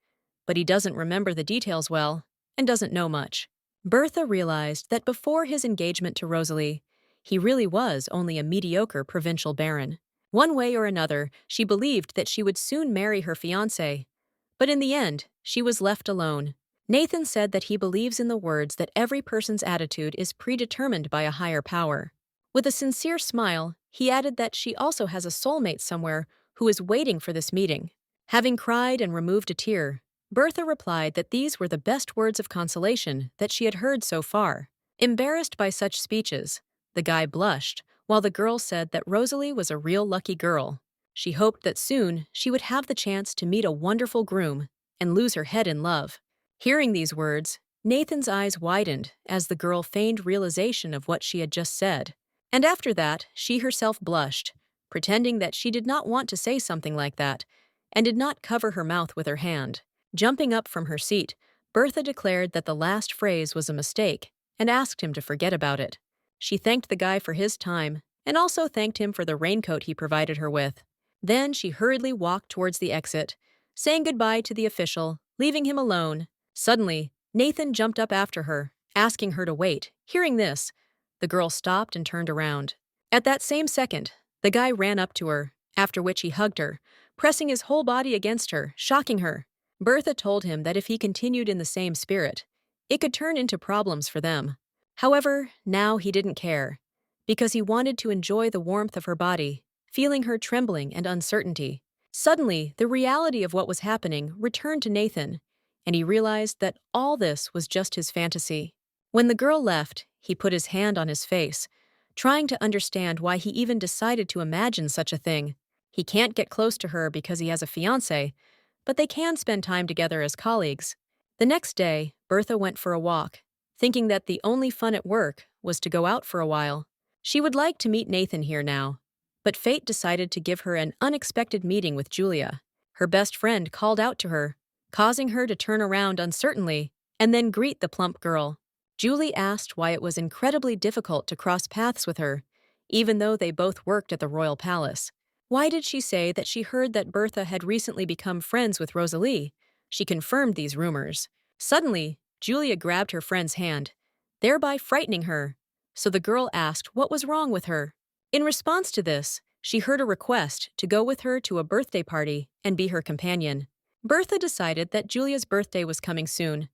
but he doesn't remember the details well and doesn't know much. Bertha realized that before his engagement to Rosalie, he really was only a mediocre provincial baron. One way or another, she believed that she would soon marry her fiancé, but in the end, she was left alone. Nathan said that he believes in the words that every person's attitude is predetermined by a higher power. With a sincere smile, he added that she also has a soulmate somewhere who is waiting for this meeting. Having cried and removed a tear, Bertha replied that these were the best words of consolation that she had heard so far. Embarrassed by such speeches, the guy blushed, while the girl said that Rosalie was a real lucky girl. She hoped that soon she would have the chance to meet a wonderful groom and lose her head in love. Hearing these words, Nathan's eyes widened as the girl feigned realization of what she had just said. And after that, she herself blushed, pretending that she did not want to say something like that, and did not cover her mouth with her hand. Jumping up from her seat, Bertha declared that the last phrase was a mistake and asked him to forget about it. She thanked the guy for his time and also thanked him for the raincoat he provided her with. Then she hurriedly walked towards the exit, saying goodbye to the official, leaving him alone. Suddenly, Nathan jumped up after her, asking her to wait. Hearing this, the girl stopped and turned around. At that same second, the guy ran up to her, after which he hugged her, pressing his whole body against her, shocking her. Bertha told him that if he continued in the same spirit, it could turn into problems for them. However, now he didn't care, because he wanted to enjoy the warmth of her body, feeling her trembling and uncertainty. Suddenly, the reality of what was happening returned to Nathan, and he realized that all this was just his fantasy. When the girl left, he put his hand on his face, trying to understand why he even decided to imagine such a thing. He can't get close to her because he has a fiancé, but they can spend time together as colleagues. The next day, Bertha went for a walk, thinking that the only fun at work was to go out for a while. She would like to meet Nathan here now, but fate decided to give her an unexpected meeting with Julia. Her best friend called out to her, causing her to turn around uncertainly and then greet the plump girl. Julie asked why it was incredibly difficult to cross paths with her, even though they both worked at the royal palace. Why did she say that she heard that Bertha had recently become friends with Rosalie? She confirmed these rumors. Suddenly, Julia grabbed her friend's hand, thereby frightening her, so the girl asked what was wrong with her. In response to this, she heard a request to go with her to a birthday party and be her companion. Bertha decided that Julia's birthday was coming soon,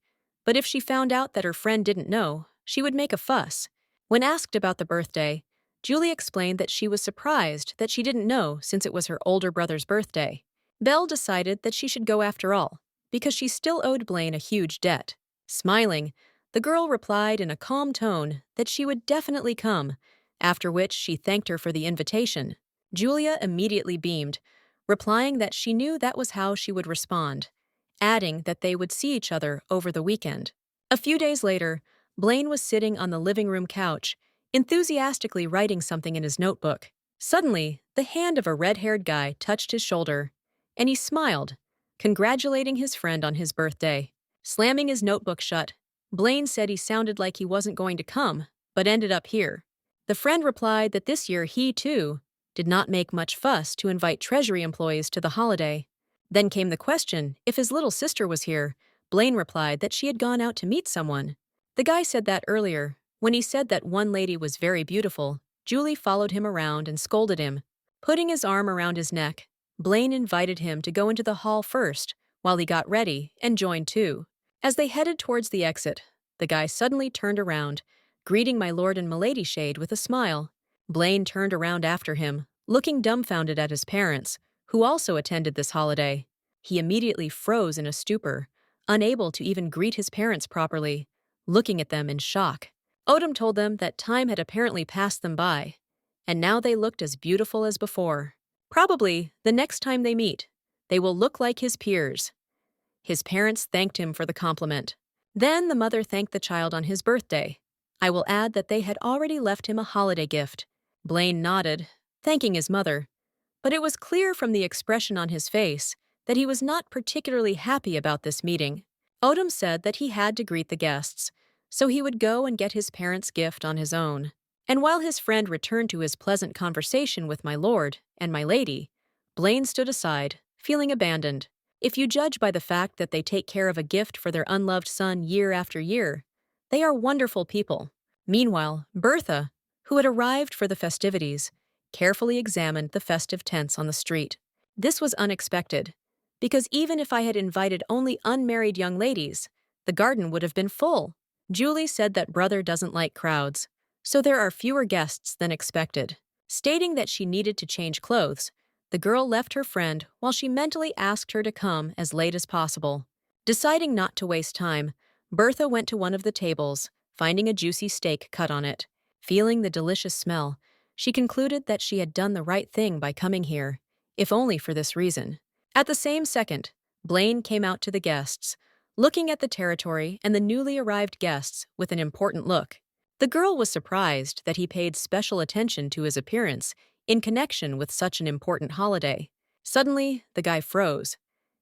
but if she found out that her friend didn't know, she would make a fuss. When asked about the birthday, Julie explained that she was surprised that she didn't know since it was her older brother's birthday. Belle decided that she should go after all, because she still owed Blaine a huge debt. Smiling, the girl replied in a calm tone that she would definitely come, after which she thanked her for the invitation. Julia immediately beamed, replying that she knew that was how she would respond, adding that they would see each other over the weekend. A few days later, Blaine was sitting on the living room couch, enthusiastically writing something in his notebook. Suddenly, the hand of a red-haired guy touched his shoulder, and he smiled, congratulating his friend on his birthday. Slamming his notebook shut, Blaine said he sounded like he wasn't going to come, but ended up here. The friend replied that this year he, too, did not make much fuss to invite Treasury employees to the holiday. Then came the question if his little sister was here. Blaine replied that she had gone out to meet someone. The guy said that earlier. When he said that one lady was very beautiful, Julie followed him around and scolded him. Putting his arm around his neck, Blaine invited him to go into the hall first, while he got ready and joined too. As they headed towards the exit, the guy suddenly turned around, greeting my lord and milady shade with a smile. Blaine turned around after him, looking dumbfounded at his parents, who also attended this holiday. He immediately froze in a stupor, unable to even greet his parents properly, looking at them in shock. Odom told them that time had apparently passed them by, and now they looked as beautiful as before. Probably, the next time they meet, they will look like his peers. His parents thanked him for the compliment. Then the mother thanked the child on his birthday. I will add that they had already left him a holiday gift. Blaine nodded, thanking his mother, but it was clear from the expression on his face that he was not particularly happy about this meeting. Odom said that he had to greet the guests, so he would go and get his parents' gift on his own. And while his friend returned to his pleasant conversation with my lord and my lady, Blaine stood aside, feeling abandoned. If you judge by the fact that they take care of a gift for their unloved son year after year, they are wonderful people. Meanwhile, Bertha, who had arrived for the festivities, carefully examined the festive tents on the street. This was unexpected, because even if I had invited only unmarried young ladies, the garden would have been full. Julie said that brother doesn't like crowds, so there are fewer guests than expected. Stating that she needed to change clothes, the girl left her friend while she mentally asked her to come as late as possible. Deciding not to waste time, Bertha went to one of the tables, finding a juicy steak cut on it. Feeling the delicious smell, she concluded that she had done the right thing by coming here, if only for this reason. At the same second, Blaine came out to the guests, looking at the territory and the newly arrived guests with an important look. The girl was surprised that he paid special attention to his appearance in connection with such an important holiday. Suddenly, the guy froze,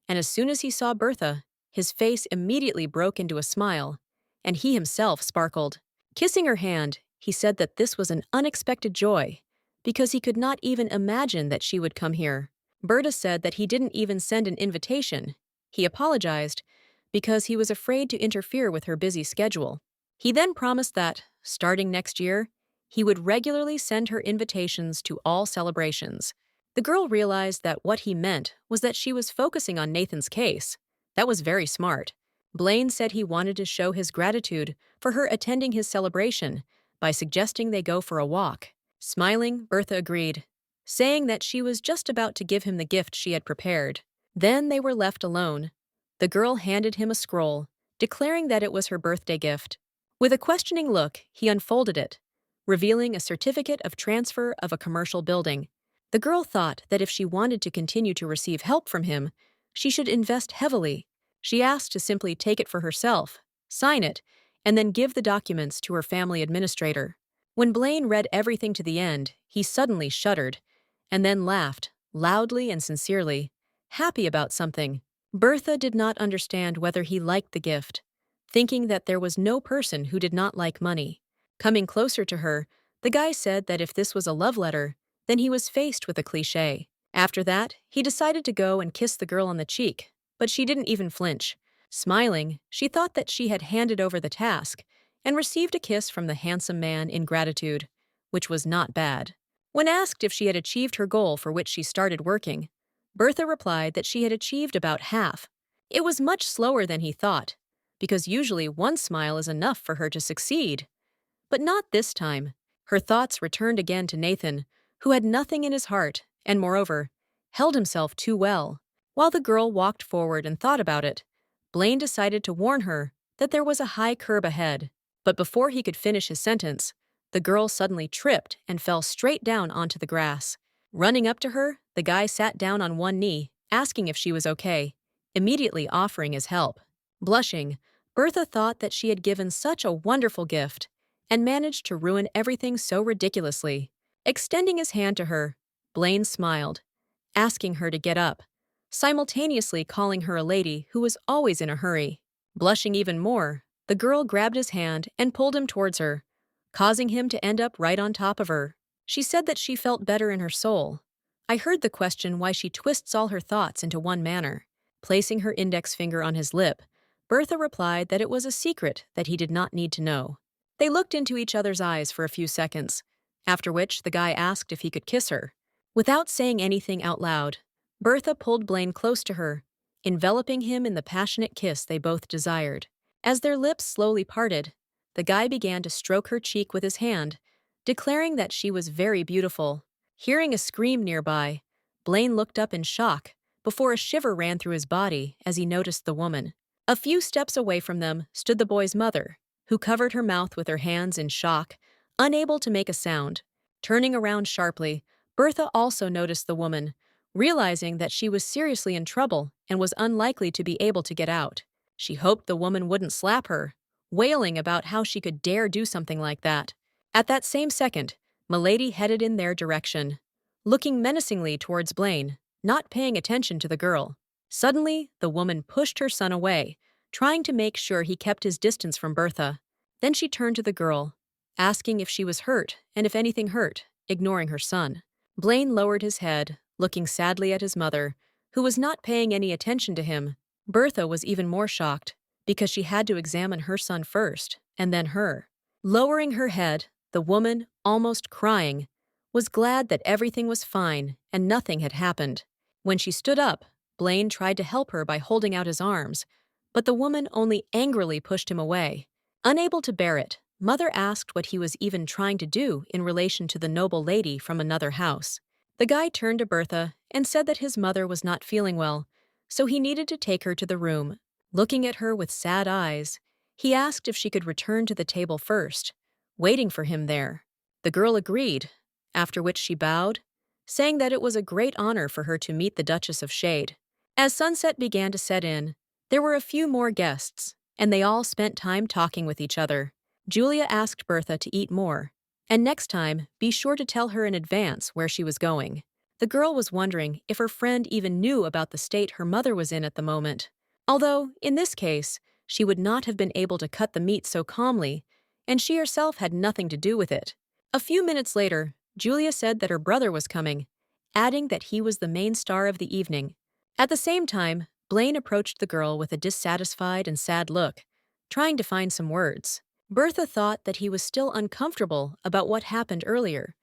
and as soon as he saw Bertha, his face immediately broke into a smile, and he himself sparkled. Kissing her hand, he said that this was an unexpected joy, because he could not even imagine that she would come here. Bertha said that he didn't even send an invitation. He apologized because he was afraid to interfere with her busy schedule. He then promised that, starting next year, he would regularly send her invitations to all celebrations. The girl realized that what he meant was that she was focusing on Nathan's case. That was very smart. Blaine said he wanted to show his gratitude for her attending his celebration by suggesting they go for a walk. Smiling, Bertha agreed, saying that she was just about to give him the gift she had prepared. Then they were left alone. The girl handed him a scroll, declaring that it was her birthday gift. With a questioning look, he unfolded it, revealing a certificate of transfer of a commercial building. The girl thought that if she wanted to continue to receive help from him, she should invest heavily. She asked to simply take it for herself, sign it, and then give the documents to her family administrator. When Blaine read everything to the end, he suddenly shuddered, and then laughed, loudly and sincerely, happy about something. Bertha did not understand whether he liked the gift, thinking that there was no person who did not like money. Coming closer to her, the guy said that if this was a love letter, then he was faced with a cliché. After that, he decided to go and kiss the girl on the cheek, but she didn't even flinch. Smiling, she thought that she had handed over the task and received a kiss from the handsome man in gratitude, which was not bad. When asked if she had achieved her goal for which she started working, Bertha replied that she had achieved about half. It was much slower than he thought, because usually one smile is enough for her to succeed. But not this time. Her thoughts returned again to Nathan, who had nothing in his heart and, moreover, held himself too well. While the girl walked forward and thought about it, Blaine decided to warn her that there was a high curb ahead. But before he could finish his sentence, the girl suddenly tripped and fell straight down onto the grass. Running up to her, the guy sat down on one knee, asking if she was okay, immediately offering his help. Blushing, Bertha thought that she had given such a wonderful gift and managed to ruin everything so ridiculously. Extending his hand to her, Blaine smiled, asking her to get up, simultaneously calling her a lady who was always in a hurry. Blushing even more, the girl grabbed his hand and pulled him towards her, causing him to end up right on top of her. She said that she felt better in her soul. I heard the question why she twists all her thoughts into one manner. Placing her index finger on his lip, Bertha replied that it was a secret that he did not need to know. They looked into each other's eyes for a few seconds, after which the guy asked if he could kiss her. Without saying anything out loud, Bertha pulled Blaine close to her, enveloping him in the passionate kiss they both desired. As their lips slowly parted, the guy began to stroke her cheek with his hand, declaring that she was very beautiful. Hearing a scream nearby, Blaine looked up in shock, before a shiver ran through his body as he noticed the woman. A few steps away from them stood the boy's mother, who covered her mouth with her hands in shock, unable to make a sound. Turning around sharply, Bertha also noticed the woman, realizing that she was seriously in trouble and was unlikely to be able to get out. She hoped the woman wouldn't slap her, wailing about how she could dare do something like that. At that same second, Milady headed in their direction, looking menacingly towards Blaine, not paying attention to the girl. Suddenly, the woman pushed her son away, trying to make sure he kept his distance from Bertha. Then she turned to the girl, asking if she was hurt and if anything hurt, ignoring her son. Blaine lowered his head, looking sadly at his mother, who was not paying any attention to him. Bertha was even more shocked, because she had to examine her son first, and then her. Lowering her head, the woman, almost crying, was glad that everything was fine and nothing had happened. When she stood up, Blaine tried to help her by holding out his arms, but the woman only angrily pushed him away. Unable to bear it, Mother asked what he was even trying to do in relation to the noble lady from another house. The guy turned to Bertha and said that his mother was not feeling well, so he needed to take her to the room. Looking at her with sad eyes, he asked if she could return to the table first, waiting for him there. The girl agreed, after which she bowed, saying that it was a great honor for her to meet the Duchess of Shade. As sunset began to set in, there were a few more guests, and they all spent time talking with each other. Julia asked Bertha to eat more, and next time, be sure to tell her in advance where she was going. The girl was wondering if her friend even knew about the state her mother was in at the moment. Although, in this case, she would not have been able to cut the meat so calmly, and she herself had nothing to do with it. A few minutes later, Julia said that her brother was coming, adding that he was the main star of the evening. At the same time, Blaine approached the girl with a dissatisfied and sad look, trying to find some words. Bertha thought that he was still uncomfortable about what happened earlier,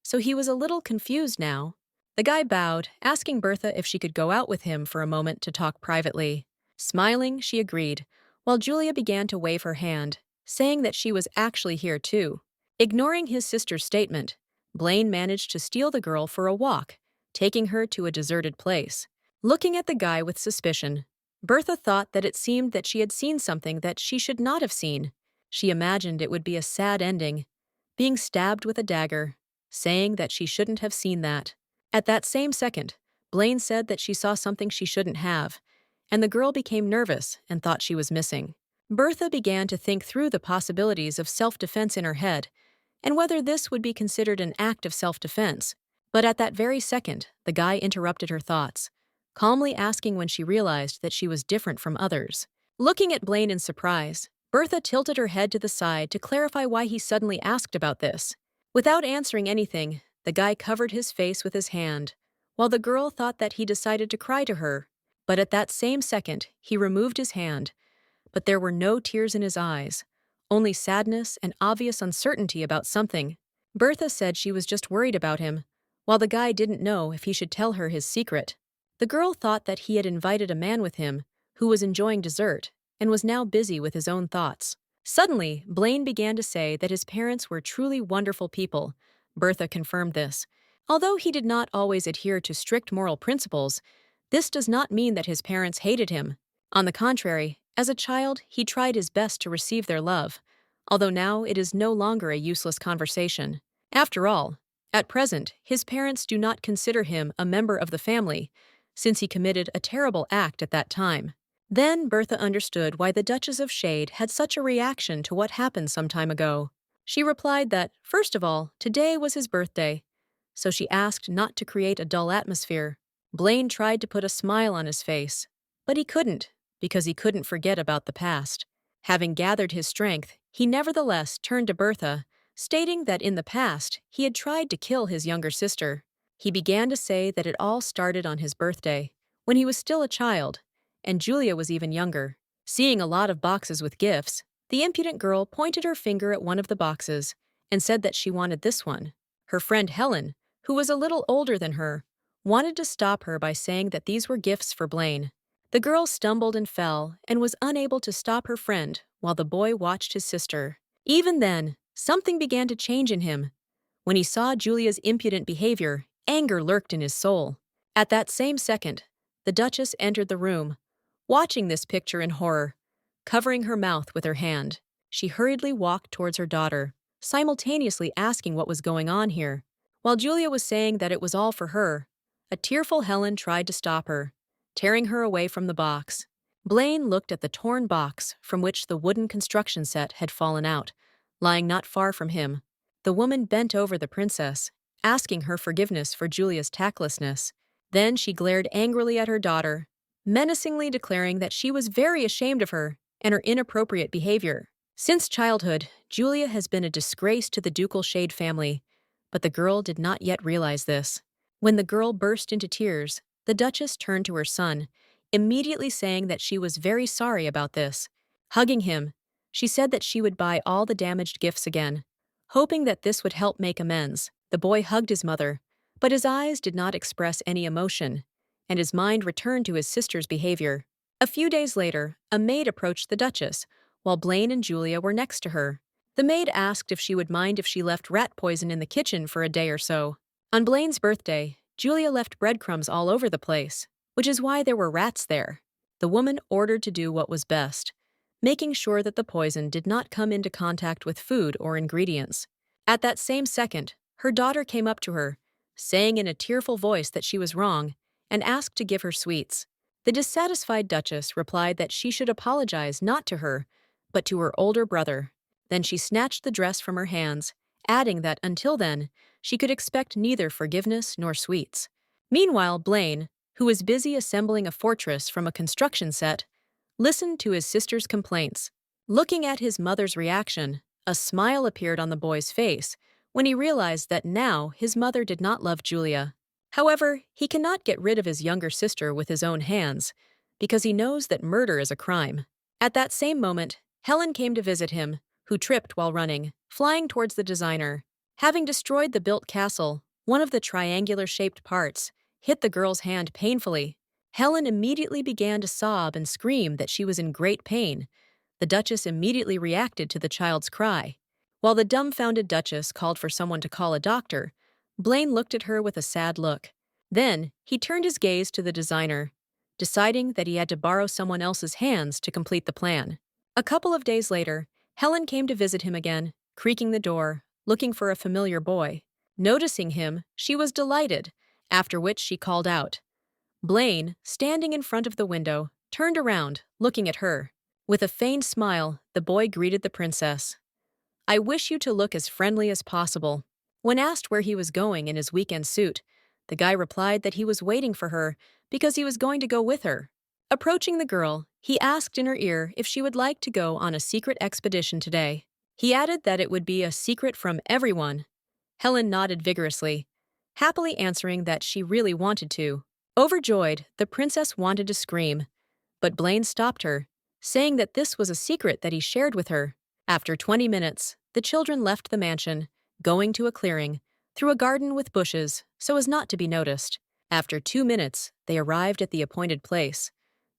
so he was a little confused now. The guy bowed, asking Bertha if she could go out with him for a moment to talk privately. Smiling, she agreed, while Julia began to wave her hand, saying that she was actually here too. Ignoring his sister's statement, Blaine managed to steal the girl for a walk, taking her to a deserted place. Looking at the guy with suspicion, Bertha thought that it seemed that she had seen something that she should not have seen. She imagined it would be a sad ending, being stabbed with a dagger, saying that she shouldn't have seen that. At that same second, Blaine said that she saw something she shouldn't have, and the girl became nervous and thought she was missing. Bertha began to think through the possibilities of self-defense in her head, and whether this would be considered an act of self-defense. But at that very second, the guy interrupted her thoughts, calmly asking when she realized that she was different from others. Looking at Blaine in surprise, Bertha tilted her head to the side to clarify why he suddenly asked about this. Without answering anything, the guy covered his face with his hand, while the girl thought that he decided to cry to her. But at that same second, he removed his hand, but there were no tears in his eyes, only sadness and obvious uncertainty about something. Bertha said she was just worried about him, while the guy didn't know if he should tell her his secret. The girl thought that he had invited a man with him who was enjoying dessert and was now busy with his own thoughts. Suddenly, Blaine began to say that his parents were truly wonderful people. Bertha confirmed this. Although he did not always adhere to strict moral principles, this does not mean that his parents hated him. On the contrary, as a child, he tried his best to receive their love, although now it is no longer a useless conversation. After all, at present, his parents do not consider him a member of the family, since he committed a terrible act at that time. Then Bertha understood why the Duchess of Shade had such a reaction to what happened some time ago. She replied that, first of all, today was his birthday, so she asked not to create a dull atmosphere. Blaine tried to put a smile on his face, but he couldn't, because he couldn't forget about the past. Having gathered his strength, he nevertheless turned to Bertha, stating that in the past he had tried to kill his younger sister. He began to say that it all started on his birthday, when he was still a child, and Julia was even younger. Seeing a lot of boxes with gifts, the impudent girl pointed her finger at one of the boxes and said that she wanted this one. Her friend Helen, who was a little older than her, wanted to stop her by saying that these were gifts for Blaine. The girl stumbled and fell and was unable to stop her friend while the boy watched his sister. Even then, something began to change in him. When he saw Julia's impudent behavior, anger lurked in his soul. At that same second, The Duchess entered the room, watching this picture in horror. Covering her mouth with her hand, she hurriedly walked towards her daughter, simultaneously asking what was going on here. While Julia was saying that it was all for her, a tearful Helen tried to stop her, tearing her away from the box. Blaine looked at the torn box from which the wooden construction set had fallen out, lying not far from him. The woman bent over the princess, asking her forgiveness for Julia's tactlessness. Then she glared angrily at her daughter, menacingly declaring that she was very ashamed of her and her inappropriate behavior. Since childhood, Julia has been a disgrace to the ducal shade family, but the girl did not yet realize this. When the girl burst into tears, the Duchess turned to her son, immediately saying that she was very sorry about this. Hugging him, she said that she would buy all the damaged gifts again. Hoping that this would help make amends, the boy hugged his mother, but his eyes did not express any emotion, and his mind returned to his sister's behavior. A few days later, a maid approached the Duchess, while Blaine and Julia were next to her. The maid asked if she would mind if she left rat poison in the kitchen for a day or so. On Blaine's birthday, Julia left breadcrumbs all over the place, which is why there were rats there. The woman ordered to do what was best, making sure that the poison did not come into contact with food or ingredients. At that same second, her daughter came up to her, saying in a tearful voice that she was wrong, and asked to give her sweets. The dissatisfied Duchess replied that she should apologize not to her, but to her older brother. Then she snatched the dress from her hands, adding that until then, she could expect neither forgiveness nor sweets. Meanwhile, Blaine, who was busy assembling a fortress from a construction set, listened to his sister's complaints. Looking at his mother's reaction, a smile appeared on the boy's face when he realized that now his mother did not love Julia. However, he cannot get rid of his younger sister with his own hands, because he knows that murder is a crime. At that same moment, Helen came to visit him, who tripped while running, flying towards the designer. Having destroyed the built castle, one of the triangular-shaped parts hit the girl's hand painfully. Helen immediately began to sob and scream that she was in great pain. The Duchess immediately reacted to the child's cry. While the dumbfounded Duchess called for someone to call a doctor, Blaine looked at her with a sad look. Then, he turned his gaze to the designer, deciding that he had to borrow someone else's hands to complete the plan. A couple of days later, Helen came to visit him again, creaking the door, looking for a familiar boy. Noticing him, she was delighted, after which she called out. Blaine, standing in front of the window, turned around, looking at her. With a feigned smile, the boy greeted the princess. "I wish you to look as friendly as possible." When asked where he was going in his weekend suit, the guy replied that he was waiting for her because he was going to go with her. Approaching the girl, he asked in her ear if she would like to go on a secret expedition today. He added that it would be a secret from everyone. Helen nodded vigorously, happily answering that she really wanted to. Overjoyed, the princess wanted to scream, but Blaine stopped her, saying that this was a secret that he shared with her. After 20 minutes, the children left the mansion, going to a clearing, through a garden with bushes, so as not to be noticed. After 2 minutes, they arrived at the appointed place.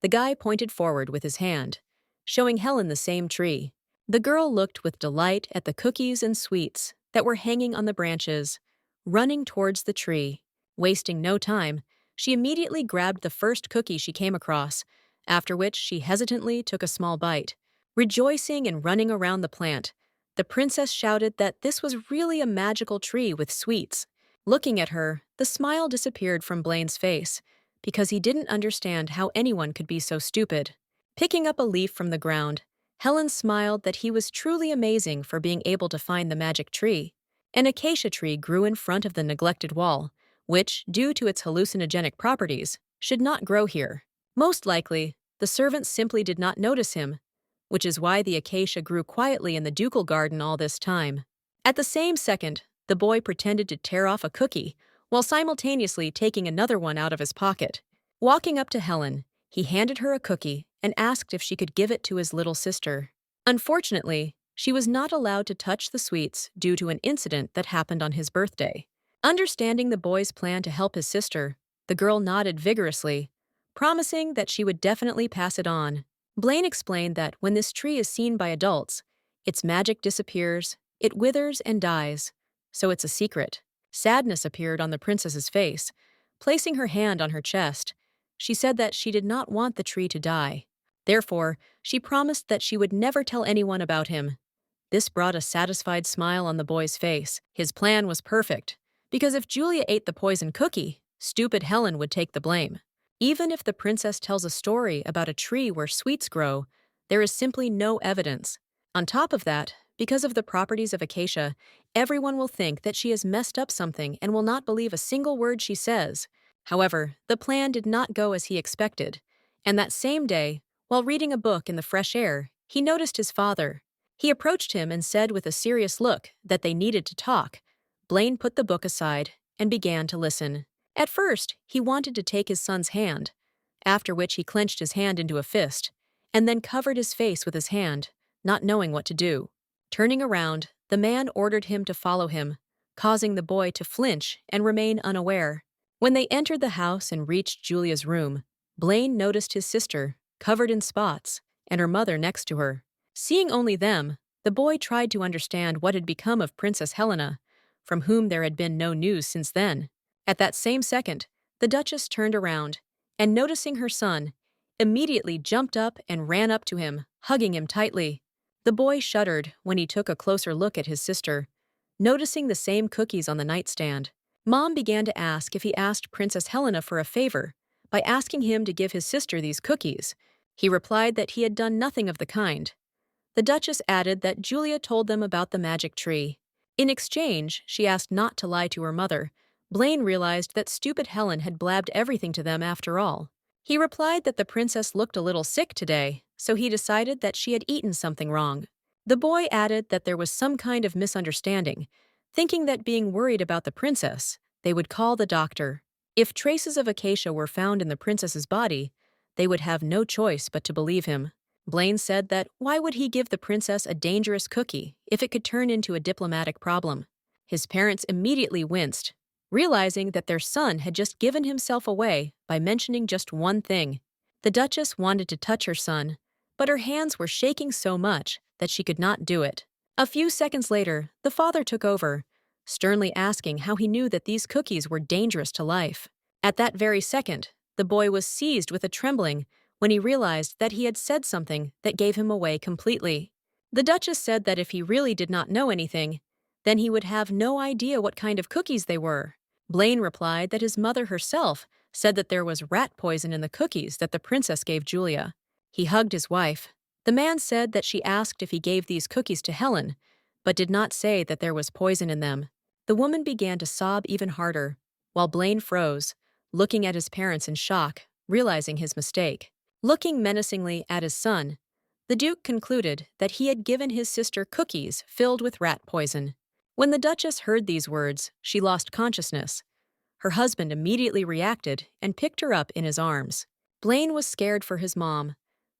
The guy pointed forward with his hand, showing Helen the same tree. The girl looked with delight at the cookies and sweets that were hanging on the branches, running towards the tree. Wasting no time, she immediately grabbed the first cookie she came across, after which she hesitantly took a small bite. Rejoicing and running around the plant, the princess shouted that this was really a magical tree with sweets. Looking at her, the smile disappeared from Blaine's face, because he didn't understand how anyone could be so stupid. Picking up a leaf from the ground, Helen smiled that he was truly amazing for being able to find the magic tree. An acacia tree grew in front of the neglected wall, which, due to its hallucinogenic properties, should not grow here. Most likely, the servants simply did not notice him, which is why the acacia grew quietly in the ducal garden all this time. At the same second, the boy pretended to tear off a cookie, while simultaneously taking another one out of his pocket. Walking up to Helen, he handed her a cookie and asked if she could give it to his little sister. Unfortunately, she was not allowed to touch the sweets due to an incident that happened on his birthday. Understanding the boy's plan to help his sister, the girl nodded vigorously, promising that she would definitely pass it on. Blaine explained that when this tree is seen by adults, its magic disappears, it withers and dies, so it's a secret. Sadness appeared on the princess's face. Placing her hand on her chest, she said that she did not want the tree to die. Therefore, she promised that she would never tell anyone about him. This brought a satisfied smile on the boy's face. His plan was perfect, because if Julia ate the poison cookie, stupid Helen would take the blame. Even if the princess tells a story about a tree where sweets grow, there is simply no evidence. On top of that, because of the properties of acacia, everyone will think that she has messed up something and will not believe a single word she says. However, the plan did not go as he expected, and that same day, while reading a book in the fresh air, he noticed his father. He approached him and said with a serious look that they needed to talk. Blaine put the book aside and began to listen. At first, he wanted to take his son's hand, after which he clenched his hand into a fist, and then covered his face with his hand, not knowing what to do. Turning around, the man ordered him to follow him, causing the boy to flinch and remain unaware. When they entered the house and reached Julia's room, Blaine noticed his sister, covered in spots, and her mother next to her. Seeing only them, the boy tried to understand what had become of Princess Helena, from whom there had been no news since then. At that same second, the Duchess turned around, and noticing her son, immediately jumped up and ran up to him, hugging him tightly. The boy shuddered when he took a closer look at his sister, noticing the same cookies on the nightstand. Mom began to ask if he asked Princess Helena for a favor by asking him to give his sister these cookies. He replied that he had done nothing of the kind. The Duchess added that Julia told them about the magic tree. In exchange, she asked not to lie to her mother. Blaine realized that stupid Helen had blabbed everything to them after all. He replied that the princess looked a little sick today, so he decided that she had eaten something wrong. The boy added that there was some kind of misunderstanding, thinking that being worried about the princess, they would call the doctor. If traces of acacia were found in the princess's body, they would have no choice but to believe him. Blaine said that why would he give the princess a dangerous cookie if it could turn into a diplomatic problem? His parents immediately winced, realizing that their son had just given himself away by mentioning just one thing. The Duchess wanted to touch her son, but her hands were shaking so much that she could not do it. A few seconds later, the father took over, sternly asking how he knew that these cookies were dangerous to life. At that very second, the boy was seized with a trembling when he realized that he had said something that gave him away completely. The Duchess said that if he really did not know anything, then he would have no idea what kind of cookies they were. Blaine replied that his mother herself said that there was rat poison in the cookies that the princess gave Julia. He hugged his wife. The man said that she asked if he gave these cookies to Helen, but did not say that there was poison in them. The woman began to sob even harder, while Blaine froze, looking at his parents in shock, realizing his mistake. Looking menacingly at his son, the Duke concluded that he had given his sister cookies filled with rat poison. When the Duchess heard these words, she lost consciousness. Her husband immediately reacted and picked her up in his arms. Blaine was scared for his mom,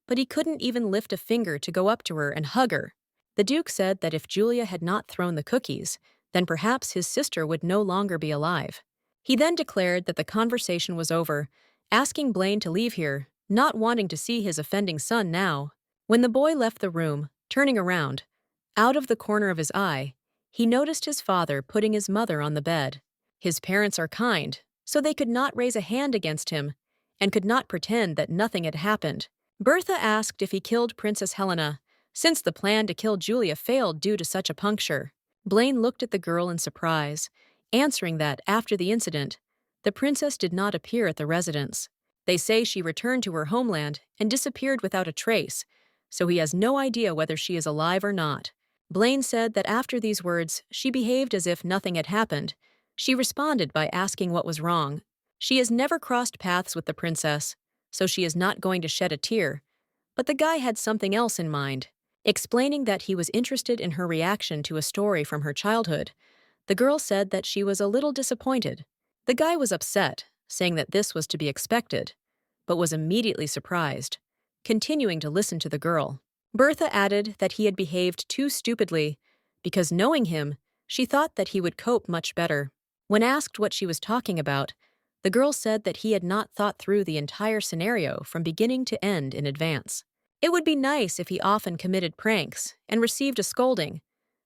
but he couldn't even lift a finger to go up to her and hug her. The Duke said that if Julia had not thrown the cookies, then perhaps his sister would no longer be alive. He then declared that the conversation was over, asking Blaine to leave here, not wanting to see his offending son now. When the boy left the room, turning around, out of the corner of his eye, he noticed his father putting his mother on the bed. His parents are kind, so they could not raise a hand against him and could not pretend that nothing had happened. Bertha asked if he killed Princess Helena, since the plan to kill Julia failed due to such a puncture. Blaine looked at the girl in surprise, answering that after the incident, the princess did not appear at the residence. They say she returned to her homeland and disappeared without a trace, so he has no idea whether she is alive or not. Blaine said that after these words, she behaved as if nothing had happened. She responded by asking what was wrong. She has never crossed paths with the princess, so she is not going to shed a tear. But the guy had something else in mind. Explaining that he was interested in her reaction to a story from her childhood, the girl said that she was a little disappointed. The guy was upset, saying that this was to be expected, but was immediately surprised, continuing to listen to the girl. Bertha added that he had behaved too stupidly, because knowing him, she thought that he would cope much better. When asked what she was talking about, the girl said that he had not thought through the entire scenario from beginning to end in advance. It would be nice if he often committed pranks and received a scolding,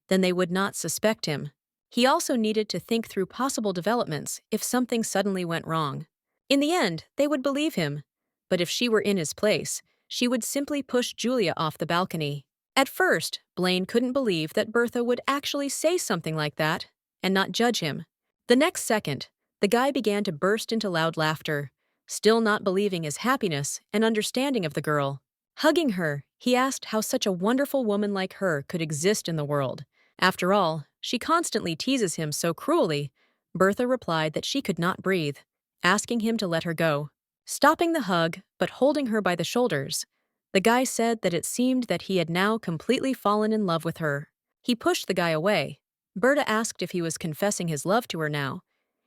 then they would not suspect him. He also needed to think through possible developments if something suddenly went wrong. In the end, they would believe him, but if she were in his place, she would simply push Julia off the balcony. At first, Blaine couldn't believe that Bertha would actually say something like that and not judge him. The next second, the guy began to burst into loud laughter, still not believing his happiness and understanding of the girl. Hugging her, he asked how such a wonderful woman like her could exist in the world. After all, she constantly teases him so cruelly. Bertha replied that she could not breathe, asking him to let her go. Stopping the hug, but holding her by the shoulders, the guy said that it seemed that he had now completely fallen in love with her. He pushed the guy away. Bertha asked if he was confessing his love to her now.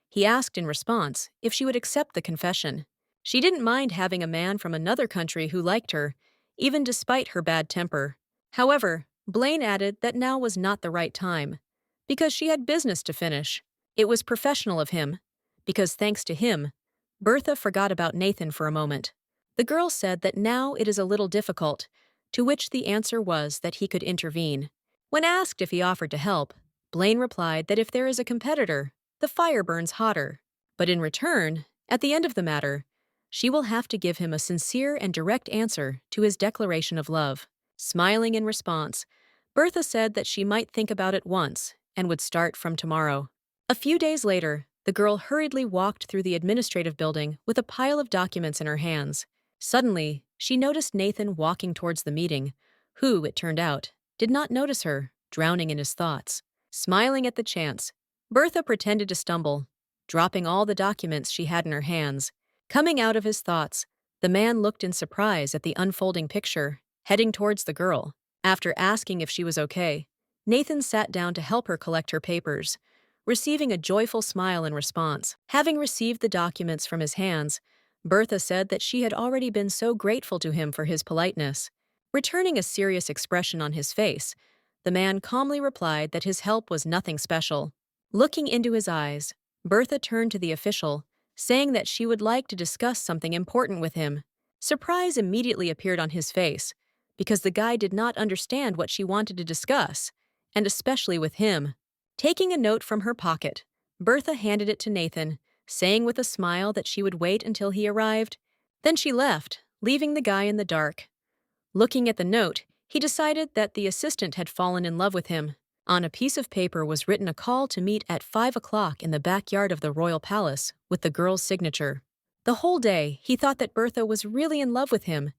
He asked in response if she would accept the confession. She didn't mind having a man from another country who liked her, even despite her bad temper. However, Blaine added that now was not the right time, because she had business to finish. It was professional of him, because thanks to him, Bertha forgot about Nathan for a moment. The girl said that now it is a little difficult, to which the answer was that he could intervene. When asked if he offered to help, Blaine replied that if there is a competitor, the fire burns hotter. But in return, at the end of the matter, she will have to give him a sincere and direct answer to his declaration of love. Smiling in response, Bertha said that she might think about it once and would start from tomorrow. A few days later, the girl hurriedly walked through the administrative building with a pile of documents in her hands. Suddenly, she noticed Nathan walking towards the meeting, who, it turned out, did not notice her, drowning in his thoughts. Smiling at the chance, Bertha pretended to stumble, dropping all the documents she had in her hands. Coming out of his thoughts, the man looked in surprise at the unfolding picture, heading towards the girl. After asking if she was okay, Nathan sat down to help her collect her papers, receiving a joyful smile in response. Having received the documents from his hands, Bertha said that she had already been so grateful to him for his politeness. Returning a serious expression on his face, the man calmly replied that his help was nothing special. Looking into his eyes, Bertha turned to the official, saying that she would like to discuss something important with him. Surprise immediately appeared on his face, because the guy did not understand what she wanted to discuss, and especially with him. Taking a note from her pocket, Bertha handed it to Nathan, saying with a smile that she would wait until he arrived. Then she left, leaving the guy in the dark. Looking at the note, he decided that the assistant had fallen in love with him. On a piece of paper was written a call to meet at 5 o'clock in the backyard of the royal palace with the girl's signature. The whole day, he thought that Bertha was really in love with him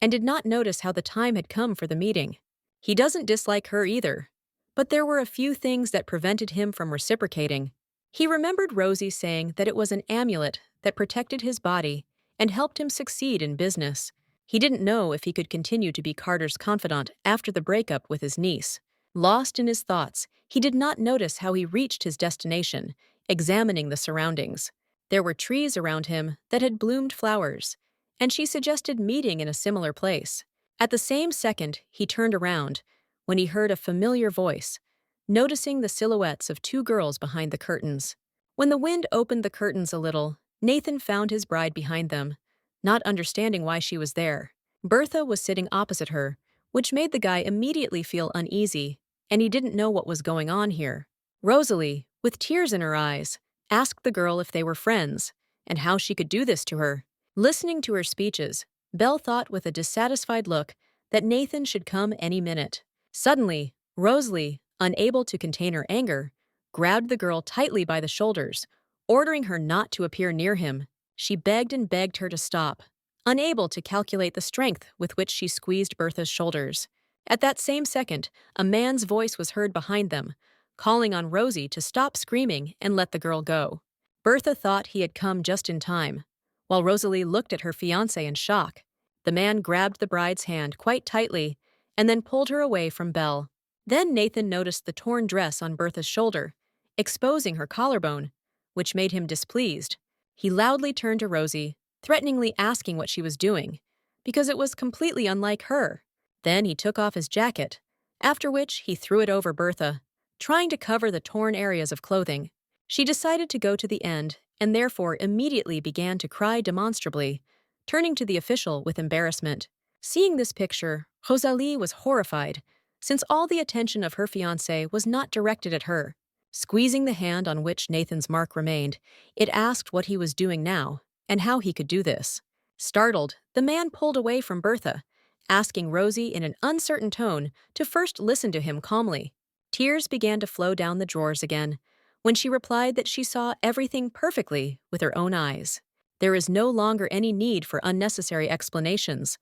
and did not notice how the time had come for the meeting. He doesn't dislike her either, but there were a few things that prevented him from reciprocating. He remembered Rosie saying that it was an amulet that protected his body and helped him succeed in business. He didn't know if he could continue to be Carter's confidant after the breakup with his niece. Lost in his thoughts, he did not notice how he reached his destination, examining the surroundings. There were trees around him that had bloomed flowers, and she suggested meeting in a similar place. At the same second, he turned around when he heard a familiar voice, noticing the silhouettes of two girls behind the curtains. When the wind opened the curtains a little, Nathan found his bride behind them, not understanding why she was there. Bertha was sitting opposite her, which made the guy immediately feel uneasy, and he didn't know what was going on here. Rosalie, with tears in her eyes, asked the girl if they were friends, and how she could do this to her. Listening to her speeches, Belle thought with a dissatisfied look that Nathan should come any minute. Suddenly, Rosalie, unable to contain her anger, grabbed the girl tightly by the shoulders, ordering her not to appear near him. She begged and begged her to stop, unable to calculate the strength with which she squeezed Bertha's shoulders. At that same second, a man's voice was heard behind them, calling on Rosie to stop screaming and let the girl go. Bertha thought he had come just in time, while Rosalie looked at her fiancé in shock. The man grabbed the bride's hand quite tightly and then pulled her away from Belle. Then Nathan noticed the torn dress on Bertha's shoulder, exposing her collarbone, which made him displeased. He loudly turned to Rosie, threateningly asking what she was doing, because it was completely unlike her. Then he took off his jacket, after which he threw it over Bertha, trying to cover the torn areas of clothing. She decided to go to the end and therefore immediately began to cry demonstrably, turning to the official with embarrassment. Seeing this picture, Rosalie was horrified, since all the attention of her fiancé was not directed at her. Squeezing the hand on which Nathan's mark remained, it asked what he was doing now and how he could do this. Startled, the man pulled away from Bertha, asking Rosie in an uncertain tone to first listen to him calmly. Tears began to flow down the drawers again, when she replied that she saw everything perfectly with her own eyes. There is no longer any need for unnecessary explanations.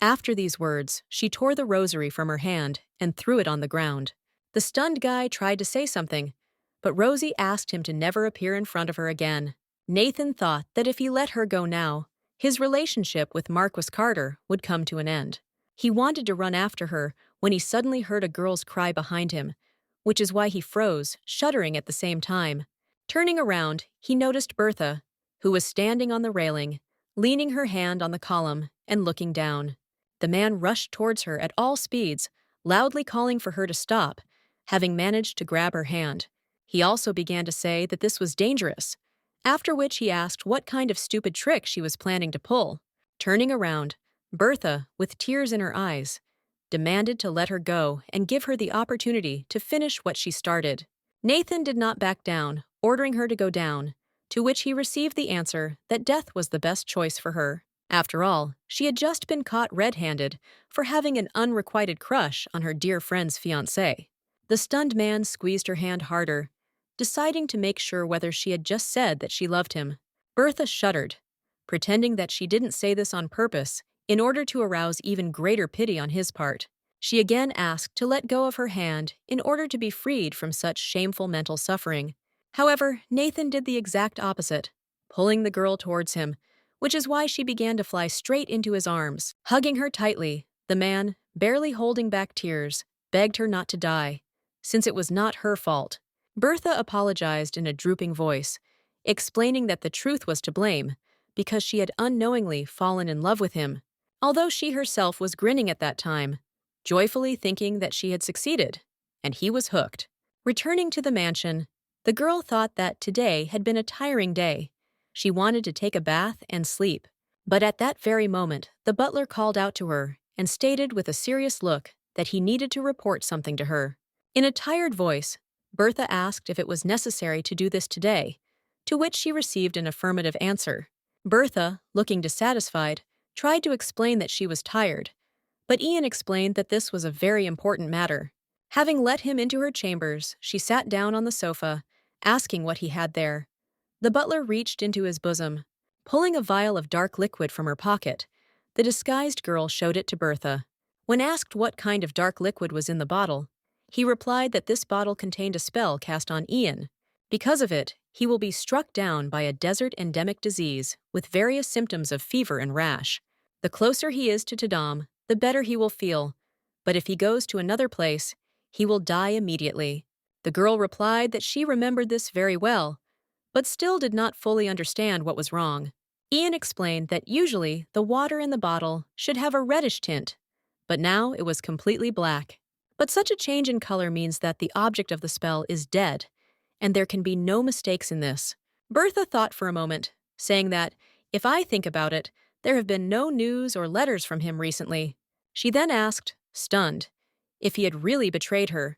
After these words, she tore the rosary from her hand and threw it on the ground. The stunned guy tried to say something, but Rosie asked him to never appear in front of her again. Nathan thought that if he let her go now, his relationship with Marquis Carter would come to an end. He wanted to run after her when he suddenly heard a girl's cry behind him, which is why he froze, shuddering at the same time. Turning around, he noticed Bertha, who was standing on the railing, leaning her hand on the column and looking down. The man rushed towards her at all speeds, loudly calling for her to stop, having managed to grab her hand. He also began to say that this was dangerous, after which he asked what kind of stupid trick she was planning to pull. Turning around, Bertha, with tears in her eyes, demanded to let her go and give her the opportunity to finish what she started. Nathan did not back down, ordering her to go down, to which he received the answer that death was the best choice for her. After all, she had just been caught red-handed for having an unrequited crush on her dear friend's fiancé. The stunned man squeezed her hand harder, deciding to make sure whether she had just said that she loved him. Bertha shuddered, pretending that she didn't say this on purpose in order to arouse even greater pity on his part. She again asked to let go of her hand in order to be freed from such shameful mental suffering. However, Nathan did the exact opposite, pulling the girl towards him, which is why she began to fly straight into his arms. Hugging her tightly, the man, barely holding back tears, begged her not to die, since it was not her fault. Bertha apologized in a drooping voice, explaining that the truth was to blame because she had unknowingly fallen in love with him, although she herself was grinning at that time, joyfully thinking that she had succeeded, and he was hooked. Returning to the mansion, the girl thought that today had been a tiring day. She wanted to take a bath and sleep, but at that very moment, the butler called out to her and stated with a serious look that he needed to report something to her. In a tired voice, Bertha asked if it was necessary to do this today, to which she received an affirmative answer. Bertha, looking dissatisfied, tried to explain that she was tired, but Ian explained that this was a very important matter. Having let him into her chambers, she sat down on the sofa, asking what he had there. The butler reached into his bosom, pulling a vial of dark liquid from her pocket. The disguised girl showed it to Bertha. When asked what kind of dark liquid was in the bottle, he replied that this bottle contained a spell cast on Ian. Because of it, he will be struck down by a desert-endemic disease with various symptoms of fever and rash. The closer he is to Tadam, the better he will feel, but if he goes to another place, he will die immediately. The girl replied that she remembered this very well, but still did not fully understand what was wrong. Ian explained that usually the water in the bottle should have a reddish tint, but now it was completely black. But such a change in color means that the object of the spell is dead, and there can be no mistakes in this. Bertha thought for a moment, saying that, if I think about it, there have been no news or letters from him recently. She then asked, stunned, if he had really betrayed her,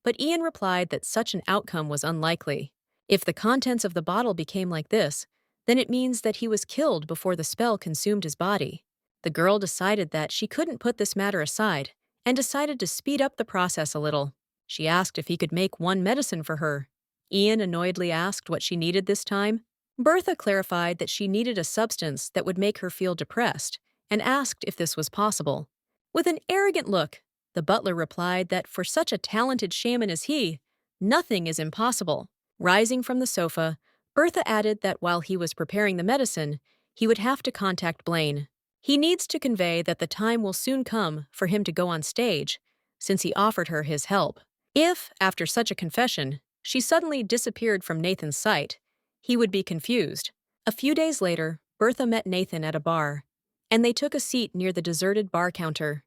but Ian replied that such an outcome was unlikely. If the contents of the bottle became like this, then it means that he was killed before the spell consumed his body. The girl decided that she couldn't put this matter aside, and decided to speed up the process a little. She asked if he could make one medicine for her. Ian annoyedly asked what she needed this time. Bertha clarified that she needed a substance that would make her feel depressed, and asked if this was possible. With an arrogant look, the butler replied that for such a talented shaman as he, nothing is impossible. Rising from the sofa, Bertha added that while he was preparing the medicine, he would have to contact Blaine. He needs to convey that the time will soon come for him to go on stage, since he offered her his help. If, after such a confession, she suddenly disappeared from Nathan's sight, he would be confused. A few days later, Bertha met Nathan at a bar, and they took a seat near the deserted bar counter.